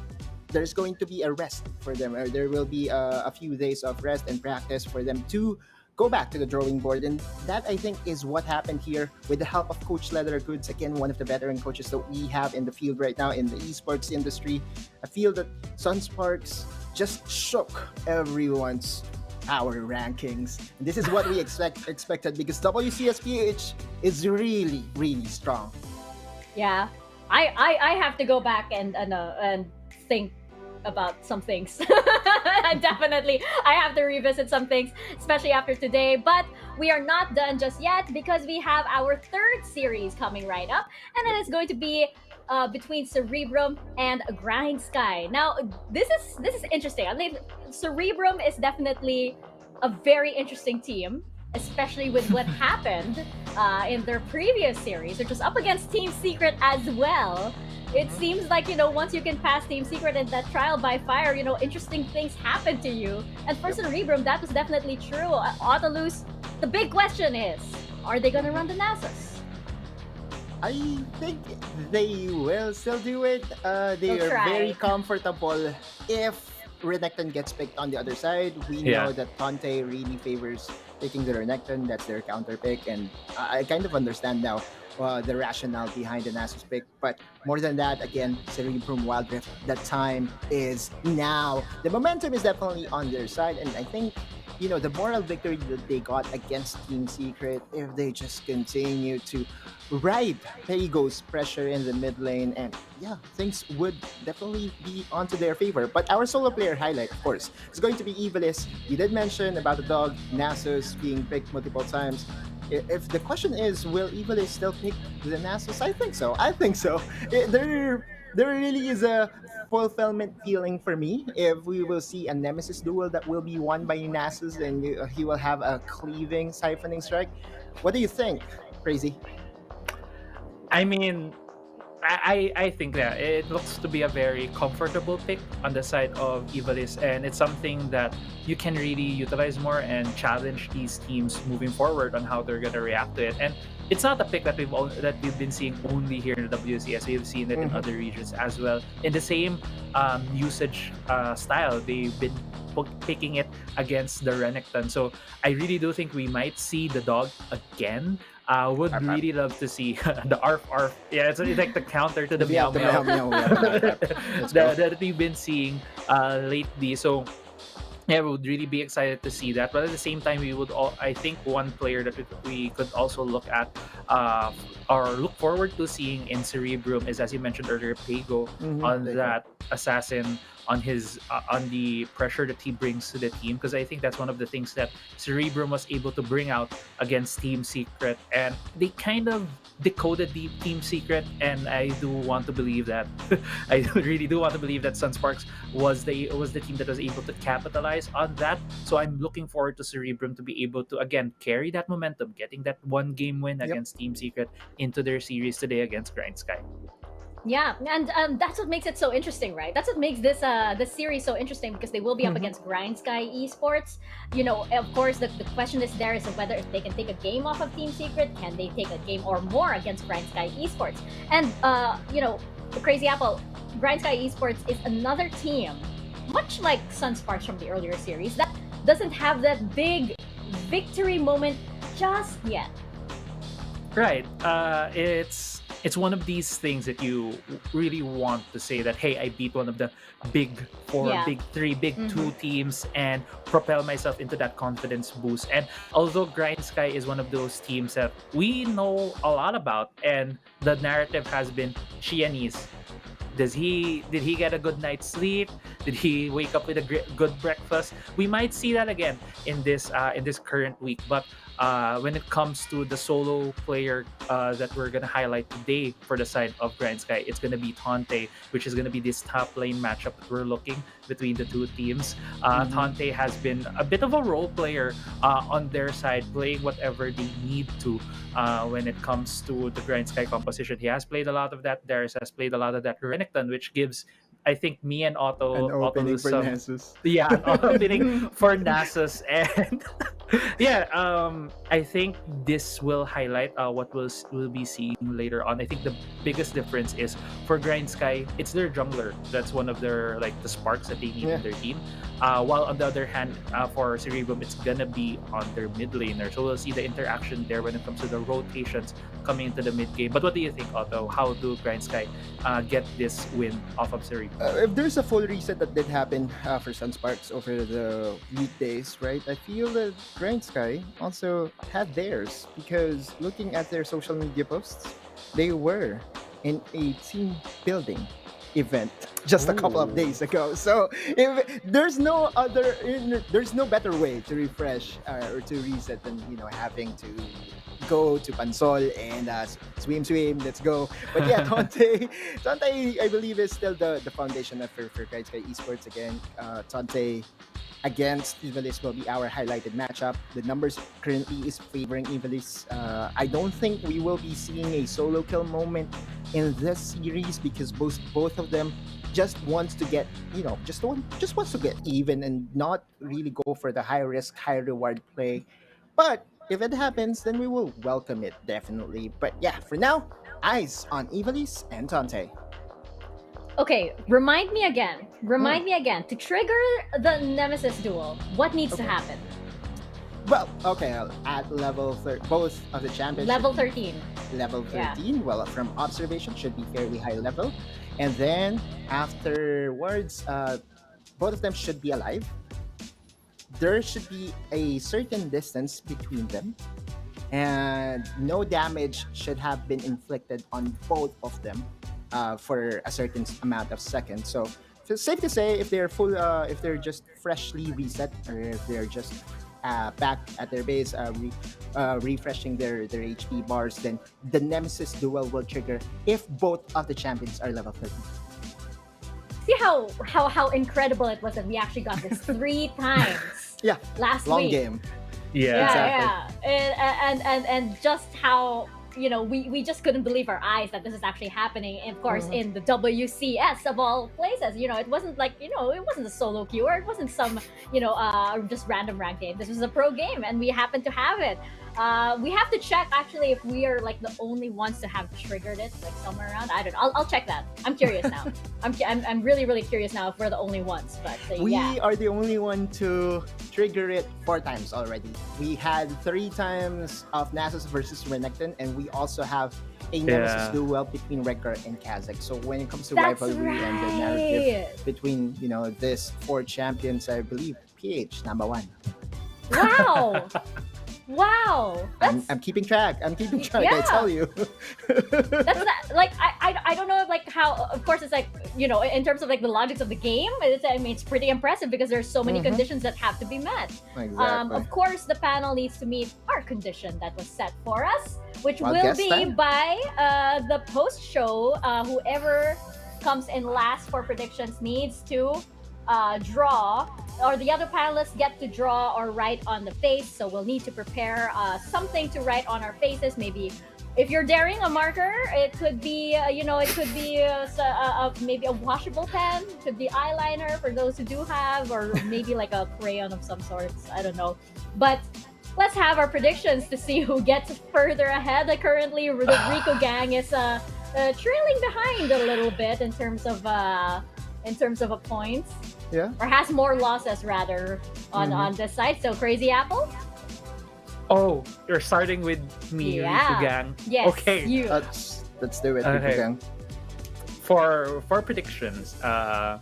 there's going to be a rest for them, or there will be a few days of rest and practice for them to go back to the drawing board. And that, I think, is what happened here with the help of Coach Leather Goods, again, one of the veteran coaches that we have in the field right now in the esports industry. I feel that Sunsparks just shook everyone's power rankings. And this is what we expected, because WCSPH is really, really strong. Yeah, I have to go back and think about some things. Definitely, I have to revisit some things, especially after today. But we are not done just yet, because we have our third series coming right up, and it is going to be between Cerebrum and Grindsky. Now, this is interesting. I mean, Cerebrum is definitely a very interesting team, especially with what happened in their previous series, which was up against Team Secret as well. It seems like, once you can pass Team Secret in that trial by fire, interesting things happen to you. And for Cerebrum, that was definitely true. Otolus, the big question is, are they going to run the Nasus? I think they will still do it. They are very comfortable if Renekton gets picked on the other side. We know that Tante really favors picking the Renekton. That's their counter pick. And I kind of understand now the rationale behind the Nasus pick. But more than that, again, Cerebrum Wildrift, the time is now. The momentum is definitely on their side. And I think, the moral victory that they got against Team Secret, if they just continue to ride Peigo's pressure in the mid lane, and things would definitely be onto their favor. But our solo player highlight, of course, is going to be Evilis. You did mention about the dog, Nasus being picked multiple times. If the question is, will Evilis still pick the Nasus? I think so. There really is a fulfillment feeling for me if we will see a Nemesis duel that will be won by Nasus, and he will have a cleaving, siphoning strike. What do you think, Crazy? I mean, I think that it looks to be a very comfortable pick on the side of Evilis, and it's something that you can really utilize more and challenge these teams moving forward on how they're going to react to it. And it's not a pick that we've been seeing only here in the WCS. We've seen it in other regions as well. In the same usage style, they've been picking it against the Renekton. So I really do think we might see the dog again. Would really love to see the arf arf. Yeah, it's like the counter to the meow the meow, meow meow. that we've been seeing lately. So yeah, we would really be excited to see that. But at the same time, we would all, I think one player that we could also look at or look forward to seeing in Cerebrum is, as you mentioned earlier, Pago on that assassin, on his on the pressure that he brings to the team, because I think that's one of the things that Cerebrum was able to bring out against Team Secret, and they kind of decoded the Team Secret, and I do want to believe that I really do want to believe that Sunsparks was the team that was able to capitalize on that. So I'm looking forward to Cerebrum to be able to again carry that momentum, getting that one game win against Team Secret into their series today against Grindsky. Yeah, and that's what makes it so interesting, right? That's what makes this series so interesting, because they will be up against Grindsky Esports. You know, of course, the question is whether if they can take a game off of Team Secret, can they take a game or more against Grindsky Esports? And you know, the Crazy Apple, Grindsky Esports is another team, much like Sunsparks from the earlier series, that doesn't have that big victory moment just yet. Right. It's one of these things that you really want to say that, hey, I beat one of the big four, big three, big two teams and propel myself into that confidence boost. And although Grindsky is one of those teams that we know a lot about, and the narrative has been Xiaomi. Did he get a good night's sleep? Did he wake up with a good breakfast? We might see that again in this current week. But when it comes to the solo player that we're gonna highlight today for the side of Grindsky, it's gonna be Tante, which is gonna be this top lane matchup that we're looking between the two teams. Tante has been a bit of a role player on their side, playing whatever they need to when it comes to the Grindsky composition. He has played a lot of that. Darius has played a lot of that Renekton, which gives, I think, me and Otto An opening for some, Nasus. yeah, an opening for Nasus. And yeah, I think this will highlight what we'll be seeing later on. I think the biggest difference is for Grindsky, it's their jungler. That's one of their, like, the sparks that they need in their team. While on the other hand, for Cerebrum, it's gonna be on their mid laner. So we'll see the interaction there when it comes to the rotations coming into the mid game. But what do you think, Otto? How do Grindsky get this win off of Cerebrum? If there's a full reset that did happen for Sunsparks over the weekdays, right? I feel that Grindsky also had theirs, because looking at their social media posts, they were in a team building event just a couple of days ago. So if there's no better way to refresh or to reset than, you know, having to go to Pansol and swim, let's go. But yeah, Tante, I believe, is still the foundation for Grindsky Esports again. Tante against Ivalice will be our highlighted matchup. The numbers currently is favoring Ivalice. I don't think we will be seeing a solo kill moment in this series, because both of them just wants to get, you know, just wants to get even and not really go for the high risk, high reward play. But if it happens, then we will welcome it, definitely. But yeah, for now, eyes on Ivalice and Tante. Okay, remind me again. To trigger the Nemesis duel, what needs to happen? Well, okay, at level both of the champions. Level 13. Level 13, well, from observation, should be fairly high level. And then afterwards, both of them should be alive. There should be a certain distance between them, and no damage should have been inflicted on both of them for a certain amount of seconds. So it's safe to say, if they're full, if they're just freshly reset, or if they're just back at their base, refreshing their HP bars, then the Nemesis duel will trigger if both of the champions are level 13. See how incredible it was that we actually got this 3 times. Yeah, last long week. game. Yeah, exactly. And just how, you know, we just couldn't believe our eyes that this is actually happening. And of course, in the WCS of all places, you know, it wasn't like, you know, it wasn't a solo queue, or it wasn't some, you know, just random rank game. This was a pro game, and we happened to have it. We have to check actually if we are like the only ones to have triggered it like somewhere around. I don't know. I'll check that. I'm curious now. I'm really curious now if we're the only ones. But We yeah. are the only one to trigger it 4 times already. We had 3 times of Nasus versus Renekton, and we also have a Nemesis duel between Reggar and Kazakh. So when it comes to That's rivalry and the narrative right. between this 4 champions, I believe PH #1. Wow. Wow. I'm keeping track. I Yeah. tell you. That's not, like I don't know like how, of course it's like, in terms of like the logics of the game, it's pretty impressive because there's so many conditions that have to be met. Exactly. Of course the panel needs to meet our condition that was set for us, which Well, will guess be time. by the post show. Whoever comes in last for predictions needs to draw, or the other panelists get to draw or write on the face. So we'll need to prepare something to write on our faces. Maybe if you're daring a marker, it could be it could be maybe a washable pen, it could be eyeliner for those who do have, or maybe like a crayon of some sorts. I don't know, but let's have our predictions to see who gets further ahead. Like currently, the Rico gang is trailing behind a little bit in terms of a points. Yeah. Or has more losses rather on this side. So Crazy Apple. Oh, you're starting with me, Yeah. Riku Gang. Yes. Okay. You. Let's do it. Okay. Rico Gang. For predictions, I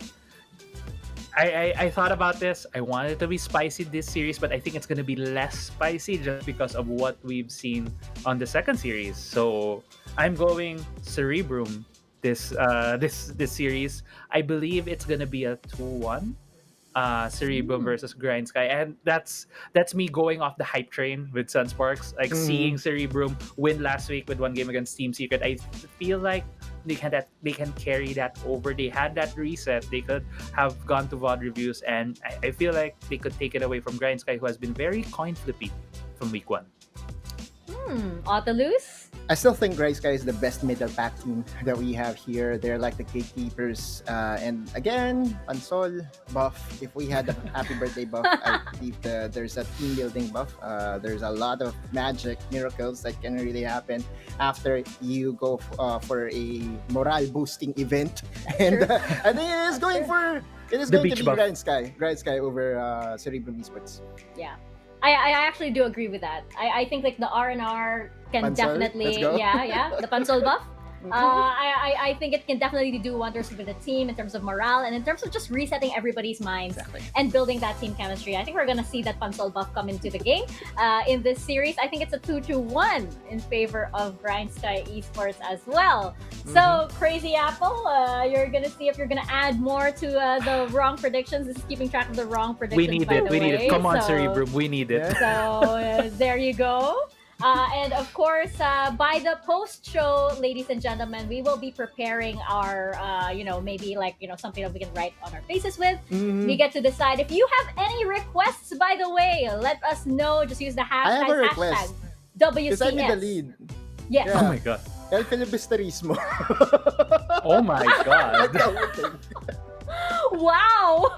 thought about this. I wanted it to be spicy this series, but I think it's gonna be less spicy just because of what we've seen on the second series. So I'm going Cerebrum this series. I believe it's gonna be a 2-1. Cerebrum versus Grindsky, and that's me going off the hype train with Sunsparks. Like seeing Cerebrum win last week with one game against Team Secret, I feel like they can carry that over. They had that reset. They could have gone to VOD reviews, and I feel like they could take it away from Grindsky, who has been very coin flippy from week 1. Autolus? I still think Grindsky is the best middle pack team that we have here. They're like the gatekeepers. And again, Pansol buff. If we had a happy birthday buff, I believe there's a team building buff. There's a lot of magic miracles that can really happen after you go for a morale boosting event. And I think it is going to be beach buff. Grindsky over Cerebrum Esports. Yeah. I actually do agree with that. I think like the R&R can Pansol, definitely, let's go. the Pansol buff. I think it can definitely do wonders with the team in terms of morale and in terms of just resetting everybody's minds and building that team chemistry. I think we're gonna see that Pansol buff come into the game in this series. I think it's a 2-1 in favor of Grindsky Esports as well. So Crazy Apple, you're gonna see if you're gonna add more to the wrong predictions. This is keeping track of the wrong predictions. We need by it. the We need way. it. Come on, So- Cerebrum. We need it. So there you go. And of course, by the post show, ladies and gentlemen, we will be preparing our, maybe like, something that we can write on our faces with. We get to decide. If you have any requests, by the way, let us know. Just use the I have a hashtag, request. WCS. Because I'm in the lead. Yes. Oh my god. El Filibusterismo. Oh my god. Wow.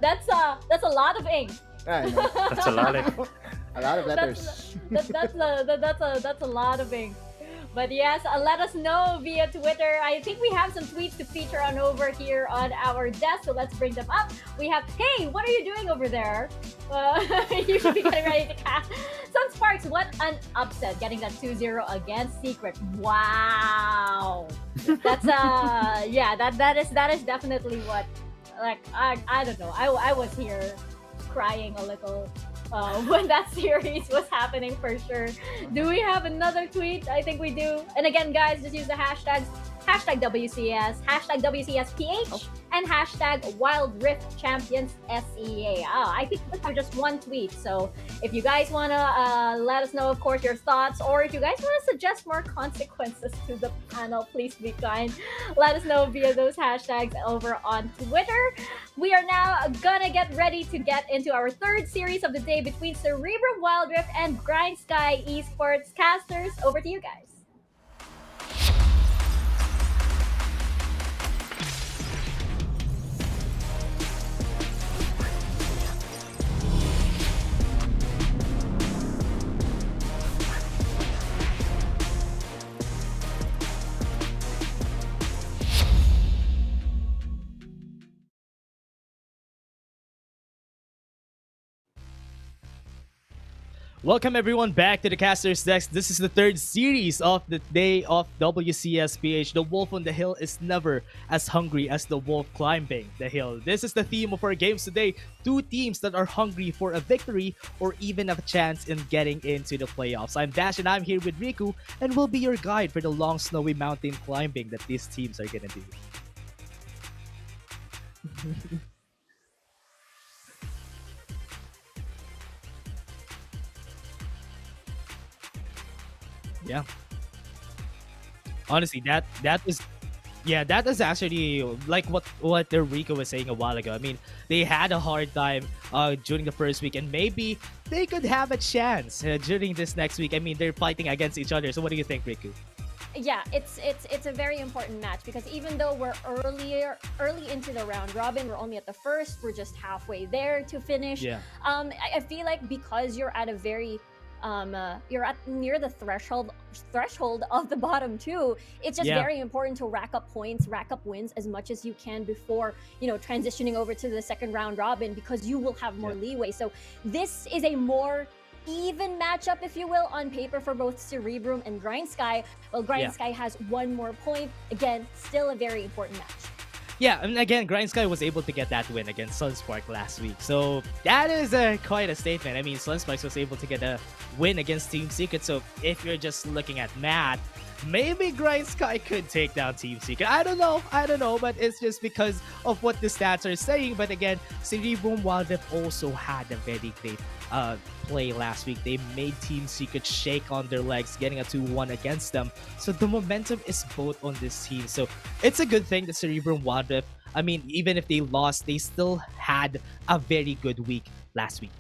That's a lot of ink. I know. That's a lot of. A lot of letters. That's a lot of ink. But yes, let us know via Twitter. I think we have some tweets to feature on over here on our desk, so let's bring them up. We have, hey, what are you doing over there? You should be getting ready to cast. Sunsparks, what an upset, getting that 2-0 against Secret. Wow. That's that is definitely what, like, I don't know. I was here crying a little when that series was happening for sure. Do we have another tweet? I think we do. And again, guys, just use the hashtags hashtag WCS, hashtag WCSPH, and hashtag Wildrift Champions SEA. I think we have just one tweet. So if you guys want to let us know, of course, your thoughts, or if you guys want to suggest more consequences to the panel, please be kind. Let us know via those hashtags over on Twitter. We are now gonna get ready to get into our third series of the day between Cerebrum Wildrift and Grindsky Esports. Casters, over to you guys. Welcome everyone back to the Caster's Desk. This is the third series of the day of WCSPH. The wolf on the hill is never as hungry as the wolf climbing the hill. This is the theme of our games today. Two teams that are hungry for a victory or even a chance in getting into the playoffs. I'm Dash and I'm here with Riku and we'll be your guide for the long snowy mountain climbing that these teams are gonna do. Yeah. Honestly, that is actually like what the Rico was saying a while ago. I mean, they had a hard time during the first week, and maybe they could have a chance during this next week. I mean, they're fighting against each other. So what do you think, Riku? Yeah, it's a very important match because even though we're early into the round robin, we're only at the first. We're just halfway there to finish. Yeah. I feel like because you're at a very you're at near the threshold of the bottom two, it's just very important to rack up points, rack up wins as much as you can before, you know, transitioning over to the second round robin, because you will have more leeway. So this is a more even matchup, if you will, on paper for both Cerebrum and Grindsky. Well, Grindsky has one more point. Again, still a very important match. Yeah, and again, Grindsky was able to get that win against Sunsparks last week. So that is quite a statement. I mean, Sunsparks was able to get a win against Team Secret. So if you're just looking at math, maybe Grindsky could take down Team Secret. I don't know, but it's just because of what the stats are saying. But again, Cerebrum Wildrift also had a very great play last week. They made Team Secret shake on their legs, getting a 2-1 against them. So the momentum is both on this team. So it's a good thing that Cerebrum Wildrift, I mean, even if they lost, they still had a very good week last week.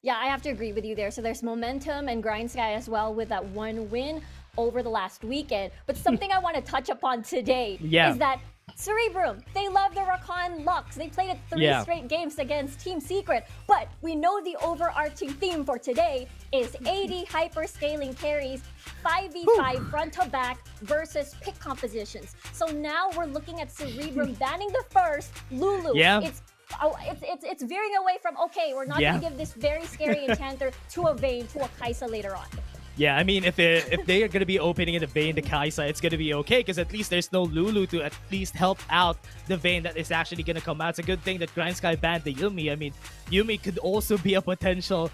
Yeah, I have to agree with you there. So there's momentum and Grindsky as well with that one win over the last weekend. But something I want to touch upon today is that Cerebrum, they love the Rakan Lux. They played it 3 straight games against Team Secret. But we know the overarching theme for today is 80 hyper-scaling carries, 5v5 front to back versus pick compositions. So now we're looking at Cerebrum banning the first Lulu. It's veering away from, okay, we're not going to give this very scary enchanter to a Vayne, to a Kaisa later on. Yeah, I mean, if they are going to be opening in the Vayne, the Kaisa, it's going to be okay because at least there's no Lulu to at least help out the Vayne that is actually going to come out. It's a good thing that Grindsky banned the Yuumi. I mean, Yuumi could also be a potential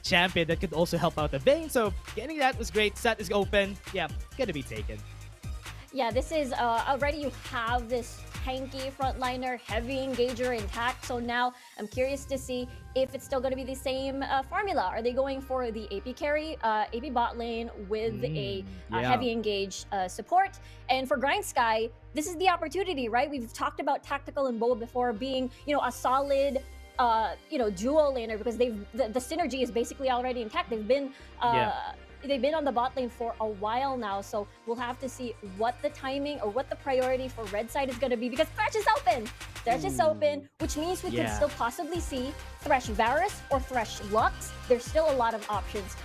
champion that could also help out the Vayne. So getting that was great. Set is open. Yeah, going to be taken. Yeah, this is already you have this tanky frontliner, heavy engager intact. So now I'm curious to see if it's still going to be the same formula. Are they going for the AP carry, AP bot lane with a heavy engage support? And for Grindsky, this is the opportunity, right? We've talked about Tactical and Bold before being, you know, a solid duo laner because the synergy is basically already intact. They've been on the bot lane for a while now, so we'll have to see what the timing or what the priority for red side is going to be because Thresh is open. Thresh is open, which means we could still possibly see Thresh Varus or Thresh Lux. There's still a lot of options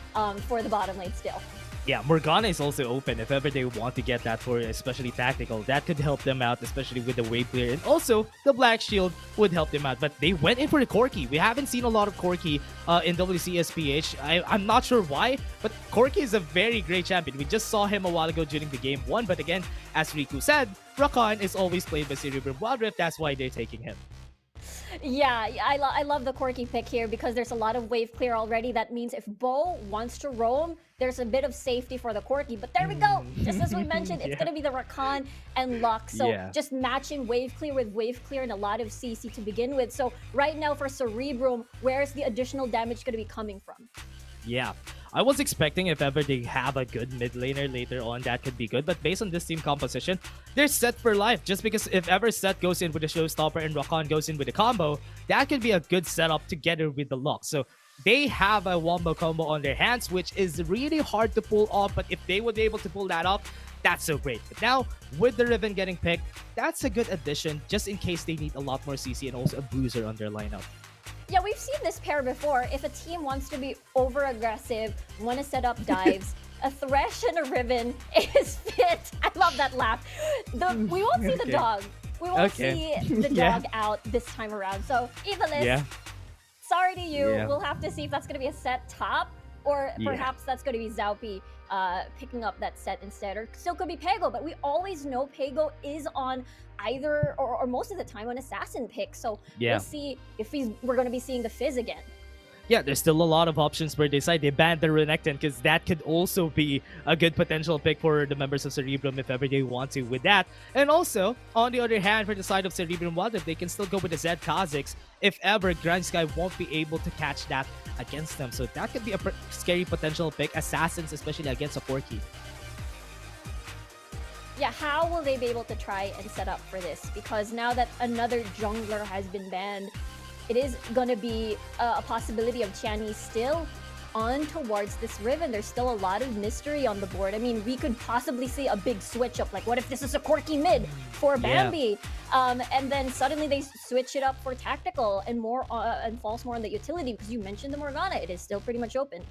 for the bottom lane still. Yeah, Morgana is also open if ever they want to get that for especially tactical. That could help them out, especially with the wave clear. And also, the Black Shield would help them out. But they went in for the Corki. We haven't seen a lot of Corki in WCSPH. I'm not sure why, but Corki is a very great champion. We just saw him a while ago during the game 1. But again, as Riku said, Rakan is always played by Cerebrum Wildrift. That's why they're taking him. Yeah, I love the Corki pick here because there's a lot of wave clear already. That means if Bo wants to roam, there's a bit of safety for the Corki. But there we go. Just as we mentioned, it's going to be the Rakan and Lux. So just matching wave clear with wave clear and a lot of CC to begin with. So right now for Cerebrum, where's the additional damage going to be coming from? Yeah, I was expecting if ever they have a good mid laner later on, that could be good. But based on this team composition, they're set for life. Just because if ever Set goes in with a showstopper and Rakan goes in with a combo, that could be a good setup together with the Lux. So they have a wombo combo on their hands, which is really hard to pull off. But if they would be able to pull that off, that's so great. But now, with the Riven getting picked, that's a good addition just in case they need a lot more CC and also a bruiser on their lineup. Yeah, we've seen this pair before. If a team wants to be over-aggressive, want to set up dives, a Thresh and a Riven is fit. I love that laugh. We won't see the dog. We won't see the dog out this time around. So, Evilist, sorry to you. We'll have to see if that's going to be a set top. Or Yeah. perhaps that's going to be Zaupi picking up that set instead. Or still could be Pego, but we always know Pego is on either or most of the time on assassin pick. So Yeah. we'll see if we're going to be seeing the Fizz again. Yeah, there's still a lot of options where they decide they banned the Renekton because that could also be a good potential pick for the members of Cerebrum if ever they want to with that. And also, on the other hand, for the side of Cerebrum Wildrift, they can still go with the Zed Kha'Zix if ever Grindsky won't be able to catch that against them. So that could be a scary potential pick. Assassins, especially against a Corki. Yeah, how will they be able to try and set up for this? Because now that another jungler has been banned, it is going to be a possibility of Qiani still on towards this Riven. There's still a lot of mystery on the board. I mean, we could possibly see a big switch up. Like, what if this is a Corki mid for Bambi? And then suddenly they switch it up for tactical and more and falls more on the utility because you mentioned the Morgana. It is still pretty much open.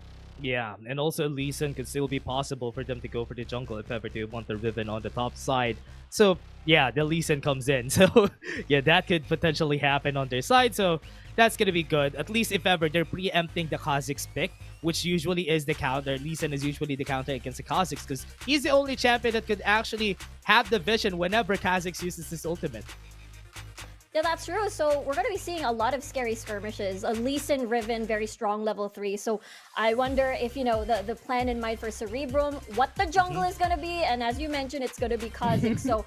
Yeah, and also Lee Sin could still be possible for them to go for the jungle if ever they want the Riven on the top side. So, yeah, the Lee Sin comes in. So, yeah, that could potentially happen on their side. So, that's going to be good. At least if ever they're preempting the Kha'Zix pick, which usually is the counter. Lee Sin is usually the counter against the Kha'Zix because he's the only champion that could actually have the vision whenever Kha'Zix uses his ultimate. Yeah, that's true. So we're going to be seeing a lot of scary skirmishes. A Lee Sin Riven, very strong level 3. So I wonder if, you know, the plan in mind for Cerebrum, what the jungle is going to be. And as you mentioned, it's going to be Kha'Zix. So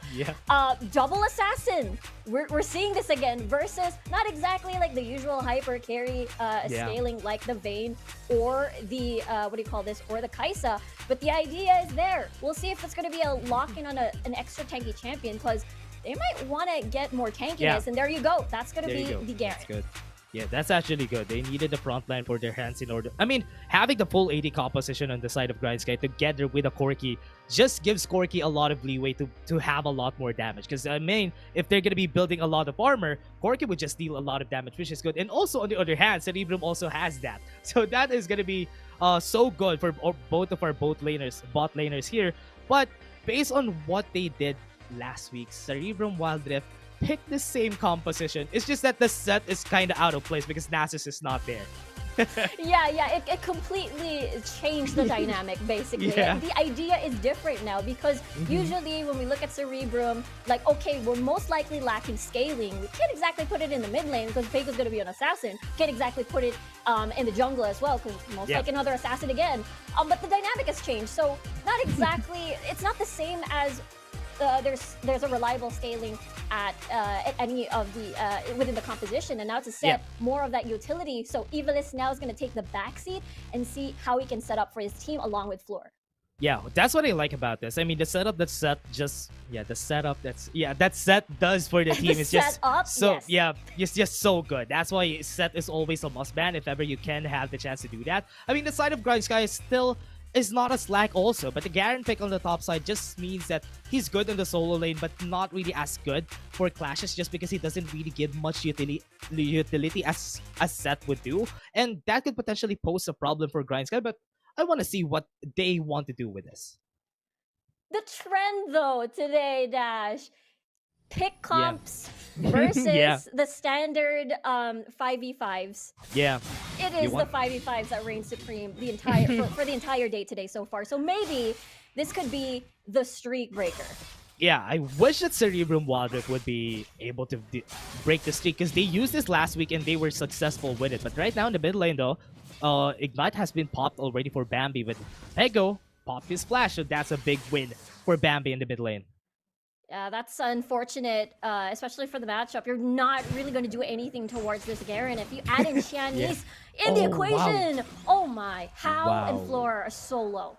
double assassin. We're seeing this again versus not exactly like the usual hyper carry scaling like the Vayne or the, what do you call this, or the Kai'Sa. But the idea is there. We'll see if it's going to be a lock-in on an extra tanky champion because they might want to get more tankiness, and there you go. That's going to be the Garen. That's good. Yeah, that's actually good. They needed the front line for their hands in order. I mean, having the full AD composition on the side of Grindsky together with a Corki just gives Corki a lot of leeway to have a lot more damage. Because, I mean, if they're going to be building a lot of armor, Corki would just deal a lot of damage, which is good. And also, on the other hand, Cerebrum also has that. So that is going to be so good for both of our bot laners here. But based on what they did last week, Cerebrum Wildrift picked the same composition. It's just that the set is kind of out of place because Nasus is not there. It completely changed the dynamic, basically. Yeah. The idea is different now because usually when we look at Cerebrum, like, okay, we're most likely lacking scaling. We can't exactly put it in the mid lane because Pego's going to be an assassin. Can't exactly put it in the jungle as well because most likely another assassin again. But the dynamic has changed, so not exactly, it's not the same as there's a reliable scaling at any of the within the composition, and now it's a set more of that utility. So Evilist now is going to take the backseat and see how he can set up for his team along with Floor. Yeah, that's what I like about this. I mean, the setup that set does for the team is just it's just so good. That's why set is always a must ban if ever you can have the chance to do that. I mean, the side of Grindsky is not a slack also, but the Garen pick on the top side just means that he's good in the solo lane, but not really as good for clashes just because he doesn't really give much utility as Seth would do. And that could potentially pose a problem for Grindsky, but I want to see what they want to do with this. The trend though today, Dash, pick comps versus the standard 5v5s. Yeah. It is the 5v5s that reign supreme the entire for the entire day today so far. So maybe this could be the streak breaker. Yeah, I wish that Cerebrum Wildrift would be able to break the streak because they used this last week and they were successful with it. But right now in the mid lane though, Ignite has been popped already for Bambi, but Pego popped his flash, so that's a big win for Bambi in the mid lane. Yeah, that's unfortunate, especially for the matchup. You're not really going to do anything towards this Garen. If you add in Xiaomi in the equation, oh my, How and Floor are so low.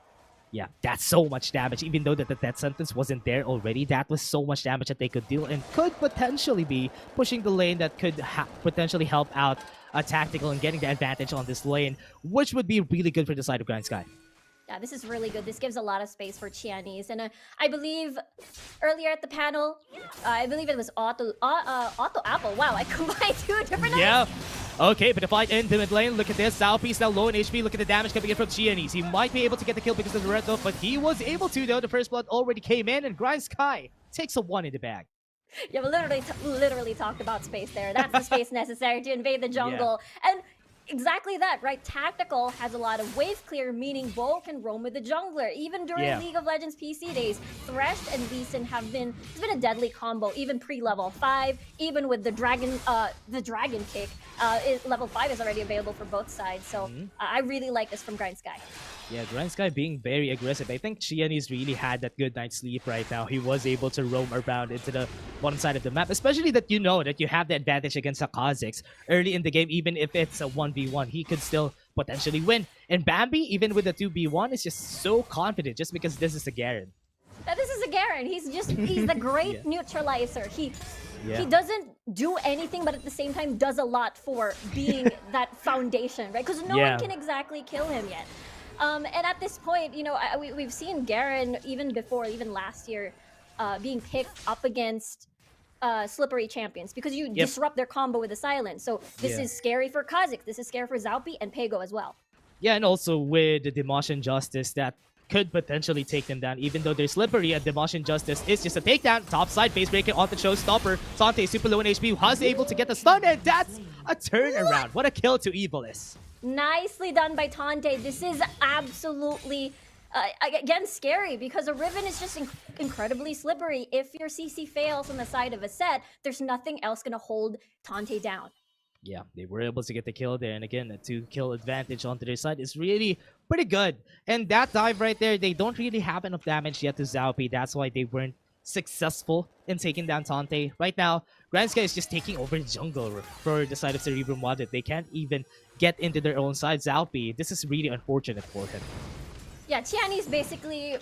Yeah, that's so much damage. Even though the death sentence wasn't there already, that was so much damage that they could deal and could potentially be pushing the lane that could potentially help out a tactical and getting the advantage on this lane, which would be really good for the side of Grindsky. Yeah, this is really good. This gives a lot of space for Qianis. And I believe earlier at the panel, I believe it was Auto Apple. Wow, I combined two different names. Okay, but the fight in the mid lane, look at this. Southpiece now low in HP. Look at the damage coming in from Qianis. He might be able to get the kill because of the red buff, but he was able to though. The first blood already came in and Grindsky takes a 1 in the bag. Yeah, we literally talked about space there. That's the space necessary to invade the jungle. And Exactly that, right? Tactical has a lot of wave clear, meaning Bo can roam with the jungler. Even during Yeah. League of Legends PC days, Thresh and Lee Sin it's been a deadly combo, even pre-level 5, even with the dragon kick. Level 5 is already available for both sides, so I really like this from Grindsky. Yeah, Grindsky being very aggressive. I think Xiaomi's really had that good night's sleep right now. He was able to roam around into the bottom side of the map, especially that you know that you have the advantage against the Kazakhs early in the game. Even if it's a 1v1, he could still potentially win. And Bambi, even with the 2v1, is just so confident just because this is a Garen. Now, this is a Garen. He's the great Yeah. neutralizer. He Yeah. doesn't do anything, but at the same time does a lot for being that foundation, right? Because no Yeah. one can exactly kill him yet. And at this point, you know, we've seen Garen even before, even last year, being picked up against slippery champions because you disrupt their combo with the silence. So this Yeah. is scary for Kha'Zix, this is scary for Zaupi and Pego as well. Yeah, and also with the Demotion Justice that could potentially take them down, even though they're slippery. And Demotion Justice is just a takedown. Top side, face breaker onto Showstopper. Sante super low in HP, was able to get the stun, and that's a turnaround. What a kill to Evilis. Nicely done by Tante. This is absolutely, again, scary because a Riven is just incredibly slippery. If your CC fails on the side of a set, there's nothing else going to hold Tante down. Yeah, they were able to get the kill there. And again, a 2-kill advantage onto their side is really pretty good. And that dive right there, they don't really have enough damage yet to Zaupi. That's why they weren't successful in taking down Tante. Right now, Grindsky is just taking over jungle for the side of Cerebrum Wildrift. They can't even get into their own side. Zaupi, this is really unfortunate for him. Yeah, Tiani's basically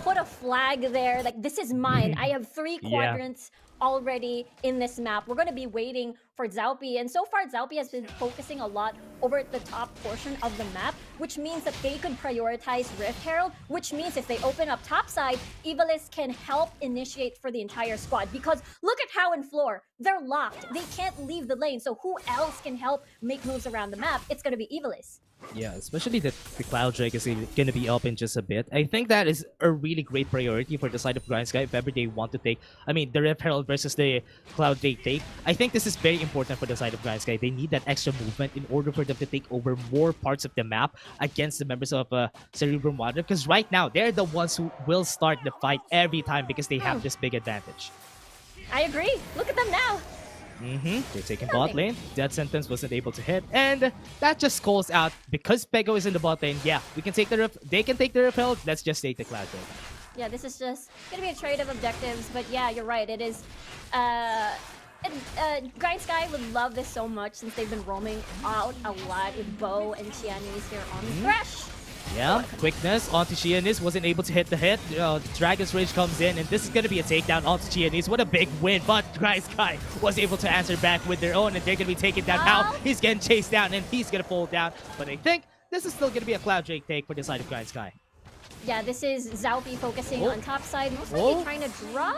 put a flag there, like, this is mine. I have 3 quadrants already in this map. We're going to be waiting for Zaupi, and so far Zaupi has been focusing a lot over at the top portion of the map, which means that they could prioritize Rift Herald, which means if they open up topside, Evilis can help initiate for the entire squad, because look at how in floor, they're locked. They can't leave the lane, so who else can help make moves around the map? It's going to be Evilis. Yeah, especially that the Cloud Drake is going to be up in just a bit. I think that is a really great priority for the side of Grindsky if ever they want to take, I mean, the Rift Herald versus the Cloud Drake take. I think this is very important for the side of Grindsky. They need that extra movement in order for them to take over more parts of the map against the members of Cerebrum Water, because right now, they're the ones who will start the fight every time because they have this big advantage. I agree. Look at them now. They're taking bot lane. Death Sentence wasn't able to hit, and that just calls out because Pego is in the bot lane. Yeah, we can take the riff. They can take the riff held. Let's just take the Cloud Drake. Yeah, this is just gonna be a trade of objectives, but yeah, you're right. It is. Grindsky would love this so much since they've been roaming out a lot with Bo and Xiaomi here on the Thresh. Yeah, quickness onto Xiaonis, wasn't able to hit the hit. Dragon's Rage comes in, and this is going to be a takedown onto Xiaonis. What a big win, but Grindsky was able to answer back with their own, and they're going to be taken down now. He's getting chased down, and he's going to fall down. But I think this is still going to be a Cloud Drake take for the side of Grindsky. Yeah, this is Zaupi focusing on top side, most likely trying to drop.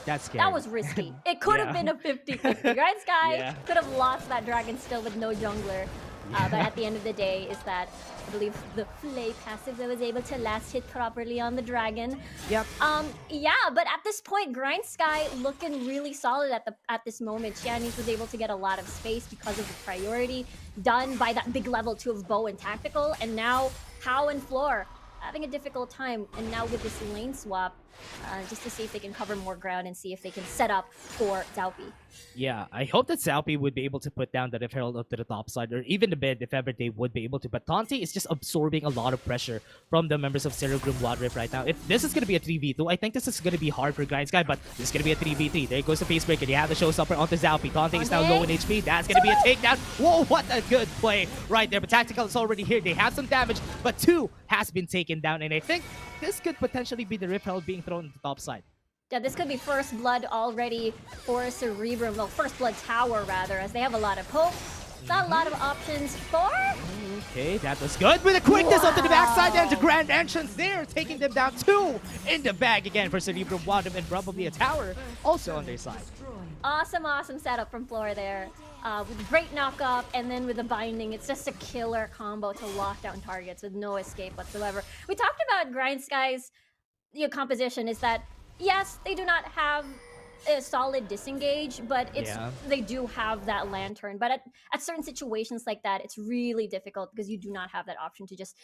That's scary. That was risky. It could have been a 50-50. Grindsky could have lost that dragon still with no jungler. But at the end of the day is that I believe the Flay passive that was able to last hit properly on the dragon. Yep. Yeah, but at this point, Grindsky looking really solid at this moment. Xiaomi was able to get a lot of space because of the priority done by that big level 2 of Bow and Tactical, and now How and Floor having a difficult time, and now with this lane swap, just to see if they can cover more ground and see if they can set up for Zaupi. Yeah, I hope that Zaupi would be able to put down the Rift Herald up to the top side, or even the mid if ever they would be able to. But Tante is just absorbing a lot of pressure from the members of Cerebrum Wildrift right now. If this is going to be a 3v2, I think this is going to be hard for Grindsky, but this is going to be a 3v3. There goes the face breaker. You have the showstopper onto Zaupi. Tante is now low in HP. That's going to be a takedown. Whoa, what a good play right there. But Tactical is already here. They have some damage, but 2 has been taken down, and I think this could potentially be the Rift Herald being thrown to the top side. Yeah, this could be first blood already for Cerebrum. Well, first blood tower, rather, as they have a lot of hope. Not a lot of options for... Okay, that was good with the quickness onto the backside and the grand entrance there, taking them down 2 in the bag again for Cerebrum Wildrift, and probably a tower also on their side. Awesome, awesome setup from Floor there. With great knock-up, and then with the binding, it's just a killer combo to lock down targets with no escape whatsoever. We talked about Grindsky's composition is that, yes, they do not have a solid disengage, but it's Yeah. they do have that lantern. But at certain situations like that, it's really difficult because you do not have that option to just,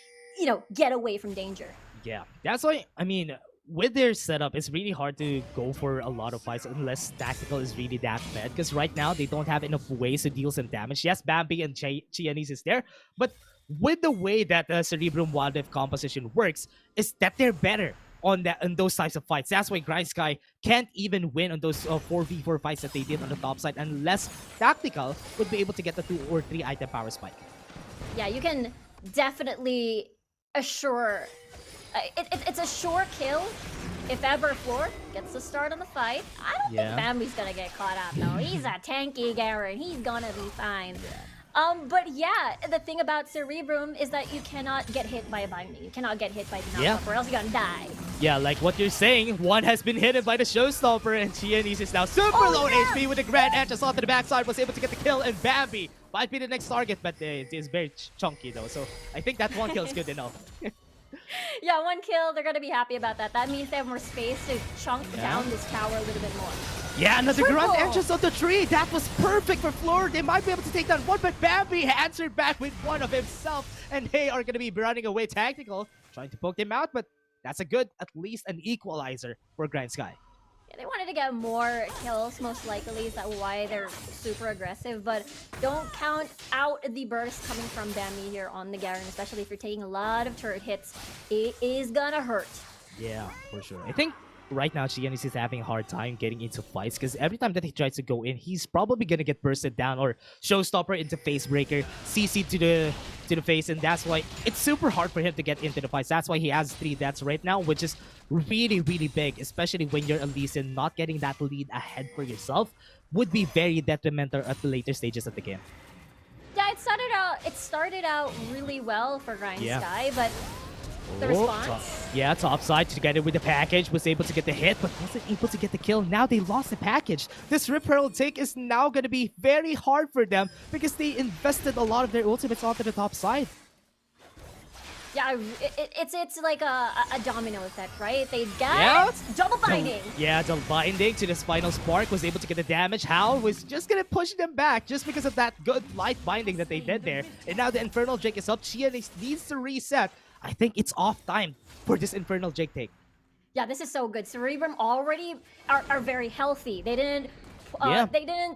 get away from danger. Yeah, that's why, I mean, with their setup, it's really hard to go for a lot of fights unless tactical is really that bad. Because right now, they don't have enough ways to deal some damage. Yes, Bambi and Chianis is there, but with the way that the Cerebrum Wildlife composition works, is that they're better on those types of fights. That's why Grindsky can't even win on those 4v4 fights that they did on the top side unless tactical would be able to get the 2 or 3 item power spike. Yeah, you can definitely assure. It's a sure kill if ever Floor gets the start on the fight. I don't think Bambi's gonna get caught up though. He's a tanky Garen. He's gonna be fine. But yeah, the thing about Cerebrum is that you cannot get hit by a binding. You cannot get hit by the knockup or else you're gonna die. Yeah, like what you're saying, one has been hit by the showstopper, and Chianis is now super low HP with the Grand Entrance onto the backside, was able to get the kill, and Bambi might be the next target, but it is very chunky though, so I think that one kill is good enough. Yeah, 1 kill, they're gonna be happy about that. That means they have more space to chunk down this tower a little bit more. Yeah, another Triple! Grand Entrance on the tree. That was perfect for Floor. They might be able to take down one, but Bambi answered back with one of himself, and they are going to be running away tactical, trying to poke them out, but that's a good, at least an equalizer for Grindsky. Yeah, they wanted to get more kills, most likely. Is that why they're super aggressive? But don't count out the burst coming from Bambi here on the Garen, especially if you're taking a lot of turret hits. It is gonna hurt. Yeah, for sure. I think right now Chianis is having a hard time getting into fights because every time that he tries to go in, he's probably gonna get bursted down or showstopper into face breaker, CC to the face, and that's why it's super hard for him to get into the fights. That's why he has 3 deaths right now, which is really, really big, especially when you're a Lee Sin. Not getting that lead ahead for yourself would be very detrimental at the later stages of the game. Yeah, it started out really well for Grindsky, but the response. Yeah, top side together with the package was able to get the hit, but wasn't able to get the kill. Now they lost the package. This Rip Hurl take is now going to be very hard for them because they invested a lot of their ultimates onto the top side. Yeah, it's like a domino effect, right? They got double binding. Yeah, double binding to the Spinal Spark, was able to get the damage. Hal was just gonna push them back just because of that good light binding that they did there. And now the Infernal Drake is up. Chia needs to reset. I think it's off time for this Infernal Drake take. Yeah, this is so good. Cerebrum already are very healthy. They didn't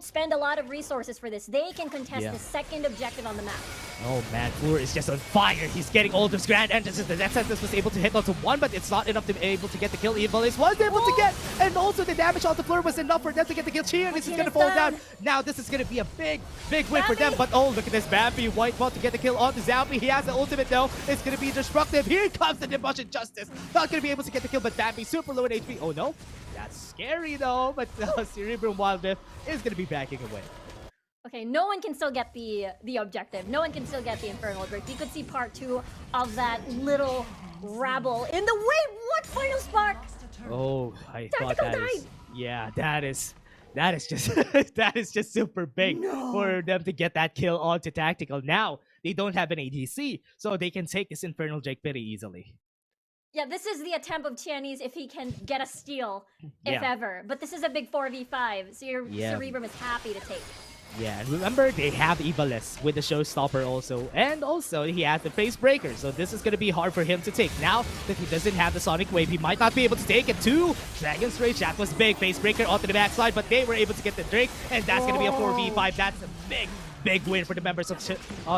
spend a lot of resources for this. They can contest the second objective on the map. Oh man, Floor is just on fire. He's getting all those Grand Entrances. The Death Sentence was able to hit onto one, but it's not enough to be able to get the kill. Evilis was able to get, and also the damage on the Floor was enough for them to get the kill. Qeon, this is going to fall down. Now this is going to be a big win for them, but oh, look at this. Bambi White want to get the kill on the Zampi. He has the ultimate though. It's going to be destructive. Here comes the Demotion Justice. Not going to be able to get the kill, but Bambi super low in HP. Oh no, that's scary though, but Cerebrum Wildlift is going to be backing away. Okay, no one can still get the objective. No one can still get the Infernal Drake. We could see part 2 of that little rabble in the way. What Final Spark? Oh, I thought Tactical that is, died. yeah, that is just that is just super big for them to get that kill onto Tactical. Now they don't have an ADC, so they can take this Infernal Drake pretty easily. Yeah, this is the attempt of Chianis if he can get a steal, if ever. But this is a big 4v5, so your Cerebrum is happy to take. Yeah, and remember, they have Evilis with the Showstopper also. And also, he has the Face Breaker, so this is going to be hard for him to take. Now that he doesn't have the Sonic Wave, he might not be able to take it too. Dragon's Rage, that was big. Face Breaker onto the backside, but they were able to get the Drake, and that's going to be a 4v5. That's a big win for the members of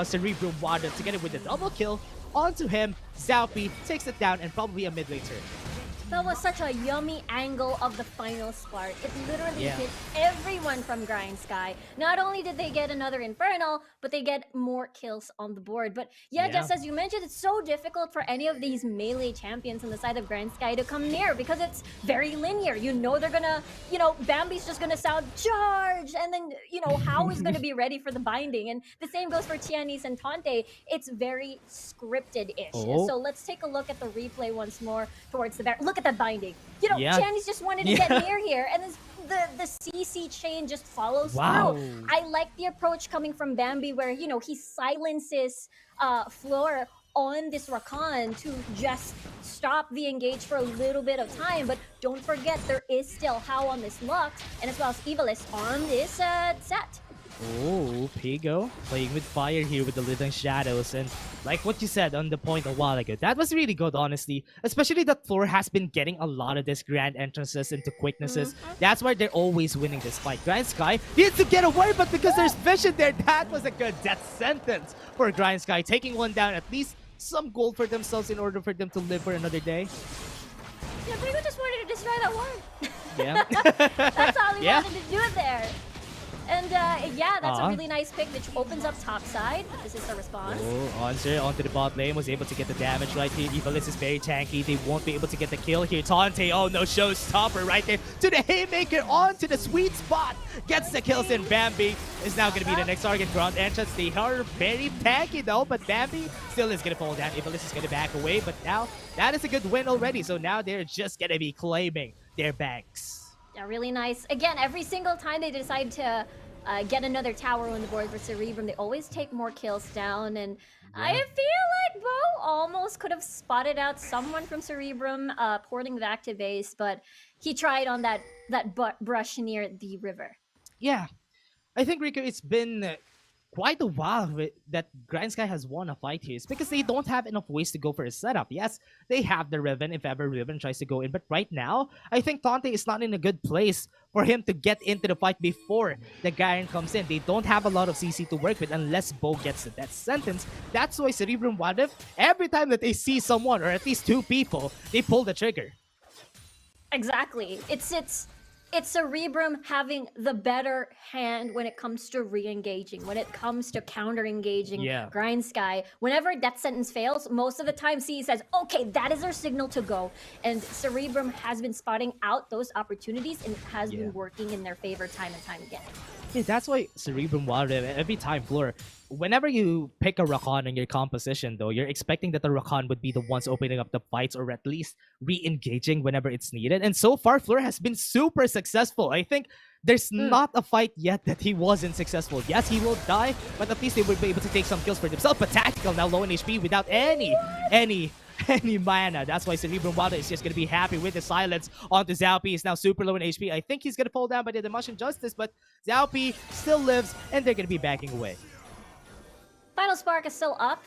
Cerebrum Wanda, together with the double kill onto him. Zaupi takes it down, and probably a mid-lane turn. That was such a yummy angle of the Final Spark. It literally hit everyone from Grindsky. Not only did they get another Infernal, but they get more kills on the board. But yeah, just as you mentioned, it's so difficult for any of these melee champions on the side of Grindsky to come near because it's very linear. You know they're gonna, Bambi's just gonna sound charge, and then, Hao is gonna be ready for the binding. And the same goes for Chianis and Tante. It's very scripted-ish. So let's take a look at the replay once more towards the back. Look at that binding. Chianis just wanted to get near here, and the CC chain just follows through. I like the approach coming from Bambi where, he silences Floor on this Rakan to just stop the engage for a little bit of time. But don't forget, there is still How on this Lux, and as well as Evilist on this set. Oh, Pigo playing with fire here with the Little Shadows. And like what you said on the point a while ago, that was really good, honestly. Especially that Floor has been getting a lot of this grand entrances into quicknesses. That's why they're always winning this fight. Grindsky needs to get away, but because there's vision there, that was a good death sentence for Grindsky. Taking one down, at least some gold for themselves in order for them to live for another day. Yeah, Pigo just wanted to destroy that one. Yeah. That's all he Yeah. wanted to do there. And yeah, that's a really nice pick, which opens up top side. This is the response. Oh, Answer onto the bot lane, was able to get the damage right here. Evilist is very tanky. They won't be able to get the kill here. Tante, oh no, showstopper right there to the Haymaker onto the sweet spot. Gets the kills in. Bambi is now going to be the next target. Ground entrance. They are very tanky though, but Bambi still is going to fall down. Evilist is going to back away, but now that is a good win already. So now they're just going to be claiming their banks. Yeah, really nice. Again, every single time they decide to get another tower on the board for Cerebrum, they always take more kills down. And I feel like Bo almost could have spotted out someone from Cerebrum porting back to base, but he tried on that brush near the river. Yeah, I think, Rico, it's been quite a while that Grindsky has won a fight here. It's because they don't have enough ways to go for a setup. Yes, they have the Riven if ever Riven tries to go in, but right now, I think Tante is not in a good place for him to get into the fight before the Garen comes in. They don't have a lot of CC to work with unless Bo gets the death sentence. That's why Cerebrum Wildrift, every time that they see someone, or at least two people, they pull the trigger. Exactly. It's Cerebrum having the better hand when it comes to re-engaging, when it comes to counter-engaging Grindsky. Whenever Death Sentence fails, most of the time CE says, okay, that is our signal to go. And Cerebrum has been spotting out those opportunities and has been working in their favor time and time again. Yeah, that's why Cerebrum Wildrift, every time, Floor, whenever you pick a Rakan in your composition, though, you're expecting that the Rakan would be the ones opening up the fights or at least re-engaging whenever it's needed. And so far, Floor has been super successful. I think there's not a fight yet that he wasn't successful. Yes, he will die, but at least they would be able to take some kills for themselves. But Tactical now low in HP without any mana. That's why Cerebrum Wildrift is just going to be happy with the silence onto Xiaomi. He's now super low in HP. I think he's going to fall down by the Demotion Justice, but Xiaomi still lives, and they're going to be backing away. Final Spark is still up,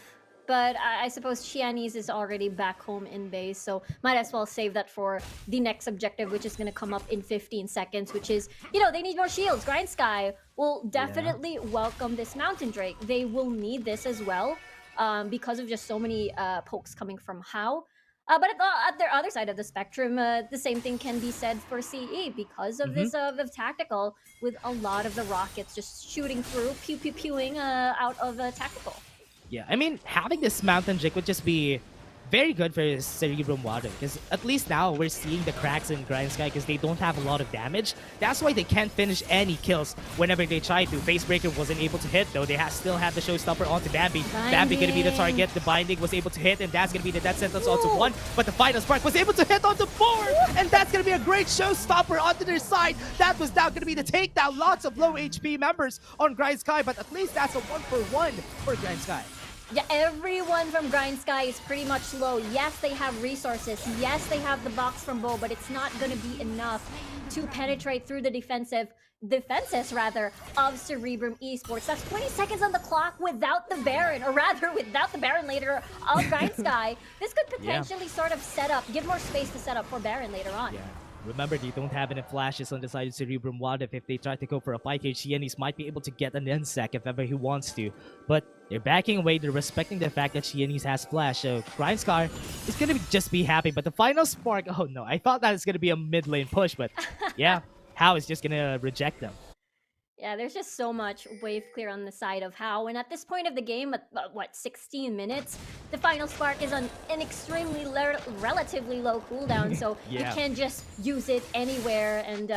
but I suppose Xiaomi is already back home in base, so might as well save that for the next objective, which is going to come up in 15 seconds, which is, you know, they need more shields. Grindsky will definitely welcome this Mountain Drake. They will need this as well, because of just so many pokes coming from How. But at the other side of the spectrum, the same thing can be said for CE because of this the Tactical, with a lot of the rockets just shooting through, pew-pew-pewing out of Tactical. Yeah, I mean, having this Mountain Drake would just be very good for Cerebrum Wildrift, because at least now we're seeing the cracks in Grindsky because they don't have a lot of damage. That's why they can't finish any kills whenever they try to. Facebreaker wasn't able to hit though. They still have the showstopper onto Bambi. Bambi gonna be the target. The binding was able to hit, and that's gonna be the death sentence onto 1. But the final spark was able to hit onto 4, and that's gonna be a great showstopper onto their side. That was now gonna be the takedown. Lots of low HP members on Grindsky, but at least that's a 1-for-1 for Grindsky. Yeah, everyone from Grindsky is pretty much low. Yes, they have resources. Yes, they have the box from Bo, but it's not going to be enough to penetrate through the defenses rather, of Cerebrum Esports. That's 20 seconds on the clock without the Baron, or rather without the Baron later of Grindsky. This could potentially sort of give more space to set up for Baron later on. Yeah. Remember, they don't have any flashes on the side of Cerebrum Wildrift. If they try to go for a fight here, Xiaomi might be able to get an N-sack if ever he wants to. But they're backing away. They're respecting the fact that Xiaomi has flash. So Grindsky is going to just be happy. But the final spark, oh no, I thought that was going to be a mid lane push. But yeah, How is just going to reject them. Yeah, there's just so much wave clear on the side of How, and at this point of the game, at what, 16 minutes, the final spark is on an extremely relatively low cooldown, so you can just use it anywhere and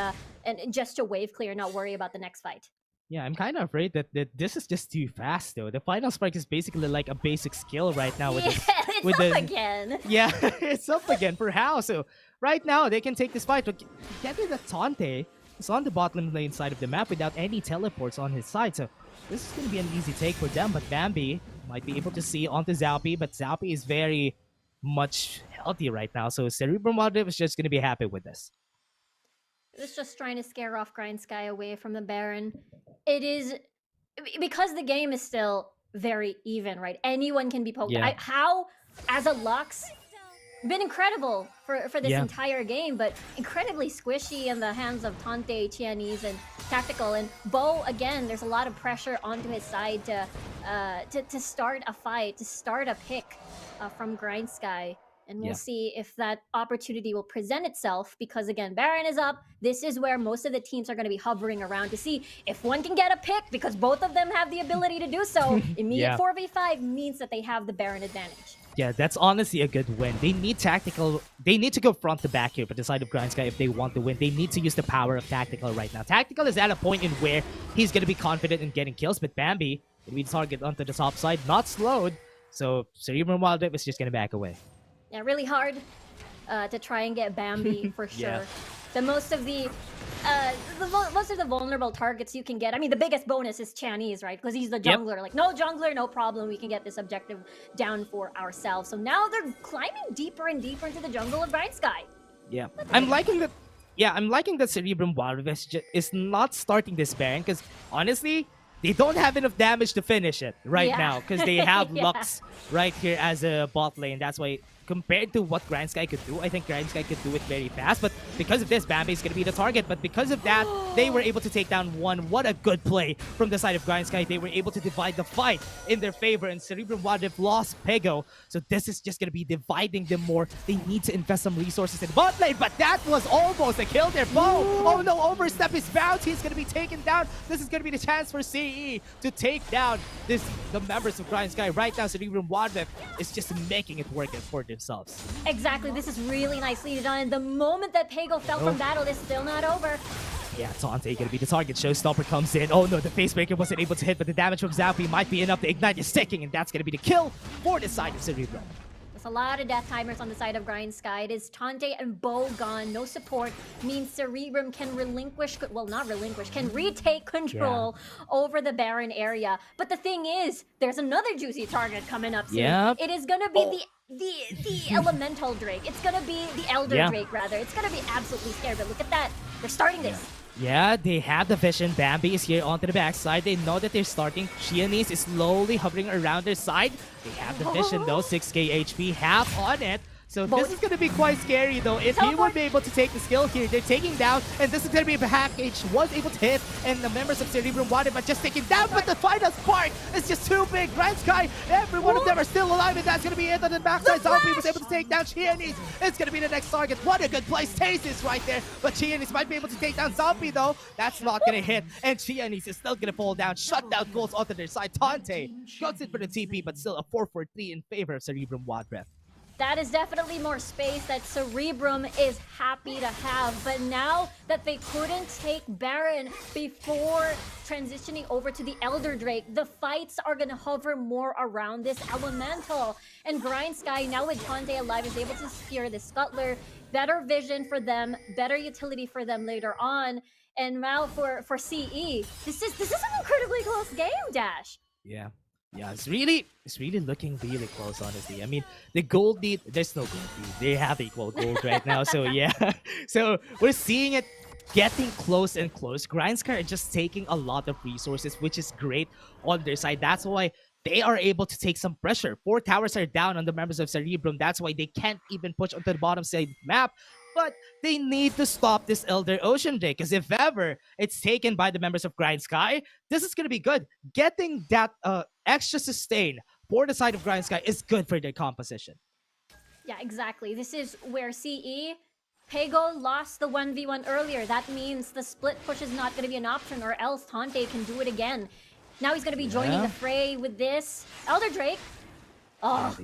just to wave clear, not worry about the next fight. Yeah, I'm kind of afraid that this is just too fast, though. The final spark is basically like a basic skill right now. With It's up again. Yeah, it's up again for How. So right now, they can take this fight. But getting the Tante, is on the bottom lane side of the map without any teleports on his side. So this is going to be an easy take for them. But Bambi might be able to see onto Zalpi, but Zalpi is very much healthy right now. So Cerebrum Wildrift is just going to be happy with this. It's just trying to scare off Grindsky away from the Baron. It is because the game is still very even, right? Anyone can be poked. Yeah. How, as a Lux, been incredible for this Yeah. entire game, but incredibly squishy in the hands of Tante, Chianese, and Tactical. And Bo, again, there's a lot of pressure onto his side to start a fight, to start a pick from Grindsky. And we'll Yeah. see if that opportunity will present itself because, again, Baron is up. This is where most of the teams are going to be hovering around to see if one can get a pick because both of them have the ability to do so. Immediate Yeah. 4v5 means that they have the Baron advantage. Yeah, that's honestly a good win. They need Tactical. They need to go front to back here, but the side of Grindsky, if they want to win, they need to use the power of Tactical right now. Tactical is at a point in where he's going to be confident in getting kills, but Bambi, we target onto the top side, not slowed. So Cerebrum Wildrift is just going to back away. Yeah, really hard to try and get Bambi for sure. Yeah. The most of the vulnerable targets you can get. I mean, the biggest bonus is Chianese, right? Because he's the Yep. jungler. Like, no jungler, no problem. We can get this objective down for ourselves. So now they're climbing deeper and deeper into the jungle of Grindsky. Yeah, I'm liking that. Yeah, I'm liking that Cerebrum Wildrift is not starting this Baron because honestly, they don't have enough damage to finish it right Yeah. now because they have Yeah. Lux right here as a bot lane. That's why, compared to what Grindsky could do, I think Grindsky could do it very fast. But because of this, Bambi is going to be the target. But because of that, they were able to take down one. What a good play from the side of Grindsky. They were able to divide the fight in their favor, and Cerebrum Wildrift lost Pego. So this is just going to be dividing them more. They need to invest some resources in bot lane, but that was almost a kill there. Bo! Oh no, overstep is bound. He's going to be taken down. This is going to be the chance for CE to take down the members of Grindsky. Right now, Cerebrum Wildrift is just making it work for themselves. Exactly. This is really nicely done. And the moment that Pego fell from battle is still not over. Yeah, Tante gonna be the target. Showstopper comes in. Oh no, the Facebreaker wasn't able to hit, but the damage from Zalpi might be enough. The Ignite is sticking, and that's gonna be the kill for the side of Cerebrum. There's a lot of death timers on the side of Grindsky. It is Tante and Bo gone. No support means Cerebrum can relinquish, well, not relinquish, can retake control over the Baron area. But the thing is, there's another juicy target coming up soon. Yep. It is gonna be the Elemental Drake. It's gonna be the Elder Drake, rather. It's gonna be absolutely scary. But look at that. They're starting this. Yeah, they have the vision. Bambi is here onto the backside. They know that they're starting. Chianese is slowly hovering around their side. They have the vision though, 6k HP, half on it. So this is going to be quite scary though. If he would be able to take the skill here, they're taking down, and this is going to be a package. Was able to hit, and the members of Cerebrum wanted, but just taken down. But the final spark is just too big. Grindsky, every one of them are still alive, and that's going to be it on the backside. Zalpi was able to take down Chianese. It's going to be the next target. What a good play. Stasis right there. But Chianese might be able to take down Zalpi though. That's not going to hit, and Chianese is still going to fall down. Shutdown goes onto their side. Tante goes in for the TP, but still a 4-4-3 in favor of Cerebrum Wildrift. That is definitely more space that Cerebrum is happy to have. But now that they couldn't take Baron before transitioning over to the Elder Drake, the fights are going to hover more around this Elemental. And Grindsky, now with Tante alive, is able to secure the Scuttler. Better vision for them, better utility for them later on. And now for CE, this is an incredibly close game, Dash. Yeah. Yeah, it's really looking really close, honestly. I mean, the gold lead, there's no gold lead. They have equal gold right now, so yeah. So we're seeing it getting close and close. Grindsky are just taking a lot of resources, which is great on their side. That's why they are able to take some pressure. 4 towers are down on the members of Cerebrum. That's why they can't even push onto the bottom side map. But they need to stop this Elder Ocean Drake, because if ever it's taken by the members of Grindsky, this is going to be good. Getting that extra sustain for the side of Grindsky is good for their composition. Yeah, exactly. This is where CE, Pego lost the 1v1 earlier. That means the split push is not going to be an option, or else Tante can do it again. Now he's going to be joining the fray with this Elder Drake. Oh,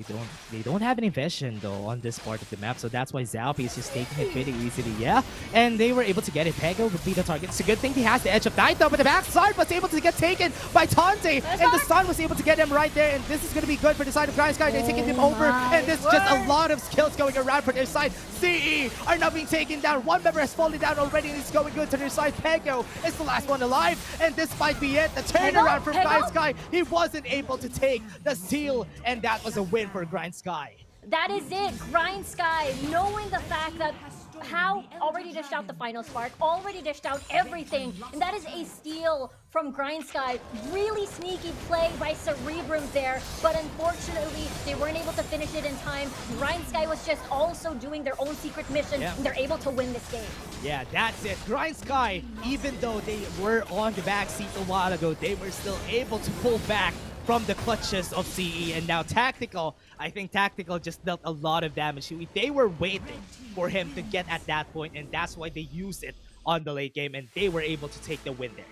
They don't have any vision though on this part of the map, so that's why Xiaomi is just taking it pretty easily, yeah. And they were able to get it. Pego would be the target. It's a good thing he has the edge of night though, but the backside was able to get taken by Tante, and the stun was able to get him right there. And this is gonna be good for the side of Grindsky. They're taking him over, and there's just a lot of skills going around for their side. CE are now being taken down. One member has fallen down already, and it's going good to their side. Pego is the last one alive, and this might be it. The turnaround from Grindsky. He wasn't able to take the seal, and that was a win for Grindsky. that is it. Grindsky, knowing the fact that how already dished out the final spark, already dished out everything, and that is a steal from Grindsky. Really sneaky play by Cerebrum there, but unfortunately they weren't able to finish it in time. Grindsky was just also doing their own secret mission, and they're able to win this game. Yeah, that's it. Grindsky, even though they were on the back seat a while ago, they were still able to pull back from the clutches of CE. And now Tactical, I think Tactical just dealt a lot of damage. They were waiting for him to get at that point, and that's why they used it on the late game, and they were able to take the win there.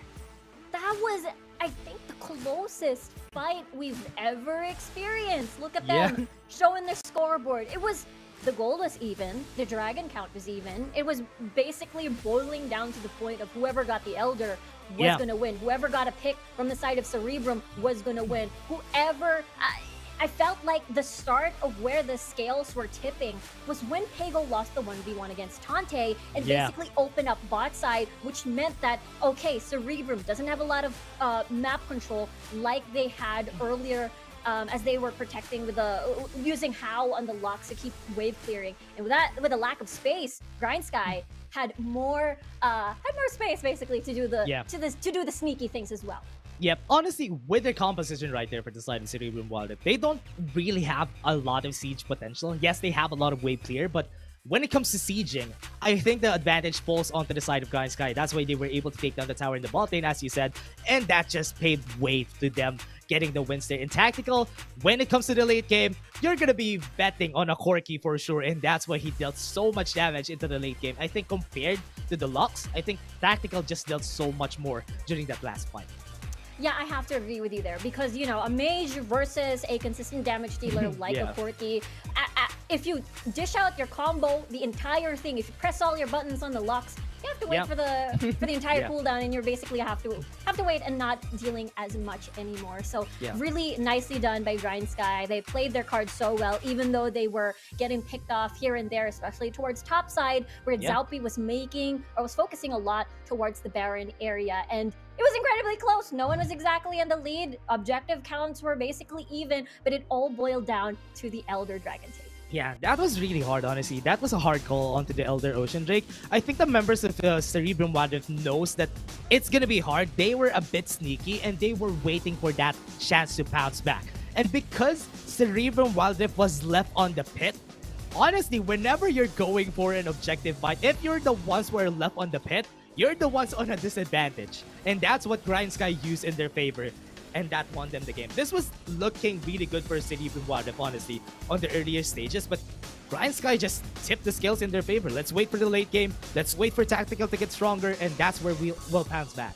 That was, I think, the closest fight we've ever experienced. Look at them showing their scoreboard. It was, the gold was even, the dragon count was even. It was basically boiling down to the point of whoever got the Elder was going to win. Whoever got a pick from the side of Cerebrum was going to win. Whoever... I felt like the start of where the scales were tipping was when Pego lost the 1v1 against Tante and basically opened up bot side, which meant that, okay, Cerebrum doesn't have a lot of map control like they had earlier as they were protecting with using How on the locks to keep wave clearing. And with a lack of space, Grindsky had more space basically to do the sneaky things as well. Yep, honestly, with their composition right there for the side of Cerebrum Wildrift, they don't really have a lot of siege potential. Yes, they have a lot of wave clear, but when it comes to sieging, I think the advantage falls onto the side of Grindsky. That's why they were able to take down the tower in the bot lane, as you said, and that just paid way to them getting the wins there. In Tactical, when it comes to the late game, you're gonna be betting on a Corki for sure, and that's why he dealt so much damage into the late game. I think compared to the Lux, I think Tactical just dealt so much more during that last fight. Yeah, I have to agree with you there because, you know, a mage versus a consistent damage dealer like a Corki, if you dish out your combo, the entire thing, if you press all your buttons on the locks, you have to wait for the entire cooldown, and you're basically have to wait and not dealing as much anymore. So really nicely done by Grindsky. They played their cards so well, even though they were getting picked off here and there, especially towards top side, where Xiaomi was focusing a lot towards the Baron area, and it was incredibly close. No one was exactly in the lead. Objective counts were basically even, but it all boiled down to the Elder Dragon take. Yeah, that was really hard, honestly. That was a hard call onto the Elder Ocean Drake. I think the members of Cerebrum Wildrift knows that it's gonna be hard. They were a bit sneaky, and they were waiting for that chance to bounce back. And because Cerebrum Wildrift was left on the pit, honestly, whenever you're going for an objective fight, if you're the ones who are left on the pit, you're the ones on a disadvantage. And that's what Grindsky used in their favor, and that won them the game. This was looking really good for Cerebrum Wildrift, honestly, on the earlier stages, but Grindsky just tipped the scales in their favor. Let's wait for the late game. Let's wait for Tactical to get stronger, and that's where we'll bounce back.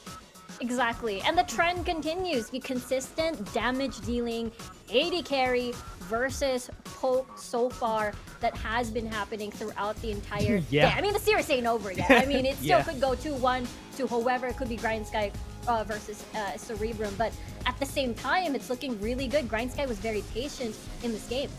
Exactly, and the trend continues. The consistent damage dealing 80 carry versus poke so far that has been happening throughout the entire day. I mean, the series ain't over yet. I mean, it still could go 2-1 to whoever. It could be Grindsky versus Cerebrum, but at the same time, it's looking really good. Grindsky was very patient in this game.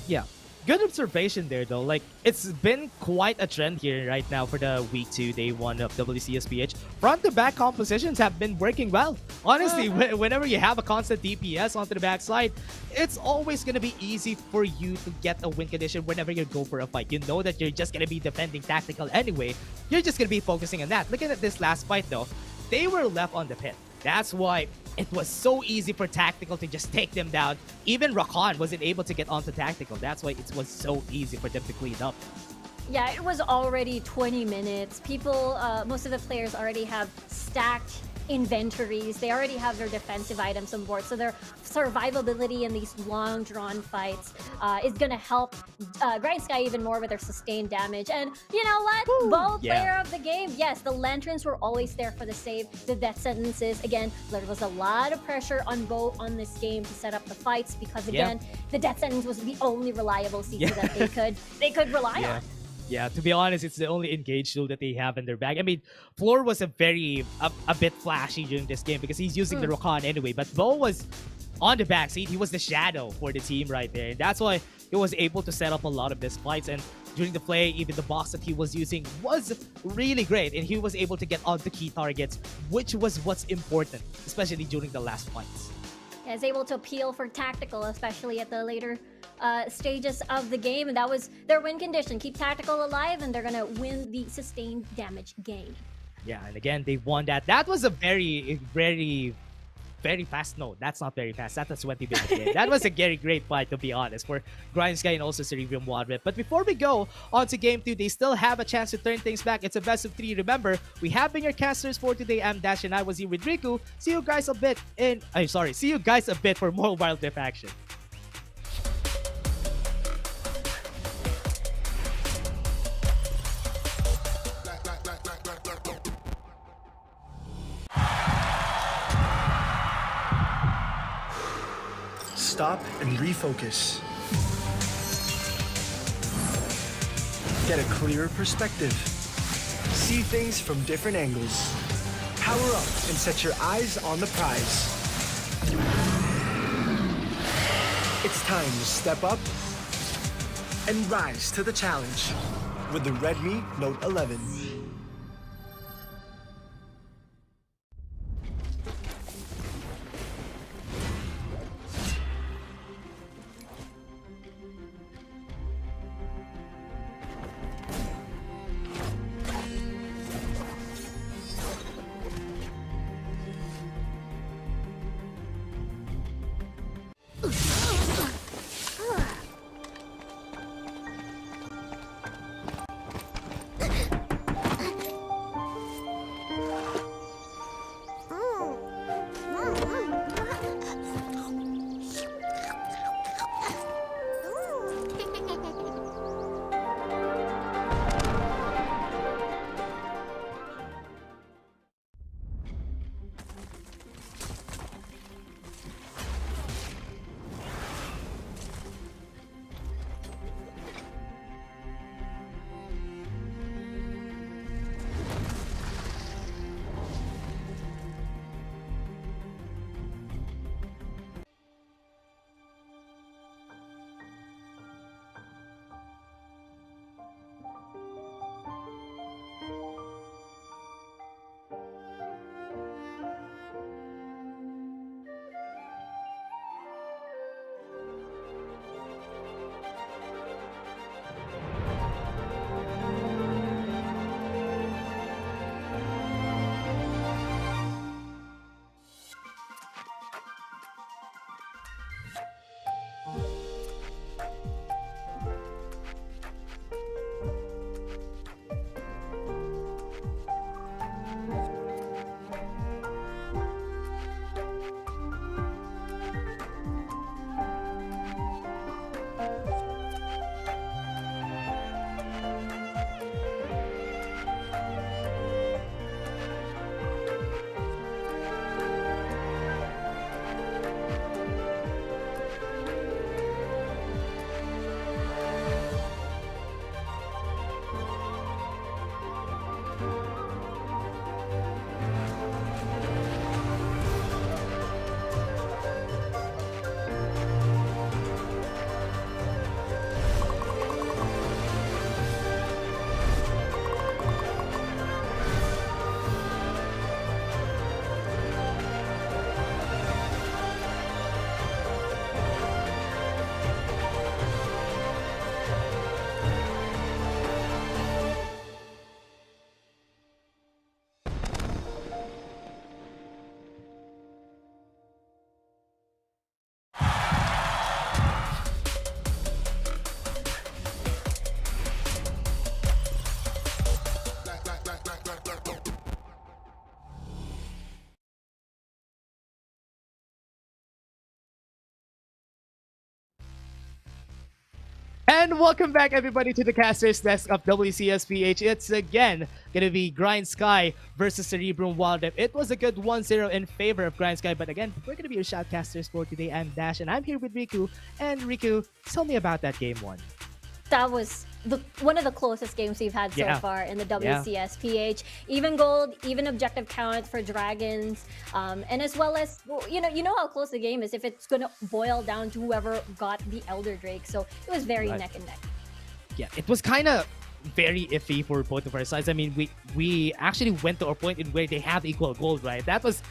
Yeah. Good observation there, though. Like, it's been quite a trend here right now for the week 2, day 1 of WCSPH. Front-to-back compositions have been working well. Honestly, whenever you have a constant DPS onto the backside, it's always going to be easy for you to get a win condition whenever you go for a fight. You know that you're just going to be defending Tactical anyway. You're just going to be focusing on that. Looking at this last fight, though, they were left on the pit. That's why it was so easy for Tactical to just take them down. Even Rakan wasn't able to get onto Tactical. That's why it was so easy for them to clean up. Yeah, it was already 20 minutes. People, most of the players already have stacked inventories. They already have their defensive items on board, so their survivability in these long drawn fights is gonna help Grindsky even more with their sustained damage. And you know what? Bow player of the game. Yes, the lanterns were always there for the save. The death sentences. Again, there was a lot of pressure on Bow on this game to set up the fights because again, the death sentence was the only reliable CC that they could rely on. Yeah, to be honest, it's the only engage tool that they have in their bag. I mean, Floor was a bit flashy during this game because he's using the Rakan anyway, but Bo was on the backseat. He was the shadow for the team right there. And that's why he was able to set up a lot of these fights. And during the play, even the box that he was using was really great. And he was able to get onto key targets, which was what's important, especially during the last fights. Yeah, is able to appeal for tactical, especially at the later stages of the game, and that was their win condition. Keep tactical alive, and they're gonna win the sustained damage game. Yeah, and again, they won that. That was a very fast. No, that's not very fast. That's a 20-minute game. That was a very great fight, to be honest, for Grindsky and also Cerebrum Wildrift. But before we go on to game 2, they still have a chance to turn things back. It's a best of 3. Remember, we have been your casters for today. I'm Dash, and I was here with Riku. See you guys a bit for more Wildrift action. Stop and refocus. Get a clearer perspective. See things from different angles. Power up and set your eyes on the prize. It's time to step up and rise to the challenge with the Redmi Note 11. And welcome back, everybody, to the caster's desk of WCSPH. It's again going to be Grindsky versus Cerebrum Wildrift. It was a good 1-0 in favor of Grindsky, but again, we're going to be your shoutcasters for today. I'm Dash, and I'm here with Riku. And Riku, tell me about that game one. That was one of the closest games we've had so far in the WCSPH. Even gold, even objective count for dragons, and as well as you know how close the game is if it's gonna boil down to whoever got the Elder Drake. So it was very neck and neck. Yeah, it was kind of very iffy for both of our sides. I mean, we actually went to a point in where they have equal gold, right? That was.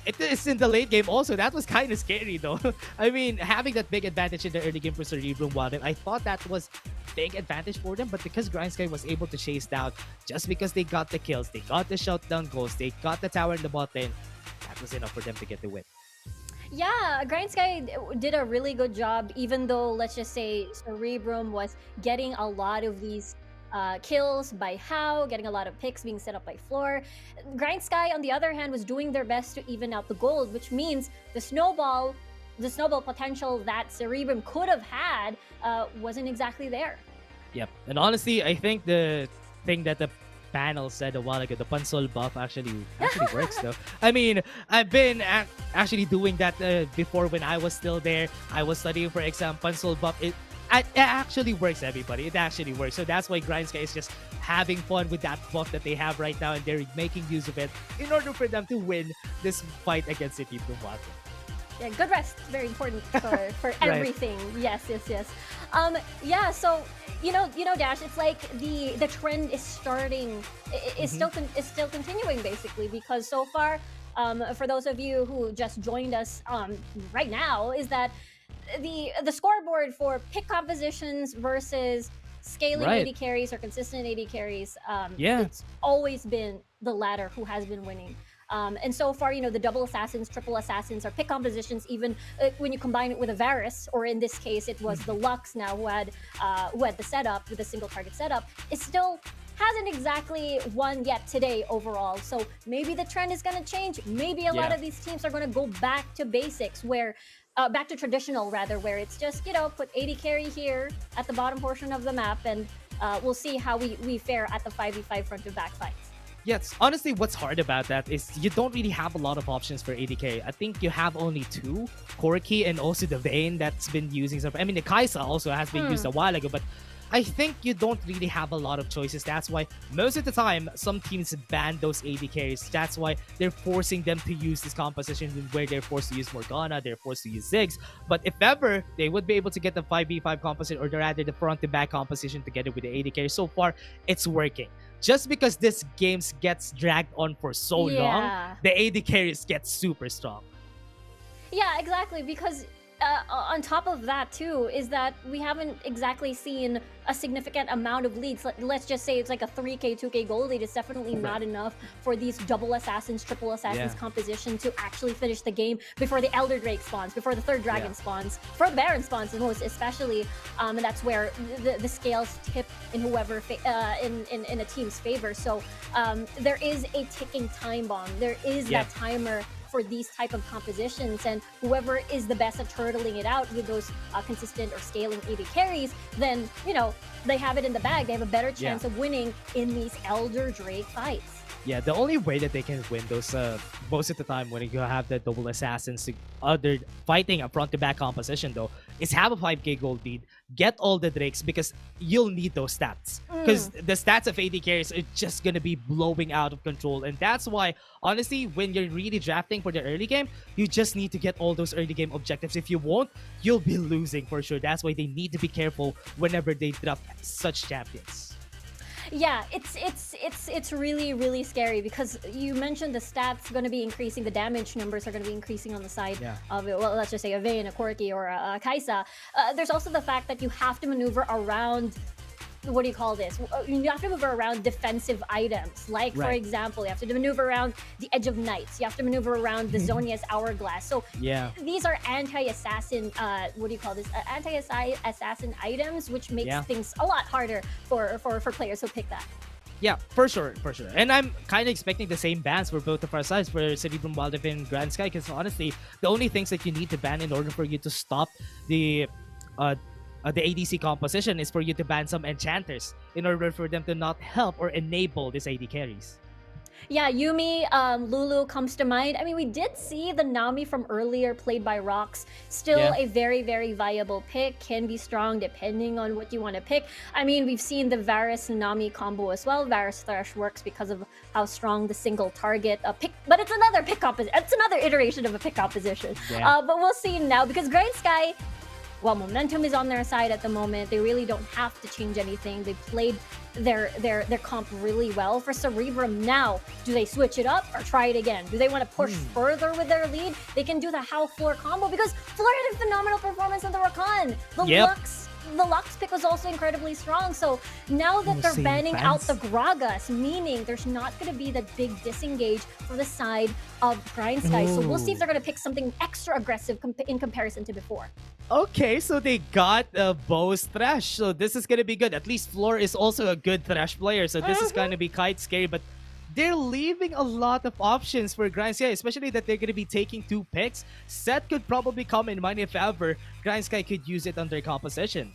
It is in the late game also. That was kind of scary though. I mean, having that big advantage in the early game for Cerebrum Wildrift, I thought that was big advantage for them, but because Grindsky was able to chase down, just because they got the kills, they got the shutdown goals, they got the tower in the bot lane, that was enough for them to get the win. Yeah, Grindsky did a really good job, even though, let's just say, Cerebrum was getting a lot of these kills by How, getting a lot of picks being set up by Floor. Grindsky, on the other hand, was doing their best to even out the gold, which means the snowball potential that Cerebrum could have had wasn't exactly there. Yep, and honestly, I think the thing that the panel said a while ago, the Pansol buff actually works though. I mean, I've been actually doing that before when I was still there. I was studying for exam. Pansol buff, it actually works, everybody. It actually works. So that's why Grindsky is just having fun with that buff that they have right now, and they're making use of it in order for them to win this fight against City of Water. Yeah, good rest. Very important for everything. Yes. Yeah, so you know, Dash, it's like the trend is starting, is still continuing basically, because so far, for those of you who just joined us right now, is that the scoreboard for pick compositions versus scaling AD carries or consistent AD carries, it's always been the latter who has been winning. And so far, the double assassins, triple assassins, or pick compositions, even when you combine it with a Varus, or in this case, it was the Lux now who had the setup with a single target setup, it still hasn't exactly won yet today overall. So maybe the trend is going to change. Maybe a lot of these teams are going to go back to basics, where back to traditional rather, where it's just, put AD carry here at the bottom portion of the map, and we'll see how we fare at the 5v5 front to back fights. Yes, honestly, what's hard about that is you don't really have a lot of options for AD carry. I think you have only two, Corki and also the Vayne that's been using some. I mean, the Kaisa also has been used a while ago, but I think you don't really have a lot of choices. That's why most of the time, some teams ban those AD carries. That's why they're forcing them to use this composition where they're forced to use Morgana, they're forced to use Ziggs. But if ever they would be able to get the 5v5 composition, or rather the front-to-back composition together with the AD carry, so far, it's working. Just because this game gets dragged on for so long, the AD carries get super strong. Yeah, exactly, because on top of that too is that we haven't exactly seen a significant amount of leads. Let's just say it's like a 3k 2k gold lead is definitely not enough for these double assassins, triple assassins composition to actually finish the game before the Elder Drake spawns, before the third dragon spawns, before the Baron spawns most especially, and that's where the scales tip in whoever in a team's favor. So there is a ticking time bomb. There is that timer for these type of compositions, and whoever is the best at turtling it out with those consistent or scaling AD carries, then they have it in the bag. They have a better chance of winning in these Elder Drake fights. Yeah, the only way that they can win those most of the time when you have the double assassins other fighting a front-to-back composition though is have a 5k gold lead, get all the drakes, because you'll need those stats. Because the stats of AD carries are just gonna be blowing out of control, and that's why honestly when you're really drafting for the early game, you just need to get all those early game objectives. If you won't, you'll be losing for sure. That's why they need to be careful whenever they drop such champions. Yeah, it's really scary, because you mentioned the stats going to be increasing, the damage numbers are going to be increasing on the side of it. Well, let's just say a Vayne, a Corki, or a Kaisa. There's also the fact that you have to maneuver around, what do you call this? You have to maneuver around defensive items. Like, for example, you have to maneuver around the Edge of Knights. You have to maneuver around the Zonia's Hourglass. So these are anti-assassin, what do you call this? Anti-assassin items, which makes things a lot harder for players who pick that. Yeah, for sure. And I'm kind of expecting the same bans for both of our sides, for Cerebrum Wildrift and Grindsky, because honestly, the only things that you need to ban in order for you to stop the the ADC composition is for you to ban some enchanters in order for them to not help or enable these AD carries. Yeah, Yumi, Lulu comes to mind. I mean, we did see the Nami from earlier played by Rox. Still a very, very viable pick. Can be strong depending on what you want to pick. I mean, we've seen the Varus Nami combo as well. Varus Thresh works because of how strong the single target pick. But it's another pick composition. It's another iteration of a pick composition. Yeah. But we'll see now because Grindsky, well, momentum is on their side at the moment. They really don't have to change anything. They played their comp really well. For Cerebrum now, do they switch it up or try it again? Do they want to push further with their lead? They can do the How Floor combo because Floor had a phenomenal performance on the Rakan. The Lux pick was also incredibly strong. So now that they're banning out the Gragas, meaning there's not going to be that big disengage for the side of Grindsky. So we'll see if they're going to pick something extra aggressive in comparison to before. Okay, so they got Bo's Thresh, so this is gonna be good. At least Floor is also a good Thresh player, so this is gonna be quite scary, but they're leaving a lot of options for Grindsky, especially that they're gonna be taking 2 picks. Set could probably come in mind if ever Grindsky could use it on their composition.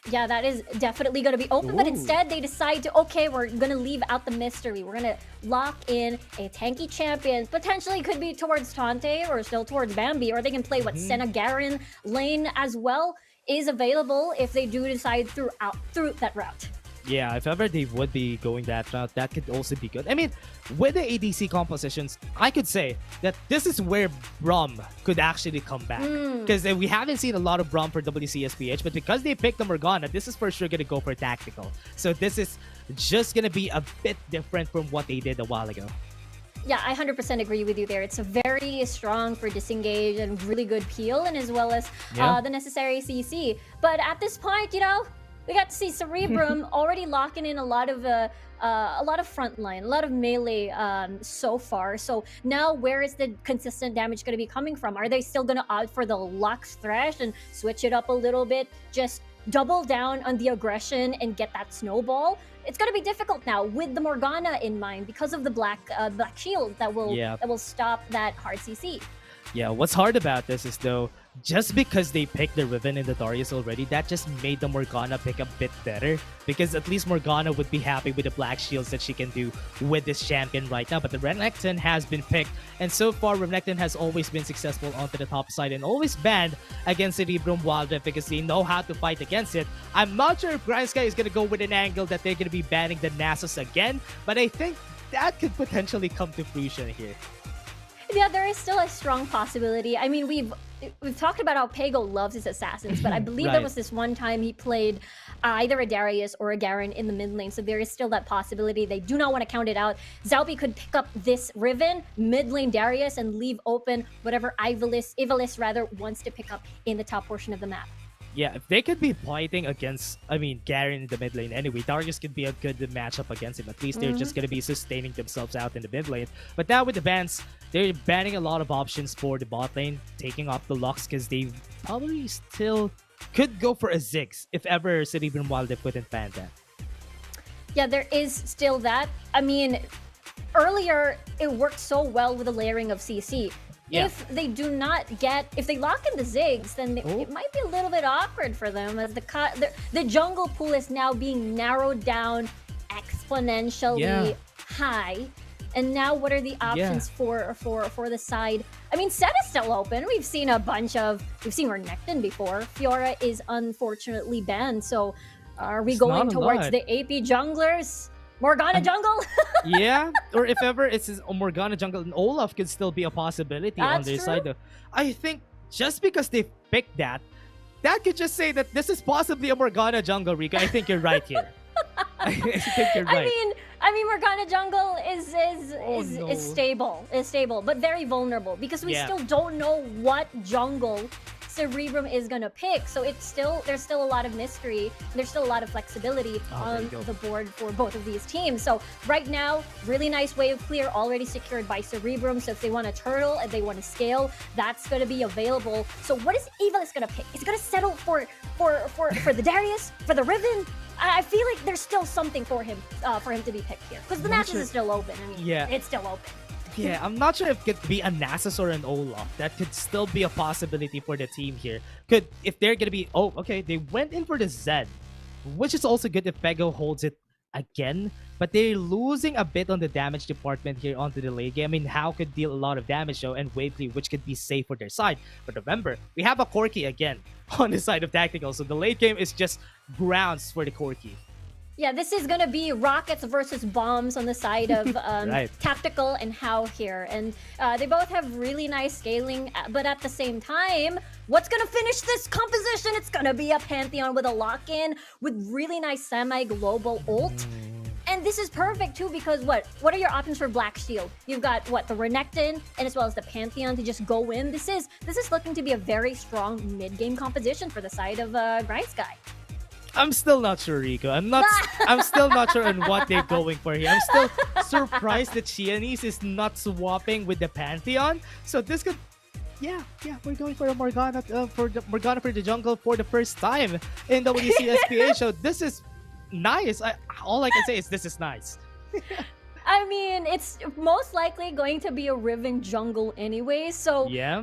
Yeah, that is definitely going to be open, but instead they decide to, okay, we're going to leave out the mystery. We're going to lock in a tanky champion. Potentially could be towards Tante or still towards Bambi, or they can play what Senna Garen lane as well is available if they do decide through that route. Yeah, if ever they would be going that route, that could also be good. I mean, with the ADC compositions, I could say that this is where Brom could actually come back. Because we haven't seen a lot of Brom for WCSPH, but because they picked the Morgana, this is for sure going to go for tactical. So this is just going to be a bit different from what they did a while ago. Yeah, I 100% agree with you there. It's a very strong for disengage and really good peel, and as well as the necessary CC. But at this point, you know, we got to see Cerebrum already locking in a lot of frontline, a lot of melee so far. So now, where is the consistent damage going to be coming from? Are they still going to opt for the Lux Thresh and switch it up a little bit? Just double down on the aggression and get that snowball? It's going to be difficult now with the Morgana in mind because of the black shield that will stop that hard CC. Yeah, what's hard about this is though, just because they picked the Riven and the Darius already, that just made the Morgana pick a bit better. Because at least Morgana would be happy with the black shields that she can do with this champion right now. But the Renekton has been picked, and so far Renekton has always been successful onto the top side and always banned against Cerebrum Wildrift because they know how to fight against it. I'm not sure if Grindsky is going to go with an angle that they're going to be banning the Nasus again, but I think that could potentially come to fruition here. Yeah, there is still a strong possibility. I mean, we've talked about how Pago loves his assassins, but I believe there was this one time he played either a Darius or a Garen in the mid lane, so there is still that possibility. They do not want to count it out. Zalpi could pick up this Riven, mid lane Darius, and leave open whatever Ivalice rather wants to pick up in the top portion of the map. Yeah, if they could be fighting against, Garen in the mid lane anyway, Darius could be a good matchup against him. At least they're just going to be sustaining themselves out in the mid lane. But now with the bans, they're banning a lot of options for the bot lane, taking off the Lux because they probably still could go for a Ziggs if ever Cerebrum Wildrift wouldn't ban that. Yeah, there is still that. I mean, earlier it worked so well with the layering of CC. Yeah. If they do not if they lock in the Ziggs, then it might be a little bit awkward for them as the jungle pool is now being narrowed down exponentially high. And now what are the options for the side? I mean, Set is still open. We've seen Renekton before. Fiora is unfortunately banned. So are we going towards the AP junglers? Morgana jungle? Yeah, or if ever it's a Morgana jungle, and Olaf could still be a possibility on their side. Though. I think just because they picked that could just say that this is possibly a Morgana jungle, Rika. I think you're right here. I think you're right. I mean, Morgana jungle is stable, but very vulnerable because we still don't know what jungle Cerebrum is gonna pick. So there's still a lot of mystery. There's still a lot of flexibility on the board for both of these teams. So right now, really nice wave clear already secured by Cerebrum. So if they want to turtle and they want to scale, that's gonna be available. So what is Ivalice gonna pick? Is it gonna settle for the Darius, for the Riven? I feel like there's still something for him to be picked here because the matches is still open. I mean, it's still open. Yeah, I'm not sure if it could be a Nasus or an Olaf. That could still be a possibility for the team here. If they're gonna be, oh, okay, they went in for the Zed, which is also good if Pego holds it again. But they're losing a bit on the damage department here onto the late game. I mean, How could deal a lot of damage though, and Waveley, which could be safe for their side. But remember, we have a Corki again on the side of Tactical, so the late game is just grounds for the Corki. Yeah, this is gonna be rockets versus bombs on the side of Right. Tactical and How here, and they both have really nice scaling. But at the same time, what's gonna finish this composition? It's gonna be a Pantheon with a lock-in with really nice semi-global ult. And this is perfect too because what are your options for Black Shield? You've got what, the Renekton and as well as the Pantheon to just go in. This is looking to be a very strong mid-game composition for the side of Grindsky. I'm still not sure, Rico. I'm still not sure on what they're going for here. I'm still surprised that Xiaomi is not swapping with the Pantheon. So this could, yeah, we're going for a Morgana for the jungle for the first time in WCSPH. So this is nice. All I can say is this is nice. I mean, it's most likely going to be a Riven jungle anyway. So yeah.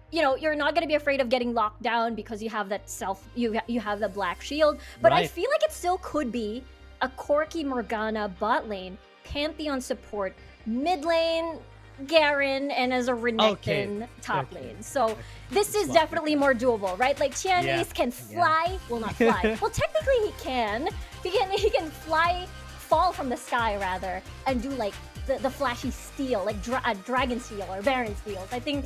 You know, you're not going to be afraid of getting locked down because you have that you have the Black Shield. But I Right. feel like it still could be a Corki Morgana bot lane, Pantheon support, mid lane, Garen, and as a Renekton top lane. So this is definitely more doable, right? Like Xiaomi can fly. Well, not fly. Well, technically he can. He can fly, fall from the sky rather, and do like the flashy steel, like dragon steel or baron steels. I think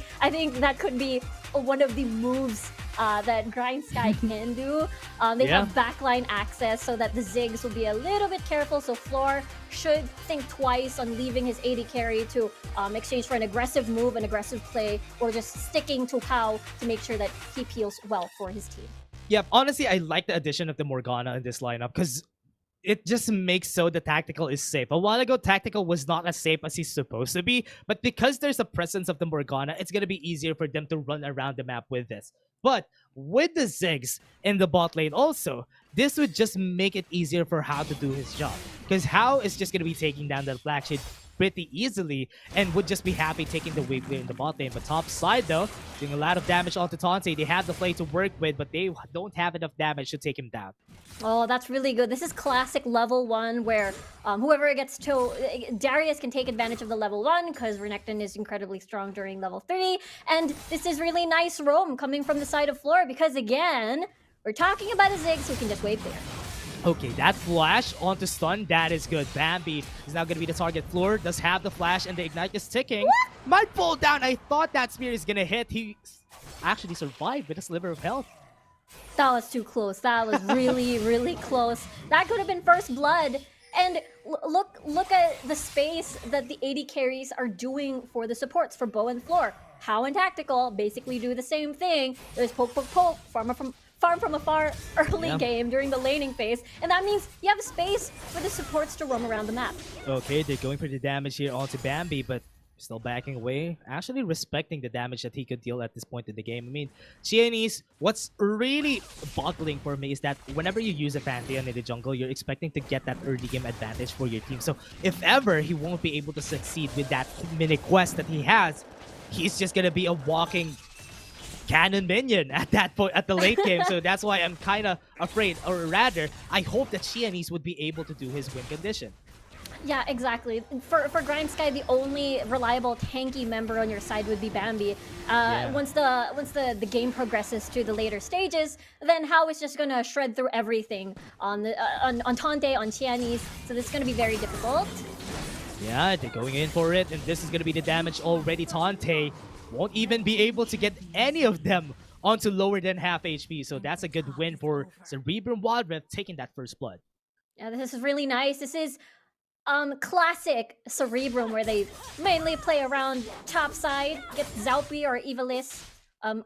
that could be one of the moves that Grindsky can do. They have backline access so that the Ziggs will be a little bit careful. So Floor should think twice on leaving his AD carry to exchange for an aggressive move, an aggressive play, or just sticking to How to make sure that he peels well for his team. Yep, honestly, I like the addition of the Morgana in this lineup because it just makes so the Tactical is safe. A while ago, Tactical was not as safe as he's supposed to be, but because there's a presence of the Morgana, it's going to be easier for them to run around the map with this. But with the Ziggs in the bot lane also, this would just make it easier for How to do his job. Because How is just going to be taking down the Black Shade pretty easily and would just be happy taking the wave clear in the bot lane. But top side though, doing a lot of damage onto Tante. They have the play to work with, but they don't have enough damage to take him down. Oh, that's really good. This is classic level 1 where whoever gets to... Darius can take advantage of the level 1 because Renekton is incredibly strong during level 3. And this is really nice roam coming from the side of Floor because, again, we're talking about a Ziggs who can just wave clear. Okay, that flash onto stun, that is good. Bambi is now going to be the target. Floor does have the flash and the ignite is ticking. What? Might fall down. I thought that spear is going to hit. He actually survived with a sliver of health. That was too close. That was really, really close. That could have been first blood. And look at the space that the AD carries are doing for the supports for Bow and Floor. How and Tactical basically do the same thing. There's poke, farm from afar early game during the laning phase. And that means you have space for the supports to roam around the map. Okay, they're going for the damage here onto Bambi, but still backing away. Actually respecting the damage that he could deal at this point in the game. I mean, Xiaomi, what's really boggling for me is that whenever you use a Pantheon in the jungle, you're expecting to get that early game advantage for your team. So if ever he won't be able to succeed with that mini quest that he has, he's just gonna be a walking cannon minion at that point at the late game. So that's why I'm kind of afraid, or rather, I hope that Xiaomi would be able to do his win condition. Yeah, exactly. For Grindsky, the only reliable tanky member on your side would be Bambi. Once the game progresses to the later stages, then How is just gonna shred through everything on Tante, on Xiaomi. So this is gonna be very difficult. Yeah, they're going in for it, and this is gonna be the damage already. Tante won't even be able to get any of them onto lower than half HP. So that's a good win for Cerebrum Wildrift taking that first blood. Yeah, this is really nice. This is classic Cerebrum where they mainly play around top side, get Zaupi or Evilis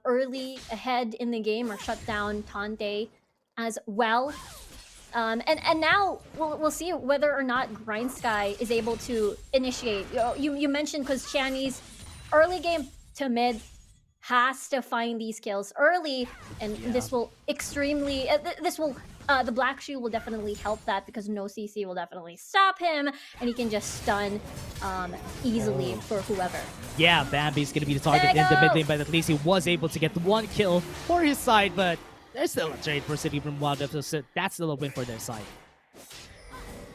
early ahead in the game or shut down Tante as well. And now we'll see whether or not Grindsky is able to initiate. You mentioned because Xiaomi's early game to mid has to find these kills early, and this will extremely this will the Black Shoe will definitely help that because no CC will definitely stop him, and he can just stun easily for whoever. Yeah, Bambi's gonna be the target There in you the mid go. lane, but at least he was able to get the 1 kill for his side, but there's still a trade for Cerebrum Wildrift, so that's still a win for their side.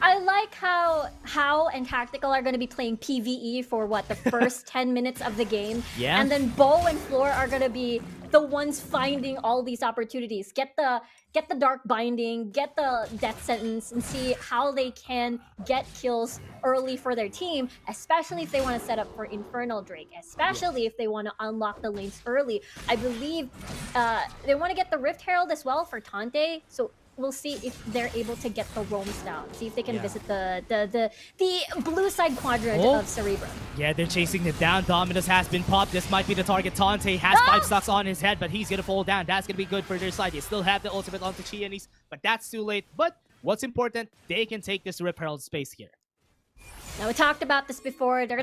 I like how and Tactical are going to be playing PvE for what, the first 10 minutes of the game. Yeah. And then Bo and Floor are going to be the ones finding all these opportunities. Get the Dark Binding, get the Death Sentence, and see how they can get kills early for their team, especially if they want to set up for Infernal Drake, especially if they want to unlock the lanes early. I believe they want to get the Rift Herald as well for Tante, so we'll see if they're able to get the roams down. See if they can visit the blue side quadrant of Cerebrum. Yeah, they're chasing it down. Dominus has been popped. This might be the target. Tante has 5 stocks on his head, but he's gonna fall down. That's gonna be good for their side. They still have the ultimate onto Qeon, but that's too late. But what's important, they can take this Rip Herald space here. Now we talked about this before. They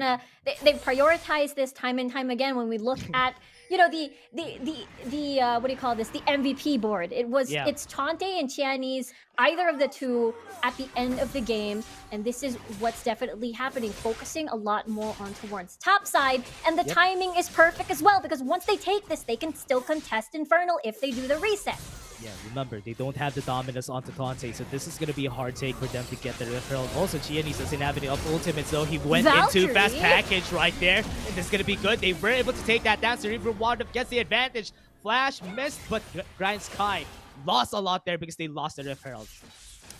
prioritize this time and time again when we look at the what do you call this? The MVP board. It's Tante and Xiaomi's, either of the two at the end of the game, and this is what's definitely happening. Focusing a lot more on towards top side, and the timing is perfect as well because once they take this, they can still contest Infernal if they do the reset. Yeah, remember, they don't have the dominance onto Tante, so this is going to be a hard take for them to get the referral. Also, Qeon doesn't have any up ultimates, though. He went into fast package right there, and this is going to be good. They were able to take that down. Cerebrum Wildrift gets the advantage. Flash missed, but Grindsky lost a lot there because they lost the referral.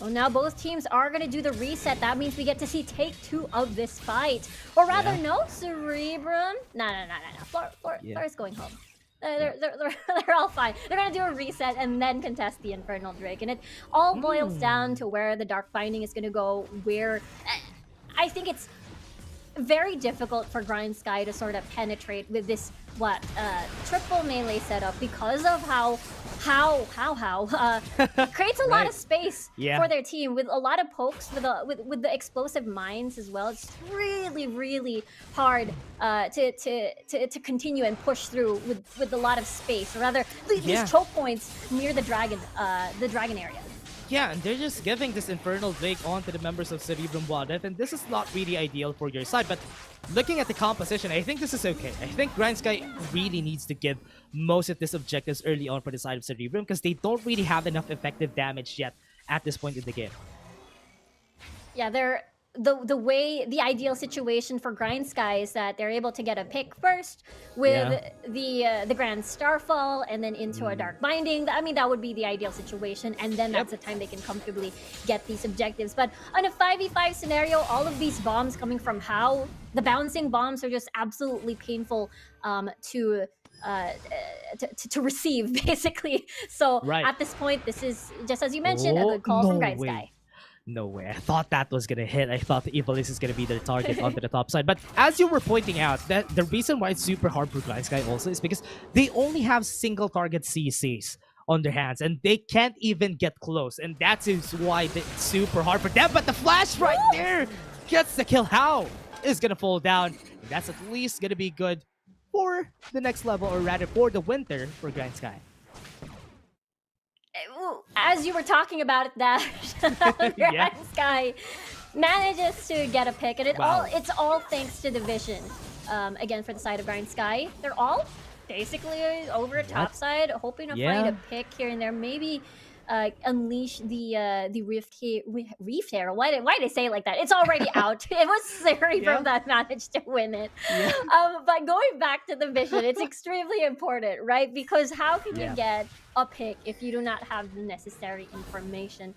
Well, now both teams are going to do the reset. That means we get to see take 2 of this fight. Or rather, no, Cerebrum. No. Floor's going home. They're all fine. They're gonna do a reset and then contest the Infernal Drake, and it all boils down to where the Dark Binding is gonna go. Where I think it's very difficult for Grindsky to sort of penetrate with this triple melee setup because of how creates a lot of space for their team with a lot of pokes with the explosive mines as well. It's really hard to continue and push through with a lot of space, or rather these choke points near the dragon area. Yeah, and they're just giving this Infernal Drake onto the members of Cerebrum Wildrift, and this is not really ideal for your side, but looking at the composition, I think this is okay. I think Grindsky really needs to give most of these objectives early on for the side of Cerebrum because they don't really have enough effective damage yet at this point in the game. Yeah, the ideal situation for Grindsky is that they're able to get a pick first with the Grand Starfall and then into a Dark Binding. I mean, that would be the ideal situation, and then that's the time they can comfortably get these objectives. But on a 5v5 scenario, all of these bombs coming from How, the bouncing bombs are just absolutely painful to receive, basically. So at this point, this is, just as you mentioned, a good call from Grindsky. No way. I thought that was gonna hit. I thought the Evilist is gonna be the target onto the top side. But as you were pointing out, that the reason why it's super hard for Grindsky also is because they only have single target CCs on their hands, and they can't even get close. And that is why it's super hard for them. But the flash right there gets the kill. How is gonna fall down. And that's at least gonna be good for the next level, or rather for the winter for Grindsky. As you were talking about it, that Grindsky manages to get a pick, and it's all thanks to the vision. Again, for the side of Grindsky, they're all basically over top side, hoping to find a pick here and there. Maybe unleash the Rift Herald. Why did I say it like that? It's already out. It was Cerebrum that managed to win it. But going back to the vision, it's extremely important, right? Because how can you get a pick if you do not have the necessary information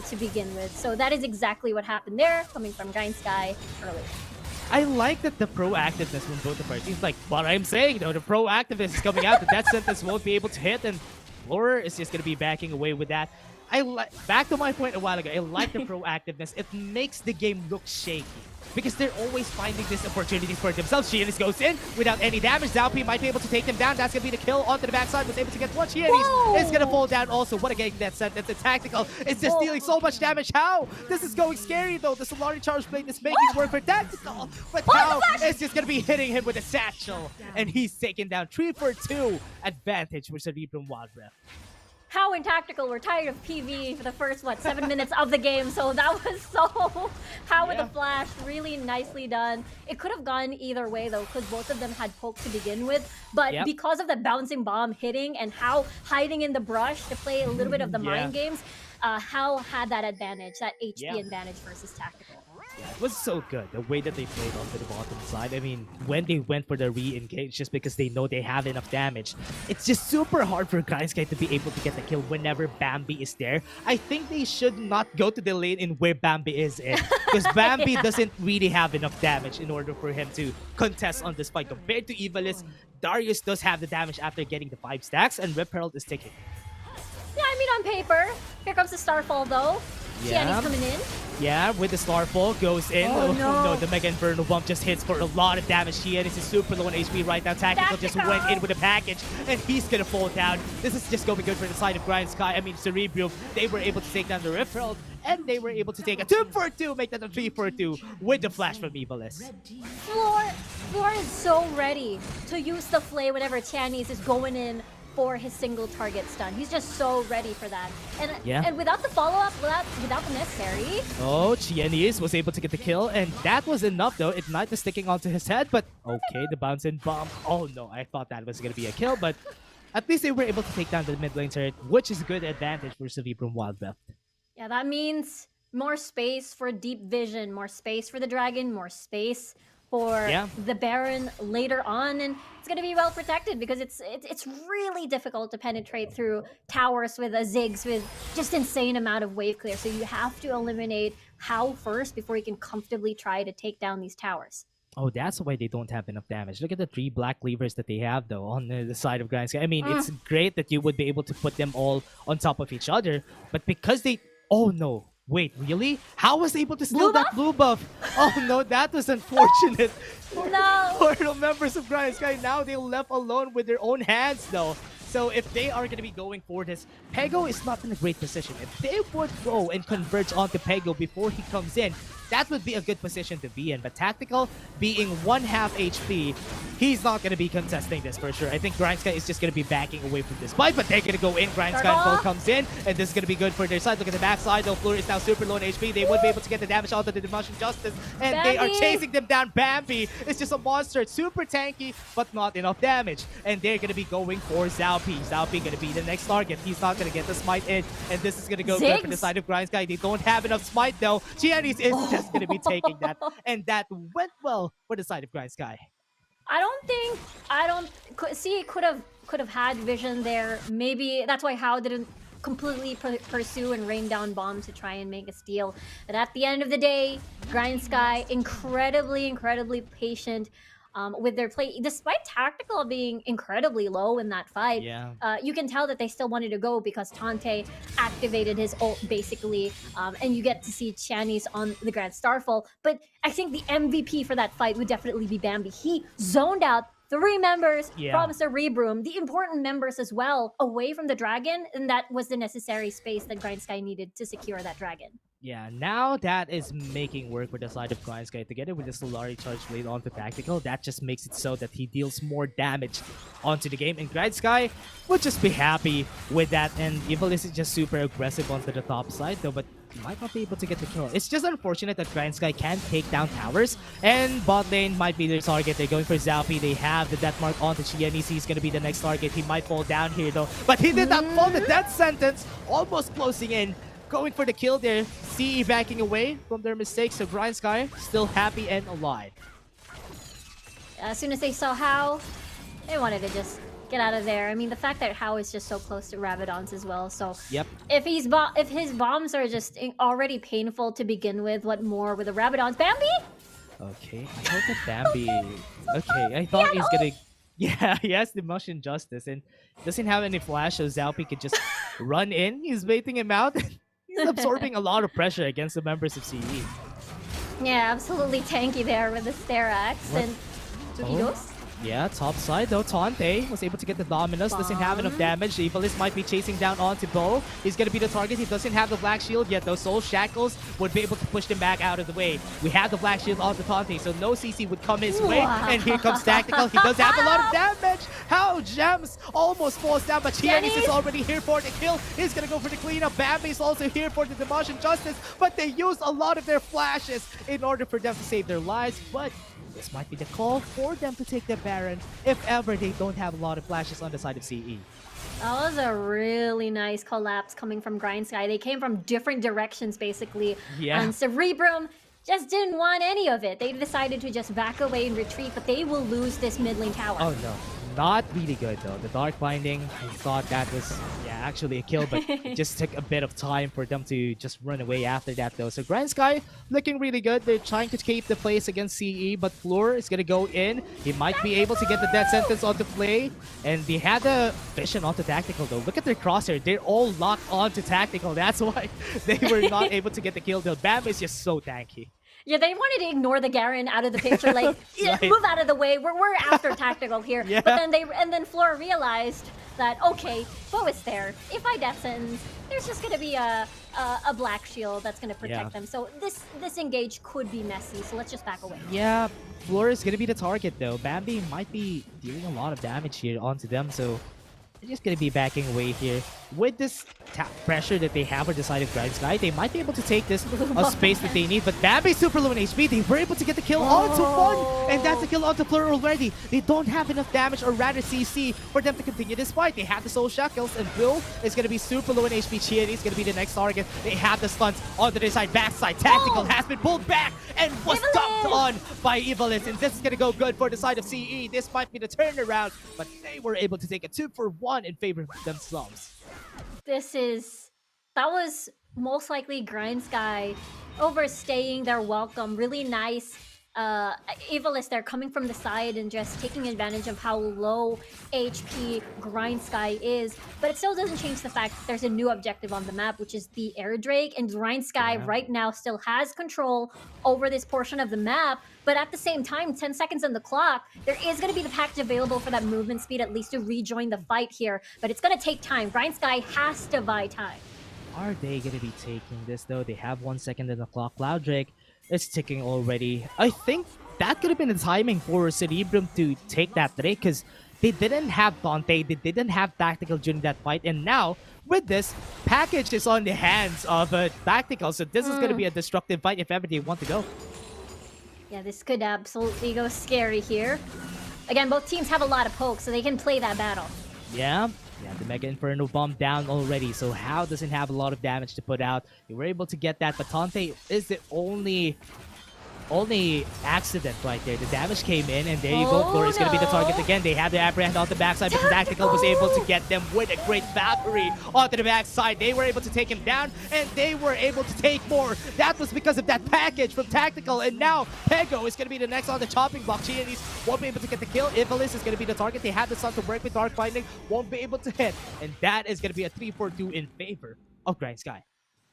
to begin with? So that is exactly what happened there, coming from Grindsky earlier. I like that the proactiveness from both the parties. Like what I'm saying though, the proactiveness is coming out. The Death Sentence won't be able to hit, and Floor is just going to be backing away with that. Back to my point a while ago, I like the proactiveness. It makes the game look shaky because they're always finding these opportunities for themselves. Xiaomi goes in without any damage. Zalpi might be able to take him down. That's going to be the kill onto the backside. Was able to get one. Xiaomi is going to fall down also. What a game that sentence. The tactical is just dealing so much damage. How? This is going scary though. The Solari Charge Blade is making work for tactical. But How is just going to be hitting him with a satchel. And he's taken down 3 for 2 advantage for Cerebrum Wildrift. How and Tactical were tired of PV for the first, 7 minutes of the game. So that was so How with the flash, really nicely done. It could have gone either way though, because both of them had poke to begin with. But because of the bouncing bomb hitting and How hiding in the brush to play a little bit of the mind games, How had that advantage, that HP advantage versus Tactical. Yeah, it was so good, the way that they played onto the bottom side. I mean, when they went for the re-engage just because they know they have enough damage, it's just super hard for Grindsky to be able to get the kill whenever Bambi is there. I think they should not go to the lane in where Bambi is in, because Bambi doesn't really have enough damage in order for him to contest on this fight. Compared to Evilis, Darius does have the damage after getting the 5 stacks, and Rip Herald is ticking. Yeah, I mean, on paper. Here comes the Starfall though. Xiaomi's coming in. Yeah, with the Starfall goes in. Oh, no. The Mega Inferno Bump just hits for a lot of damage. Xian is super low on HP right now. Tactical just went in with a package, and he's gonna fall down. This is just gonna be good for the side of Grindsky. I mean, Cerebrum, they were able to take down the Rift Herald, and they were able to take a 2-for-2, make that a 3-for-2 with the flash from Evilis. Floor is so ready to use the Flay whenever Chinese is going in for his single target stun. He's just so ready for that. And without the follow-up, without the necessary. Oh, Chinese was able to get the kill, and that was enough though. Ignite is sticking onto his head, but okay, the bounce in bomb. Oh no, I thought that was gonna be a kill, but at least they were able to take down the mid lane turret, which is a good advantage for Cerebrum Wildrift. Yeah, that means more space for deep vision, more space for the dragon, more space for the Baron later on, and it's going to be well protected because it's really difficult to penetrate through towers with a Ziggs with just insane amount of wave clear. So you have to eliminate How first before you can comfortably try to take down these towers. Oh, that's why they don't have enough damage. Look at the 3 black levers that they have though on the side of Grindsky. I mean, it's great that you would be able to put them all on top of each other, but because they... Oh no. Wait, really? How was able to steal that blue buff? Oh no, that was unfortunate. No. For the members of Grindsky, now they're left alone with their own hands though. So if they are going to be going for this, Pego is not in a great position. If they would go and converge onto Pego before he comes in, that would be a good position to be in. But Tactical, being 1/2 HP, he's not going to be contesting this for sure. I think Grindsky is just going to be backing away from this fight, but they're going to go in. Grindsky comes in, and this is going to be good for their side. Look at the backside, though. Fleur is now super low on HP. They would be able to get the damage onto the Demotion Justice, and they are chasing them down. Bambi is just a monster. It's super tanky, but not enough damage. And they're going to be going for Xiaomi. Xiaomi going to be the next target. He's not going to get the smite in, and this is going to go good for the side of Grindsky. They don't have enough smite, though. Chinese is just going to be taking that, and that went well for the side of Grindsky. Could have had vision there. Maybe that's why How didn't completely pursue and rain down bombs to try and make a steal. But at the end of the day, Grindsky incredibly patient with their play, despite Tactical being incredibly low in that fight. You can tell that they still wanted to go because Tante activated his ult basically, and you get to see Chinese on the Grand Starfall. But I think the MVP for that fight would definitely be Bambi. He zoned out 3 members from Cerebrum, the important members as well, away from the dragon, and that was the necessary space that Grindsky needed to secure that dragon. Yeah, now that is making work for the side of Grindsky together with the Solari Charge Blade onto Tactical. That just makes it so that he deals more damage onto the game. And Grindsky would just be happy with that. And Evilis is just super aggressive onto the top side though, but might not be able to get the kill. It's just unfortunate that Grindsky can't take down towers. And bot lane might be their target. They're going for Xiaomi. They have the death mark onto Qion. He's going to be the next target. He might fall down here though. But he did not fall. The death sentence almost closing in. Going for the kill there. CE backing away from their mistakes. So Grindsky still happy and alive. As soon as they saw How, they wanted to just get out of there. I mean, the fact that How is just so close to Rabadons as well. So if his bombs are just already painful to begin with, what more with the Rabadons? Bambi? Okay, I hope that Bambi... Okay, I thought he's gonna... Yeah, he has the motion justice and doesn't have any flash, so Xiaomi could just run in. He's baiting him out. He's absorbing a lot of pressure against the members of CE. Yeah, absolutely tanky there with the Sterax and Tukidos. Yeah, top side though. Tante was able to get the Dominus. Doesn't have enough damage. Evilist might be chasing down onto Bo. He's gonna be the target. He doesn't have the Black Shield yet though. Soul Shackles would be able to push him back out of the way. We have the Black Shield onto Tante, so no CC would come his way. And here comes Tactical. He does have a lot of damage. How Gems almost falls down, but Chianis is already here for the kill. He's gonna go for the cleanup. Bambi's also here for the Demolition Justice, but they use a lot of their flashes in order for them to save their lives. But this might be the call for them to take the Baron if ever they don't have a lot of flashes on the side of CE. That was a really nice collapse coming from Grindsky. They came from different directions, basically. Yeah. And Cerebrum just didn't want any of it. They decided to just back away and retreat, but they will lose this mid lane tower. Oh no, not really good though. The Dark Binding, I thought that was actually a kill, but it just took a bit of time for them to just run away after that though. So Grindsky looking really good. They're trying to keep the place against CE, but Floor is gonna go in. He might be able to get the death sentence onto play, and they had the vision onto Tactical though. Look at their crosshair. They're all locked onto Tactical. That's why they were not able to get the kill though. Bam is just so tanky. Yeah, they wanted to ignore the Garen out of the picture, like Right. move out of the way. We're after Tactical here. Yeah. But then Flora realized that okay, Bo is there. If I death sentence, there's just gonna be a black shield that's gonna protect them. So this engage could be messy. So let's just back away. Yeah, Floor is gonna be the target though. Bambi might be dealing a lot of damage here onto them, so they're just gonna be backing away here. With this pressure that they have on the side of Grindsky, they might be able to take this space that they need, but Bambi super low in HP. They were able to get the kill onto one, and that's the kill onto Fleur already. They don't have enough damage, or rather CC, for them to continue this fight. They have the Soul Shackles, and Will is gonna be super low in HP. Chian is gonna be the next target. They have the stuns onto their side, backside. Tactical has been pulled back and was dumped on by Evilist, and this is gonna go good for the side of CE. This might be the turnaround, but they were able to take a 2-for-1 in favor of themselves. That was most likely Grindsky overstaying their welcome. Really nice Evilist there coming from the side and just taking advantage of how low HP Grindsky is. But it still doesn't change the fact that there's a new objective on the map, which is the Air Drake, and Grindsky right now still has control over this portion of the map. But at the same time, 10 seconds on the clock, there is going to be the package available for that movement speed, at least to rejoin the fight here. But it's going to take time. Grindsky has to buy time. Are they going to be taking this though? They have 1 second on the clock. Clouddrake is ticking already. I think that could have been the timing for Cerebrum to take that Drake, because they didn't have Dante, they didn't have Tactical during that fight, and now with this, package is on the hands of Tactical, so this is going to be a destructive fight if ever they want to go. Yeah, this could absolutely go scary here. Again, both teams have a lot of pokes, so they can play that battle. Yeah, the Mega Inferno Bomb down already, so How doesn't have a lot of damage to put out. They were able to get that, but Tante is the only accident right there. The damage came in, and there you go. Flora is going to be the target again. They have the Apprehend on the backside, but Tactical was able to get them with a great Valkyrie onto the backside. They were able to take him down, and they were able to take more. That was because of that package from Tactical, and now Pego is going to be the next on the chopping block. Chianis won't be able to get the kill. Ivalis is going to be the target. They have the Sun to work with Dark Binding, won't be able to hit, and that is going to be a 3-4-2 in favor of Grindsky.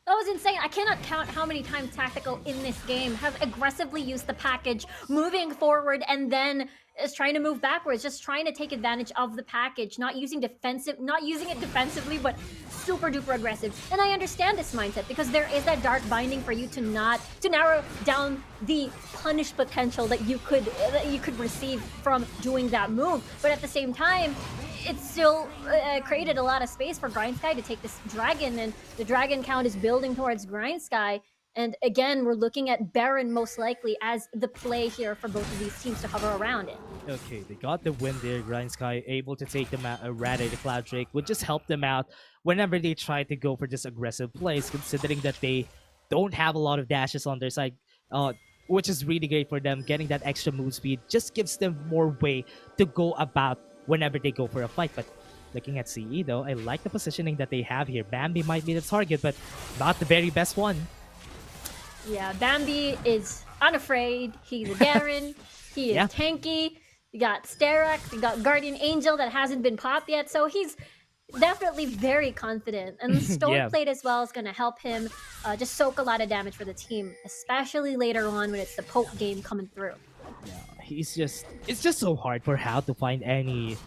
That was insane. I cannot count how many times Tactical in this game has aggressively used the package, moving forward and then is trying to move backwards, just trying to take advantage of the package, not using it defensively, but super duper aggressive. And I understand this mindset because there is that Dark Binding for you to narrow down the punish potential that you could receive from doing that move. But at the same time, it still created a lot of space for Grindsky to take this dragon, and the dragon count is building towards Grindsky. And again, we're looking at Baron most likely as the play here for both of these teams to hover around it. Okay, they got the win there. Grindsky able to take them out. Rather, the Clouddrake would just help them out whenever they try to go for this aggressive plays, considering that they don't have a lot of dashes on their side, which is really great for them. Getting that extra move speed just gives them more way to go about whenever they go for a fight. But looking at CE though, I like the positioning that they have here. Bambi might be the target, but not the very best one. Yeah, Bambi is unafraid. He's a Garen. He is tanky. You got Sterak. You got Guardian Angel that hasn't been popped yet. So he's definitely very confident. And Stoneplate as well is going to help him just soak a lot of damage for the team, especially later on when it's the poke game coming through. it's just so hard for Hao to find any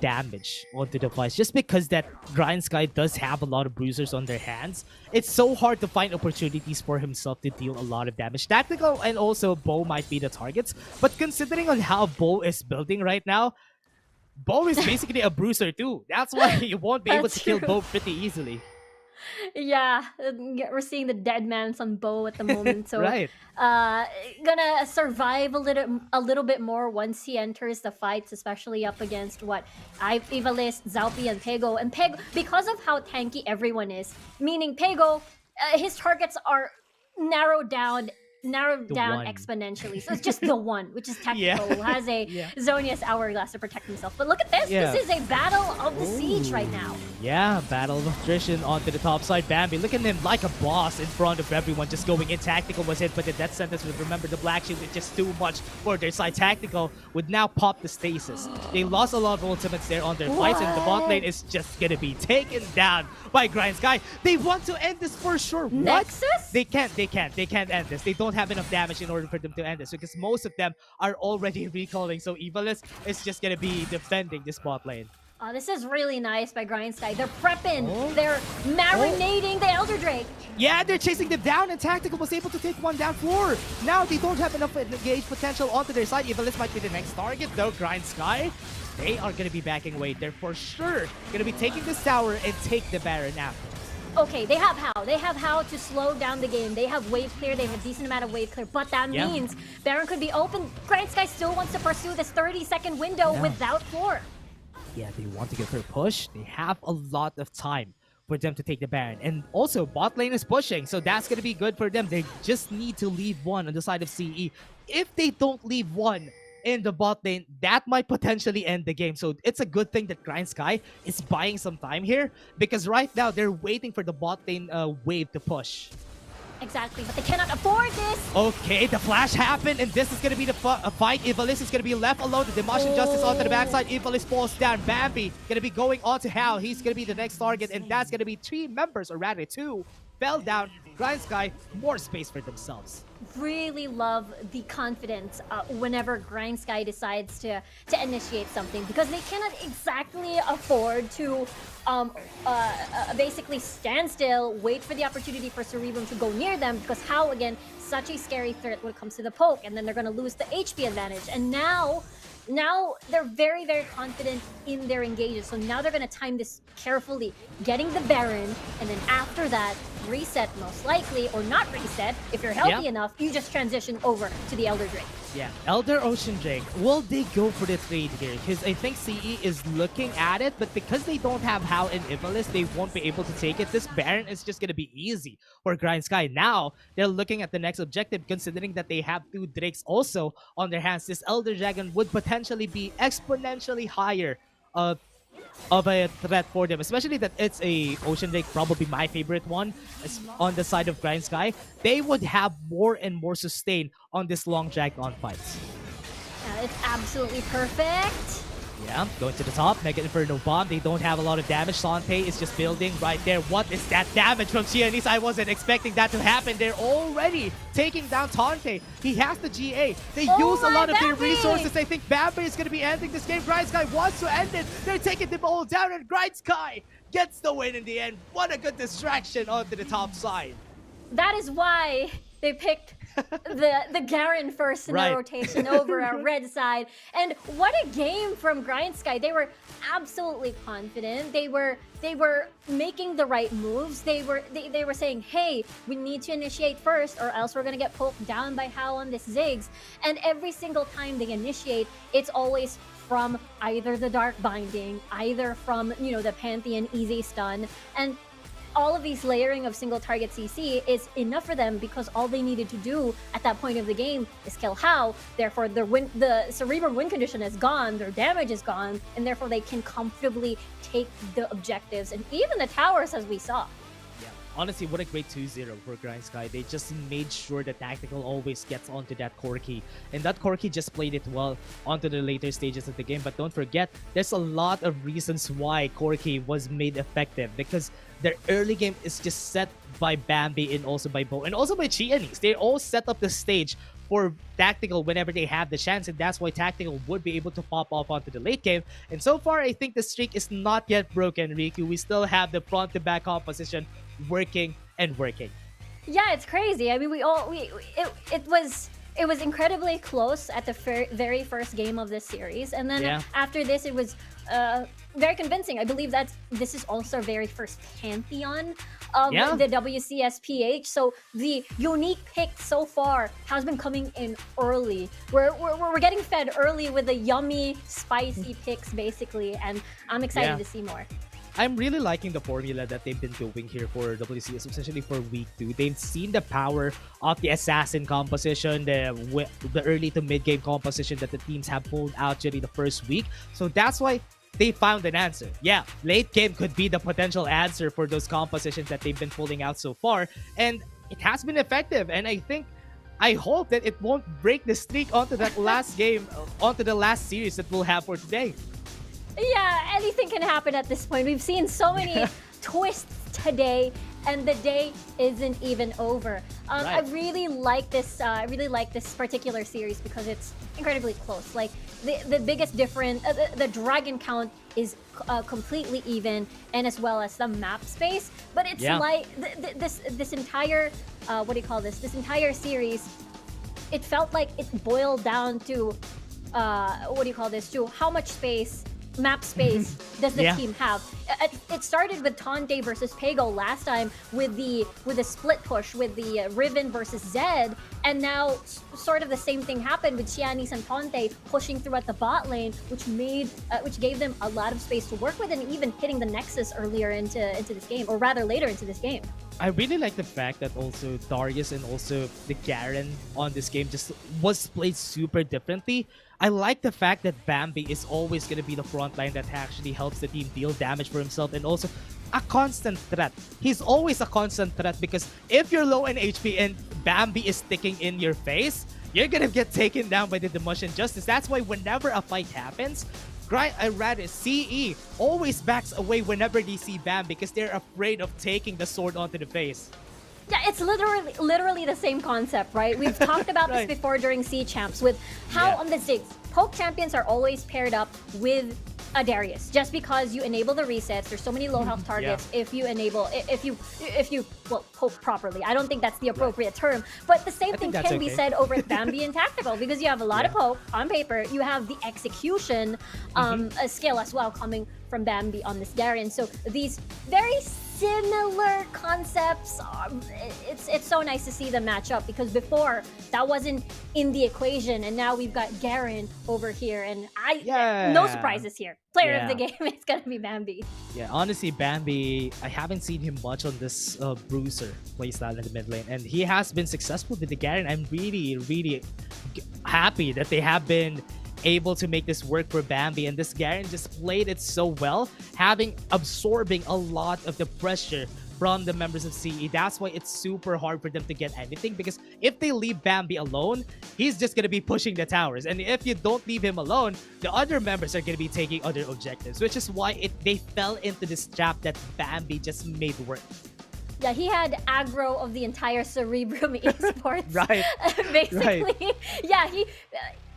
damage onto the fights just because that Grindsky does have a lot of bruisers on their hands. It's so hard to find opportunities for himself to deal a lot of damage. Tactical and also Bo might be the targets, but considering on how Bo is building right now, Bo is basically a bruiser too. That's why you won't be able That's to kill true. Bo pretty easily. Yeah, we're seeing the dead man's on Bo at the moment, so Right. gonna survive a little bit more once he enters the fights, especially up against what Ivalice, Zalpi, and Pego. And Pego, because of how tanky everyone is, meaning Pego, his targets are narrowed down The one. exponentially. So it's just the one, which is tactical, Yeah. who has a Yeah. Zonia's hourglass to protect himself. But look at this. Yeah. This is a battle of the siege right now. Yeah, battle of attrition onto the top side. Bambi, look at him like a boss in front of everyone, just going in. Tactical was hit, but the death sentence would remember the black shield is just too much for their side. Tactical would now pop the stasis. They lost a lot of ultimates there on their fights, and the bot What? lane is just gonna be taken down by Grindsky. They want to end this for sure. What? Nexus? They can't end this. They don't have enough damage in order for them to end this because most of them are already recalling. So Ivalice is just gonna be defending this bot lane. Oh, this is really nice by Grindsky. They're prepping. Oh. They're marinating the Elder Drake. Yeah, they're chasing them down, and Tactical was able to take one down. 4. Now they don't have enough engage potential onto their side. Ivalice might be the next target, though. Grindsky, they are going to be backing away. They're for sure going to be taking this tower and take the Baron after. Okay, they have how. They have how to slow down the game. They have wave clear. They have a decent amount of wave clear. But that Yeah. means Baron could be open. Grindsky still wants to pursue this 30-second window Yeah. without floor. Yeah, they want to get her push. They have a lot of time for them to take the Baron. And also, bot lane is pushing, so that's going to be good for them. They just need to leave one on the side of CE. If they don't leave one in the bot lane, that might potentially end the game. So it's a good thing that Grindsky is buying some time here, because right now they're waiting for the bot lane wave to push. Exactly, but they cannot afford this. Okay, the flash happened, and this is going to be the fight. Ivalice is going to be left alone. The Demolition Justice onto the backside. Ivalice falls down. Bambi going to be going on to Hal. He's going to be the next target, and that's going to be 3 members, or rather 2, fell down. Grindsky, more space for themselves. Really love the confidence whenever Grindsky decides to initiate something, because they cannot exactly afford to basically stand still, wait for the opportunity for Cerebrum to go near them, because how, again, such a scary threat when it comes to the poke, and then they're going to lose the HP advantage. And now they're very, very confident in their engages. So now they're going to time this carefully, getting the Baron, and then after that, reset most likely, or not reset. If you're healthy Yeah. enough, you just transition over to the Elder Drake. Yeah, Elder Ocean Drake. Will they go for the trade here? Because I think CE is looking at it, but because they don't have Hao and Ivalice, they won't be able to take it. This Baron is just going to be easy for Grindsky. Now, they're looking at the next objective, considering that they have 2 Drakes also on their hands. This Elder Dragon would potentially be exponentially higher of a threat for them, especially that it's a Ocean Drake, probably my favorite one on the side of Grindsky. They would have more and more sustain on this long drag on fights. It's absolutely perfect. Yeah, going to the top, Mega Inferno Bomb. They don't have a lot of damage. Sante is just building right there. What is that damage from Qeon? I wasn't expecting that to happen. They're already taking down Tante. He has the GA. They use a lot of their resources. I think Bambi is going to be ending this game. Grindsky wants to end it. They're taking them all down, and Grindsky gets the win in the end. What a good distraction onto the top side. That is why they picked the Garen first in Right. the rotation over our red side. And what a game from Grindsky. They were absolutely confident. They were making the right moves. They were saying, hey, we need to initiate first, or else we're gonna get poked down by Hal on this Ziggs. And every single time they initiate, it's always from either the Dark Binding, either from, the Pantheon easy stun. And all of these layering of single target CC is enough for them, because all they needed to do at that point of the game is kill Hao. Therefore, the Cerebrum win condition is gone, their damage is gone, and therefore they can comfortably take the objectives and even the towers, as we saw. Yeah, honestly, what a great 2-0 for Grindsky. They just made sure that Tactical always gets onto that core key. And that core key just played it well onto the later stages of the game. But don't forget, there's a lot of reasons why core key was made effective. Because their early game is just set by Bambi and also by Bo and also by Qeon. They all set up the stage for Tactical whenever they have the chance, and that's why Tactical would be able to pop off onto the late game. And so far, I think the streak is not yet broken, Riku. We still have the front to back composition working and working. Yeah, it's crazy. I mean, it was incredibly close at the very first game of this series, and then after this, it was very convincing. I believe that this is also our very first Pantheon of the WCSPH. So the unique pick so far has been coming in early. We're getting fed early with the yummy, spicy picks, basically, and I'm excited to see more. I'm really liking the formula that they've been doing here for WCS, especially for week 2. They've seen the power of the assassin composition, the early to mid game composition that the teams have pulled out during the first week. So that's why they found an answer. Yeah, late game could be the potential answer for those compositions that they've been pulling out so far, and it has been effective. And I hope that it won't break the streak onto that last game, onto the last series that we'll have for today. Yeah, anything can happen at this point. We've seen so many twists today, and the day isn't even over. I really like this. I really like this particular series because it's incredibly close. Like the biggest difference, the dragon count is completely even, and as well as the map space. But it's like this entire what do you call this? This entire series, it felt like it boiled down to what do you call this? To how much map space does the team have? It started with Tante versus Pego last time with the split push with the Riven versus Zed, and now sort of the same thing happened with Xiaomi and Tante pushing through at the bot lane, which gave them a lot of space to work with, and even hitting the Nexus earlier into this game, or rather later into this game. I really like the fact that also Darius and also the Garen on this game just was played super differently. I like the fact that Bambi is always going to be the front line that actually helps the team deal damage for himself, and also a constant threat. He's always a constant threat because if you're low in HP and Bambi is sticking in your face, you're going to get taken down by the Demotion Justice. That's why whenever a fight happens, CE always backs away whenever they see Bam because they're afraid of taking the sword onto the face. Yeah, it's literally the same concept, right? We've talked about this before during C Champs with how on the Ziggs, poke champions are always paired up with a Darius, just because you enable the resets. There's so many low health targets if you poke properly. I don't think that's the appropriate term, but the same thing can be said over at Bambi and Tactical, because you have a lot of poke on paper. You have the execution skill as well coming from Bambi on this Garen. So these very similar concepts. It's so nice to see them match up, because before that wasn't in the equation, and now we've got Garen over here, and no surprises here. Player of the game is gonna be Bambi. Yeah, honestly, Bambi, I haven't seen him much on this Bruiser playstyle in the mid lane, and he has been successful with the Garen. I'm really happy that they have been able to make this work for Bambi, and this Garen just played it so well, absorbing a lot of the pressure from the members of CE. That's why it's super hard for them to get anything, because if they leave Bambi alone, he's just going to be pushing the towers, and if you don't leave him alone, the other members are going to be taking other objectives, which is why they fell into this trap that Bambi just made work. Yeah, he had aggro of the entire Cerebrum Esports. Basically. Yeah,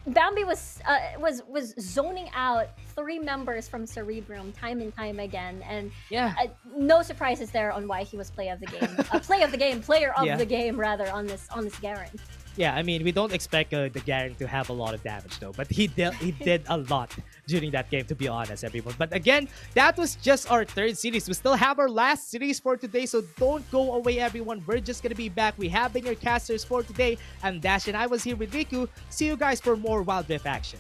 Bambi was zoning out 3 members from Cerebrum time and time again, and no surprises there on why he was player of the game rather on this Garen. Yeah, I mean, we don't expect the Garen to have a lot of damage though, but he did a lot during that game, to be honest, everyone. But again, that was just our 3rd series. We still have our last series for today, so don't go away, everyone. We're just gonna be back. We have been your casters for today. I'm Dash, and I was here with Riku. See you guys for more Wildrift action.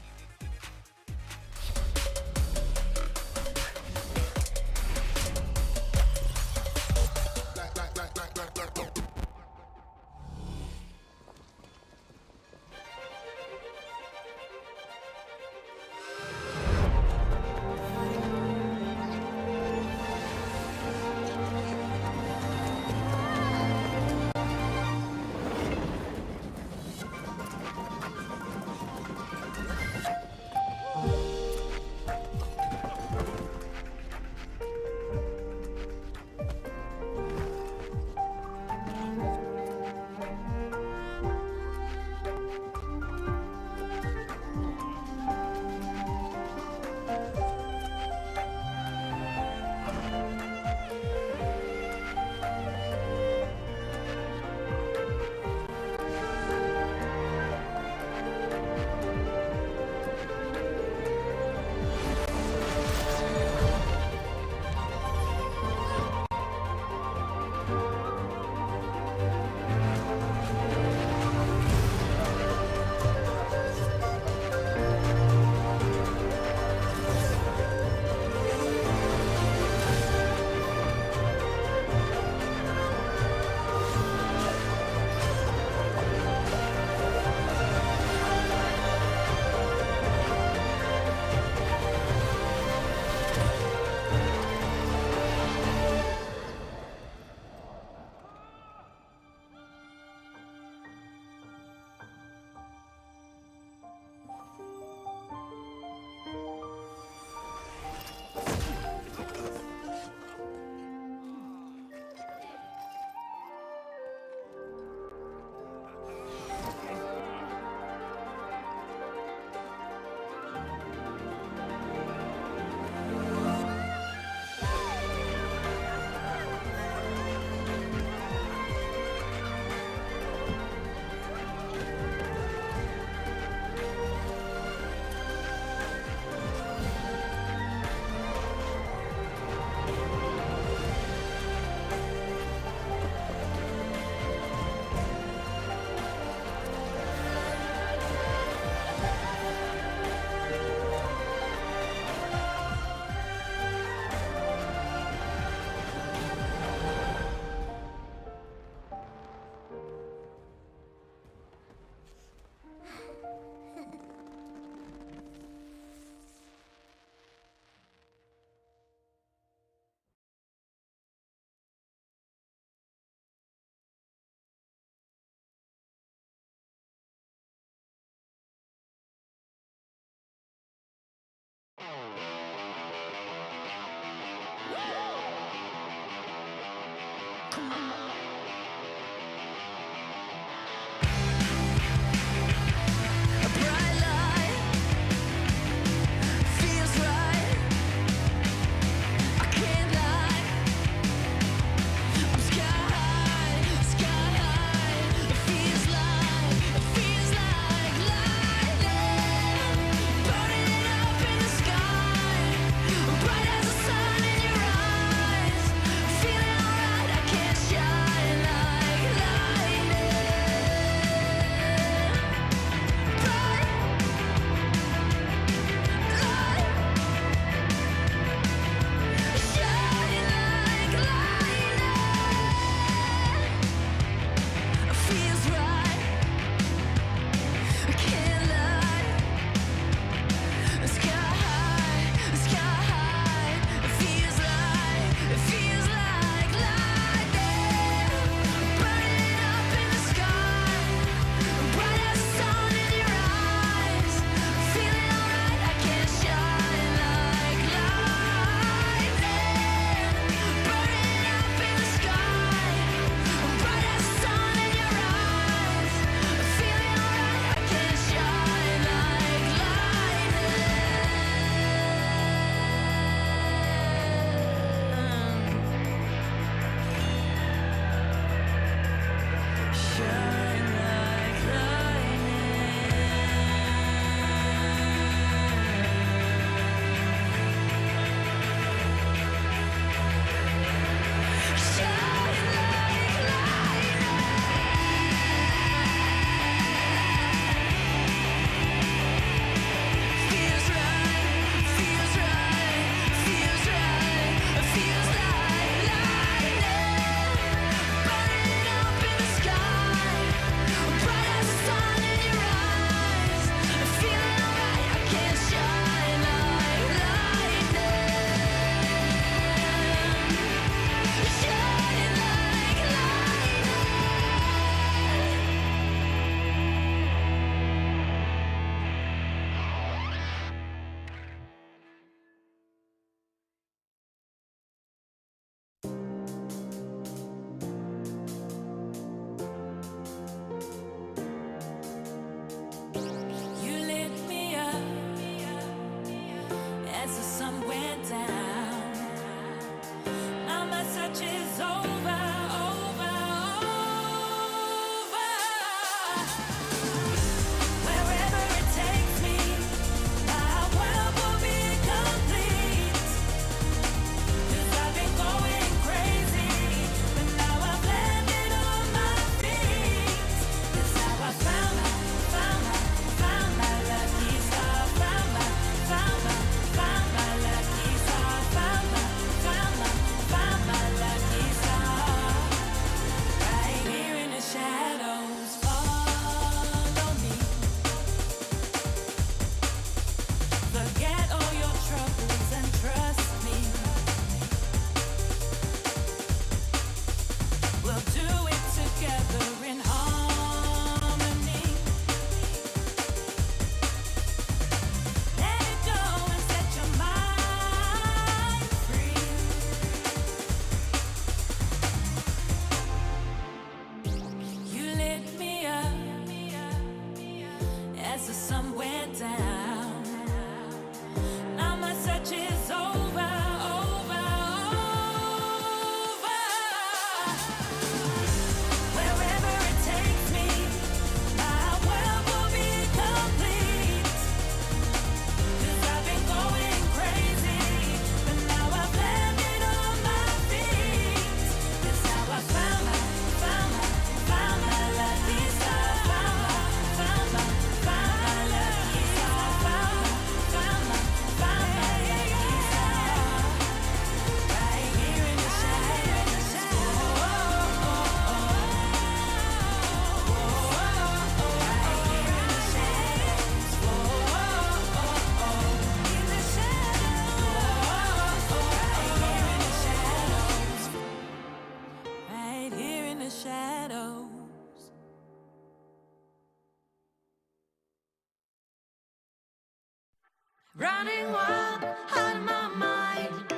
Running wild, out of my mind.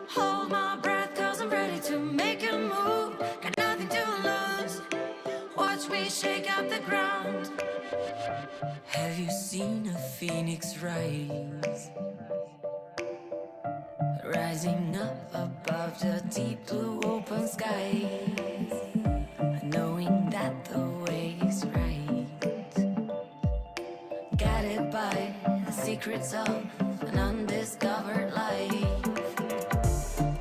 Hold my breath, cause I'm ready to make a move. Got nothing to lose. Watch me shake up the ground. Have you seen a phoenix rise? Rising up above the deep blue open skies. Knowing that the way is right. Guided by the secrets of an undiscovered life.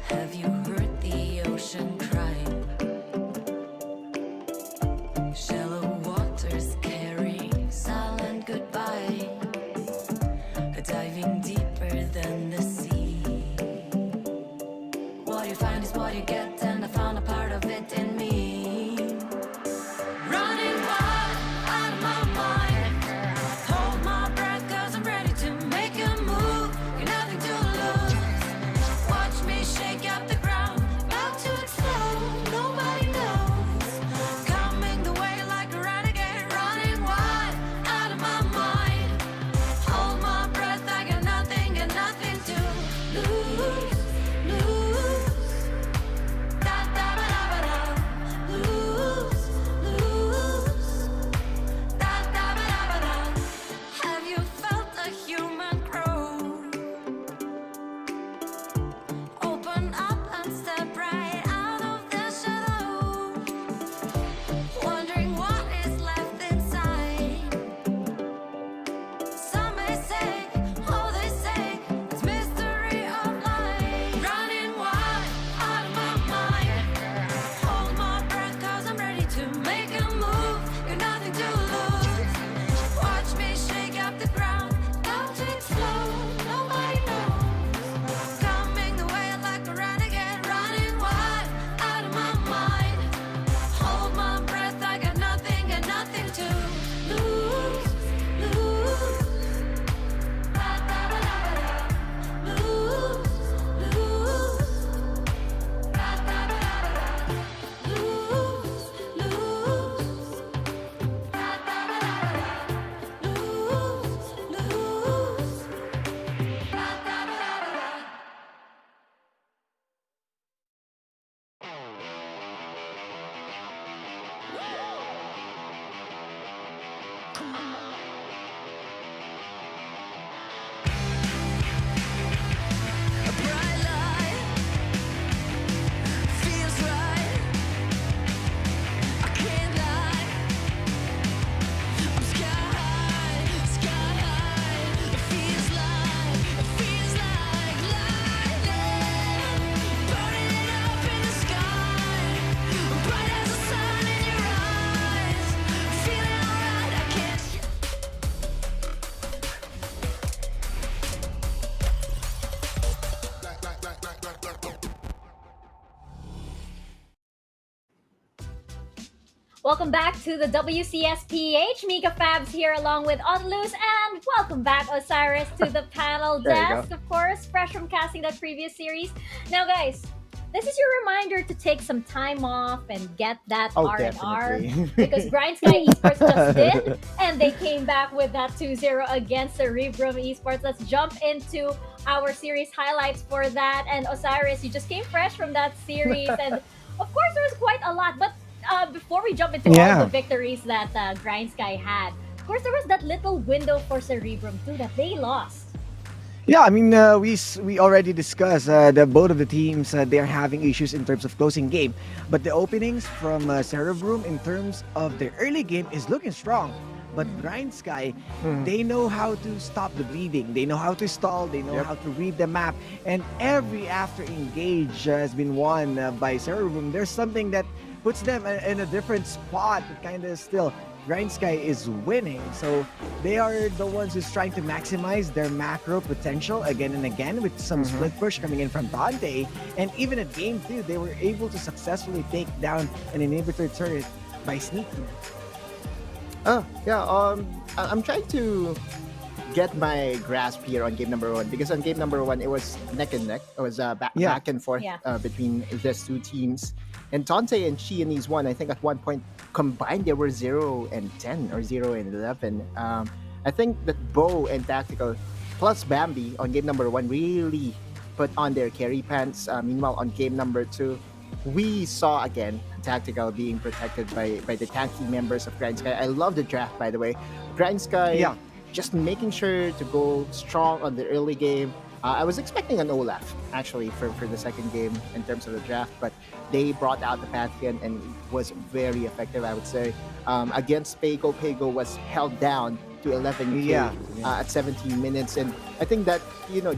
Have you heard the ocean cry? Shallow waters carry silent goodbye. Diving deeper than the sea. What you find is what you get, and I found a part of it in me. Running wild, out of my mind. Hold my breath, cause I'm ready to make a move. Got nothing to lose. Watch me shake up the ground. About to explode, nobody knows. Coming the way like a renegade. Running wild, out of my mind. Hold my breath, I got nothing to lose. Lose. Da da ba da ba da. Lose. Lose. Da da ba da ba da. Have you felt a human grow? Open up and step right out of the shadow. Wondering what is left inside. Some may say, oh they say, it's mystery of life. Running wild, out of my mind. Hold my breath, cause I'm ready to make a move. Got nothing to lose. Watch me shake up the ground. About to explode, nobody knows. Coming the way like a renegade. Running wild, out of my mind. Hold my breath, I got nothing to lose. Lose. Da da ba da ba da. Lose. Lose. Da da ba da ba da. Lose. Lose. Da da ba da ba da. Lose. Lose. Da da ba da ba da. A bright light feels right. I can't lie. I'm sky high. It feels like lightning, burning it up in the sky. Bright as the sun in your eyes. Feeling alright. I can't. Welcome back to the WCSPH. Mika Fabs here along with Odalus, and welcome back, Osiris, to the panel There you desk, of course, fresh from casting that previous series. Now, guys, this is your reminder to take some time off and get that Oh, R&R definitely. because Grindsky Esports just did, and they came back with that 2-0 against Cerebrum Esports. Let's jump into our series highlights for that. And Osiris, you just came fresh from that series, and of course, there was quite a lot, but before we jump into all the victories that Grindsky had, of course, there was that little window for Cerebrum too that they lost. Yeah, I mean, we already discussed that both of the teams they're having issues in terms of closing game, but the openings from Cerebrum in terms of their early game is looking strong. But Grindsky, they know how to stop the bleeding. They know how to stall. They know how to read the map. And every after engage has been won by Cerebrum. There's something that puts them in a different spot. Kind of still, Grindsky is winning. So they are the ones who's trying to maximize their macro potential again and again with some split push coming in from Dante. And even at game 2, they were able to successfully take down an inhibitor turret by sneaking. Oh, yeah. I'm trying to get my grasp here on game number 1 because on game number 1 it was neck and neck. It was back and forth between these two teams. And Dante and Xiaomi won. I think at one point combined they were 0 and 10 or 0 and 11. I think that Bo and Tactical plus Bambi on game number 1 really put on their carry pants. Meanwhile, on game number 2, we saw again Tactical being protected by the tanky members of Grindsky. I love the draft, by the way. Grindsky just making sure to go strong on the early game. I was expecting an Olaf actually for the second game in terms of the draft, but they brought out the Pantheon and it was very effective, I would say. Against Pego, Pego was held down to 11k at 17 minutes, and I think that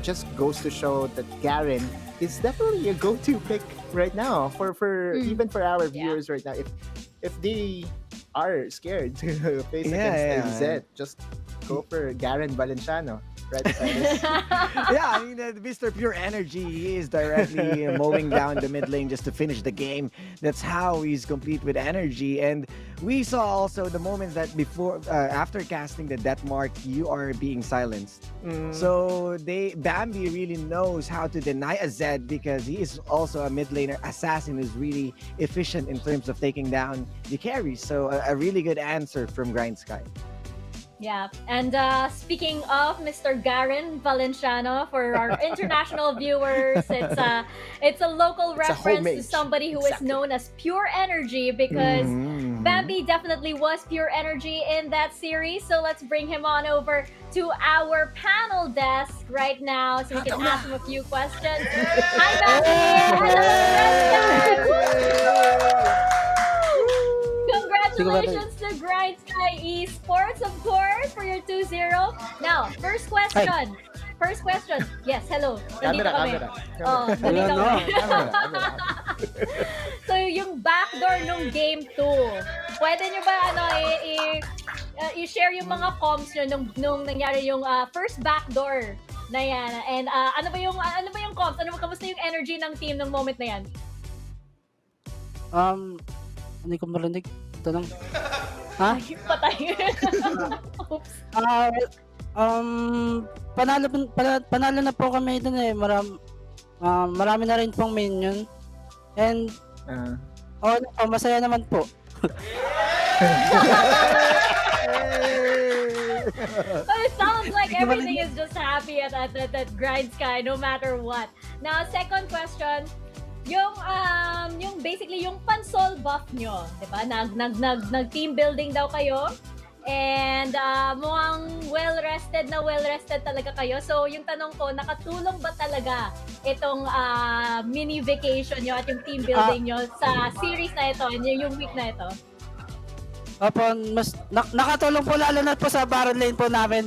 just goes to show that Garen is definitely a go-to pick right now for even for our viewers right now. If they are scared to face against Zed, just go for Garen Valenciano. Right, I mean, Mr. Pure Energy, he is directly mowing down the mid lane just to finish the game. That's how he's complete with energy. And we saw also the moment that after casting the death mark, you are being silenced. So Bambi really knows how to deny a Zed because he is also a mid laner assassin who's really efficient in terms of taking down the carries. So a really good answer from Grindsky. Yeah, and speaking of Mr. Garen Valenciano, for our international viewers, it's a local reference to somebody who is known as Pure Energy because Bambi definitely was Pure Energy in that series. So let's bring him on over to our panel desk right now so we can ask him a few questions. Hi, Bambi! Congratulations to Grindsky Esports, of course, for your 2-0. Now, first question. Yes, hello. Nandito kami. Nandito kami. So, yung backdoor nung game 2, pwede nyo ba i-share yung mga comms nyo nung nangyari yung first backdoor na yan? And ano ba yung comms? Kamusta yung energy ng team ng moment na yan? Hindi ko marinig. Tanong. Ha? Patay. Oops. Panalo na po kami dun eh. Marami na rin pong minion. And masaya naman po. But it sounds like everything is just happy at Grindsky no matter what. Now, second question. Yung basically yung pansol buff nyo, 'di ba? Nag team building daw kayo. And mukhang well-rested talaga kayo. So yung tanong ko, nakatulong ba talaga itong mini vacation nyo at yung team building nyo sa series na ito, yung week na ito? Opo, mas nakatulong po lalo na po sa Baron lane po namin.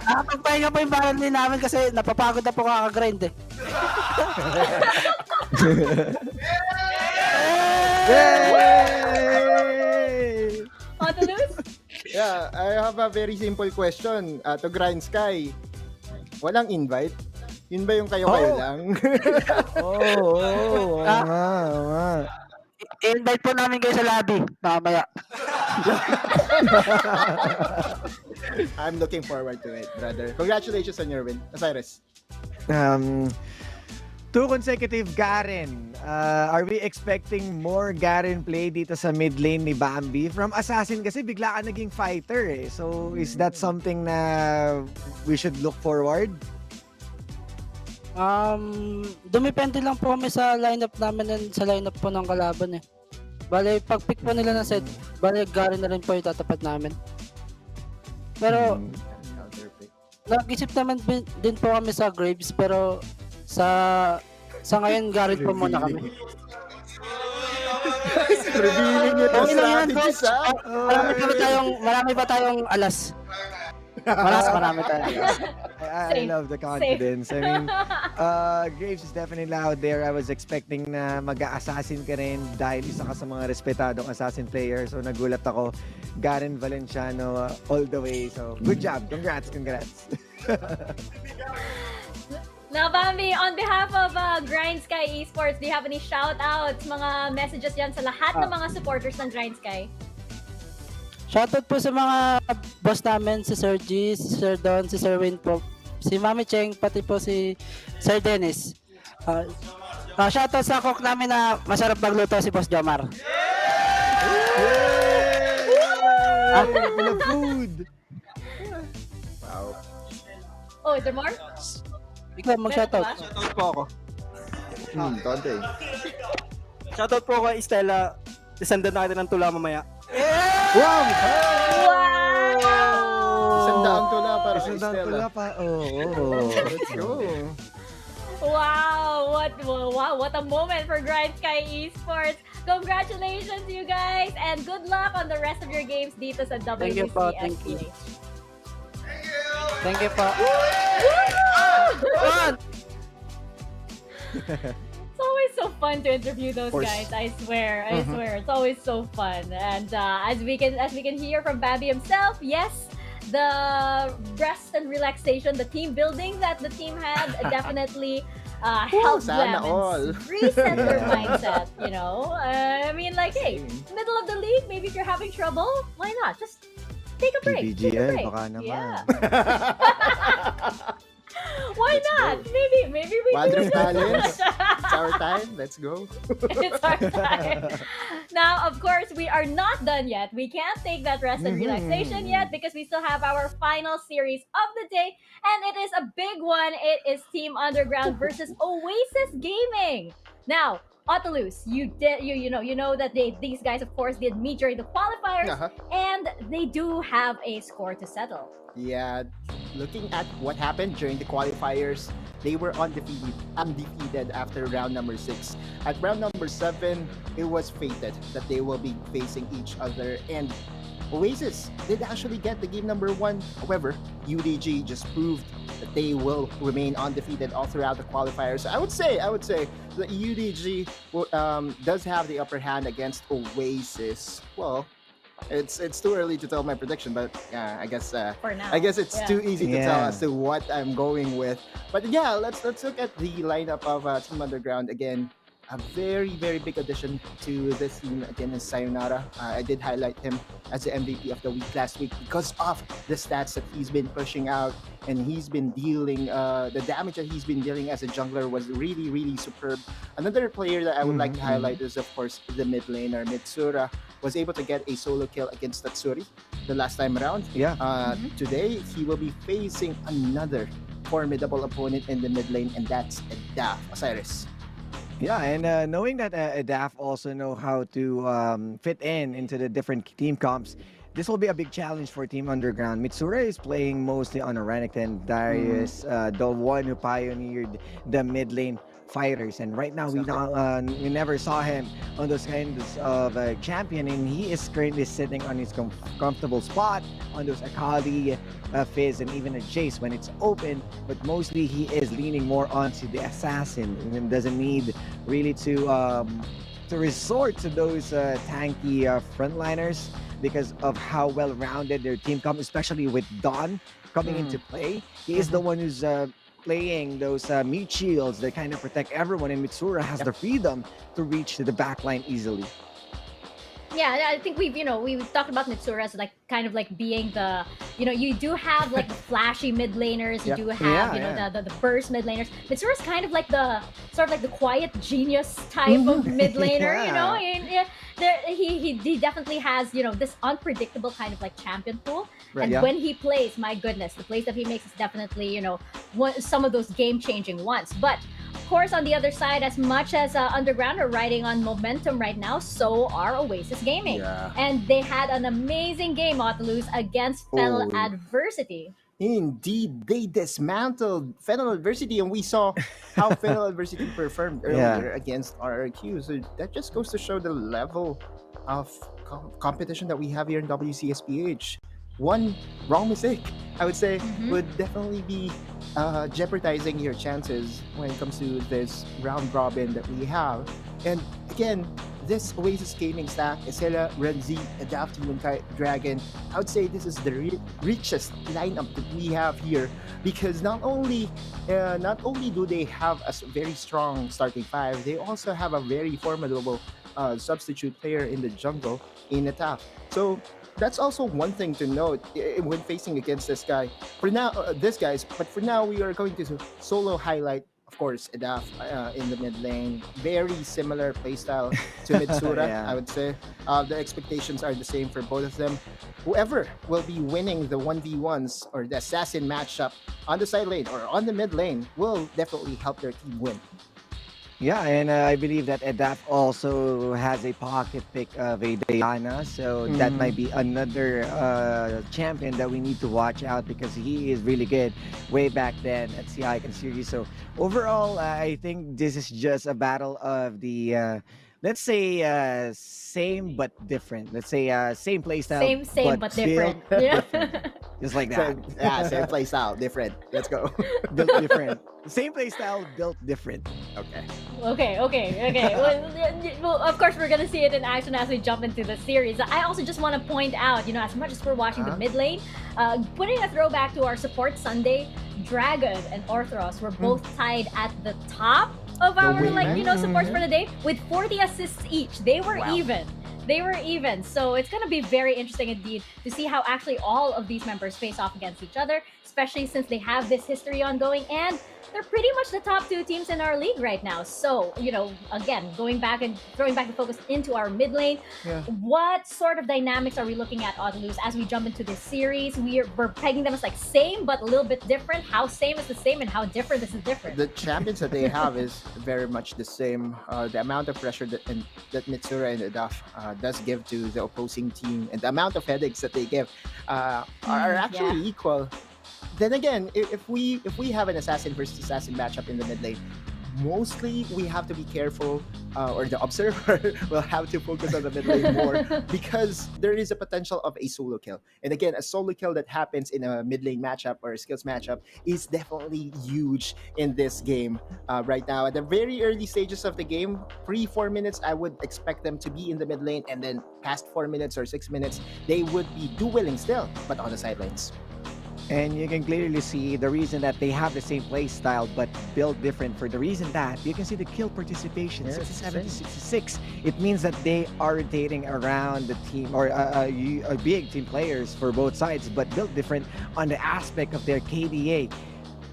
Nakapagpahinga po yung Baron lane namin kasi napapagod na po kakagrind eh. Yeah, I have a very simple question to Grindsky. Walang invite? Yun ba yung kayo-kayo lang? I-invite po namin kayo sa lobby mamaya. I'm looking forward to it, brother. Congratulations on your win, Osiris. 2 consecutive Garen. Are we expecting more Garen play dito sa mid lane ni Bambi? From assassin kasi bigla ka naging fighter eh. So is that something na we should look forward? Dumepende lang po kami sa lineup namin and sa lineup po ng kalaban eh. Bale, pag pick po nila ng set, bale Garen na rin po yung tatapat namin. Pero nag-isip naman din po kami sa Graves, pero sa ngayon Garen po muna kami. Revealing it as strategies, ha? Marami pa tayong alas. Marami tayo. I love the confidence. I mean, Graves is definitely out there. I was expecting na mag-assassin ka rin dahil isa ka sa mga respetadong assassin player. So nagulat ako. Garen Valenciano all the way. So good job. Congrats. Now, Bambi, on behalf of Grindsky Esports, do you have any shout-outs, mga messages yan sa lahat ng mga supporters ng Grindsky? Shoutout po sa mga boss namin, si Sir G, si Sir Don, si Sir Win po, si Mami Cheng, pati po si Sir Dennis. Shoutout sa cook namin na masarap magluto, si Boss Jomar. Food! Oh, is there more? Ikaw, mag-shoutout. Shoutout po ako. Dante. Shoutout po kay Stella. Isandan na kita ng tula mamaya. Wow! Isang daang tula para kay Isang daang Stella. tula pa. Oh. Let's go. Wow, what a moment for Grindsky Esports. Congratulations, you guys, and good luck on the rest of your games dito sa Thank you po, thank you. WCSPH. Thank you po. It's always so fun to interview those course. guys. I swear, it's always so fun. And as we can hear from Babby himself, yes, the rest and relaxation, the team building that the team had definitely helped sana them all. and reset their mindset. You know, I mean, like, hey, middle of the league, maybe if you're having trouble, why not just take a break? Take a PPGL, break. baka naman. Yeah. Why not? Maybe we do Wildrift that. Talents. It's our time. Let's go. It's our time. Now, of course, we are not done yet. We can't take that rest and relaxation yet because we still have our final series of the day, and it is a big one. It is Team Underground versus Oasis Gaming. Now, Otolus, you know that these guys, of course, did meet during the qualifiers, and they do have a score to settle. Yeah, looking at what happened during the qualifiers, they were undefeated after round number 6. At round number 7, it was fated that they will be facing each other, and Oasis did actually get the game number 1. However, UDG just proved that they will remain undefeated all throughout the qualifiers. I would say that UDG does have the upper hand against Oasis. Well, it's too early to tell my prediction, but I guess For now, I guess it's too easy to tell Yeah. as to what I'm going with. But yeah, let's look at the lineup of Team Underground again. A very, very big addition to this team again is Sayonara. I did highlight him as the MVP of the week last week because of the stats that he's been pushing out, and he's been dealing the damage that he's been dealing as a jungler was really, really superb. Another player that I would like to highlight is, of course, the mid laner. Mitsura was able to get a solo kill against Tatsuri the last time around. Yeah. Today, he will be facing another formidable opponent in the mid lane, and that's Daf Osiris. Yeah, and knowing that DAF also know how to fit into the different team comps, this will be a big challenge for Team Underground. Mitsura is playing mostly on a Renekton. Darius, the one who pioneered the mid lane fighters, and right now we never saw him on those kinds of champion, and he is currently sitting on his comfortable spot on those Akali, Fizz, and even a Jace when it's open, but mostly he is leaning more onto the assassin and doesn't need really to resort to those tanky frontliners because of how well-rounded their team comes, especially with Dawn coming into play. He is the one who's playing those meat shields that kind of protect everyone, and Mitsura has the freedom to reach to the backline easily. Yeah, I think we've talked about Mitsura as like kind of like being the, you do have like the flashy mid laners, you do have the burst mid laners. Mitsura's kind of like the sort of like the quiet genius type of mid laner, he definitely has this unpredictable kind of like champion pool. Right, And when he plays, my goodness, the plays that he makes is definitely some of those game changing ones. But of course, on the other side, as much as Underground are riding on momentum right now, so are Oasis Gaming. Yeah. And they had an amazing game, Otolus, against Fennel Adversity. Indeed, they dismantled Fennel Adversity, and we saw how Fennel Adversity performed earlier against RRQ. So that just goes to show the level of competition that we have here in WCSPH. One wrong mistake, I would say, would definitely be jeopardizing your chances when it comes to this round robin that we have. And again, this Oasis Gaming stack, Estella, Renzi, Adaptive, and Dragon, I would say this is the richest lineup that we have here, because not only do they have a very strong starting 5, they also have a very formidable substitute player in the jungle in Ataf. So that's also one thing to note when facing against this guy. For now, but for now we are going to solo highlight of course, Edaf in the mid lane. Very similar playstyle to Mitsura, Yeah. I would say. The expectations are the same for both of them. Whoever will be winning the 1v1s or the assassin matchup on the side lane or on the mid lane will definitely help their team win. Yeah, and I believe that Edaf also has a pocket pick of a Diana, so that might be another champion that we need to watch out because he is really good way back then at CI series. So overall, I think this is just a battle of the let's say same but different. Let's say same playstyle, Same but different. built Yeah. different. Just like that. Same playstyle, different. Let's go. Built different. Same playstyle, built different. Okay. Okay. Well, of course, we're gonna see it in action as we jump into the series. I also just want to point out, as much as we're watching the mid lane, putting a throwback to our support Sunday, Dragon and Orthros were both tied at the top of our supports for the day with 40 assists each. They were even. They were even. So it's going to be very interesting indeed to see how actually all of these members face off against each other, especially since they have this history ongoing and they're pretty much the top two teams in our league right now. So, again, going back and throwing back the focus into our mid lane, what sort of dynamics are we looking at, Odaluz, as we jump into this series? We're pegging them as like same but a little bit different. How same is the same and how different is the different? The champions that they have is very much the same. The amount of pressure that Mitsura and Edaf does give to the opposing team and the amount of headaches that they give are actually equal. Then again, if we have an assassin versus assassin matchup in the mid lane, mostly we have to be careful, or the observer will have to focus on the mid lane more because there is a potential of a solo kill. And again, a solo kill that happens in a mid lane matchup or a skills matchup is definitely huge in this game right now. At the very early stages of the game, pre-4 minutes, I would expect them to be in the mid lane, and then past 4 minutes or 6 minutes, they would be dueling still, but on the sidelines. And you can clearly see the reason that they have the same play style but built different for the reason that you can see the kill participation, 67 to 66. It means that they are rotating around the team or big team players for both sides, but built different on the aspect of their KDA.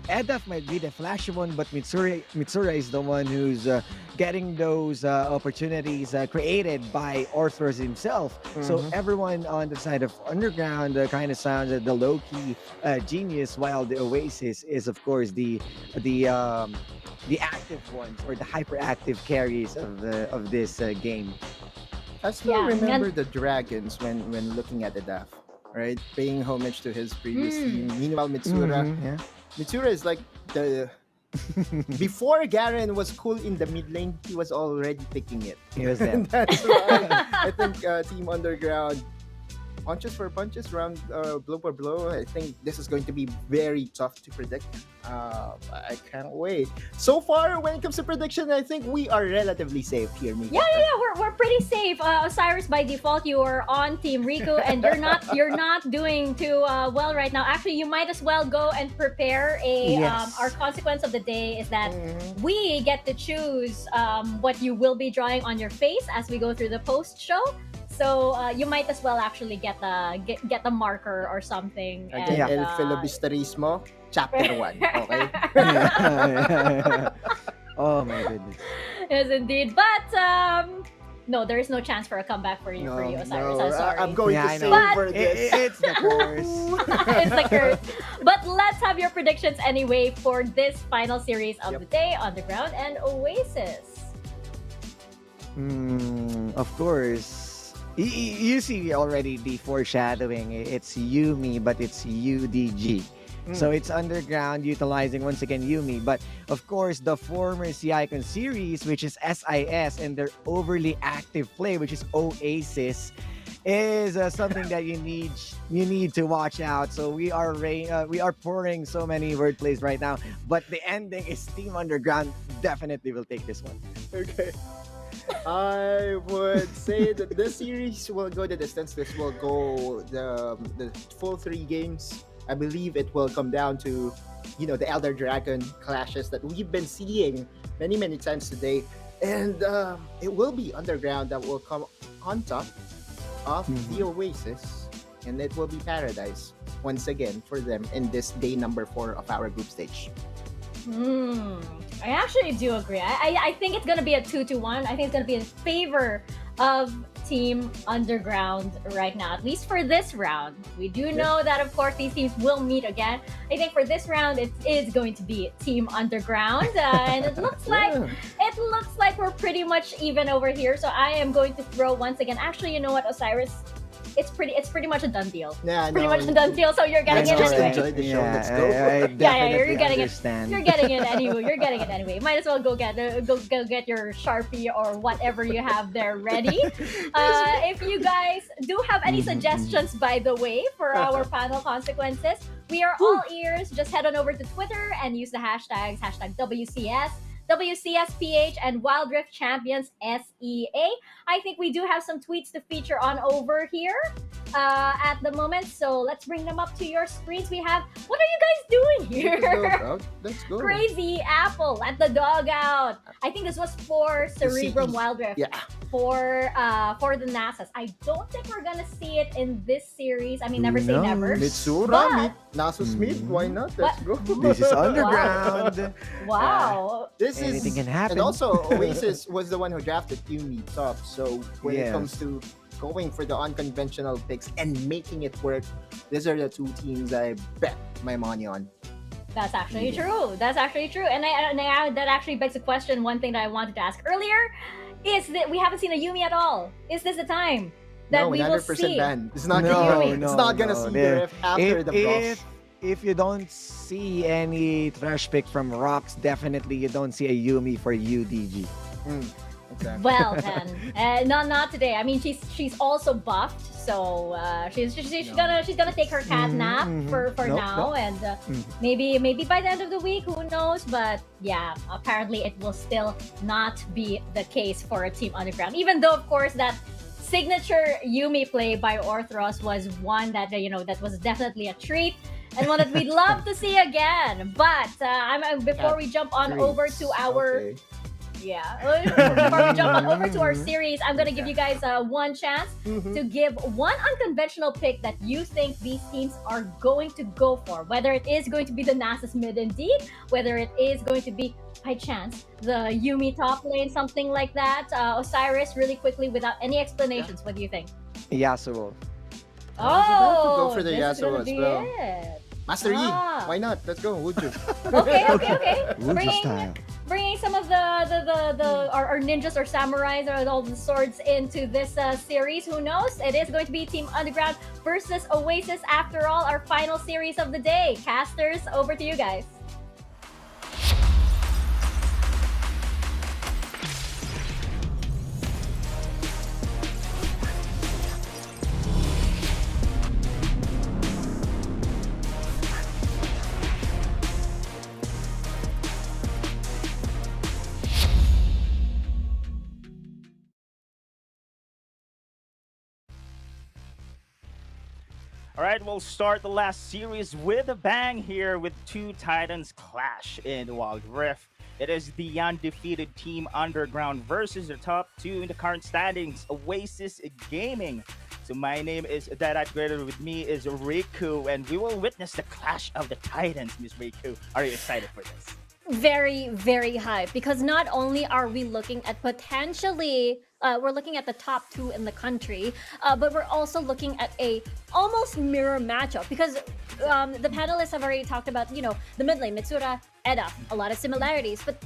Edaf might be the flashy one, but Mitsura is the one who's getting those opportunities created by Orthros himself. So everyone on the side of Underground kind of sounds the low-key genius, while the Oasis is, of course, the active ones or the hyperactive carries of this game. I still remember the Dragons when looking at Edaf, right? Paying homage to his previous team. Meanwhile, Mitsura is like the before Garen was cool in the mid lane, he was already picking it. He was there. That's why I think Team Underground, punches for punches, round blow for blow. I think this is going to be very tough to predict. I can't wait. So far, when it comes to prediction, I think we are relatively safe here, Mika. Yeah, we're pretty safe. Osiris, by default, you are on Team Riku, and you're not doing too well right now. Actually, you might as well go and prepare a. Our consequence of the day is that we get to choose what you will be drawing on your face as we go through the post show. So you might as well actually get the marker or something. Again, El Filibusterismo, chapter 1. Okay. Oh my goodness. Yes, indeed. But no, there is no chance for a comeback for you, Osiris. I'm sorry. I'm going to save for this. It's the curse. It's the curse. But let's have your predictions anyway for this final series of the day, Underground and Oasis. Of course. You see already the foreshadowing. It's Yumi, but it's UDG. So it's Underground utilizing once again Yumi. But of course, the former Icon series, which is SIS, and their overly active play, which is Oasis, is something that you need to watch out. So we are pouring so many wordplays right now, but the ending is Team Underground definitely will take this one. Okay. I would say that this series will go the distance. This will go the full 3 games. I believe it will come down to, the Elder Dragon clashes that we've been seeing many times today, and it will be Underground that will come on top of the Oasis, and it will be paradise once again for them in this day number 4 of our group stage. I actually do agree. I think it's gonna be a 2-1. I think it's gonna be in favor of Team Underground right now, at least for this round. We do know that, of course, these teams will meet again. I think for this round, it is going to be Team Underground, and it looks like we're pretty much even over here. So I am going to throw once again. Actually, you know what, Osiris? It's pretty much a done deal. Yeah, it's pretty no, much a done deal. So you're getting it just anyway. enjoy the show. Let's go. You're getting understand. it. You're getting it anyway. You're getting it anyway. Might as well go get your Sharpie or whatever you have there ready. If you guys do have any suggestions, by the way, for our panel consequences, we are all ears. Just head on over to Twitter and use the hashtags #WCS. WCSPH and Wildrift Champions SEA. I think we do have some tweets to feature on over here at the moment, so let's bring them up to your screens. We have, what are you guys doing here? Let's go. Crazy Apple at the dugout. I think this was for Cerebrum Wildrift. Yeah. For the NASAs. I don't think we're gonna see it in this series. I mean, never say never. Mitsura, But- Nasus mid, why not? Let's go. This is underground. Wow. This Anything is can happen. And also Oasis was the one who drafted Yumi top. So when it Yes. comes to going for the unconventional picks and making it work, these are the two teams I bet my money on. That's actually true. That's actually true. And that actually begs the question. One thing that I wanted to ask earlier is that we haven't seen a Yumi at all. Is this the time that No, we will 100% see? ban. It's not No, gonna, no, it's not gonna see the rift after the bros. If you don't see any trash pick from Rocks, definitely you don't see a Yumi for UDG. Exactly. Well then, not today. I mean, she's also buffed, so she's gonna take her cat nap for Nope, now, nope. and maybe by the end of the week, who knows? But yeah, apparently it will still not be the case for a Team Underground. Even though, of course, that signature Yumi play by Orthros was one that that was definitely a treat. And one that we'd love to see again. But before we jump on over to our before we jump on over to our series, I'm gonna give you guys one chance to give one unconventional pick that you think these teams are going to go for. Whether it is going to be the Nasus mid indeed, whether it is going to be by chance the Yumi top lane, something like that. Osiris, really quickly, without any explanations, what do you think? Yasuo. Oh, go for the this is gonna Yasuo as be well. it. Master Yi, why not? Let's go, would you? Okay. Wuju style. Bringing some of our ninjas or samurais or all the swords into this series. Who knows? It is going to be Team Underground versus Oasis. After all, our final series of the day. Casters, over to you guys. All right, we'll start the last series with a bang here with two Titans clash in Wild Rift. It is the undefeated Team Underground versus the top two in the current standings, Oasis Gaming. So my name is Dadat Grader, with me is Riku, and we will witness the clash of the Titans, Miss Riku. Are you excited for this? Very, very hyped, because not only are we looking at potentially we're looking at the top two in the country, but we're also looking at a almost mirror matchup, because the panelists have already talked about the mid lane, Mitsura, Edda, a lot of similarities, but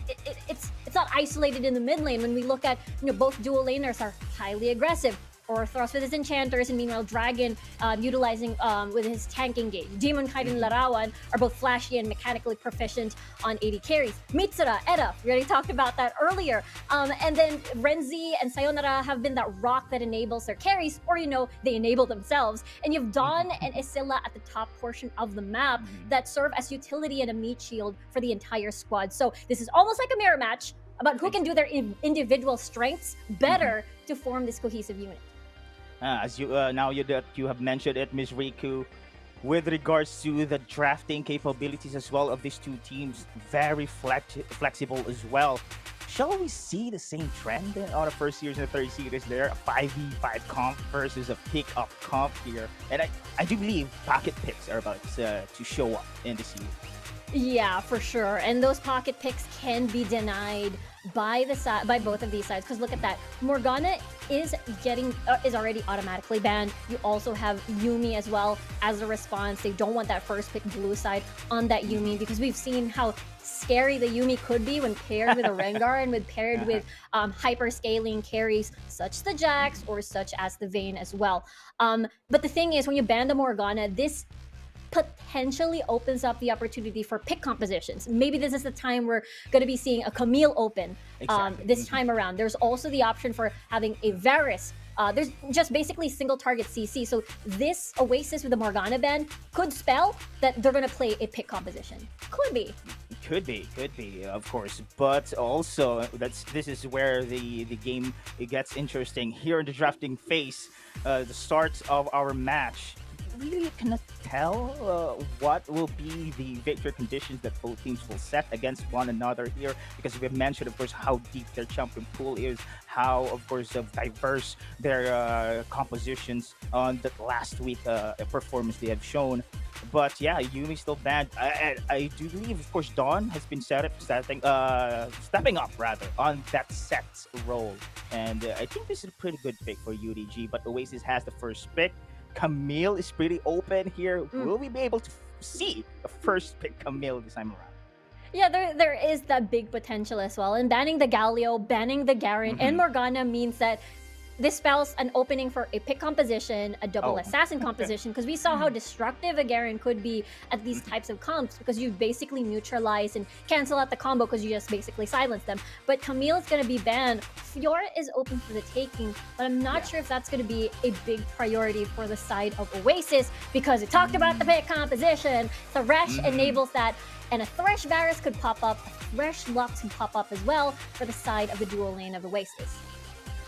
it's not isolated in the mid lane. When we look at both dual laners are highly aggressive. Orthros with his enchanters, and meanwhile Dragon utilizing with his tanking game. Demon Kite and Larawan are both flashy and mechanically proficient on AD carries. Mitsura, Edda, we already talked about that earlier. And then Renzi and Sayonara have been that rock that enables their carries, or they enable themselves. And you've Dawn and Isilla at the top portion of the map that serve as utility and a meat shield for the entire squad. So this is almost like a mirror match about who can do their individual strengths better to form this cohesive unit. As you now that you have mentioned it, Ms. Riku, with regards to the drafting capabilities as well of these two teams, very flexible as well. Shall we see the same trend on the first series and the third series there? A 5v5 comp versus a pick-up comp here. And I do believe pocket picks are about to show up in the series. Yeah, for sure. And those pocket picks can be denied by by both of these sides. Because look at that, Morgana is already automatically banned. You also have Yuumi as well as a response. They don't want that first pick blue side on that Yuumi because we've seen how scary the Yuumi could be when paired with a Rengar and paired with hyper scaling carries such the Jax or such as the Vayne as well. But the thing is, when you ban the Morgana, this potentially opens up the opportunity for pick compositions. Maybe this is the time we're going to be seeing a Camille open this time around. There's also the option for having a Varus. There's just basically single target CC. So this Oasis with the Morgana ban could spell that they're going to play a pick composition. Could be, of course. But also, this is where the game gets interesting. Here in the drafting phase, the start of our match, really cannot tell what will be the victory conditions that both teams will set against one another here, because we've mentioned, of course, how deep their champion pool is, how, of course, diverse their compositions on the last week performance they have shown. But yeah, Yuumi still banned. I do believe, of course, Dawn has been stepping up rather on that set role, and I think this is a pretty good pick for UDG. But Oasis has the first pick. Camille is pretty open here. Will we be able to see the first pick Camille this time around? Yeah, there is that big potential as well. And banning the Galio, banning the Garen, and Morgana means that this spells an opening for a pick composition, a double assassin composition, because we saw how destructive a Garen could be at these types of comps, because you basically neutralize and cancel out the combo because you just basically silence them. But Camille is going to be banned. Fiora is open for the taking, but I'm not sure if that's going to be a big priority for the side of Oasis, because we talked about the pick composition. Thresh enables that, and a Thresh Varus could pop up, a Thresh Lux can pop up as well for the side of the dual lane of Oasis.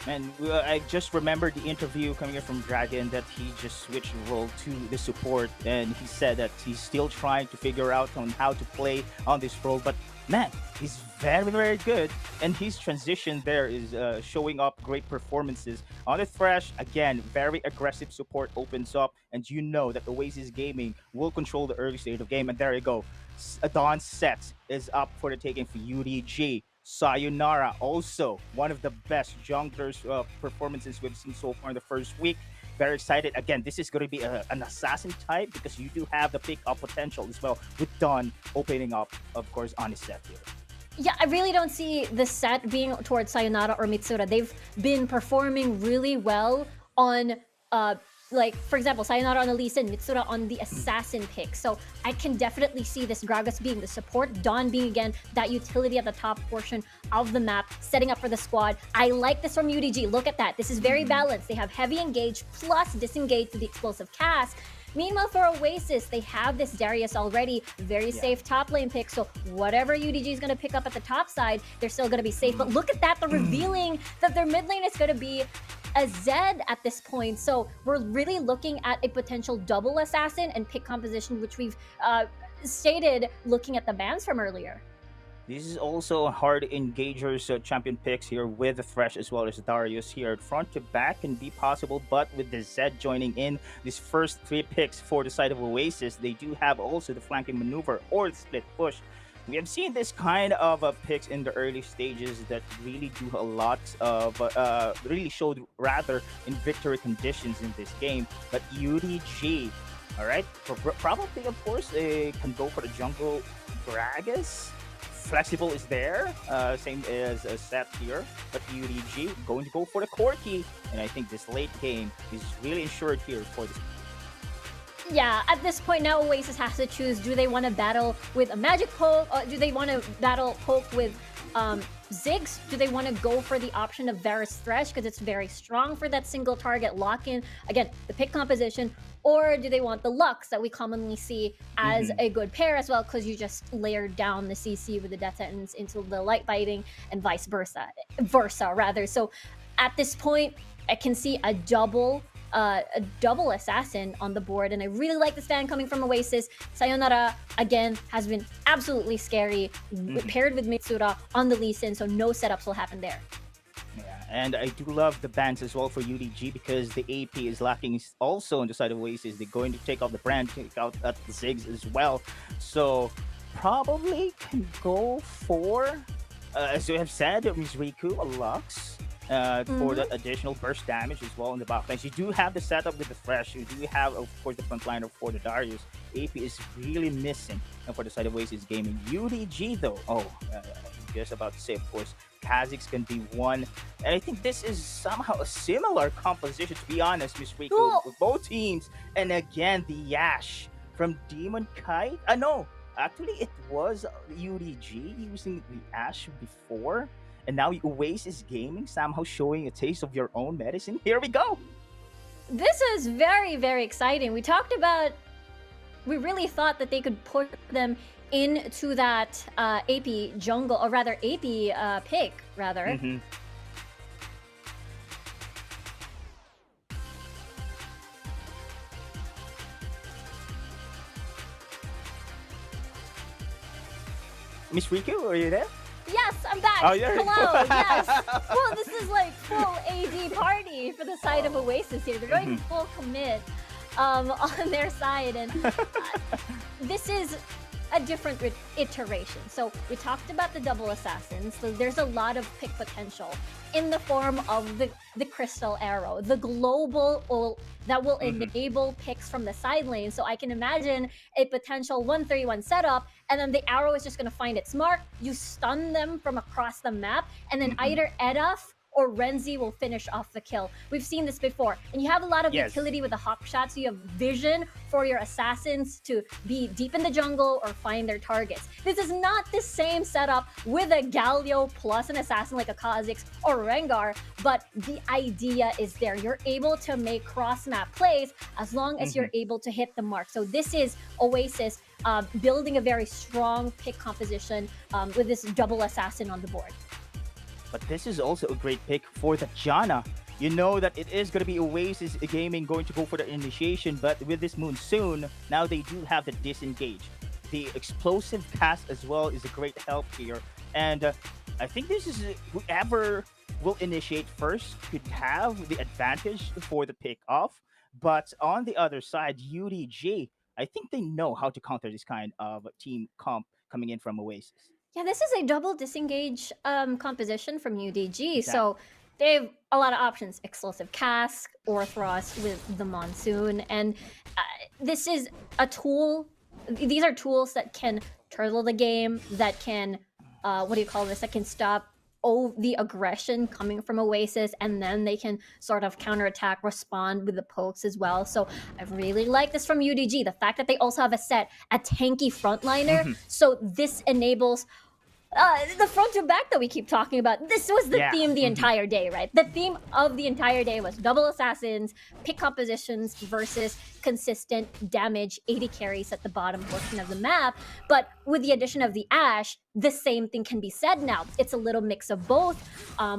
And I just remembered the interview coming in from Dragon that he just switched role to the support, and he said that he's still trying to figure out on how to play on this role. But man, he's very, very good, and his transition there is showing up great performances on the Thresh. Again, very aggressive support opens up, and you know that Oasis Gaming will control the early stage of game. And there you go, Dawn's set is up for the taking for UDG. Sayonara, also one of the best junglers performances we've seen so far in the first week. Very excited. Again, this is going to be an assassin type, because you do have the pick-up potential as well, with Dawn opening up, of course, on his set here. Yeah, I really don't see the set being towards Sayonara or Mitsura. They've been performing really well on like, for example, Sayonara on the Lee Sin, Mitsura on the Assassin pick. So I can definitely see this Gragas being the support, Dawn being, again, that utility at the top portion of the map, setting up for the squad. I like this from UDG. Look at that. This is very balanced. They have heavy engage plus disengage to the explosive cast. Meanwhile, for Oasis, they have this Darius already, very safe top lane pick. So whatever UDG is going to pick up at the top side, they're still going to be safe. But look at that, they're revealing that their mid lane is going to be a Zed at this point. So we're really looking at a potential double assassin and pick composition, which we've stated looking at the bans from earlier. This is also a hard engagers champion picks here with the Thresh as well as Darius here. Front to back can be possible, but with the Zed joining in these first three picks for the side of Oasis, they do have also the flanking maneuver or the split push. We have seen this kind of picks in the early stages that really do a lot of, really showed rather in victory conditions in this game. But UDG, all right, probably, of course, they can go for the jungle Gragas. Flexible is there, same as Seth here, but UDG going to go for the Corki, and I think this late game is really ensured here for this. Yeah, at this point now, Oasis has to choose, do they want to battle with a magic poke, or do they want to battle poke with Ziggs? Do they want to go for the option of Varus Thresh, because it's very strong for that single target lock-in, again, the pick composition, or do they want the Lux that we commonly see as a good pair as well, because you just layer down the CC with the Death Sentence into the Light Biting and vice versa. So at this point, I can see a double assassin on the board, and I really like the stand coming from Oasis. Sayonara, again, has been absolutely scary, paired with Mitsura on the Lee Sin, so no setups will happen there. Yeah, and I do love the bans as well for UDG, because the AP is lacking also on the side of Oasis. They're going to take out the brand, take out the Ziggs as well. So probably can go for, as you have said, Miss Riku, a Lux. For that additional burst damage as well in the backlines. You do have the setup with the Fresh. You do have, of course, the frontliner for the Darius. AP is really missing. And for the side of Oasis Gaming, UDG though, I'm just about to say, of course, Kha'Zix can be one. And I think this is somehow a similar composition, to be honest, Miss Riku, Cool. with both teams. And again, the Yash from Demon Kite. No, actually, it was UDG using the Ash before. And now Oasis Gaming somehow showing a taste of your own medicine. Here we go. This is very, very exciting. We talked about, we really thought that they could put them into that AP jungle, or rather AP pick, rather. Mm-hmm. Miss Riku, are you there? Yes, I'm back. Oh, yeah. Hello. Yes. Well, this is like full AD party for the side of Oasis here. They're going full commit on their side, and this is a different iteration. So we talked about the double assassins. So there's a lot of pick potential in the form of the crystal arrow, the global ult that will enable picks from the side lane. So I can imagine a potential 1-3-1 setup, and then the arrow is just going to find its mark. You stun them from across the map, and then either Edaf or Renzi will finish off the kill. We've seen this before. And you have a lot of utility with the hawk shot, so you have vision for your assassins to be deep in the jungle or find their targets. This is not the same setup with a Galio plus an assassin like a Kha'Zix or Rengar, but the idea is there. You're able to make cross-map plays as long as you're able to hit the mark. So this is Oasis building a very strong pick composition with this double assassin on the board. But this is also a great pick for the Janna. You know that it is going to be Oasis Gaming going to go for the initiation, but with this Monsoon, now they do have the disengage. The explosive cast as well is a great help here. And I think this is whoever will initiate first could have the advantage for the pick off. But on the other side, UDG, I think they know how to counter this kind of team comp coming in from Oasis. Yeah, this is a double disengage composition from UDG. So they have a lot of options. Explosive Cask, Orthros with the Monsoon. And this is a tool. These are tools that can turtle the game, that can, that can stop the aggression coming from Oasis, and then they can sort of counterattack, respond with the pokes as well. So I really like this from UDG. The fact that they also have a tanky frontliner. So this enables the front to back that we keep talking about. This was the theme the entire day, right? The theme of the entire day was double assassins, pick compositions versus consistent damage, 80 carries at the bottom portion of the map. But with the addition of the Ashe, the same thing can be said now. It's a little mix of both.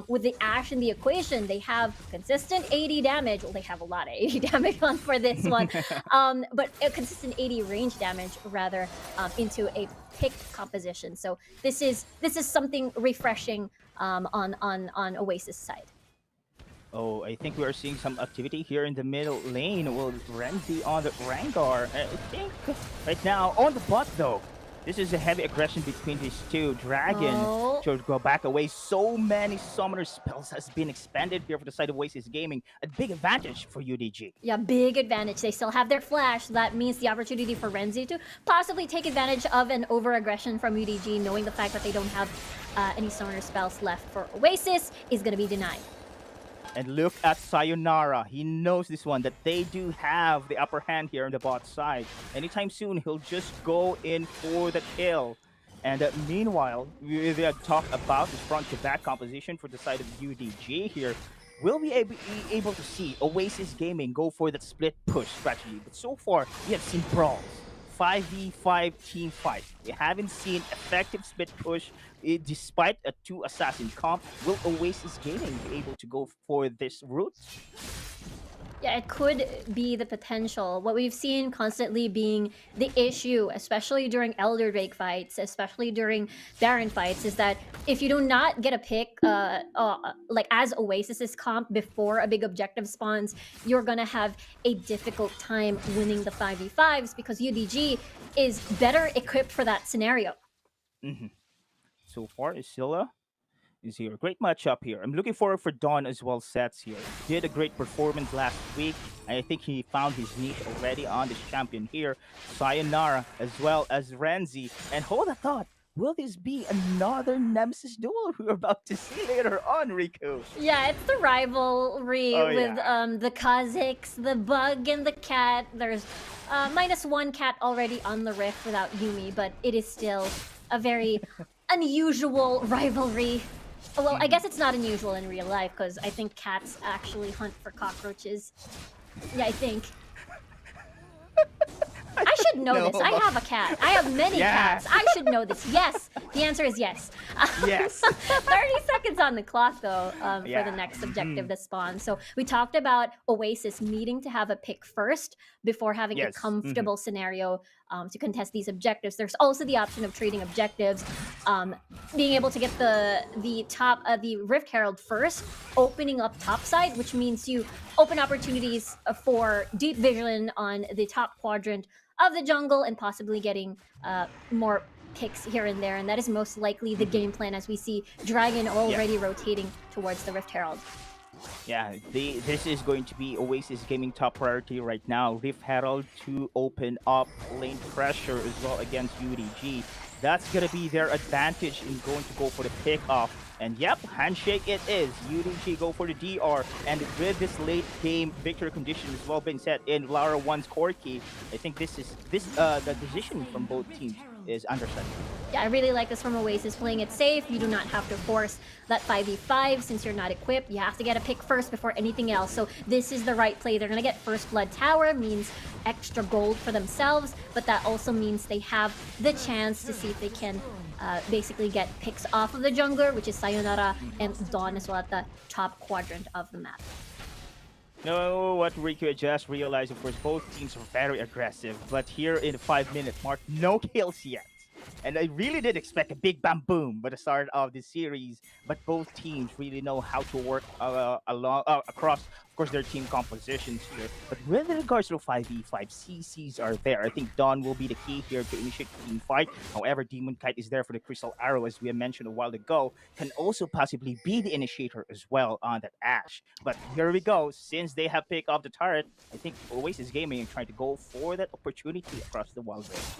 With the Ashe in the equation, they have consistent 80 damage. Well, they have a lot of 80 damage on for this one. But a consistent 80 range damage, rather, into a pick composition. So this is something refreshing on Oasis side. Oh, I think we are seeing some activity here in the middle lane. Well, Renzi on the Rengar. I think right now on the bot though. This is a heavy aggression between these two. Dragon should go back away. So many summoner spells has been expanded here for the side of Oasis Gaming. A big advantage for UDG. Yeah, big advantage. They still have their flash. That means the opportunity for Renzi to possibly take advantage of an over-aggression from UDG, knowing the fact that they don't have any summoner spells left for Oasis, is going to be denied. And look at Sayonara. He knows this one, that they do have the upper hand here on the bot side. Anytime soon, he'll just go in for the kill. And meanwhile, we talk about the front-to-back composition for the side of UDG here. Will we be able to see Oasis Gaming go for that split push strategy? But so far, we have seen brawls. 5v5 team fight. We haven't seen effective split push despite a 2 assassin comp. Will Oasis Gaming be able to go for this route? Yeah, it could be the potential. What we've seen constantly being the issue, especially during Elder Drake fights, especially during Baron fights, is that if you do not get a pick, like as Oasis's comp before a big objective spawns, you're gonna have a difficult time winning the 5v5s because UDG is better equipped for that scenario. So far, Isilla is here. Great matchup here. I'm looking forward for Dawn as well. Sets here. Did a great performance last week. I think he found his niche already on this champion here. Sayonara as well as Renzi. And hold a thought. Will this be another Nemesis duel we're about to see later on, Riku? Yeah, it's the rivalry Oh, with yeah. the Kazakhs, the Bug, and the Cat. There's -1 Cat already on the Rift without Yumi, but it is still a very unusual rivalry. Well, I guess it's not unusual in real life because I think cats actually hunt for cockroaches. Yeah, I think. I should know this. I have a cat. I have many Yeah. cats. I should know this. Yes. The answer is yes. Yes. 30 seconds on the clock, though, for Yeah. the next objective to spawn. So we talked about Oasis needing to have a pick first before having a Yes. comfortable scenario to contest these objectives. There's also the option of trading objectives, being able to get the Rift Herald first, opening up topside, which means you open opportunities for deep vision on the top quadrant of the jungle and possibly getting more picks here and there. And that is most likely the game plan as we see Dragon already rotating towards the Rift Herald. Yeah, this is going to be Oasis Gaming top priority right now. Rift Herald to open up lane pressure as well against UDG. That's going to be their advantage in going to go for the pick off. And yep, handshake it is. UDG go for the DR. And with this late game victory condition as well being set in Lara 1's core key, I think the decision from both teams is understood. Yeah, I really like this from Oasis, playing it safe. You do not have to force that 5v5 since you're not equipped. You have to get a pick first before anything else. So this is the right play. They're going to get First Blood Tower, means extra gold for themselves, but that also means they have the chance to see if they can basically get picks off of the jungler, which is Sayonara and Dawn as well at the top quadrant of the map. No, what Riku just realized, of course, both teams are very aggressive, but here in the 5-minute mark, no kills yet. And I really did expect a big bam boom by the start of this series, but both teams really know how to work across, of course, their team compositions here. But with regards to 5v5, CCs are there. I think Dawn will be the key here to initiate the team fight. However, Demon Kite is there for the Crystal Arrow, as we mentioned a while ago, can also possibly be the initiator as well on that Ashe. But here we go. Since they have picked off the turret, I think Oasis Gaming are trying to go for that opportunity across the Wildrift.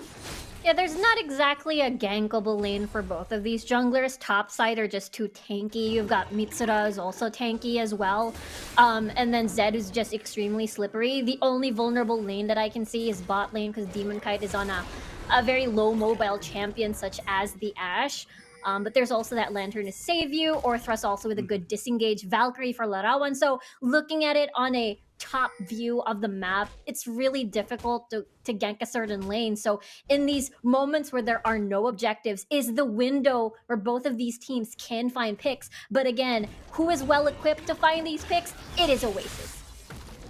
Yeah, there's not exactly a gankable lane for both of these junglers. Topside are just too tanky. You've got Mitsura is also tanky as well. And then Zed is just extremely slippery. The only vulnerable lane that I can see is bot lane because Demon Kite is on a very low mobile champion such as the Ashe. But there's also that Lantern to save you, or Thrust also with a good disengage, Valkyrie for Larawan. So looking at it on a top view of the map, it's really difficult to gank a certain lane. So in these moments where there are no objectives is the window where both of these teams can find picks. But again, who is well equipped to find these picks? It is Oasis.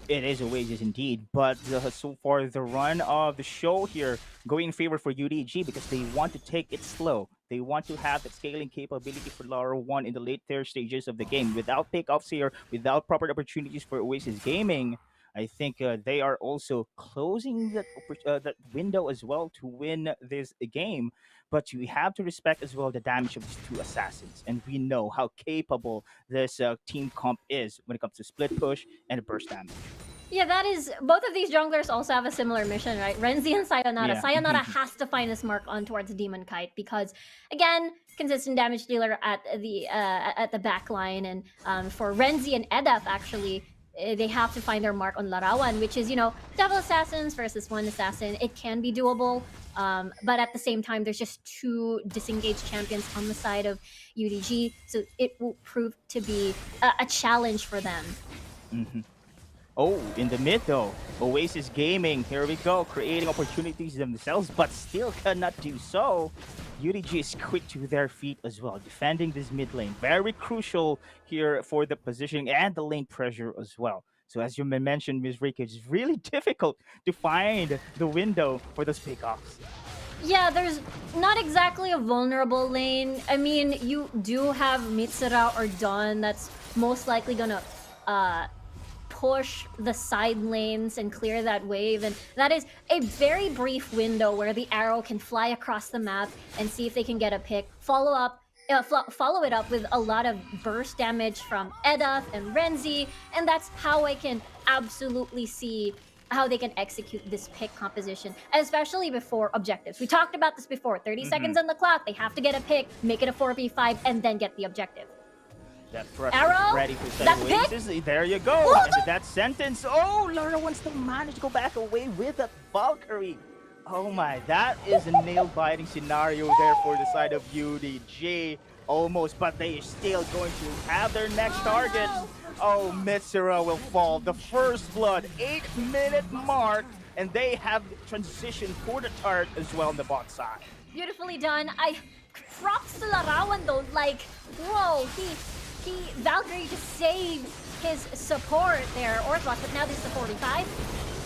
It is Oasis indeed, but so far the run of the show here going in favor for UDG because they want to take it slow. They want to have that scaling capability for Lara 1 in the late third stages of the game. Without pickoffs here, without proper opportunities for Oasis Gaming, I think they are also closing that window as well to win this game. But you have to respect as well the damage of these two assassins. And we know how capable this team comp is when it comes to split push and burst damage. Yeah, that is... Both of these junglers also have a similar mission, right? Renzi and Sayonara. Yeah. Sayonara has to find his mark on towards Demon Kite because, again, consistent damage dealer at the back line. And for Renzi and Edaf, actually, they have to find their mark on Larawan, which is, you know, double assassins versus one assassin. It can be doable, but at the same time, there's just two disengaged champions on the side of UDG, so it will prove to be a challenge for them. Oh, in the mid though, Oasis Gaming, here we go, creating opportunities themselves, but still cannot do so. UDG is quick to their feet as well, defending this mid lane. Very crucial here for the positioning and the lane pressure as well. So as you mentioned, Ms. Rika, it's really difficult to find the window for those pickoffs. Yeah, there's not exactly a vulnerable lane. I mean, you do have Mitsura or Dawn that's most likely gonna push the side lanes and clear that wave, and that is a very brief window where the arrow can fly across the map and see if they can get a pick. Follow it up with a lot of burst damage from Edaf and Renzi, and that's how I can absolutely see how they can execute this pick composition, especially before objectives. We talked about this before. 30 seconds on the clock, they have to get a pick, make it a 4v5, and then get the objective. That thrust Arrow? is ready for That Oasis. There you go. Oh, And that sentence. Oh, Lara wants to manage to go back away with that Valkyrie. Oh my, that is a nail-biting scenario there for the side of UDG. Almost, but they are still going to have their next target. Oh, Mitsura will fall. The first blood, 8-minute mark, and they have transitioned for the turret as well on the bot side. Beautifully done. Props to Larawan though. Like, whoa, he Valkyrie just saved his support there, Orthros, but now this is the 45.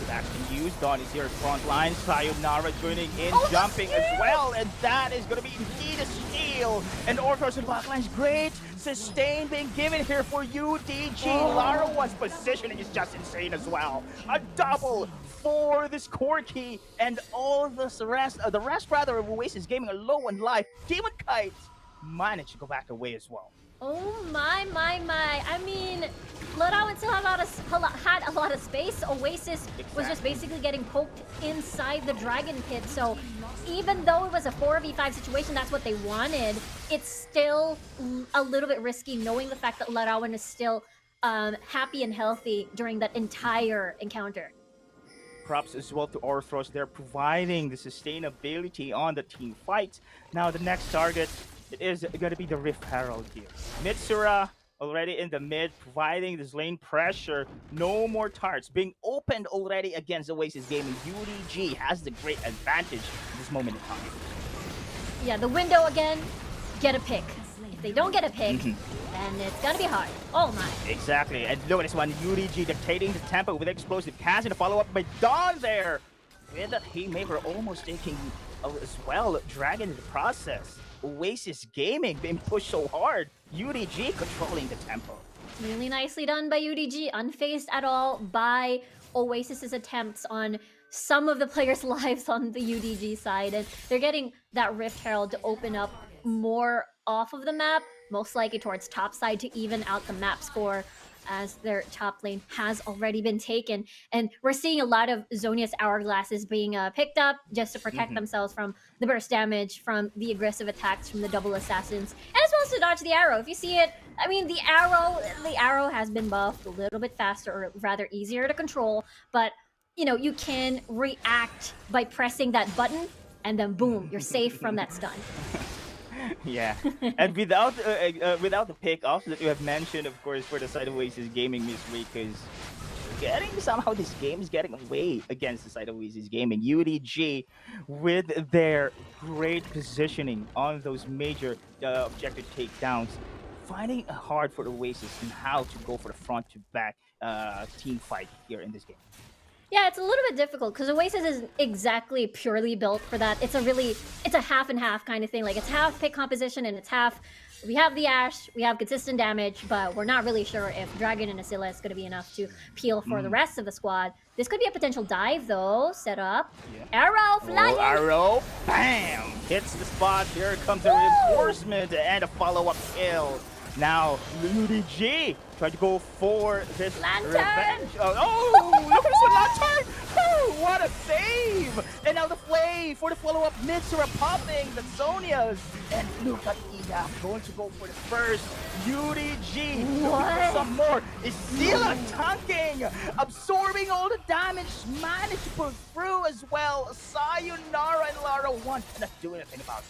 That's been used. Dawn is here front line. Sayonara joining in, Oh, jumping as well, and that is going to be indeed a steal. And Orthros and backlines, great sustain being given here for UDG. Lara One's positioning is just insane as well. A double for this Corki, and all this rest, the rest rather of Oasis Gaming are low on life. Demon Kite managed to go back away as well. Oh my. I mean, Larawan still had a lot of space. Oasis was just basically getting poked inside the Dragon Pit. So even though it was a 4v5 situation, that's what they wanted, it's still a little bit risky knowing the fact that Larawan is still happy and healthy during that entire encounter. Props as well to Orthros. They're providing the sustainability on the team fight. Now the next target, it is going to be the Rift Herald here. Mitsura already in the mid, providing this lane pressure. No more tarts being opened already against Oasis Gaming. UDG has the great advantage at this moment in time. Yeah, the window again, get a pick. If they don't get a pick, then it's gonna be hard. Oh my. Exactly, and look at this one. UDG dictating the tempo with explosive cast and a follow-up by Dawn there. With that Haymaker almost taking as well Dragon in the process. Oasis Gaming being pushed so hard. UDG controlling the tempo. Really nicely done by UDG, unfazed at all by Oasis's attempts on some of the players' lives on the UDG side, and they're getting that Rift Herald to open up more off of the map, most likely towards top side to even out the map score, as their top lane has already been taken. And we're seeing a lot of Zonia's hourglasses being picked up just to protect themselves from the burst damage, from the aggressive attacks from the double assassins, and as well as to dodge the arrow. If you see it, I mean, the arrow has been buffed a little bit faster, or rather easier to control, but you know, you can react by pressing that button, and then boom, you're safe from that stun. Yeah, and without the pickoffs that you have mentioned, of course, for the side of Oasis Gaming this week, is somehow this game is getting away against the side of Oasis Gaming. UDG, with their great positioning on those major objective takedowns, finding it hard for Oasis and how to go for the front to back team fight here in this game. Yeah, it's a little bit difficult because Oasis isn't exactly purely built for that. It's a half and half kind of thing. Like, it's half pick composition and it's half, we have the Ashe, we have consistent damage, but we're not really sure if Dragon and Asila is going to be enough to peel for the rest of the squad. This could be a potential dive though, set up. Yeah. Arrow flying! Oh, arrow, bam! Hits the spot, here comes a reinforcement and a follow-up kill. Now, UDG trying to go for this revenge. Oh, look at this one, Lantern! Oh, what a save! And now the play for the follow-up. Mitsura popping the Zonias. And look at Ida going to go for the first. UDG looking for some more. Isila tanking, absorbing all the damage, managed to pull through as well. Sayonara and Lara One cannot do anything about it.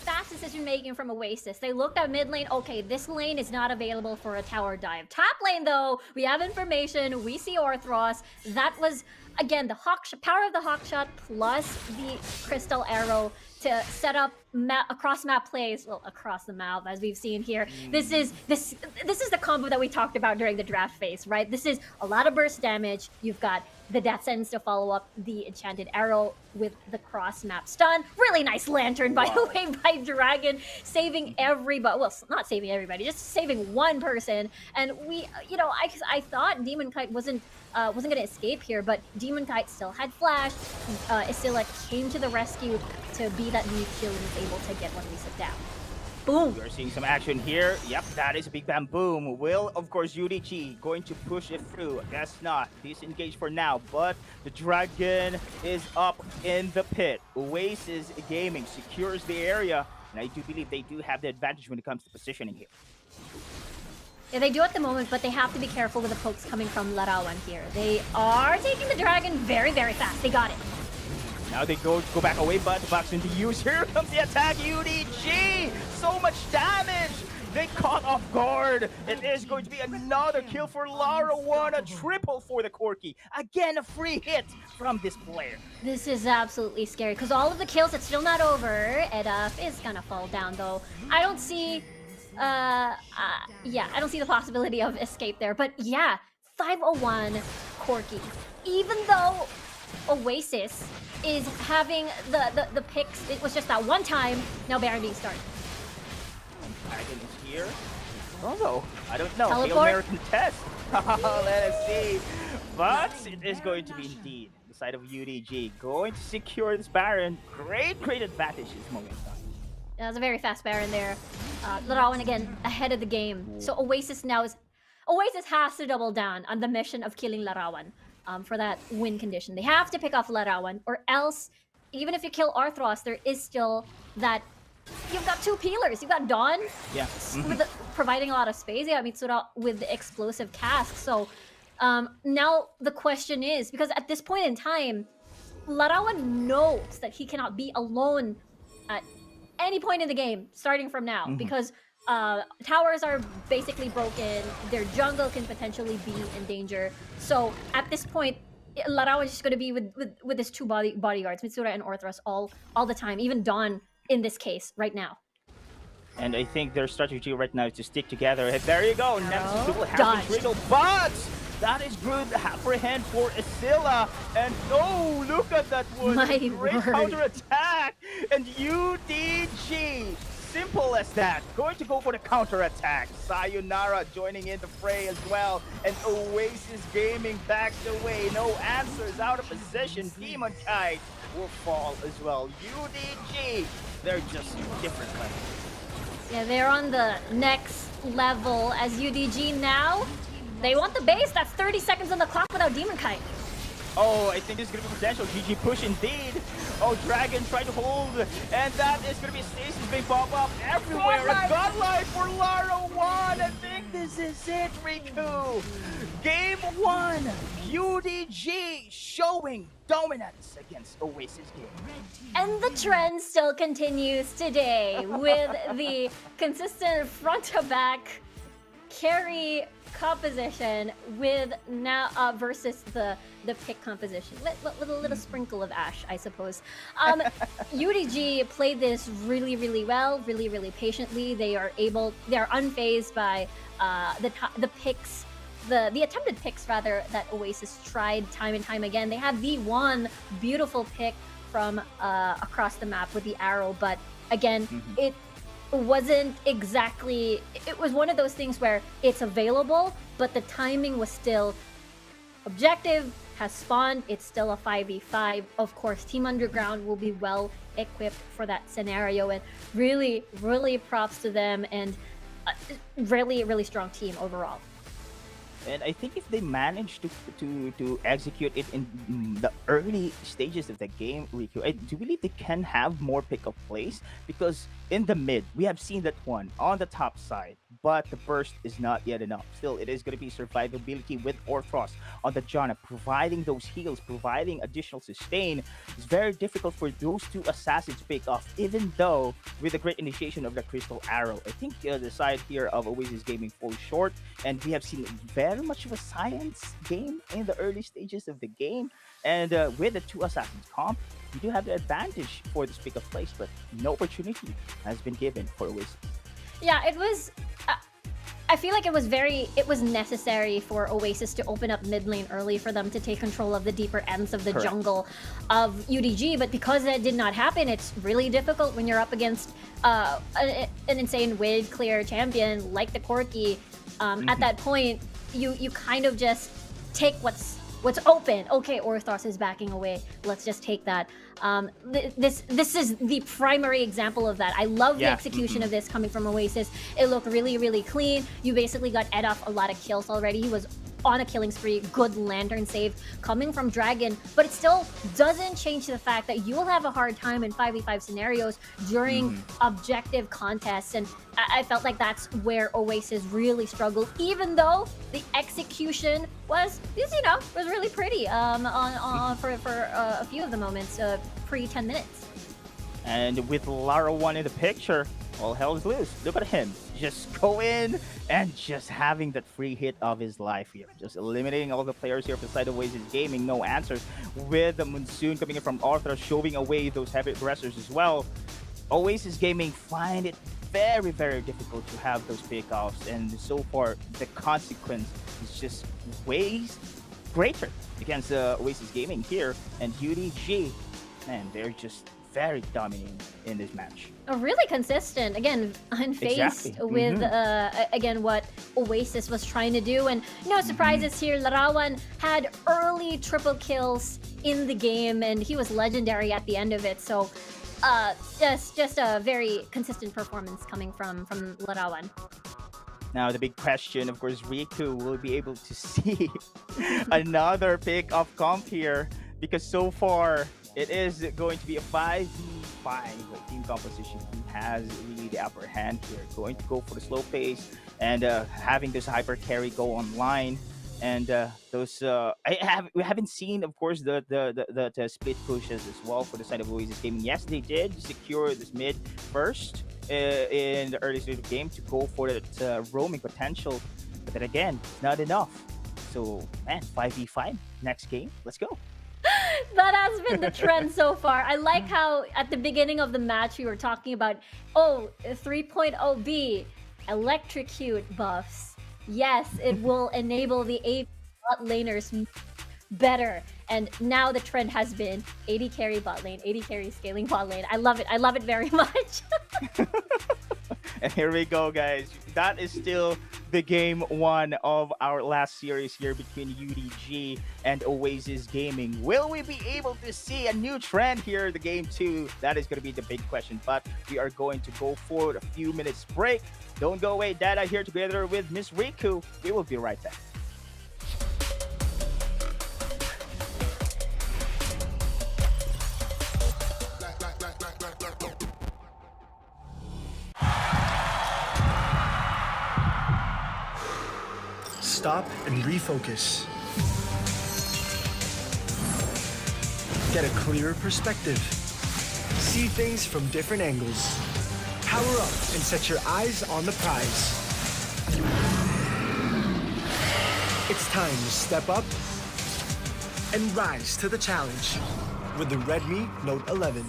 Fast decision making from Oasis. They looked at mid lane. Okay, this lane is not available for a tower dive. Top lane though, we have information. We see Orthros. That was again the power of the hawk shot plus the crystal arrow to set up across map plays, well, across the map as we've seen here. This is the combo that we talked about during the draft phase, right? This is a lot of burst damage. You've got the death sentence to follow up the enchanted arrow with the cross map stun. Really nice lantern, by the way, by Dragon, saving everybody. Well, not saving everybody, just saving one person. And we, I thought Demon Kite wasn't going to escape here, but Demon Kite still had flash. Isilla came to the rescue to be that new kill and was able to get one reset down. Boom! We're seeing some action here. Yep, that is a big bam boom. Will, of course, UDG going to push it through. Guess not. Disengage for now, but the Dragon is up in the pit. Oasis Gaming secures the area, and I do believe they do have the advantage when it comes to positioning here. Yeah, they do at the moment, but they have to be careful with the pokes coming from Larawan here. They are taking the Dragon very, very fast. They got it. Now they go back away, but the box into use. Here comes the attack, UDG! So much damage! They caught off guard. It is going to be another kill for Larawan, a triple for the Corki. Again, a free hit from this player. This is absolutely scary, because all of the kills, it's still not over. Edaf is gonna fall down, though. I don't see... I don't see the possibility of escape there. But yeah, 501 Corki. Even though Oasis is having the picks, it was just that one time. Now Baron being started. Dragon is here. Oh, I don't know. Teleport? Hail Mary contest. Let us see. But it is going to be indeed the side of UDG going to secure this Baron. Great advantage this moment. That was a very fast Baron there. Larawan again ahead of the game. So Oasis has to double down on the mission of killing Larawan for that win condition. They have to pick off Larawan, or else, even if you kill Arthros, there is still that. You've got two peelers. You've got Dawn, providing a lot of space. You got Mitsura with the explosive cask. So now the question is, because at this point in time, Larawan knows that he cannot be alone at any point in the game, starting from now, because towers are basically broken. Their jungle can potentially be in danger. So at this point, Larawan is just going to be with his two bodyguards, Mitsura and Orthros, all the time. Even Dawn in this case right now. And I think their strategy right now is to stick together. And there you go. Nemesis Duel has been triggered, but that is good upper hand for Isilla. And oh, look at that one. Great counterattack. And UDG, simple as that, going to go for the counterattack. Sayonara joining in the fray as well. And Oasis Gaming backs away. No answers, out of position. Demon Kite will fall as well. UDG, they're just different levels. Yeah, they're on the next level as UDG now. They want the base. That's 30 seconds on the clock without Demon Kite. Oh, I think this is going to be potential. GG push indeed. Oh, Dragon trying to hold. And that is going to be stasis being pop up everywhere. A godlight for Larawan. I think this is it, Riku. Game 1. UDG showing dominance against Oasis Game. And the trend still continues today with the consistent front-to-back carry composition with now versus the pick composition with a little sprinkle of Ash, I suppose. UDG played this really well, really patiently. They are unfazed by the picks, the attempted picks rather, that Oasis tried time and time again. They had the one beautiful pick from across the map with the arrow, but again, it wasn't exactly, it was one of those things where it's available, but the timing was still objective, has spawned, it's still a 5v5. Of course, Team Underground will be well equipped for that scenario, and really props to them, and really strong team overall. And I think if they manage to execute it in the early stages of the game, Riku, I do believe they can have more pickup plays, because in the mid, we have seen that one on the top side, but the burst is not yet enough. Still, it is going to be survivability with Orthros on the Janna, providing those heals, providing additional sustain. It's very difficult for those two assassins to pick off, even though with the great initiation of the Crystal Arrow. I think the side here of Oasis Gaming falls short, and we have seen very much of a science game in the early stages of the game. And with the two assassins comp, you do have the advantage for this pick of place, but no opportunity has been given for Oasis. Yeah, it was. I feel like it was necessary for Oasis to open up mid lane early for them to take control of the deeper ends of the Correct. jungle of UDG, but because that did not happen, it's really difficult when you're up against an insane wave clear champion like the Corki. At that point, you kind of just take what's open. Okay, Orthos is backing away. Let's just take that. This is the primary example of that. I love the Yeah, execution of this coming from Oasis. It looked really, really clean. You basically got Ed off a lot of kills already. He was on a killing spree. Good Lantern save coming from Dragon, but it still doesn't change the fact that you will have a hard time in 5v5 scenarios during objective contests, and I felt like that's where Oasis really struggled, even though the execution was really pretty for a few of the moments pre 10 minutes. And with Lara 1 in the picture, all hell is loose. Look at him. Just go in and just having that free hit of his life here. Just eliminating all the players here for the side of Oasis Gaming. No answers. With the Monsoon coming in from Arthur, showing away those heavy aggressors as well. Oasis Gaming find it very, very difficult to have those pickoffs. And so far, the consequence is just way greater against Oasis Gaming here. And UDG, man, they're just very dominating in this match. Really consistent, again, unfazed Exactly. with again what Oasis was trying to do, and no surprises here. Larawan had early triple kills in the game, and he was legendary at the end of it. So, just a very consistent performance coming from Larawan. Now, the big question, of course, Riku will be able to see another pick of comp here, because so far it is going to be a 5v5 team composition. He has really the upper hand here, going to go for the slow pace and having this hyper carry go online. And we haven't seen, of course, the split pushes as well for the side of Oasis Gaming. Yes, they did secure this mid first in the early stage of the game to go for that roaming potential, but then again, it's not enough. So, man, 5v5 next game. Let's go. That has been the trend so far. I like how at the beginning of the match we were talking about, 3.0B, electrocute buffs. Yes, it will enable the A bot laners better. And now the trend has been AD carry bot lane, AD carry scaling bot lane. I love it. I love it very much. And here we go, guys. That is still the game one of our last series here between UDG and Oasis Gaming. Will we be able to see a new trend here in the game two? That is going to be the big question, but we are going to go for a few minutes break. Don't go away. Dada here together with Miss Riku. We will be right back. Stop and refocus. Get a clearer perspective. See things from different angles. Power up and set your eyes on the prize. It's time to step up and rise to the challenge with the Redmi Note 11.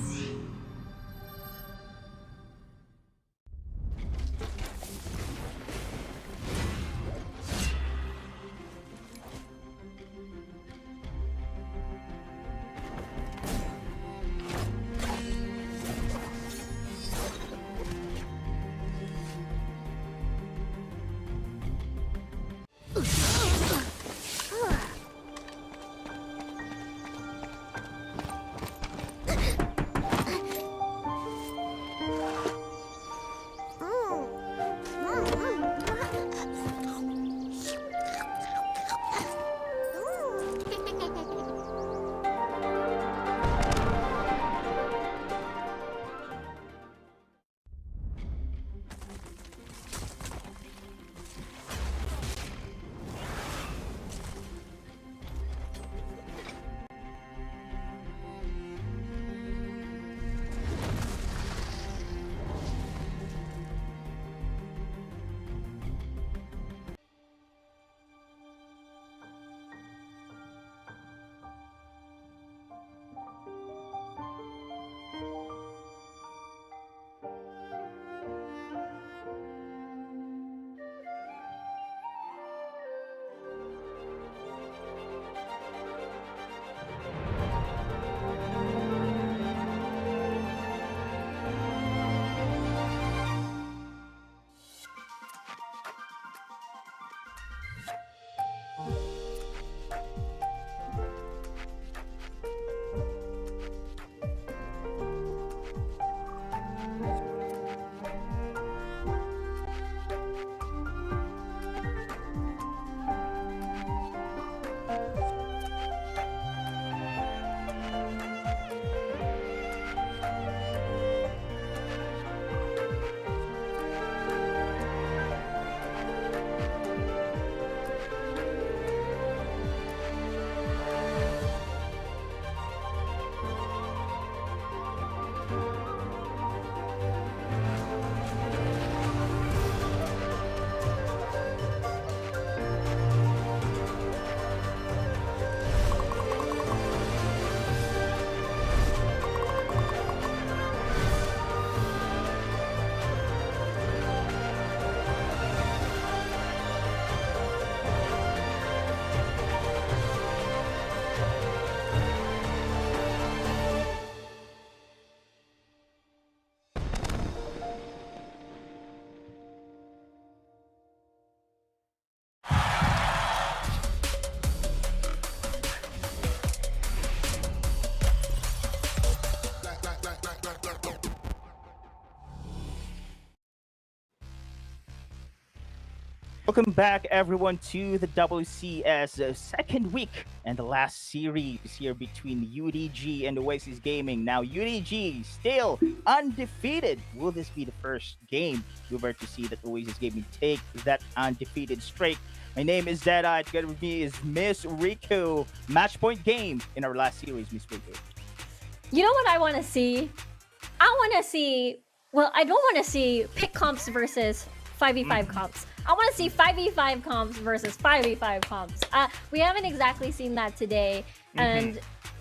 Welcome back, everyone, to the WCS second week and the last series here between UDG and Oasis Gaming. Now, UDG still undefeated. Will this be the first game we were to see that Oasis Gaming take that undefeated streak? My name is Deadeye. Together with me is Miss Riku. Match point game in our last series, Miss Riku. You know what I want to see? I want to see. Well, I don't want to see pick comps versus 5v5 comps. I want to see 5v5 comps versus 5v5 comps. We haven't exactly seen that today, and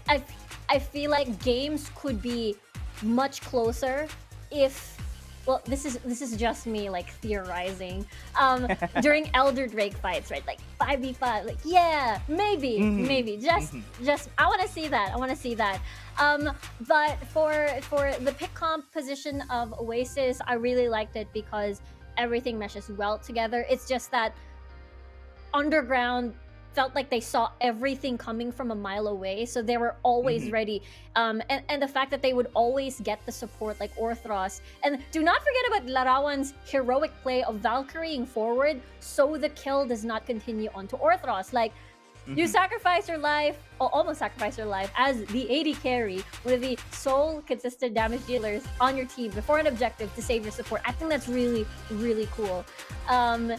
I feel like games could be much closer if. Well, this is just me like theorizing. During Elder Drake fights, right? Like 5v5, like yeah, maybe just I want to see that. I want to see that. But for the pick comp position of Oasis, I really liked it because everything meshes well together. It's just that Underground felt like they saw everything coming from a mile away, so they were always ready. And the fact that they would always get the support like Orthros. And do not forget about Larawan's heroic play of Valkyrieing forward so the kill does not continue onto Orthros. Like, you sacrifice your life, or almost sacrifice your life, as the AD carry, one of the sole consistent damage dealers on your team before an objective to save your support. I think that's really, really cool. And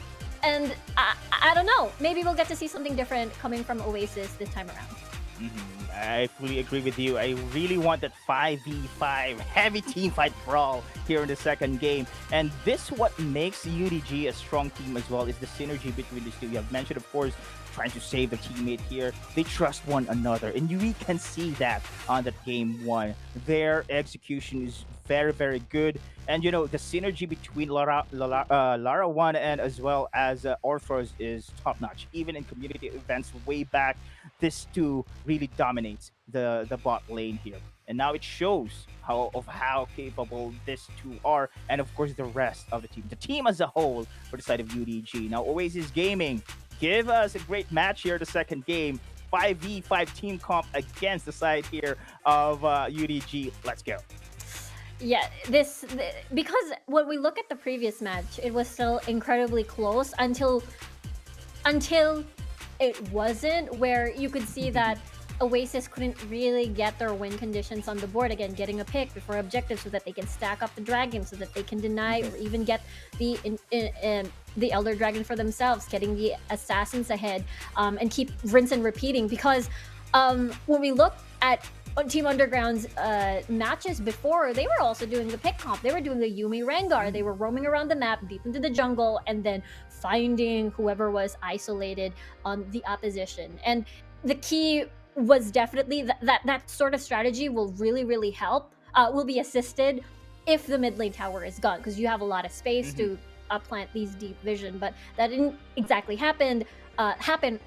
I don't know, maybe we'll get to see something different coming from Oasis this time around. I fully agree with you. I really want that 5v5 heavy team fight brawl here in the second game. And this what makes UDG a strong team as well, is the synergy between these two. You have mentioned, of course, trying to save the teammate here. They trust one another, and we can see that on that game one. Their execution is very, very good. And you know, the synergy between Lara One and as well as Orthros is top notch. Even in community events way back, this two really dominates the bot lane here. And now it shows how capable these two are, and of course the rest of the team as a whole for the side of UDG. Now Oasis Gaming give us a great match here, the second game. 5v5 team comp against the side here of UDG. Let's go. Yeah, because when we look at the previous match, it was still incredibly close until it wasn't, where you could see that Oasis couldn't really get their win conditions on the board. Again, getting a pick before objective so that they can stack up the dragon, so that they can deny or even get the Elder Dragon for themselves, getting the assassins ahead, and keep rinse and repeating. Because when we look at Team Underground's matches before, they were also doing the pick comp. They were doing the Yuumi Rengar. They were roaming around the map deep into the jungle and then finding whoever was isolated on the opposition. And the key was definitely that sort of strategy will really, really help, will be assisted if the mid lane tower is gone, because you have a lot of space to plant these deep vision. But that didn't exactly happen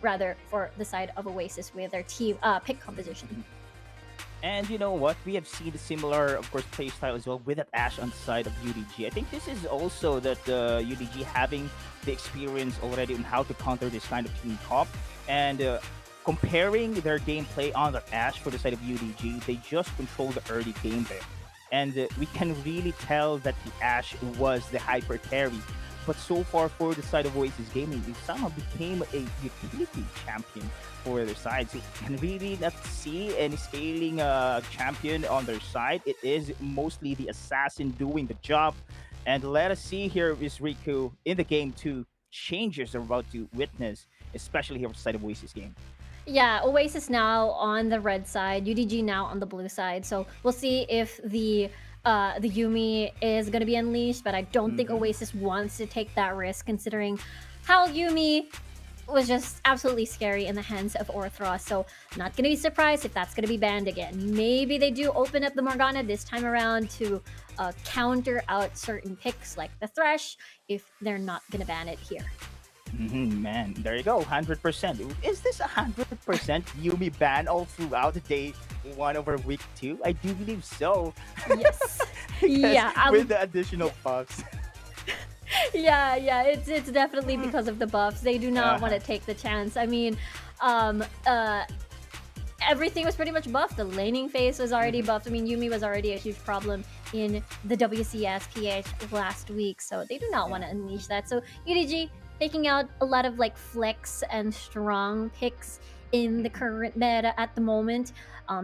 rather for the side of Oasis with their team pick composition. And you know what? We have seen a similar, of course, playstyle as well with that Ashe on the side of UDG. I think this is also that UDG having the experience already on how to counter this kind of team comp. And comparing their gameplay on the Ashe for the side of UDG, they just control the early game there. And we can really tell that the Ashe was the hyper carry. But so far for the side of Oasis Gaming, it somehow became a utility champion for their side. So you can really not see any scaling champion on their side. It is mostly the assassin doing the job. And let us see here is Riku in the game 2. Changes are about to witness, especially here for the side of Oasis Game. Yeah, Oasis now on the red side, UDG now on the blue side. So we'll see if the Yuumi is going to be unleashed, but I don't think Oasis wants to take that risk, considering how Yuumi was just absolutely scary in the hands of Orthros. So not going to be surprised if that's going to be banned again. Maybe they do open up the Morgana this time around to counter out certain picks like the Thresh if they're not going to ban it here. Man, there you go, 100%. Is this 100% Yuumi ban all throughout the day 1 over week 2? I do believe so. Yes. Yeah. With the additional buffs. Yeah, it's definitely because of the buffs. They do not want to take the chance. I mean, everything was pretty much buffed. The laning phase was already buffed. I mean, Yuumi was already a huge problem in the WCSPH last week, so they do not want to unleash that. So UDG taking out a lot of like flex and strong picks in the current meta at the moment.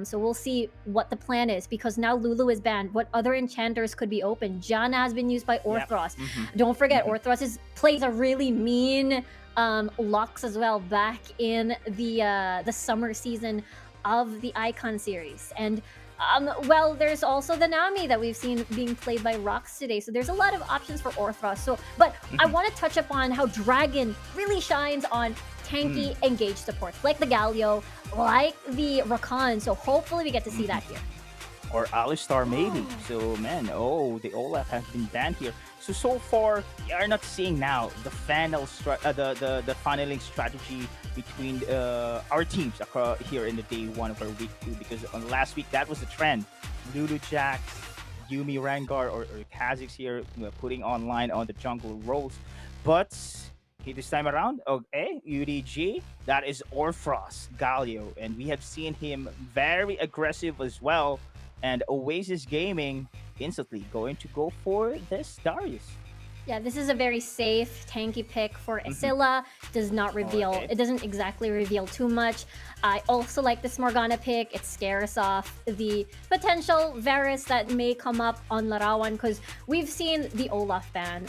So we'll see what the plan is, because now Lulu is banned. What other enchanters could be open? Janna has been used by Orthros. Don't forget, Orthros plays a really mean Lux as well back in the summer season of the Icon series. And well, there's also the Nami that we've seen being played by Rox today. So there's a lot of options for Orthros. So, but I want to touch upon how Dragon really shines on tanky engaged support, like the Galio, like the Rakan. So hopefully we get to see that here. Or Alistar maybe. So man, the Olaf has been banned here. So far we are not seeing now the Fennel the funneling strategy between our teams across here in the day 1 of our week 2, because on last week that was the trend. Lulu Jax, Yumi Rengar or Kha'Zix here putting online on the jungle roles. But this time around, UDG, that is Orthros Galio, and we have seen him very aggressive as well. And Oasis Gaming instantly going to go for this Darius. Yeah, this is a very safe, tanky pick for Esila. Does not reveal, it doesn't exactly reveal too much. I also like this Morgana pick. It scares off the potential Varus that may come up on Larawan, because we've seen the Olaf ban.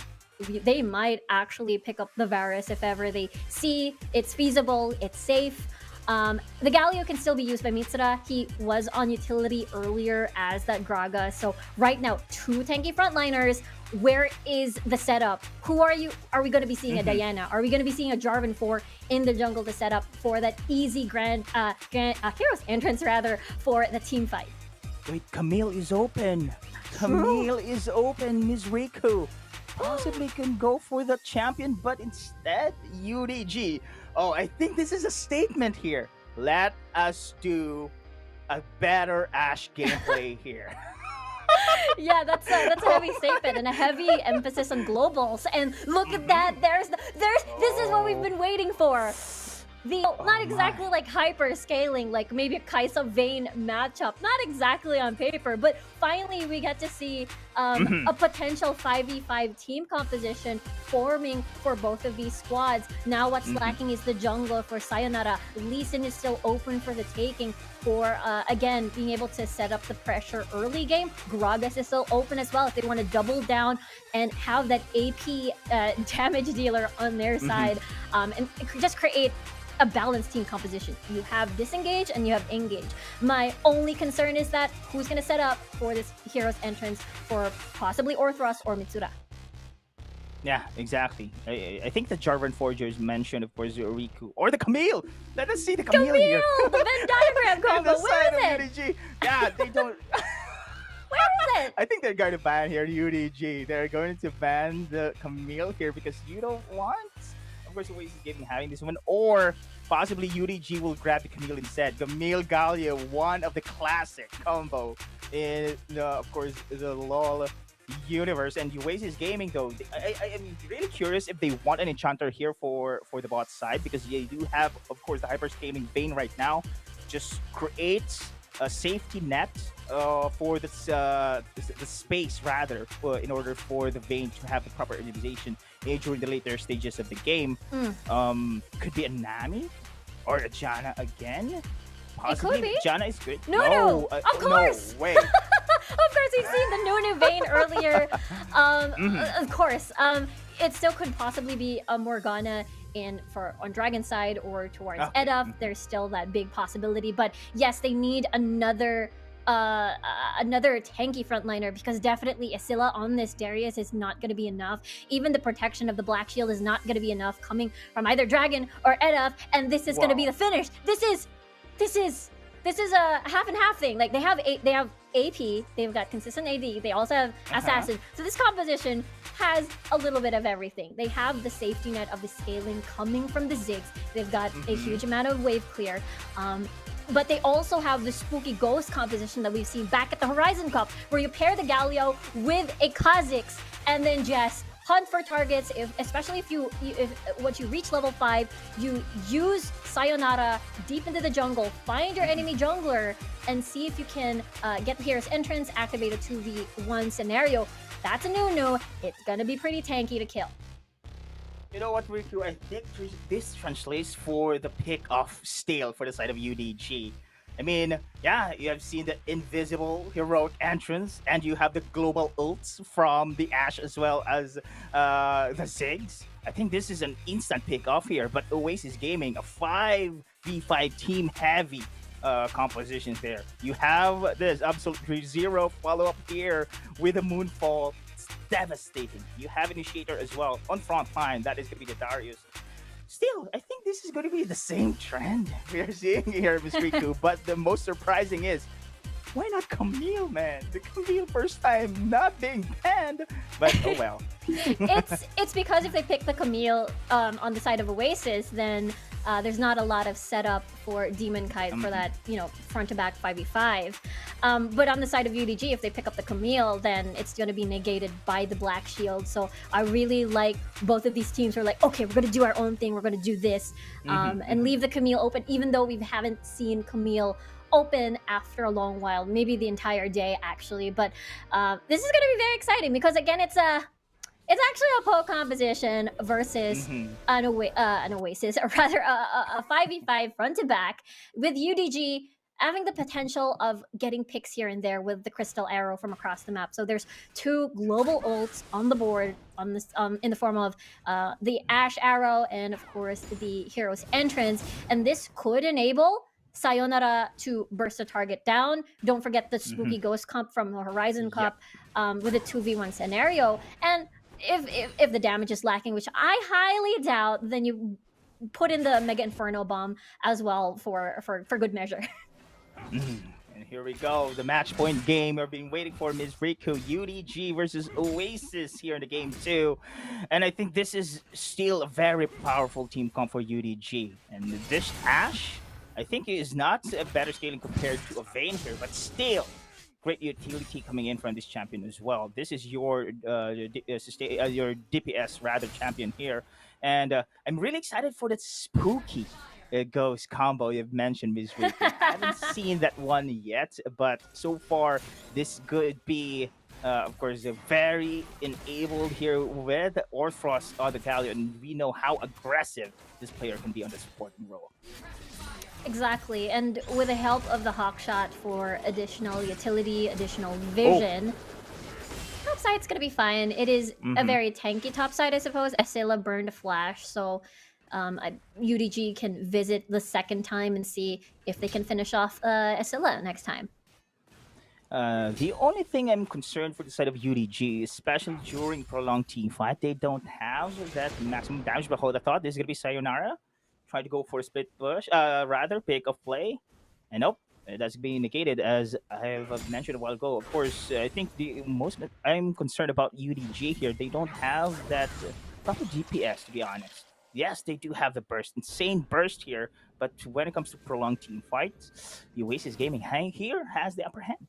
They might actually pick up the Varus if ever they see it's feasible, it's safe. The Galio can still be used by Mitsura. He was on utility earlier as that Graga. So right now, 2 tanky frontliners. Where is the setup? Who are you? Are we going to be seeing a Diana? Are we going to be seeing a Jarvan 4 in the jungle to set up for that easy Hero's entrance rather for the team fight? Wait, Camille is open. Camille is open. Miss Riku possibly can go for the champion, but instead UDG. I think this is a statement here. Let us do a better Ashe gameplay here. Yeah, that's a heavy statement and a heavy emphasis on globals. And look at that. This is what we've been waiting for. Not exactly like hyper scaling, like maybe a Kaisa Vayne matchup. Not exactly on paper, but finally we get to see a potential 5v5 team composition forming for both of these squads. Now what's lacking is the jungle for Sayonara. Lee Sin is still open for the taking for, again, being able to set up the pressure early game. Gragas is still open as well if they want to double down and have that AP damage dealer on their side, and just create a balanced team composition. You have disengage and you have engage. My only concern is that who's going to set up for this hero's entrance for possibly Orthros or Mitsura. Yeah, exactly. I think the Jarvan Forgers mentioned, of course, Riku or the Camille. Let us see the Camille here. The Venn diagram combo. Where is it? UDG. Yeah, they don't. Where is it? I think they're going to ban here UDG. They're going to ban the Camille here because you don't want, of course, Oasis Gaming having this one, or possibly UDG will grab the Camille instead. Camille Galio, one of the classic combo in, of course, the LoL universe. And Oasis Gaming, though, I am really curious if they want an enchanter here for the bot side, because they do have, of course, the hyper-scaling Vayne right now. Just create a safety net for the space, rather, in order for the Vayne to have the proper immunization during the later stages of the game. Could be a Nami or a Janna again. Possibly. It could be. Janna is good. No, of course. No way. Of course, we've seen the Nunu Vayne earlier. Of course. It still could possibly be a Morgana on Dragon's side or towards Edda. There's still that big possibility. But yes, they need another tanky frontliner, because definitely Esila on this Darius is not going to be enough. Even the protection of the Black Shield is not going to be enough coming from either Dragon or Edda, and this is going to be the finish. This is a half and half thing. Like they have AP, they've got consistent AD, they also have Assassin. So this composition has a little bit of everything. They have the safety net of the scaling coming from the Ziggs. They've got a huge amount of wave clear. But they also have the spooky ghost composition that we've seen back at the Horizon Cup, where you pair the Galio with a Kha'Zix and then just hunt for targets. Especially if once you reach level 5, you use Sayonara deep into the jungle, find your enemy jungler, and see if you can get the hero's entrance, activate a 2v1 scenario. That's a no-no. It's gonna be pretty tanky to kill. You know what, Riku? I think this translates for the pick of Stale for the side of UDG. I mean, yeah, you have seen the invisible heroic entrance, and you have the global ults from the Ash as well as the Ziggs. I think this is an instant pick off here, but Oasis Gaming, a 5v5 team heavy compositions there. You have this absolute zero follow up here with a Moonfall. It's devastating. You have Initiator as well on front line. That is going to be the Darius. Still, I think this is going to be the same trend we are seeing here, Miss Riku. But the most surprising is, why not Camille, man? The Camille first time not being banned. But oh well. It's because if they pick the Camille on the side of Oasis, then there's not a lot of setup for Demon Kite for that, front to back 5v5. But on the side of UDG, if they pick up the Camille, then it's going to be negated by the Black Shield. So I really like both of these teams are like, okay, we're going to do our own thing. We're going to do this and leave the Camille open, even though we haven't seen Camille open after a long while, maybe the entire day actually. But this is going to be very exciting because again, it's actually a poke composition versus an Oasis, or rather a 5v5 front to back, with UDG having the potential of getting picks here and there with the Crystal Arrow from across the map. So there's two global ults on the board on this in the form of the Ash Arrow and of course the Hero's Entrance, and this could enable Sayonara to burst a target down. Don't forget the spooky Ghost Comp from the Horizon Cup with a 2v1 scenario. And if the damage is lacking, which I highly doubt, then you put in the Mega Inferno Bomb as well for good measure. And here we go, the match point game we've been waiting for, Ms. Riku. UDG versus Oasis here in the game 2. And I think this is still a very powerful team comp for UDG. And this Ash, I think is not a better scaling compared to a Vayne here, but still great utility coming in from this champion as well. This is your DPS rather champion here, and I'm really excited for that spooky ghost combo you've mentioned, Ms. Riku. I haven't seen that one yet, but so far this could be, of course, very enabled here with Orthros on the Galleon, and we know how aggressive this player can be on the supporting role. Exactly, and with the help of the Hawkshot for additional utility, additional vision, topside's gonna be fine. It is a very tanky topside, I suppose. Asila burned a flash, so UDG can visit the second time and see if they can finish off Asila next time. The only thing I'm concerned for the side of UDG, especially during prolonged team fight, they don't have that maximum damage. But hold, I thought this is gonna be Sayonara. Try to go for a split push, rather pick of play, and nope, that's being negated as I have mentioned a while ago. Of course, I think the most I'm concerned about UDG here. They don't have that proper DPS, to be honest. Yes, they do have the burst, insane burst here, but when it comes to prolonged team fights, the Oasis Gaming here has the upper hand.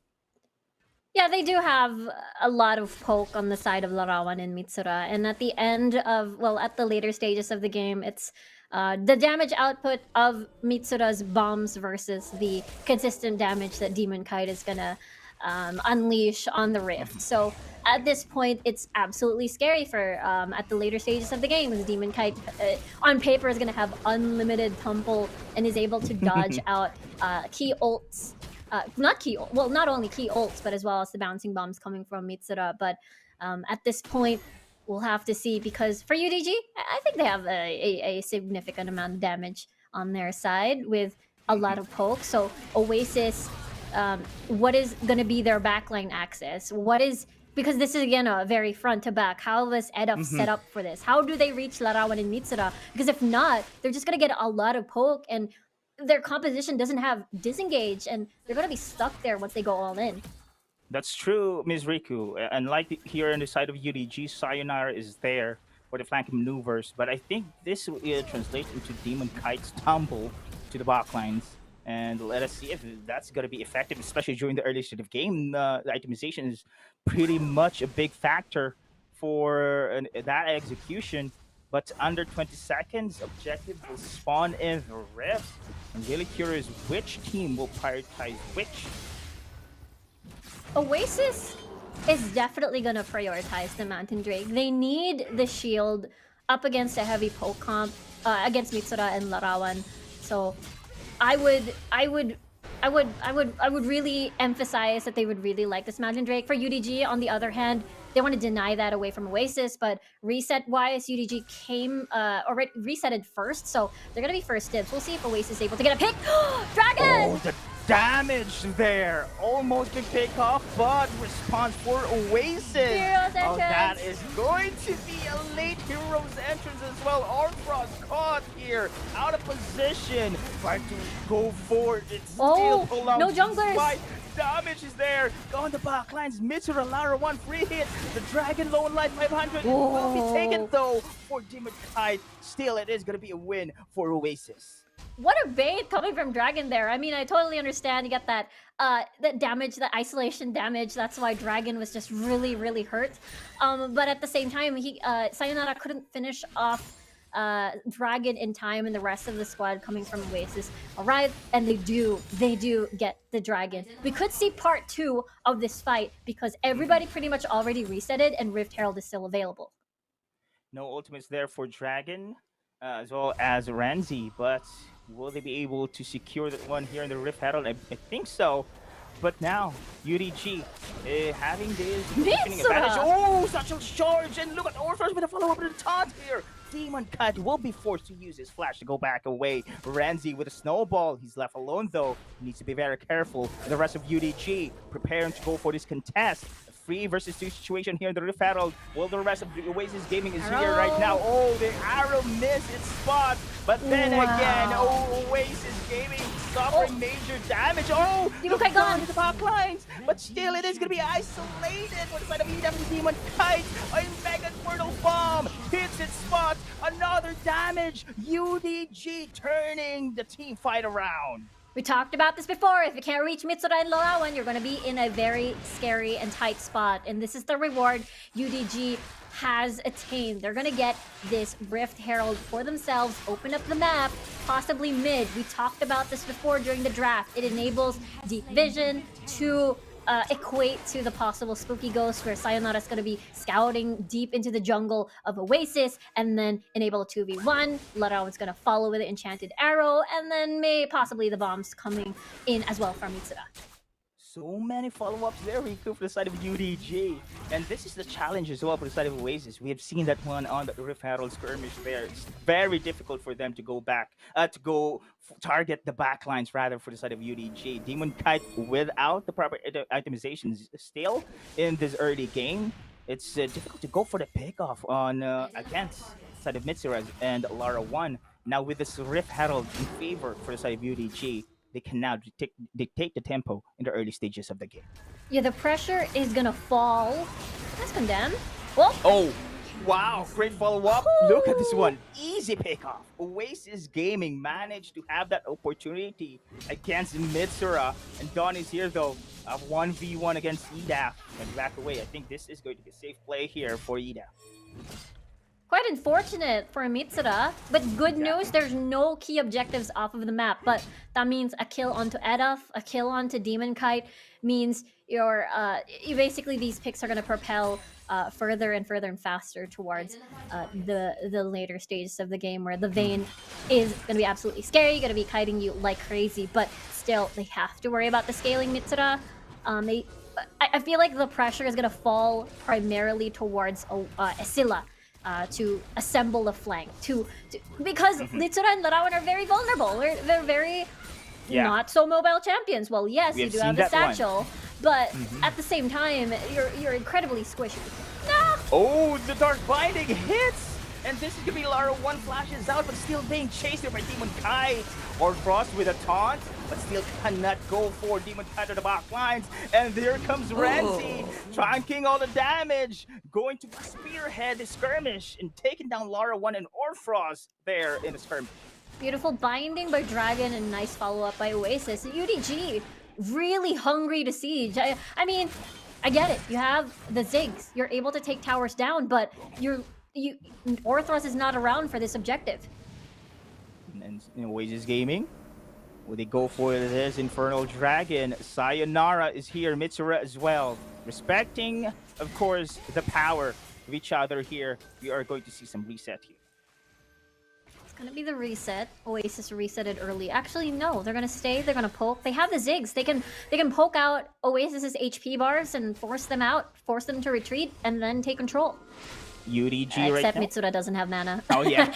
Yeah, they do have a lot of poke on the side of Larawan and Mitsura, and at the end of, at the later stages of the game, it's the damage output of Mitsura's bombs versus the consistent damage that Demon Kite is gonna unleash on the Rift. So at this point, it's absolutely scary for at the later stages of the game, when the Demon Kite on paper is gonna have unlimited tumble and is able to dodge out key ults. Not only key ults, but as well as the bouncing bombs coming from Mitsura. But at this point, we'll have to see, because for UDG, I think they have a significant amount of damage on their side with a lot of poke. So Oasis, what is going to be their backline access? Because this is again a very front to back. How was EDF set up for this? How do they reach Larawan and Mitsura? Because if not, they're just going to get a lot of poke, and their composition doesn't have disengage, and they're going to be stuck there once they go all in. That's true, Ms. Riku. Unlike here on the side of UDG, Sayonara is there for the flanking maneuvers, but I think this will translate into Demon Kite's tumble to the backlines. And let us see if that's going to be effective, especially during the early stage of game. The itemization is pretty much a big factor for that execution. But under 20 seconds, objective will spawn in the Rift. I'm really curious which team will prioritize which. Oasis is definitely going to prioritize the Mountain Drake. They need the shield up against a heavy poke comp against Mitsura and Larawan. So I would really emphasize that they would really like this Mountain Drake. For UDG, on the other hand, they want to deny that away from Oasis, but reset-wise, UDG came already resetted first, so they're gonna be first dibs. We'll see if Oasis is able to get a pick. Dragon! Oh, the damage there! Almost big pick off, but response for Oasis. Hero's Oh, that entrance. is going to be a late Hero's entrance as well. Orfrost caught here, out of position. Trying to go forward. It's still pulled out no junglers. by damage is there. Go on the back lines. Mitsura, Lara, one free hit. The Dragon Lone Light 500 will be taken though for Demon Kite. Still, it is going to be a win for Oasis. What a bait coming from Dragon there. I mean, I totally understand. You get that that damage, that isolation damage. That's why Dragon was just really, really hurt. But at the same time, Sayonara couldn't finish off Dragon in time, and the rest of the squad coming from Oasis arrive, and they do get the Dragon. We could see part 2 of this fight because everybody pretty much already resetted, and Rift Herald is still available. No ultimates there for Dragon, as well as Ranzi, but will they be able to secure that one here in the Rift Herald? I think so. But now, UDG having this positioning advantage. Oh, such a charge! And look at Orfrost with a follow-up to the taunt here. Demon Cut will be forced to use his flash to go back away. Ranzi with a snowball. He's left alone though. He needs to be very careful. And the rest of UDG preparing to go for this contest. 3 versus 2 situation here in the Rift Herald. Well, the rest of the Oasis Gaming is here right now. Oh, the arrow missed its spot. But then again, Oasis Gaming suffering major damage. Oh, Demon Kite gone to the back lines. But still, it is going to be isolated for the side of EW. Demon Kite. A Mega Portal Bomb hits its spot. Another damage. UDG turning the team fight around. We talked about this before. If you can't reach Mitsura and Larawan, you're going to be in a very scary and tight spot. And this is the reward UDG has attained. They're going to get this Rift Herald for themselves, open up the map, possibly mid. We talked about this before during the draft. It enables deep vision to equate to the possible Spooky Ghost, where Sayonara is going to be scouting deep into the jungle of Oasis and then enable a 2v1. Larawan's going to follow with the Enchanted Arrow, and then possibly the bombs coming in as well from Mitsura. So many follow-ups there, Riku, for the side of UDG. And this is the challenge as well for the side of Oasis. We have seen that one on the Rift Herald skirmish there. It's very difficult for them to go back, target the backlines rather for the side of UDG. Demon Kite without the proper itemizations still in this early game. It's difficult to go for the pickoff on against the side of Mitsura and Lara 1. Now with this Rift Herald in favor for the side of UDG, they can now dictate the tempo in the early stages of the game. Yeah, the pressure is gonna fall. That's condemned. Well, oh, wow, great follow-up. Look at this one. Easy pickoff. Oasis Gaming managed to have that opportunity against Mitsura. And Don is here, though. 1v1 against EDAF. And back away. I think this is going to be a safe play here for EDAF. quite unfortunate for Mitsura, but good news, there's no key objectives off of the map. But that means a kill onto Edaf, a kill onto Demon Kite means you're basically these picks are going to propel further and further and faster towards the later stages of the game, where the Vayne is going to be absolutely scary, going to be kiting you like crazy, but still they have to worry about the scaling Mitsura. I feel like the pressure is going to fall primarily towards Esila. To assemble a flank, because Mitsura and Larawan are very vulnerable. They're very not so mobile champions. Well, yes, you do have the satchel, but at the same time, you're incredibly squishy. No! Oh, the Dark Binding hits! And this is gonna be Lara 1 flashes out, but still being chased here by Demon Kite. Or Frost with a taunt, but still cannot go for Demon Kite to the back lines. And there comes Ranzi, trunking all the damage, going to spearhead the skirmish and taking down Lara 1 and Orfrost there in the skirmish. Beautiful binding by Dragon and nice follow-up by Oasis. UDG, really hungry to siege. I mean, I get it. You have the Ziggs. You're able to take towers down, but Orthros is not around for this objective. And Oasis Gaming, will they go for this Infernal Dragon? Sayonara is here, Mitsura as well. Respecting, of course, the power of each other here, we are going to see some reset here. It's gonna be the reset. Oasis reset it early. Actually, no, they're gonna stay. They're gonna poke. They have the Ziggs. They can poke out Oasis's HP bars and force them out, force them to retreat, and then take control. UDG right Except now. Mitsura doesn't have mana. Oh yeah.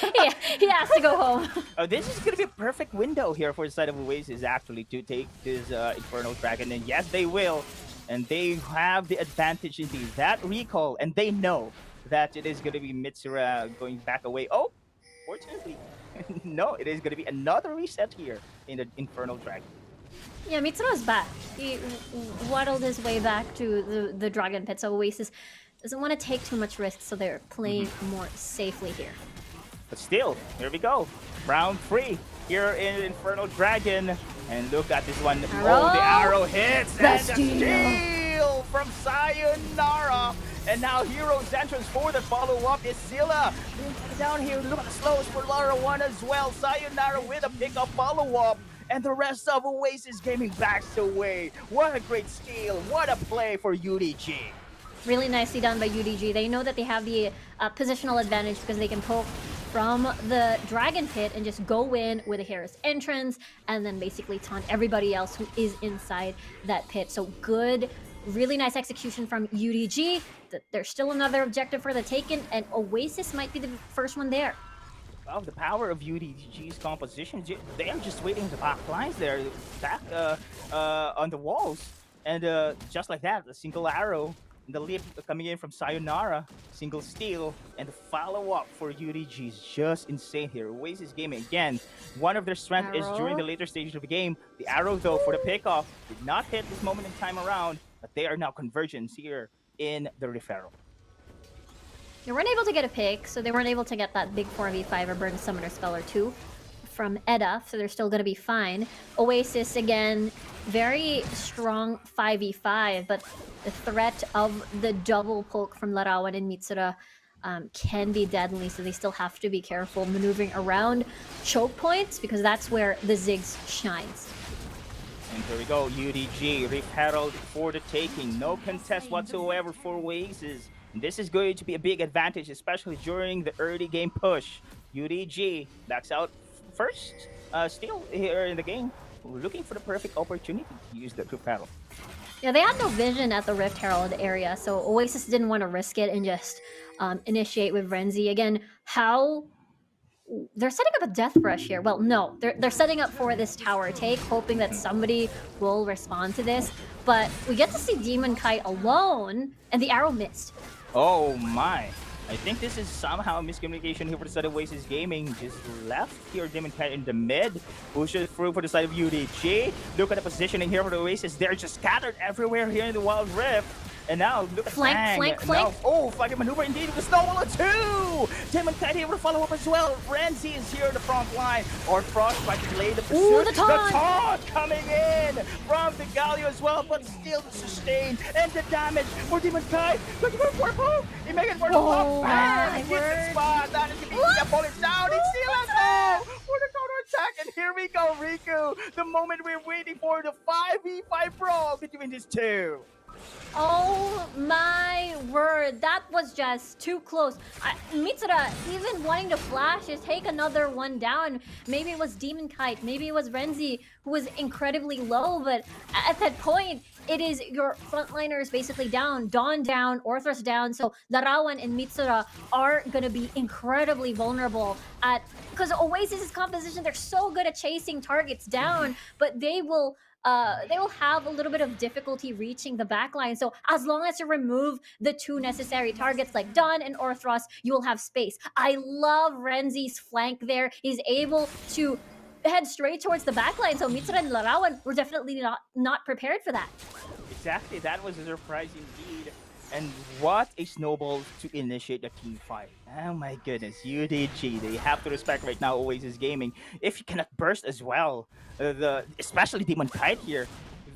He has to go home. Oh, this is going to be a perfect window here for the side of Oasis actually to take this Infernal Dragon. And yes, they will. And they have the advantage indeed. That recall, and they know that it is going to be Mitsura going back away. Oh, fortunately, no, it is going to be another reset here in the Infernal Dragon. Yeah, Mitsura's back. He waddled his way back to the Dragon Pit, so Oasis doesn't want to take too much risk, so they're playing more safely here. But still, here we go. Round 3 here in Infernal Dragon. And look at this one. Oh, the arrow hits! The and the steal from Sayonara! And now Hero's entrance for the follow-up is Zilla. Down here, look at the slows for Lara 1 as well. Sayonara with a pick-up follow-up. And the rest of Oasis Gaming backs away. What a great steal. What a play for UDG. Really nicely done by UDG. They know that they have the positional advantage because they can poke from the Dragon Pit and just go in with a Hero's entrance and then basically taunt everybody else who is inside that pit. So good, really nice execution from UDG. There's still another objective for the Taken, and Oasis might be the first one there. Wow, the power of UDG's composition. They are just waiting the back lines there, back on the walls. And just like that, a single arrow. The leap coming in from Sayonara, single steal, and the follow-up for UDG is just insane here. Oasis Gaming, again, one of their strength is during the later stages of the game. The arrow, though, for the pickoff did not hit this moment in time around, but they are now convergence here in the referral. They weren't able to get a pick, so they weren't able to get that big 4v5 or burn summoner spell or two from Edda, so they're still going to be fine. Oasis, again, very strong 5v5, but the threat of the double poke from Larawan and Mitsura can be deadly, so they still have to be careful maneuvering around choke points because that's where the Ziggs shines. And here we go, UDG, Reef Herald for the taking. No contest whatsoever for Oasis. And this is going to be a big advantage, especially during the early game push. UDG backs out first, still here in the game, looking for the perfect opportunity to use the Reef Herald. Yeah, they had no vision at the Rift Herald area, so Oasis didn't want to risk it and just initiate with Renzi. Again, how... They're setting up a death rush here. Well, no, they're setting up for this tower take, hoping that somebody will respond to this. But we get to see Demon Kite alone, and the arrow missed. Oh my. I think this is somehow a miscommunication here for the side of Oasis Gaming. Just left here Demon Kite in the mid. Pushes through for the side of UDG. Look at the positioning here for the Oasis. They're just scattered everywhere here in the Wild Rift. And now, look at flank. Now, oh, flanking maneuver indeed with Snowball 2! Demon Kite here to follow up as well. Renzi is here in the front line. Or Frost trying to delay the pursuit. Ooh, the taunt! The taunt coming in from the Galio as well, but still sustained. And the damage for Demon Kite. Looking for a poke. He makes it for the Oh, bang! my He gets word. the spot. That is going to be the opponent down. It's still a goal for the counter attack. And here we go, Riku. The moment we're waiting for, the 5v5 brawl between these two. Oh my word, that was just too close. Mitsura even wanting to flash, just take another one down. Maybe it was Demon Kite, maybe it was Renzi who was incredibly low, but at that point, it is your frontliners basically down, Dawn down, Orthros down, so Larawan and Mitsura are gonna be incredibly vulnerable at, because Oasis's composition, they're so good at chasing targets down, but they will have a little bit of difficulty reaching the backline. So as long as you remove the two necessary targets like Dawn and Orthros, you will have space. I love Renzi's flank there. He's able to head straight towards the backline. So Mitsura and Larawan were definitely not prepared for that. Exactly, that was a surprise indeed. And what a snowball to initiate the team fight. Oh my goodness, UDG, they have to respect right now Oasis Gaming. If you cannot burst as well, especially Demon Kite here,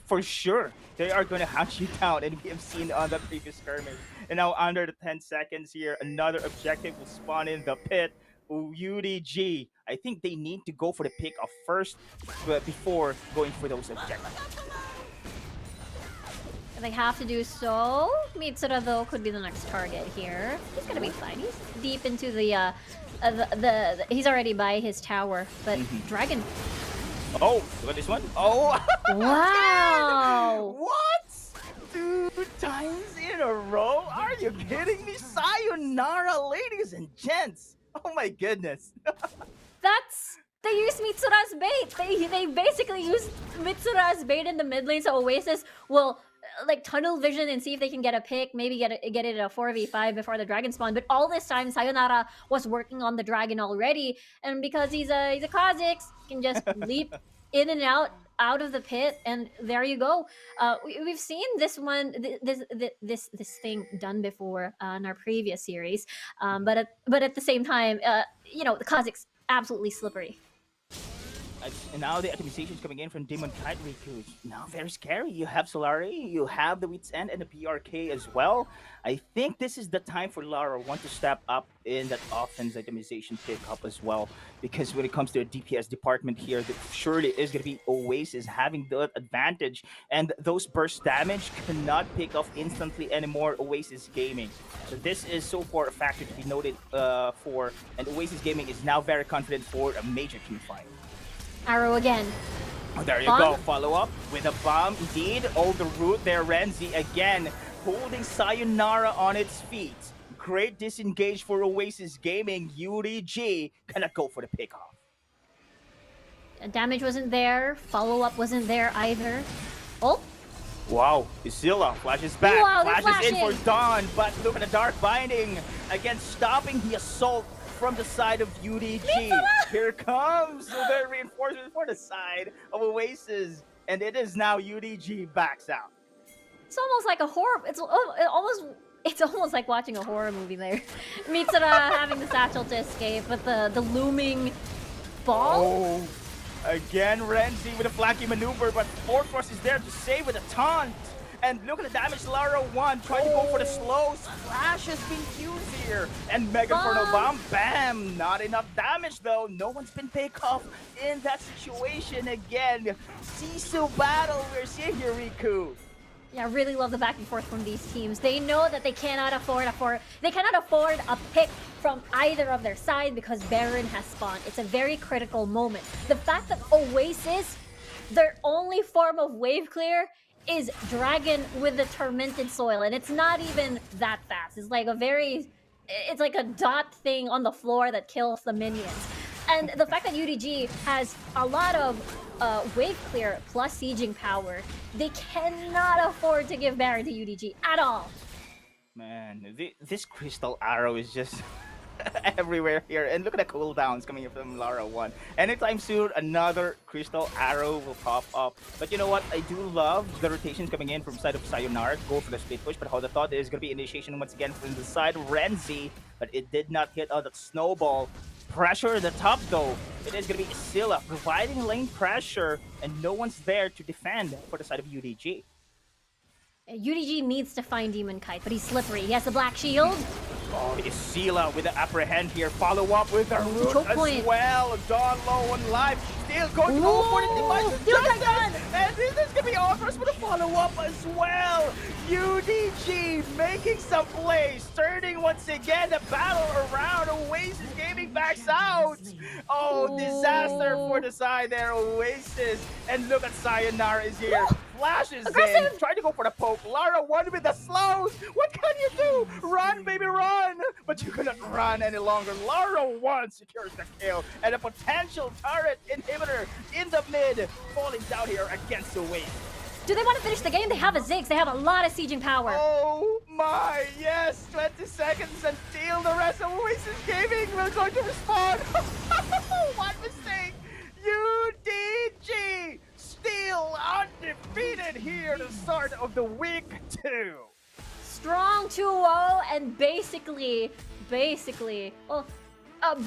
for sure, they are going to hunt you down. And we have seen on the previous skirmish. And now under the 10 seconds here, another objective will spawn in the pit. UDG, I think they need to go for the pick off first before going for those objectives. They have to do so. Mitsura, though, could be the next target here. He's gonna be fine. He's deep into he's already by his tower, but Dragon. Oh, look at this one. Oh! Wow! What? 2 times in a row? Are you kidding me? Sayonara, ladies and gents. Oh my goodness. They used Mitsura's bait. They basically used Mitsura's bait in the mid lane, so Oasis will like tunnel vision and see if they can get a pick, maybe get it a 4v5 before the dragon spawn. But all this time, Sayonara was working on the dragon already, and because he's a Kha'Zix, he can just leap in and out of the pit, and there you go. We've seen this thing done before in our previous series, but at the same time, the Kha'Zix absolutely slippery. And now the optimization is coming in from Demon Kite Riku. Now very scary. You have Solari, you have the Wits End and the PRK as well. I think this is the time for Lara to step up in that offense optimization pickup as well. Because when it comes to the DPS department here, there surely is going to be Oasis having the advantage. And those burst damage cannot pick off instantly anymore Oasis Gaming. So this is so far a factor to be noted for. And Oasis Gaming is now very confident for a major team fight. Arrow again. Oh, there you Bomb? go. Follow up with a bomb. Indeed. Oh, the root there. Renzi again holding Sayonara on its feet. Great disengage for Oasis Gaming. UDG cannot go for the pickoff. Damage wasn't there. Follow up wasn't there either. Oh. Wow. Isilla flashes back. Wow, flashes in for Dawn. But look at the Dark Binding. Again, stopping the assault from the side of UDG. Here comes the reinforcement for the side of Oasis. And it is now UDG backs out. It's almost like a horror. It's almost like watching a horror movie there. Mitsura having the satchel to escape, but the looming ball. Oh, again Renzi with a flanking maneuver, but Force is there to save with a taunt. And look at the damage Lara 1 trying to go for the slow. Splash has been used here. And Mega Inferno Bomb, bam! Not enough damage though. No one's been picked off in that situation again. Sisu battle we're seeing here, Riku. Yeah, I really love the back and forth from these teams. They know that they cannot afford a pick from either of their side because Baron has spawned. It's a very critical moment. The fact that Oasis, their only form of wave clear is Dragon with the Tormented Soil, and it's not even that fast. It's like a dot thing on the floor that kills the minions. And the fact that UDG has a lot of wave clear plus sieging power, they cannot afford to give Baron to UDG at all. Man, this Crystal Arrow is just everywhere here. And look at the cooldowns coming from Lara 1. Anytime soon, another Crystal Arrow will pop up. But you know what? I do love the rotations coming in from side of Sayonara to go for the split push. But how the thought is going to be initiation once again from the side of Renzi. But it did not hit on that snowball. Pressure at the top though. It is going to be Scylla providing lane pressure. And no one's there to defend for the side of UDG. UDG needs to find Demon Kite, but he's slippery. He has the black shield. Oh, Isilla with the upper hand here. Follow up with the root choke as point. well. Dawn low on life. Still going to go for the device. And this is going to be offers for the follow-up as well. UDG making some plays. Turning once again the battle around. Oasis Gaming backs out. Oh, disaster for the side there, Oasis. And look at Sayonara is here. Flashes in. Trying to go for the poke. Lara 1 with the slows. What can you do? Run, baby, run. But you cannot run any longer. Lara 1 secures the kill. And a potential turret inhibitor in the mid. Falling down here against the wave. Do they want to finish the game? They have a Ziggs. They have a lot of sieging power. Oh my, yes. 20 seconds until the rest of Oasis Gaming will going to respond. One mistake. UDG still undefeated here to the start of the week 2. Strong 2-0 and basically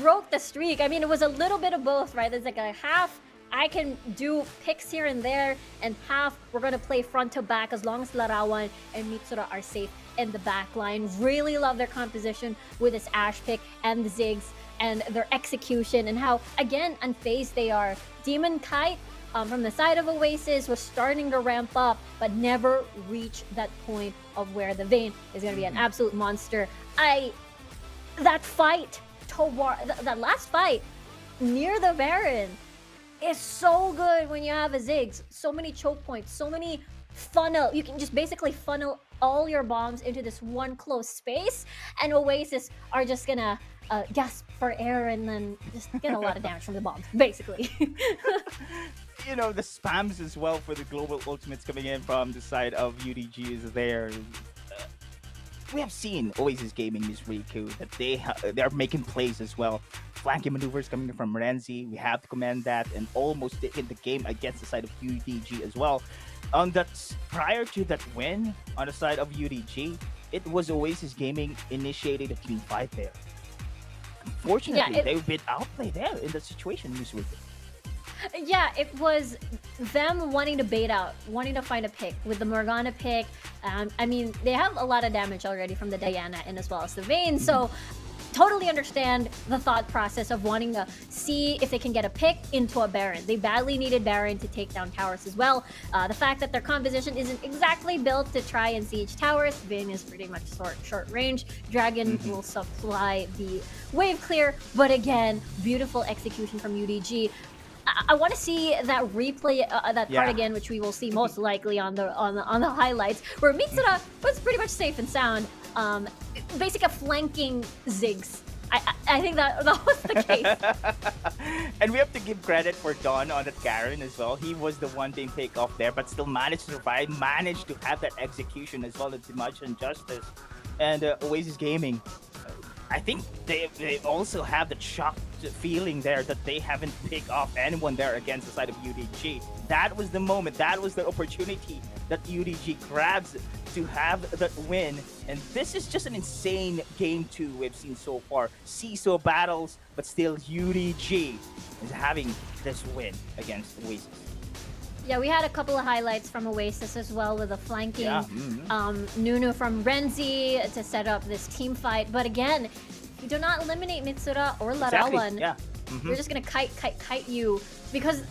broke the streak. I mean, it was a little bit of both, right? There's like a half I can do picks here and there, and half we're going to play front to back as long as Larawan and Mitsura are safe in the back line. Really love their composition with this Ash pick and the Ziggs and their execution and how, again, unfazed they are. Demon Kite, from the side of Oasis was starting to ramp up, but never reached that point of where the Vayne is going to be an absolute monster. That fight toward that last fight near the Baron is so good when you have a Ziggs. So many choke points, so many funnel. You can just basically funnel all your bombs into this one close space, and Oasis are just gonna gasp for air and then just get a lot of damage from the bombs, basically. You know, the spams as well for the global ultimates coming in from the side of UDG is there. We have seen Oasis Gaming, Miss Riku, that they are making plays as well. Flanking maneuvers coming from Renzi. We have to commend that, and almost taking the game against the side of UDG as well. Prior to that win on the side of UDG, it was Oasis Gaming initiated a team fight there. Unfortunately, they've been outplayed there in that situation, Miss Riku. Yeah, it was them wanting to bait out, wanting to find a pick with the Morgana pick. I mean, they have a lot of damage already from the Diana and as well as the Vayne, so totally understand the thought process of wanting to see if they can get a pick into a Baron. They badly needed Baron to take down towers as well. The fact that their composition isn't exactly built to try and siege towers, Vayne is pretty much short range. Dragon will supply the wave clear, but again, beautiful execution from UDG. I want to see that replay, that part again, which we will see most likely on the highlights, where Mitsura was pretty much safe and sound. Basically, flanking Ziggs. I think that was the case. And we have to give credit for Don on that Garen as well. He was the one being picked off there, but still managed to survive, managed to have that execution as well as much injustice. And Oasis Gaming, I think they also have the shocked feeling there that they haven't picked off anyone there against the side of UDG. That was the moment, that was the opportunity that UDG grabs to have that win. And this is just an insane game 2 we've seen so far. CISO battles, but still UDG is having this win against Oasis. Yeah, we had a couple of highlights from Oasis as well with the flanking Nunu from Renzi to set up this team fight. But again, you do not eliminate Mitsura or Larawan. We're just gonna kite you, because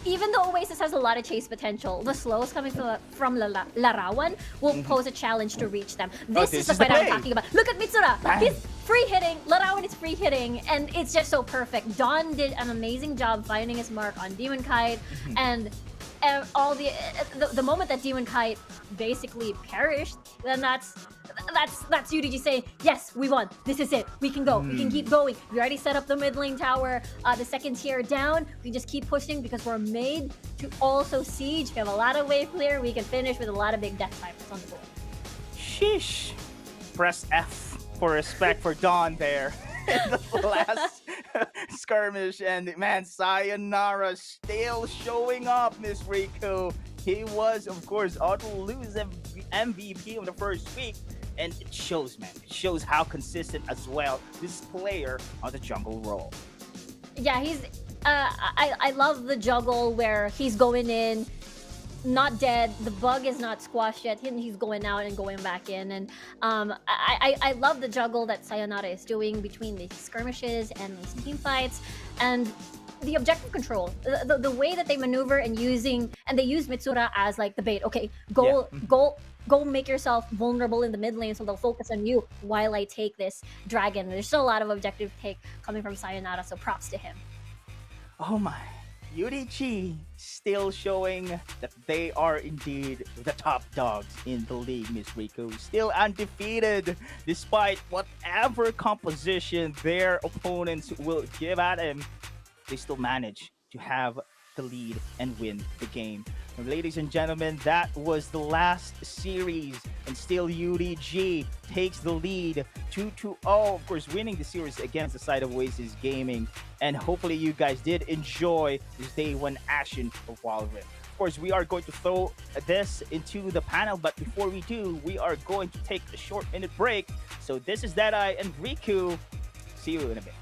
even though Oasis has a lot of chase potential, the slows coming from Larawan will pose a challenge to reach them. This is the fight I'm talking about. Look at Mitsura! He's free hitting, Larawan is free hitting, and it's just so perfect. Don did an amazing job finding his mark on Demon Kite, and all the moment that Demon Kite basically perished, then that's UDG saying, yes, we won. This is it. We can go. We can keep going. We already set up the mid lane tower. The second tier down. We just keep pushing because we're made to also siege. We have a lot of wave clear. We can finish with a lot of big death types on the board. Sheesh. Press F for respect for Dawn there. In the last skirmish, and man, Sayonara still showing up, Miss Riku. He was, of course, auto-lose MVP of the first week, and it shows, man. It shows how consistent as well this player on the jungle role. Yeah, he's. I love the juggle where he's going in, not dead. The bug is not squashed yet. He's going out and going back in, and I love the juggle that Sayonara is doing between these skirmishes and these team fights, and the objective control, the way that they maneuver and they use Mitsura as like the bait. Okay, go make yourself vulnerable in the mid lane, so they'll focus on you while I take this dragon. There's still a lot of objective take coming from Sayonara, so props to him. Oh my. UDG still showing that they are indeed the top dogs in the league, Miss Riku. Still undefeated despite whatever composition their opponents will give at him. They still manage to have the lead and win the game. And ladies and gentlemen, that was the last series, and still UDG takes the lead 2-0, of course, winning the series against the side of Oasis Gaming. And hopefully you guys did enjoy this day 1 action of Wildrift. Of course, we are going to throw this into the panel, but before we do, we are going to take a short minute break. So this is Deadeye and Riku. See you in a bit.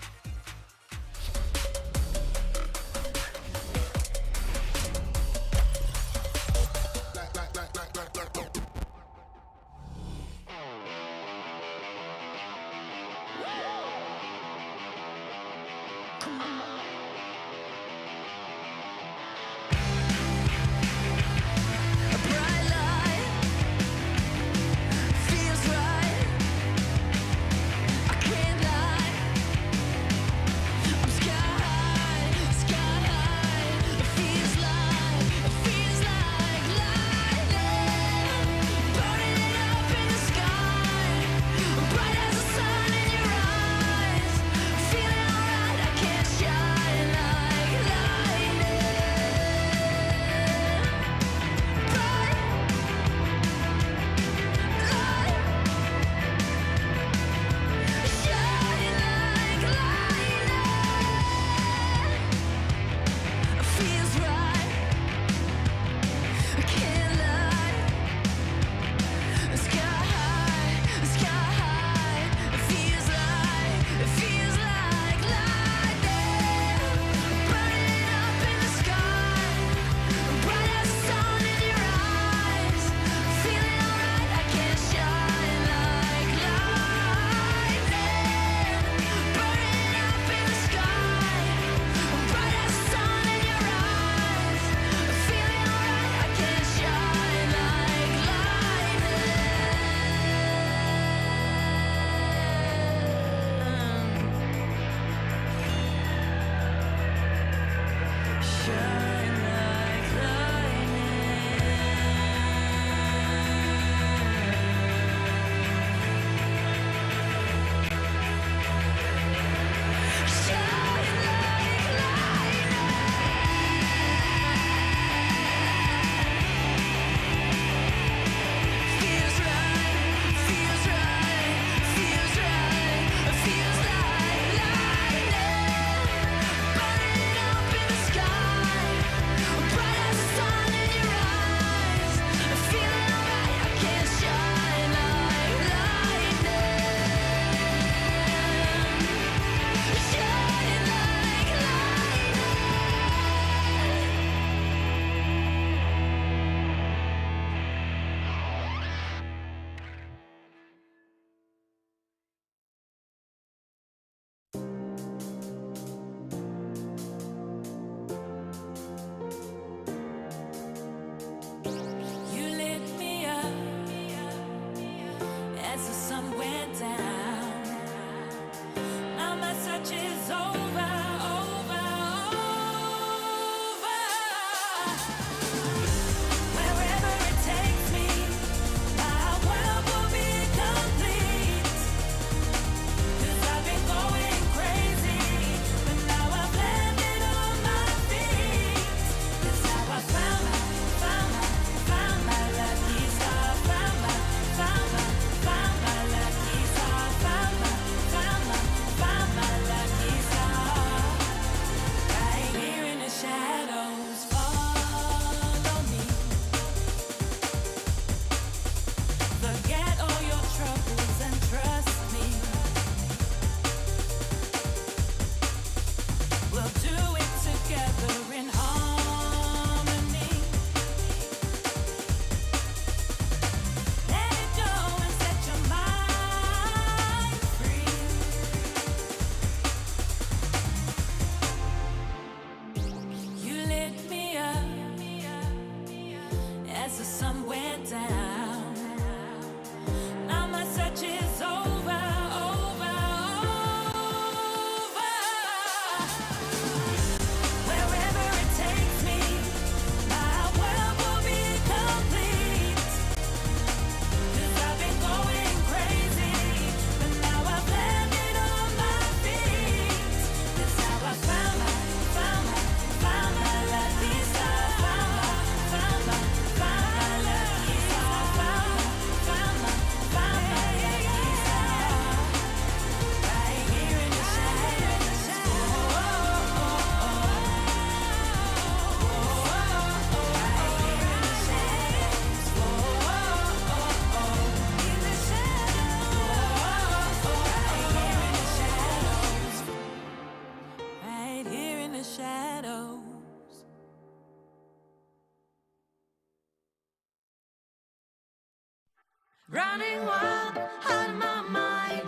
Running wild, out of my mind.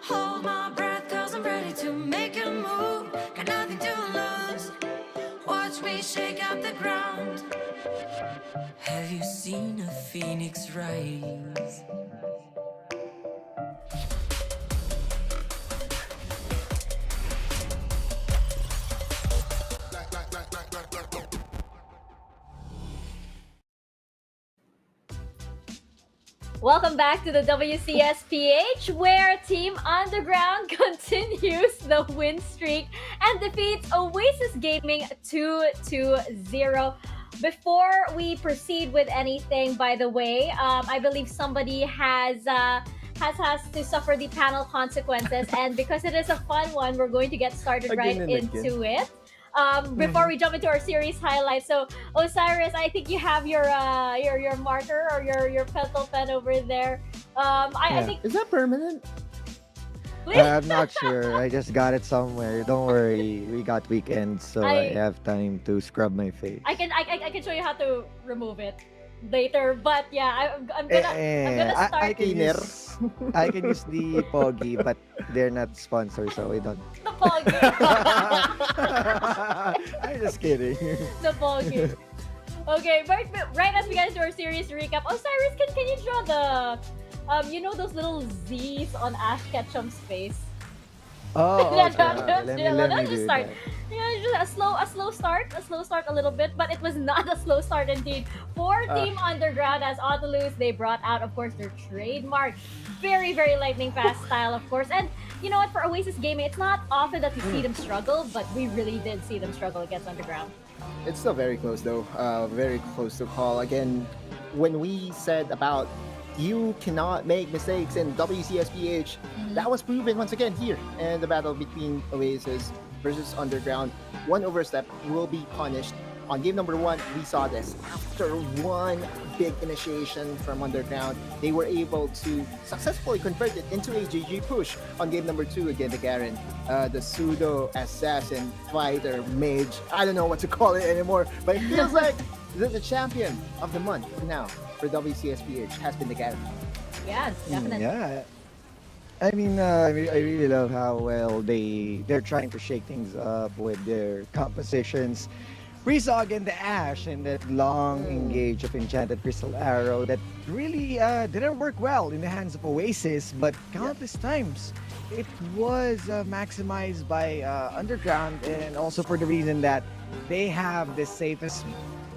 Hold my breath, cause I'm ready to make a move. Got nothing to lose. Watch me shake up the ground. Have you seen a phoenix rise? Welcome back to the WCSPH, where Team Underground continues the win streak and defeats Oasis Gaming 2-0. Before we proceed with anything, by the way, I believe somebody has to suffer the panel consequences, and because it is a fun one, we're going to get started right into it. Before we jump into our series highlights, so Osiris, I think you have your marker or your pencil pen over there. I think Is that permanent? I'm not sure. I just got it somewhere. Don't worry. We got weekends, so I have time to scrub my face. I can show you how to remove it later, but yeah, I'm gonna start. I can use the Pogi, but they're not sponsored, so we don't. The Pogi. I'm just kidding. The Pogi. Okay, right as we get into our series recap, Osiris, can you draw the those little Z's on Ash Ketchum's face? Oh, Let's let me just do start. that. Just a slow start a little bit, but it was not a slow start indeed for Team Underground. As Autolus, they brought out, of course, their trademark, very lightning fast style, of course. And you know what, for Oasis Gaming, it's not often that we see them struggle, but we really did see them struggle against Underground. It's still very close though. Very close to call. Again, when we said about you cannot make mistakes in WCSPH, that was proven once again here in the battle between Oasis versus Underground. One overstep will be punished. On game number 1, we saw this. After one big initiation from Underground, they were able to successfully convert it into a GG push on game number 2 against the Garen. The pseudo assassin fighter mage, I don't know what to call it anymore, but it feels like the champion of the month now for WCSPH has been the Garen. Yeah, definitely. Yeah. I mean, I really love how well they're trying to shake things up with their compositions. We saw again the Ash and that long engage of Enchanted Crystal Arrow that really didn't work well in the hands of Oasis, but countless times it was maximized by Underground, and also for the reason that they have the safest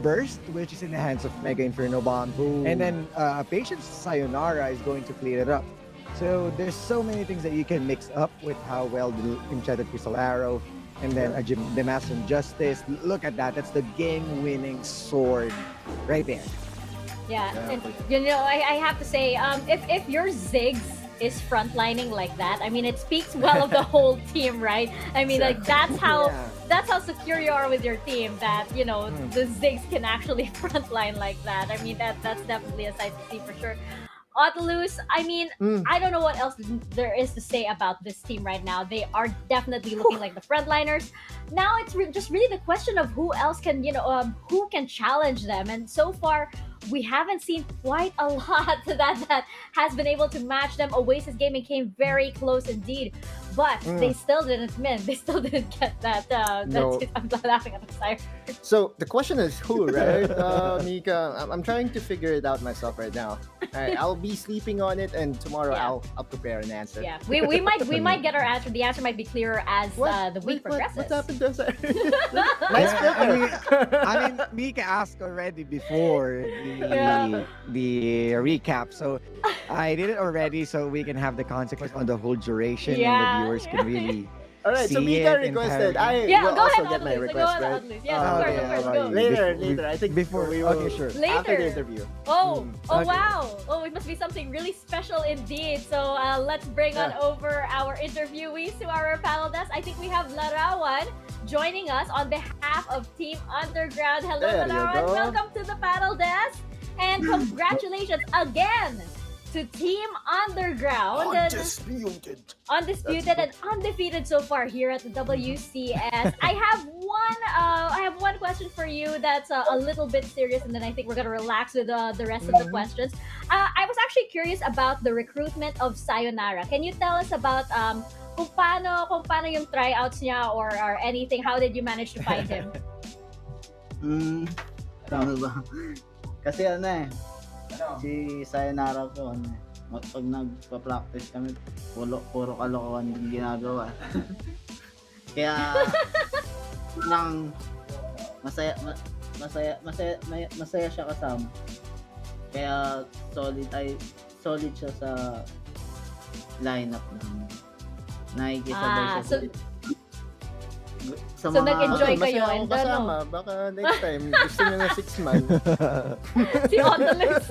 burst, which is in the hands of Mega Inferno Bomb, and then Patience Sayonara is going to clean it up. So there's so many things that you can mix up with how well the Enchanted Crystal Arrow, and then the Master of Justice. Look at that. That's the game-winning sword right there. Yeah, and, I have to say, if your Ziggs is frontlining like that, I mean, it speaks well of the whole team, right? I mean, like that's how secure you are with your team, that the Ziggs can actually frontline like that. I mean, that's definitely a sight to see for sure. Autolus, I mean, I don't know what else there is to say about this team right now. They are definitely looking like the frontliners. Now it's just really the question of who else can, who can challenge them. And so far, we haven't seen quite a lot that has been able to match them. Oasis Gaming came very close indeed, but they still didn't win. They still didn't get that. No. I'm laughing at the side. So the question is who, right? Mika, I'm trying to figure it out myself right now. All right, I'll be sleeping on it, and tomorrow I'll prepare an answer. Yeah, we might get our answer. The answer might be clearer as the week progresses. What's happened to us? I mean, Mika asked already before the recap, so I did it already, so we can have the consequence on the whole duration, and the viewers can really. All right, so see Mika it requested. I Yeah, will go also ahead, get my Autolus. request, Go right? ahead, Autolus. Yes, of course, go. Later. I think Before. we will, Okay, sure. Later. after the interview. Oh Okay. wow! Oh, it must be something really special indeed. So let's bring on over our interviewees to our panel desk. I think we have Larawan joining us on behalf of Team Underground. Hello, There you Larawan. go. Welcome to the panel desk, and congratulations again to Team Underground. Undisputed and undefeated so far here at the WCS. I have one question for you that's a little bit serious, and then I think we're gonna relax with the rest of the questions. I was actually curious about the recruitment of Sayonara. Can you tell us about kung paano yung tryouts niya or anything? How did you manage to find him? Ano ba? Kasi si Sayonara po, pag nagpa-practice kami, puro kalokohan yung ginagawa. Kaya, parang masaya siya kasama. Kaya, solid siya sa lineup namin. Nakikisabay siya sa So nag-enjoy kayo masaya and ako kasama. Baka next time, gusto niya na 6 man. Si Autolus.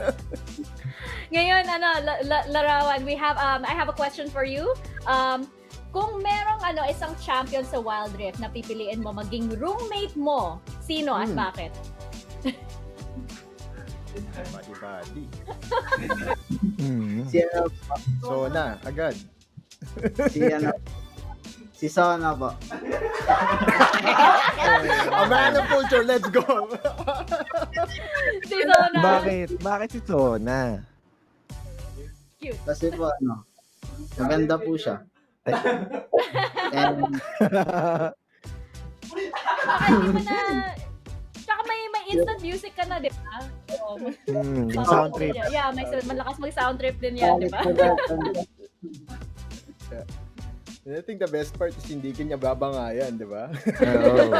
Ngayon, Larawan, I have a question for you. Kung merong isang champion sa Wildrift na pipiliin mo maging roommate mo, sino at bakit? Badi. Si Sona, agad. Si Sona po. American culture, let's go! Si Sona. Bakit si Sona? Cute. Kasi po maganda po siya. And Baka hindi mo na... Tsaka may instant music ka na, di ba? Sound trip. Yeah, malakas mag-sound trip din yan, di ba? I think the best part is hindi kanya babangayan, di ba? Oo.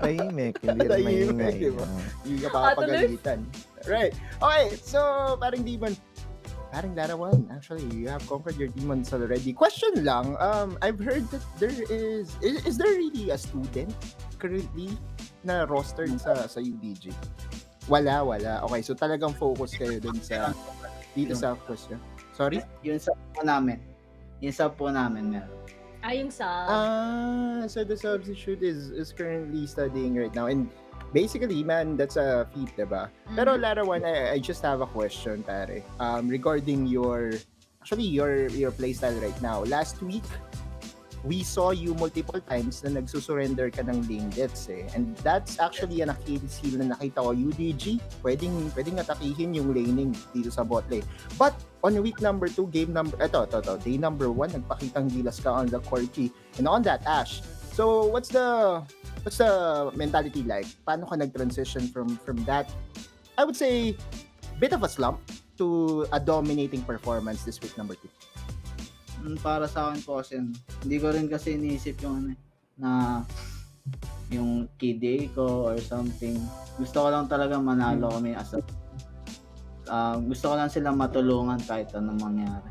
Tahimik. Hindi rin maingay. Di ba? Hindi ka papagalitan. Right. Okay, so parang Larawan, actually, you have conquered your demons already. Question lang, I've heard that there is there really a student currently na roster sa UDG? Wala. Okay, so talagang focus kayo dun dito sa question. Sorry? Yung sa po namin. Meron. Yung sa... So the substitute is currently studying right now, and basically, man, that's a feat, diba? Pero Larawan, I just have a question, pare. Regarding your playstyle right now. Last week, we saw you multiple times na nagsusurrender ka ng lane deaths eh. And that's actually an Achilles heel na nakita ko. UDG, pwedeng atakihin yung laning dito sa bot lane. But on week number 2, day number 1, nagpakitang gilas ka on the core key and on that Ash. So what's the mentality like? Paano ka nag-transition from that, I would say, bit of a slump to a dominating performance this week number 2? Para sa akin po kasi, hindi ko rin kasi iniisip yung key day ko or something. Gusto ko lang talaga manalo kami gusto ko lang sila matulungan kahit anong mangyari.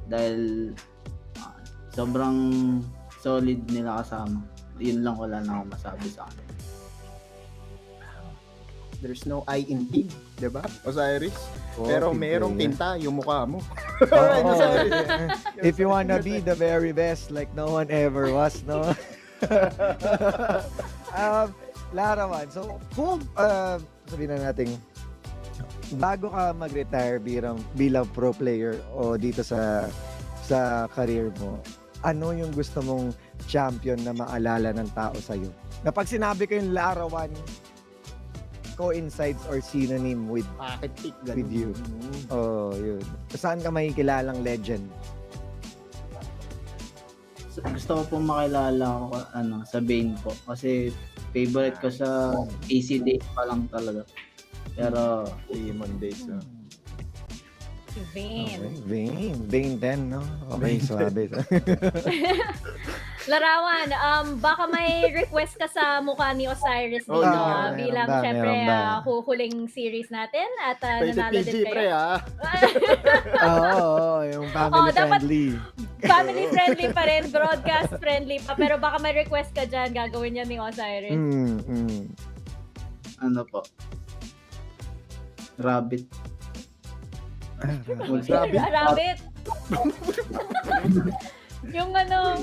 Dahil sobrang solid nila kasama. Yun lang wala na ako masabi sa akin. There's no I in pig, diba? Osiris. Pero merong tinta yung mukha mo. If you wanna be the very best like no one ever was, no? Larawan, so kung sabihin na natin, bago ka mag-retire bilang pro player o dito sa career mo, ano yung gusto mong champion na maalala ng tao sa'yo? Na pag sinabi ko yung Larawan, coincides or synonym with you. Oh, yun. Saan ka makikilalang legend? Gusto ko pong makilala ako sa Bane po kasi favorite ko sa AC days pa lang talaga. Pero Demon days. Vane 10, no? Okay, swabe. Larawan, baka may request ka sa mukha ni Osiris dito bilang syempre huling series natin at nanalo din kayo. Yung family friendly. Family friendly pa rin, broadcast friendly pa, pero baka may request ka dyan, gagawin niya ni Osiris. Ano po? Rabbit. Rabbit. Yung ano,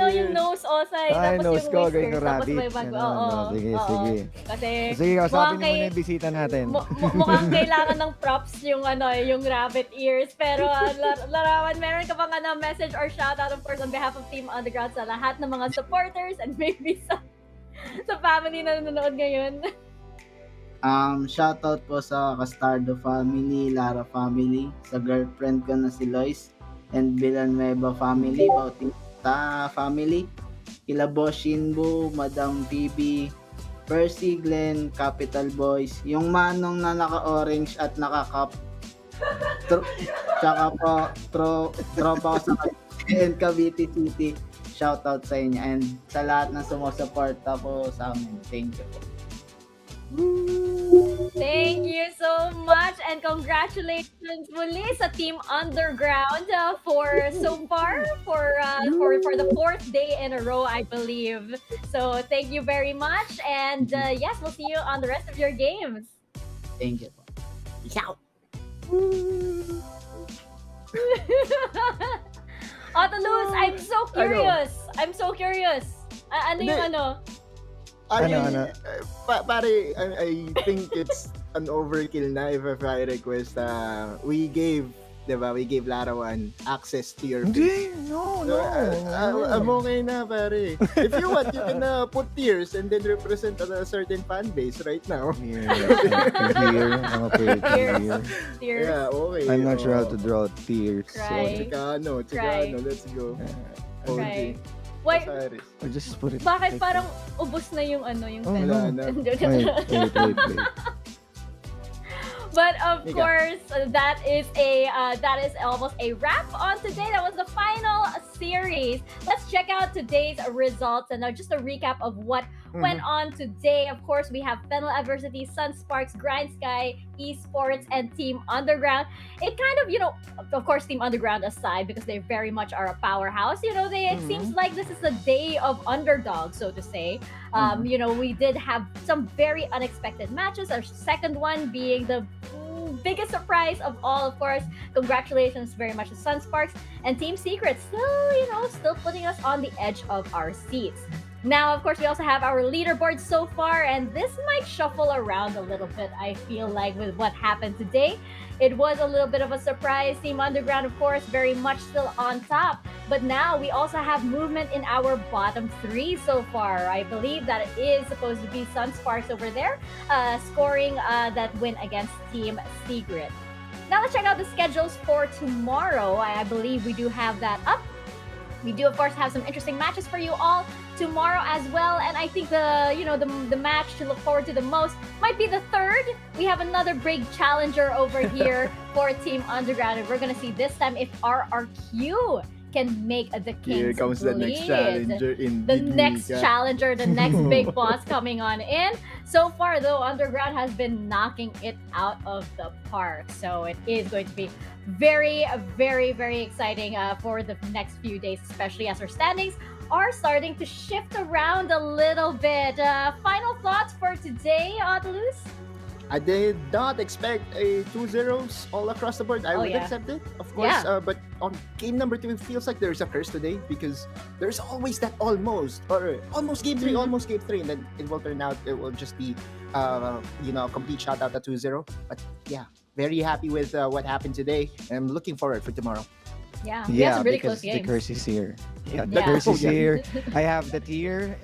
yung nose osay, Ay, tapos nose yung ko, whiskers, gawin ko tapos rabbit. may bago. Ganun, Oo, no? Sige, oo. sige. Kasi Sige, kausapin mukhang niyo muna yung bisita natin. mukhang kailangan ng props yung yung rabbit ears. Pero Larawan, meron ka bang message or shoutout of course on behalf of Team Underground sa lahat ng mga supporters and maybe sa family na nanonood ngayon? Shoutout po sa Castardo family, Lara family, sa girlfriend ko na si Lois, and Villanueva family, Bautista family, kila Boss Shinbu, Madam Bibi, Percy, Glenn, Capital Boys, yung manong na naka-orange at naka-cup, tsaka po, tropa ko sa and Cavite City, shoutout sa inyo, and sa lahat na sumusuporta po sa amin. Thank you po. Thank you so much and congratulations muli sa Team Underground for so far for the 4th day in a row, I believe. So thank you very much and yes, we'll see you on the rest of your games. Thank you po. Peace out. Otoluz, I'm so curious. Ano yung ano? I think it's an overkill na if I request we gave Larawan access to your face. No. I'm okay na, pare. If you want, you can put tears and then represent a certain fan base right now. Tears. Yeah, okay. I'm not sure how to draw tears. Cry. Chicano, let's go. Cry. Wait, Or just put it. bakit parang ubos na yung yung Oh, Fennel? no. Wait. But of course, that is almost a wrap on today. That was the final series. Let's check out today's results and just a recap of what went on today. Of course, we have Fennel Adversity, Sunsparks, Grindsky, Esports, and Team Underground. It kind of, of course, Team Underground aside, because they very much are a powerhouse. It seems like this is a day of underdogs, so to say. We did have some very unexpected matches. Our second one being the biggest surprise of all, of course. Congratulations very much to Sunsparks and Team Secret, still putting us on the edge of our seats. Now, of course, we also have our leaderboard so far, and this might shuffle around a little bit, I feel like, with what happened today. It was a little bit of a surprise. Team Underground, of course, very much still on top. But now we also have movement in our bottom three so far. I believe that it is supposed to be Sunsparks over there, scoring that win against Team Secret. Now let's check out the schedules for tomorrow. I believe we do have that up. We do, of course, have some interesting matches for you all tomorrow as well. And I think the match to look forward to the most might be the third. We have another big challenger over here for Team Underground. And we're going to see this time if RRQ can make the Kings Here comes the next challenger in the next challenger, the next big boss coming on in. So far, though, Underground has been knocking it out of the park. So it is going to be very, very, very exciting for the next few days, especially as our standings are starting to shift around a little bit. Final thoughts for today, Otoluz? I did not expect a 2-0s all across the board. I would accept it, of course. Yeah. But on game number 2, it feels like there's a curse today because there's always that almost game 3, almost game 3, and then it will turn out it will just be a complete shutout at 2-0. But yeah, very happy with what happened today, and I'm looking forward for tomorrow. Yeah, we have some really because close games. the curse is here. The curse is here. I have the tier.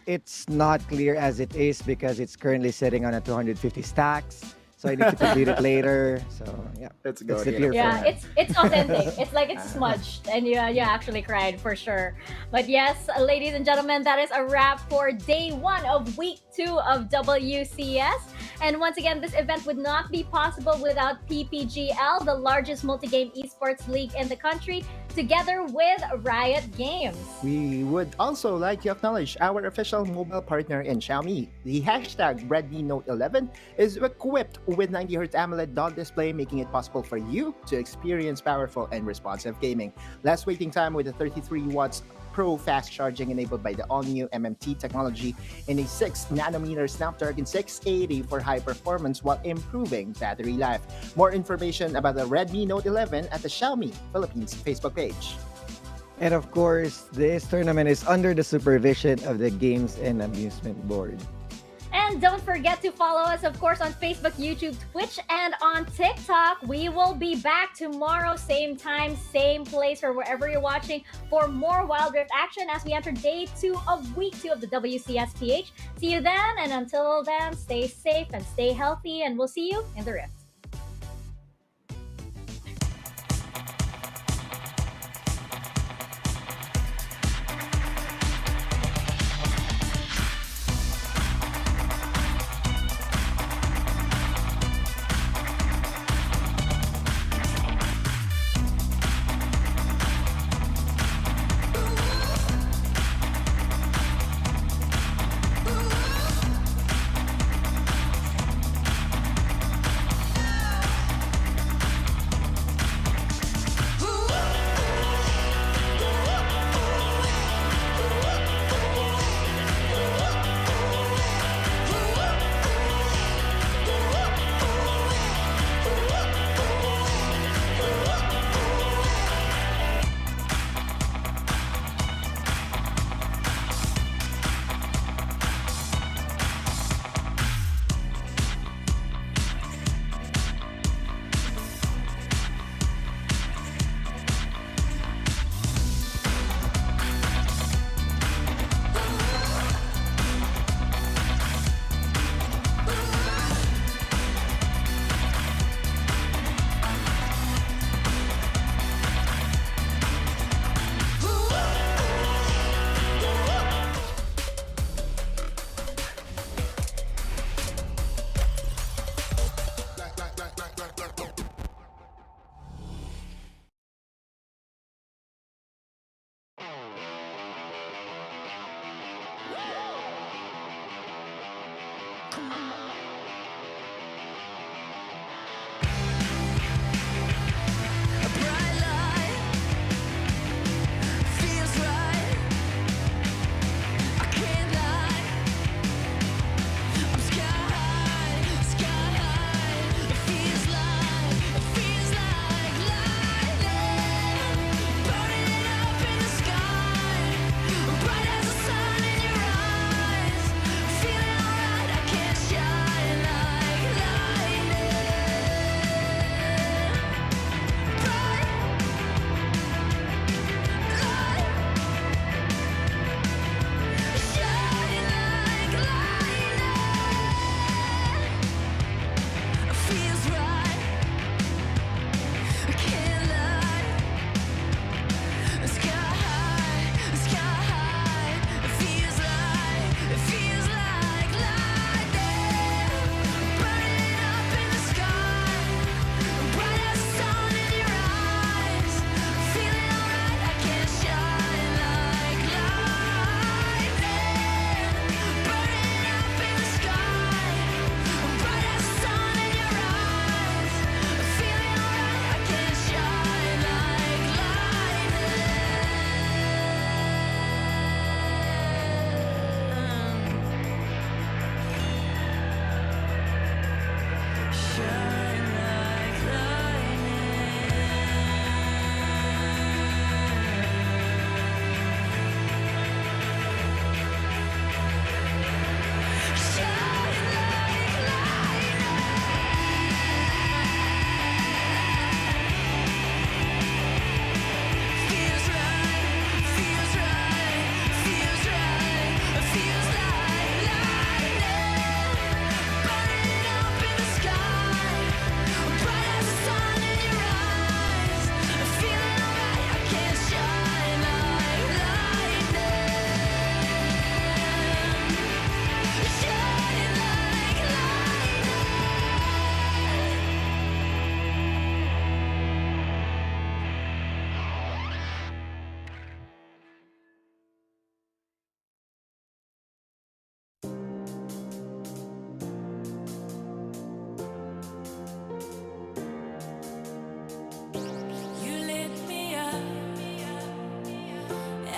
It's not clear as it is because it's currently sitting on a 250 stacks. So I need to complete it later. So yeah, let's go. That's the tier Yeah, for it's authentic. It's like it's smudged, and you actually cried for sure. But yes, ladies and gentlemen, that is a wrap for day 1 of week 2 of WCS. And once again, this event would not be possible without PPGL, the largest multi-game esports league in the country, together with Riot Games. We would also like to acknowledge our official mobile partner in Xiaomi. The hashtag Redmi Note 11 is equipped with 90Hz AMOLED dot display, making it possible for you to experience powerful and responsive gaming. Less waiting time with a 33 watts Pro fast charging enabled by the all-new MMT technology and a 6nm Snapdragon 680 for high performance while improving battery life. More information about the Redmi Note 11 at the Xiaomi Philippines Facebook page. And of course, this tournament is under the supervision of the Games and Amusement Board. And don't forget to follow us, of course, on Facebook, YouTube, Twitch, and on TikTok. We will be back tomorrow, same time, same place, or wherever you're watching, for more Wildrift action as we enter day 2 of week 2 of the WCSPH. See you then, and until then, stay safe and stay healthy, and we'll see you in the Rift.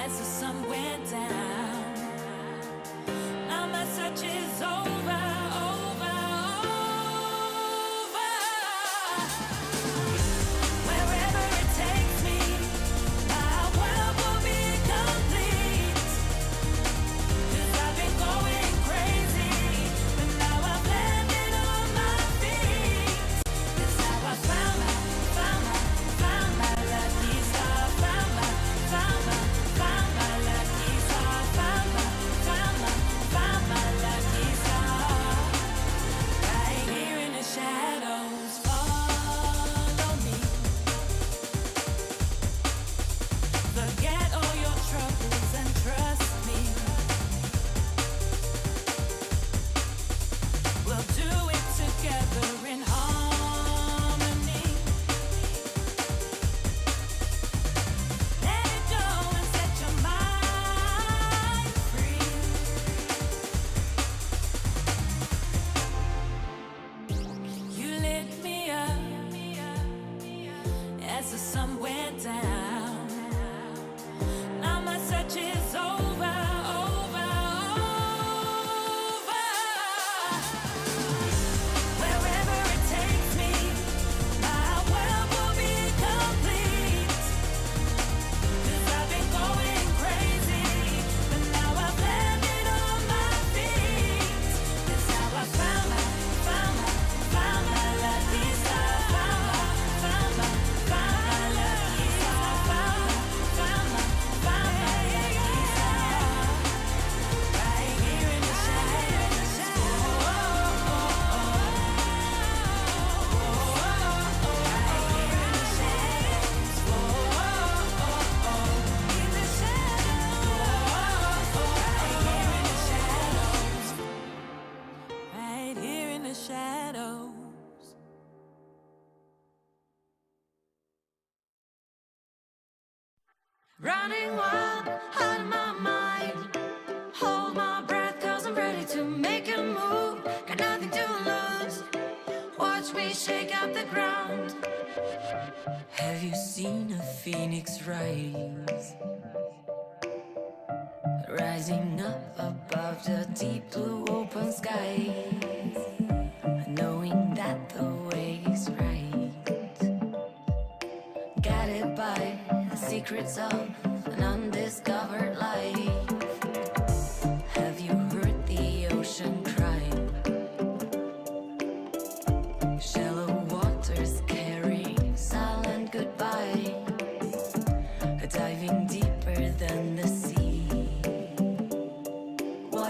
as the sun went down. Now my search is over, over, over. Wherever it takes me, my world will be complete. 'Cause I've been going crazy, but now I've landed on my feet. 'Cause now I found my lucky star. Found my lucky star. Found my lucky star. Right here in the shadows, follow me. Forget all your troubles and trust me. We'll do it together in harmony. Let it go and set your mind free. You lit me up as the sun went down. Now my search is over, over, over. Wherever it takes me, my world will be complete. 'Cause I've been going crazy, but now I've landed on my feet. 'Cause now I found my lucky star. Found my lucky star. Found my lucky star. Right here in the shadows. Right here in the shadows. Running wild out of my mind. Hold my breath, 'cause I'm ready to make a move. Got nothing to lose. Watch me shake up the ground. Have you seen a phoenix rise? Rising up above the deep blue open skies, knowing that the way is right, guided by the secrets of an undiscovered life. Have you heard the ocean cry? Shallow waters carrying silent goodbye, diving deeper than the